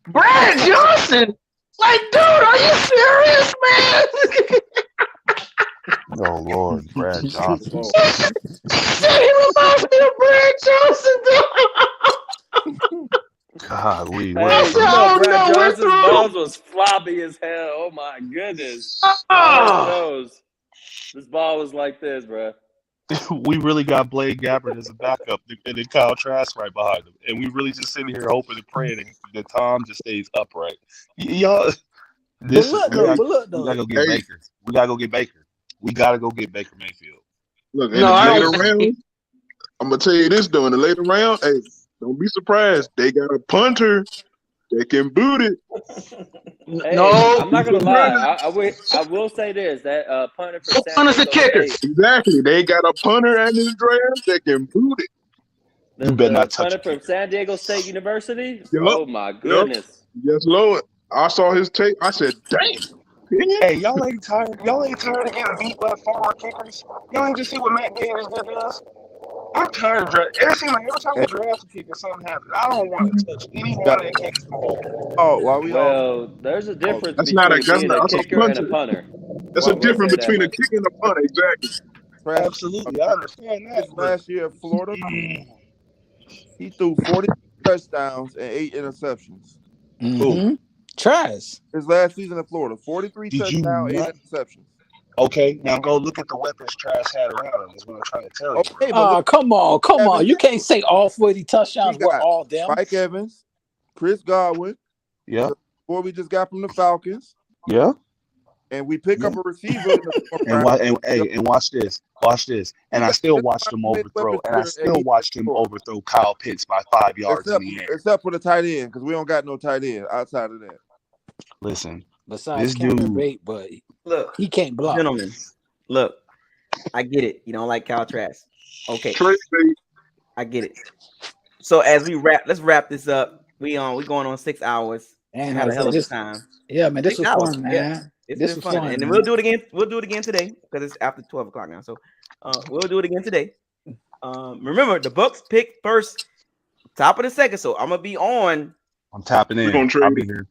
S5: Brad Johnson? Like, dude, are you serious, man?
S4: Oh Lord, Brad Johnson.
S10: Oh,
S5: Said he reminds me of Brad Johnson, dude.
S4: Golly, what
S21: Hey,
S4: a
S5: I said,
S21: you know
S5: oh
S21: Brad
S5: no, we're
S21: Johnson's balls
S5: through.
S21: was floppy as hell. Oh my goodness.
S5: Oh.
S21: Everybody knows. This ball was like this, bro.
S4: we really got Blake Gabbert as a backup, and then Kyle Trask right behind him, and we really just sitting here hoping and praying that Tom just stays upright. Y'all,
S18: but look though.
S4: We gotta go get Baker. We gotta go get Baker. We gotta go get Baker Mayfield.
S10: look, in the later round, I'm gonna tell you this though. In the later round, hey, don't be surprised. They got a punter that can boot it.
S21: Hey, I'm not gonna lie. I will say this: that punter for San Diego State.
S10: Exactly. They got a punter at this draft that can boot it.
S21: The, the punter from San Diego State University.
S10: Yup.
S21: Oh my goodness!
S10: Yes, Lord. I saw his tape. I said, "Damn."
S4: Hey, y'all ain't tired. Y'all ain't tired of getting beat by former kickers. Y'all ain't just see what Matt Davis did to us. I'm tired of drafting. It seems like every time we draft a kicker, something happens. I don't want to touch any one of the kickers the ball.
S8: Oh, while we
S21: Well, there's a difference
S10: That's
S21: between
S10: not
S21: being a
S10: that's a
S21: kicker and a
S10: punter.
S21: punter.
S10: That's
S21: I
S10: a
S21: will
S10: difference
S21: say that
S10: between a
S21: much.
S10: kick and a punter. Exactly.
S4: Absolutely, I understand that.
S8: Last year at Florida, he threw 40 touchdowns and 8 interceptions.
S18: Mm-hmm. Trash.
S8: His last season at Florida, 43
S4: Did you
S8: touchdowns, 8
S4: not?
S8: interceptions.
S4: Okay, now go look at the weapons Trask had around him. Is what I'm trying to tell you.
S8: Okay,
S18: Oh, come on. You can't say all 40 touchdowns
S8: We
S18: were
S8: got
S18: all them.
S8: Mike Evans, Chris Godwin.
S4: Yeah.
S8: Boy we just got from the Falcons.
S4: Yeah.
S8: And we pick up a receiver in the fourth
S4: And
S8: round.
S4: and watch this. Watch this. And I still watched him overthrow. And I still watched him overthrow Kyle Pitts by 5 yards in the air.
S8: Except for the tight end, because we don't got no tight end outside of that.
S4: Listen,
S18: Besides
S4: this
S18: Cameron
S4: dude.
S18: Brate, but
S1: Look,
S18: he can't block.
S1: Gentlemen, look, I get it. You don't like Kyle Trask. Okay. I get it. So as we let's wrap this up. We going on 6 hours.
S18: Man,
S1: had a hell of a
S18: this-
S1: time.
S18: Yeah, man, this
S1: 6
S18: was
S1: hours.
S18: fun, man.
S1: Yeah, it's
S18: This
S1: been
S18: was
S1: fun.
S18: fun,
S1: And
S18: man.
S1: we'll do it again. We'll do it again today because it's after 12 o'clock now. So we'll do it again today. Remember, the Bucks pick first, top of the second. So I'm gonna be on.
S4: I'm tapping in. I'll be here.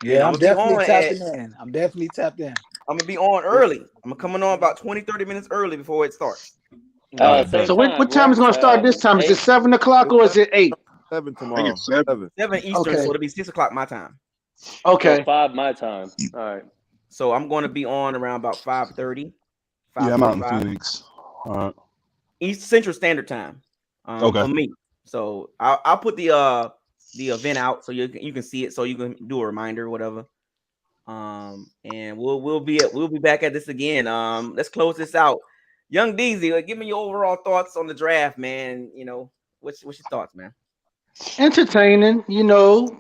S18: Yeah, I'm
S1: I'ma be
S18: definitely
S1: on
S18: tapping in. I'm definitely tapped in.
S1: I'm gonna be on early. I'm coming on about 20-30 minutes early before it starts.
S5: So what time is going to start this time? Is it 7 o'clock or is it 8?
S8: 7 tomorrow. 7
S1: Eastern,
S5: Okay.
S1: so it'll be 6 o'clock my time.
S5: Okay.
S21: So 5 my time. All right.
S1: So I'm going to be on around about 5:30.
S4: Yeah, I'm out in Phoenix. All right.
S1: East Central Standard Time.
S4: Okay.
S1: For me. So I'll put the event out so you can see it, so you can do a reminder or whatever. And we'll be back at this again. Let's close this out. Young DZ, give me your overall thoughts on the draft, man. You know, what's your thoughts, man?
S5: Entertaining,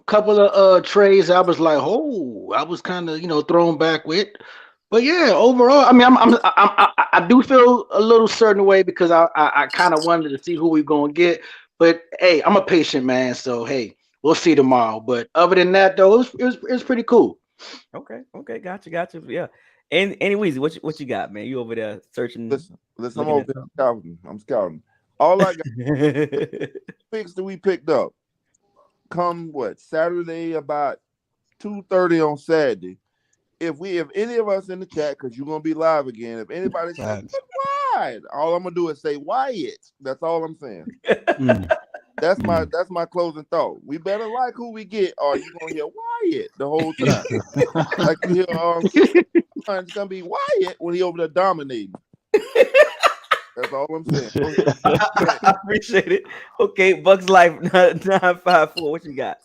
S5: couple of trades I was like, oh, I was kind of thrown back with. But yeah, overall, I mean, I do feel a little certain way because I kind of wanted to see who we gonna get. But hey, I'm a patient man, so hey, we'll see tomorrow. But other than that, though, it was pretty cool.
S1: Okay, gotcha. Yeah. And anyways, what you got, man? You over there searching?
S8: Listen, I'm over there scouting. I'm scouting. All I got picks that we picked up come Saturday about 2:30 on Saturday. If any of us in the chat, because you're gonna be live again, if anybody says why, all I'm gonna do is say Wyatt. That's all I'm saying. That's my closing thought. We better like who we get, or you're gonna hear Wyatt the whole time. Like you hear it's gonna be Wyatt when he over there dominating. That's all I'm saying.
S1: I appreciate it. Okay, Bucks Life 954. What you got?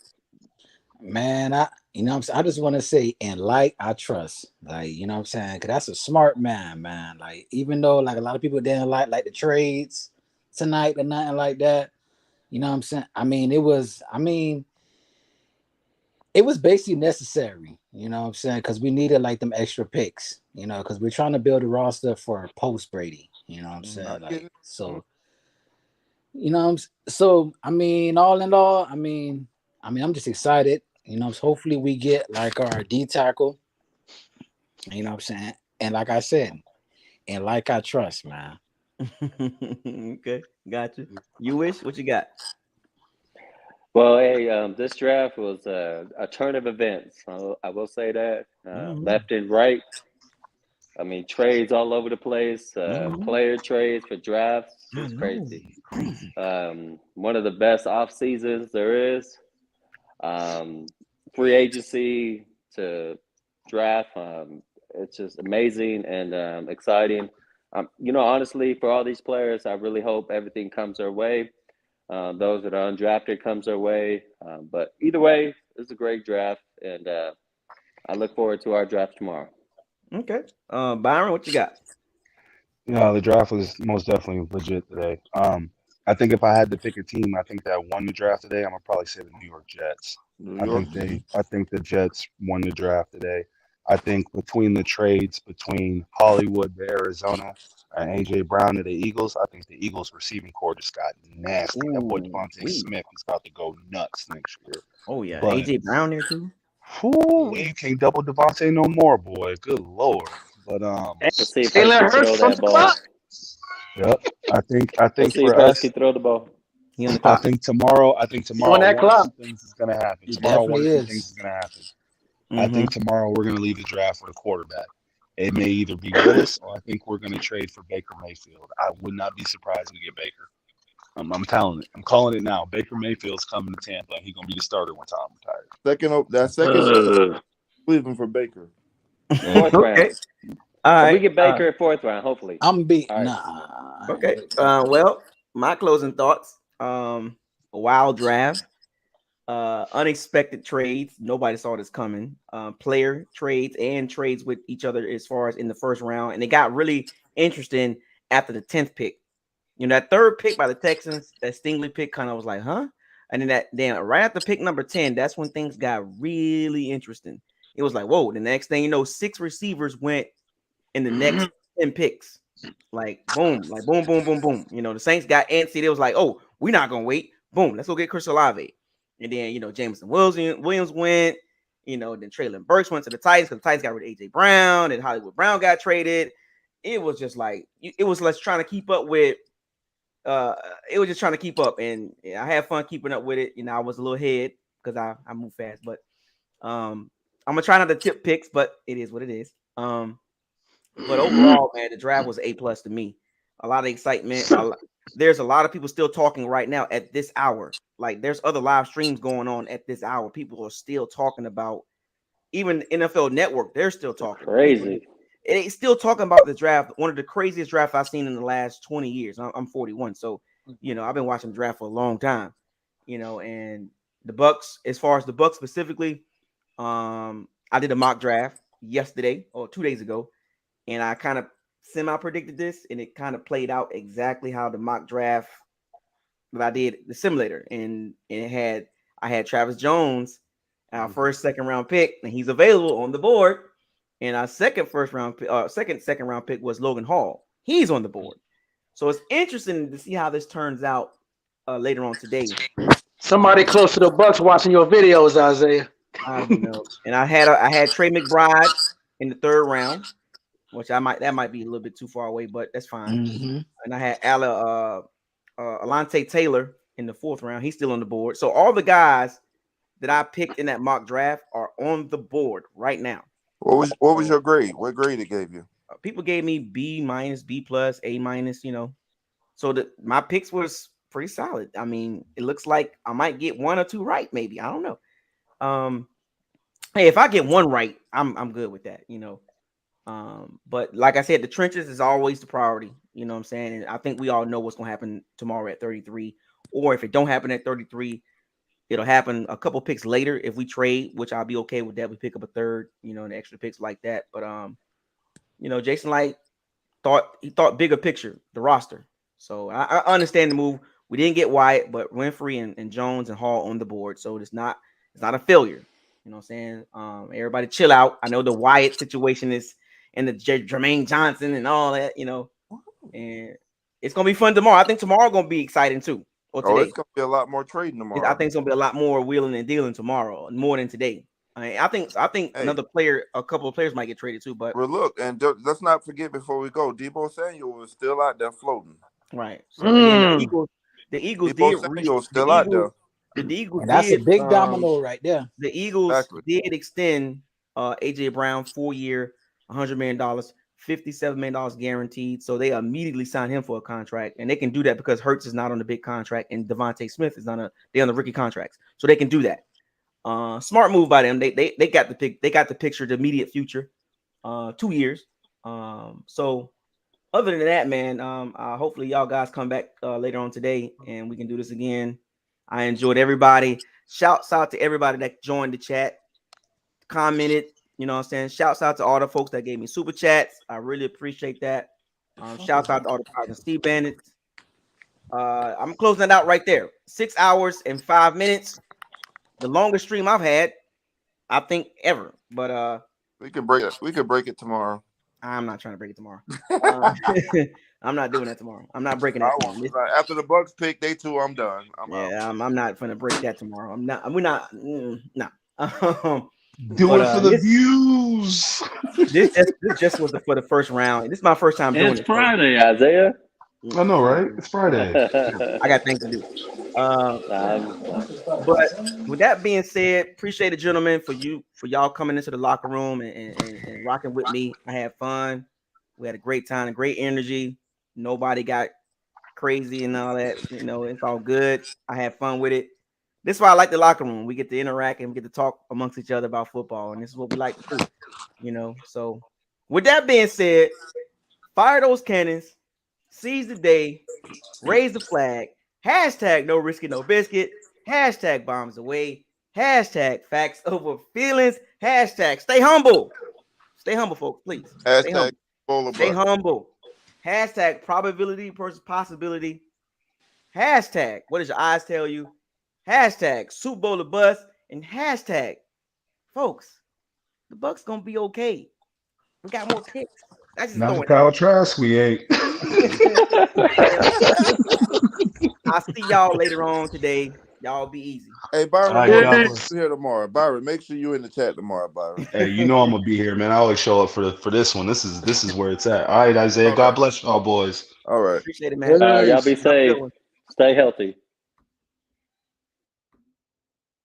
S18: Man, I just want to say, and like I trust, like, you know what I'm saying? Because that's a smart man. Like, even though like a lot of people didn't like the trades tonight or nothing like that, you know what I'm saying? It was basically necessary, you know what I'm saying? Because we needed like them extra picks, because we're trying to build a roster for post Brady, you know what I'm saying? Like, so, all in all, I'm just excited. Hopefully we get like our D tackle. You know what I'm saying? And like I said, and like I trust, man.
S1: Okay, gotcha. You wish? What you got?
S21: Well, hey, this draft was a turn of events. I will say that. Left and right. Trades all over the place. Player trades for drafts. It's crazy. One of the best off seasons there is. Free agency to draft. It's just amazing and exciting. Honestly, for all these players, I really hope everything comes their way. Those that are undrafted comes their way. But either way, it's a great draft, and I look forward to our draft tomorrow.
S1: Okay. Byron, what you got?
S6: The draft was most definitely legit today. I think if I had to pick a team, I think that won the draft today, I'm gonna probably say the New York Jets. I think the Jets won the draft today. I think between the trades between Hollywood to Arizona and AJ Brown to the Eagles, I think the Eagles receiving core just got nasty. That boy Devontae Smith is about to go nuts next year.
S1: Oh yeah, but AJ Brown there too.
S6: You can't double Devontae no more, boy. Good lord. But
S21: see if Hurts can throw that ball.
S6: Yep. I think
S21: see
S6: for
S21: if
S6: us,
S21: can throw the ball.
S6: I think tomorrow one of two things is gonna happen. Tomorrow one of two things is gonna happen. I think tomorrow we're gonna leave the draft with a quarterback. It may either be Willis or I think we're gonna trade for Baker Mayfield. I would not be surprised we get Baker. I'm telling it. I'm calling it now. Baker Mayfield's coming to Tampa. He's gonna be the starter when Tom retires.
S8: Second Cleveland for Baker.
S21: Fourth round.
S1: Okay. All right.
S21: We get Baker at fourth round, hopefully.
S18: Nah.
S1: Okay. Well, my closing thoughts. A wild draft. Unexpected trades. Nobody saw this coming. Player trades and trades with each other as far as in the first round. And it got really interesting after the 10th pick. That third pick by the Texans, that Stingley pick kind of was like, huh? And then right after pick number 10, that's when things got really interesting. It was like, whoa, the next thing you know, 6 receivers went in the next 10 picks. Like, boom, boom, boom, boom. The Saints got antsy. They was like, oh, we're not going to wait. Boom, let's go get Chris Olave. And then, Jameson Williams went. Then Treylon Burks went to the Titans because the Titans got rid of AJ Brown and Hollywood Brown got traded. It was just like, it was like trying to keep up with, it was just trying to keep up. And I had fun keeping up with it. I was a little head because I move fast. But I'm going to try not to tip picks, but it is what it is. But overall, man, the draft was A+ to me. A lot of excitement. There's a lot of people still talking right now at this hour. Like, there's other live streams going on at this hour. People are still talking about, even NFL Network, they're still talking.
S21: Crazy.
S1: They still talking about the draft. One of the craziest drafts I've seen in the last 20 years. I'm 41. So I've been watching the draft for a long time, and the Bucks, as far as the Bucks specifically, I did a mock draft yesterday or 2 days ago, and I kind of semi-predicted this, and it kind of played out exactly how the mock draft that I did, the simulator, and I had Travis Jones, our first second round pick, and he's available on the board. And our second round pick was Logan Hall. He's on the board. So it's interesting to see how this turns out later on today.
S5: Somebody close to the Bucks watching your videos, Isaiah.
S1: I know. And I had Trey McBride in the third round, which that might be a little bit too far away, but that's fine.
S18: Mm-hmm.
S1: And I had Alontae Taylor in the fourth round. He's still on the board. So all the guys that I picked in that mock draft are on the board right now.
S8: What was your grade? What grade it gave you?
S1: People gave me B-, B+, A-. So my picks was pretty solid. I mean, it looks like I might get one or two right, maybe. I don't know. Hey, if I get one right, I'm good with that, But like I said, the trenches is always the priority. You know what I'm saying? And I think we all know what's gonna happen tomorrow at 33. Or if it don't happen at 33, it'll happen a couple picks later if we trade, which I'll be okay with that. We pick up a third, and the extra picks like that. But Jason Light thought bigger picture, the roster. So I understand the move. We didn't get Wyatt, but Winfrey and Jones and Hall on the board. So it's not a failure. You know what I'm saying? Everybody chill out. I know the Wyatt situation is and the Jermaine Johnson and all that, and it's gonna be fun tomorrow. I think tomorrow gonna be exciting too. Or today.
S8: It's gonna be a lot more trading tomorrow.
S1: I think it's gonna be a lot more wheeling and dealing tomorrow, more than today. I think a couple of players might get traded too. But
S8: look, and let's not forget before we go, Deebo Samuel was still out there floating.
S1: Right. So again, the Eagles
S8: still out there.
S1: The Eagles
S18: and that's a big domino right there.
S1: The Eagles did extend AJ Brown 4-year, $100 million, $57 million guaranteed. So they immediately signed him for a contract, and they can do that because Hurts is not on the big contract, and Devontae Smith is they're on the rookie contracts, so they can do that. Smart move by them. They got the pick. They got the picture, the immediate future, 2 years. So other than that, man, hopefully y'all guys come back later on today, and we can do this again. I enjoyed everybody. Shouts out to everybody that joined the chat, commented. You know what I'm saying? Shouts out to all the folks that gave me super chats. I really appreciate that. Shouts out to all the Power and Steve Bandits. I'm closing it out right there. 6 hours and 5 minutes. The longest stream I've had, I think, ever. But
S8: we could break it. We could break it tomorrow.
S1: I'm not trying to break it tomorrow. I'm not doing that tomorrow. I'm not breaking it.
S8: After the Bucks pick day 2, I'm done. I'm
S1: not gonna break that tomorrow. I'm not. We're not. No.
S7: Doing it for the views.
S1: This just was for the first round. This is my first time doing it.
S21: It's Friday, Isaiah.
S6: I know, right? It's Friday.
S1: I got things to do. But with that being said, appreciate it, gentlemen, for y'all coming into the locker room and rocking with me. I had fun. We had a great time, a great energy. Nobody got crazy and all that. It's all good. I had fun with it. This is why I like the locker room. We get to interact and we get to talk amongst each other about football, and this is what we like to do. So with that being said, fire those cannons, seize the day, raise the flag, hashtag no risky, no biscuit, hashtag bombs away, hashtag facts over feelings, hashtag stay humble. Stay humble, folks, please.
S8: Hashtag
S1: stay humble. Hashtag probability versus possibility. Hashtag what does your eyes tell you? Hashtag Super Bowl the bus, and hashtag folks, the Bucks gonna be okay. We got more picks. That's just
S6: not the Kyle Trask we ain't.
S1: I'll see y'all later on today. Y'all be easy.
S8: Hey, Byron, here tomorrow. Byron, make sure you in the chat tomorrow, Byron.
S6: Hey, I'm gonna be here, man. I always show up for this one. This is where it's at. All right, Isaiah. God bless y'all, boys.
S8: All right.
S1: Appreciate it, man.
S21: Y'all be safe. Stay healthy.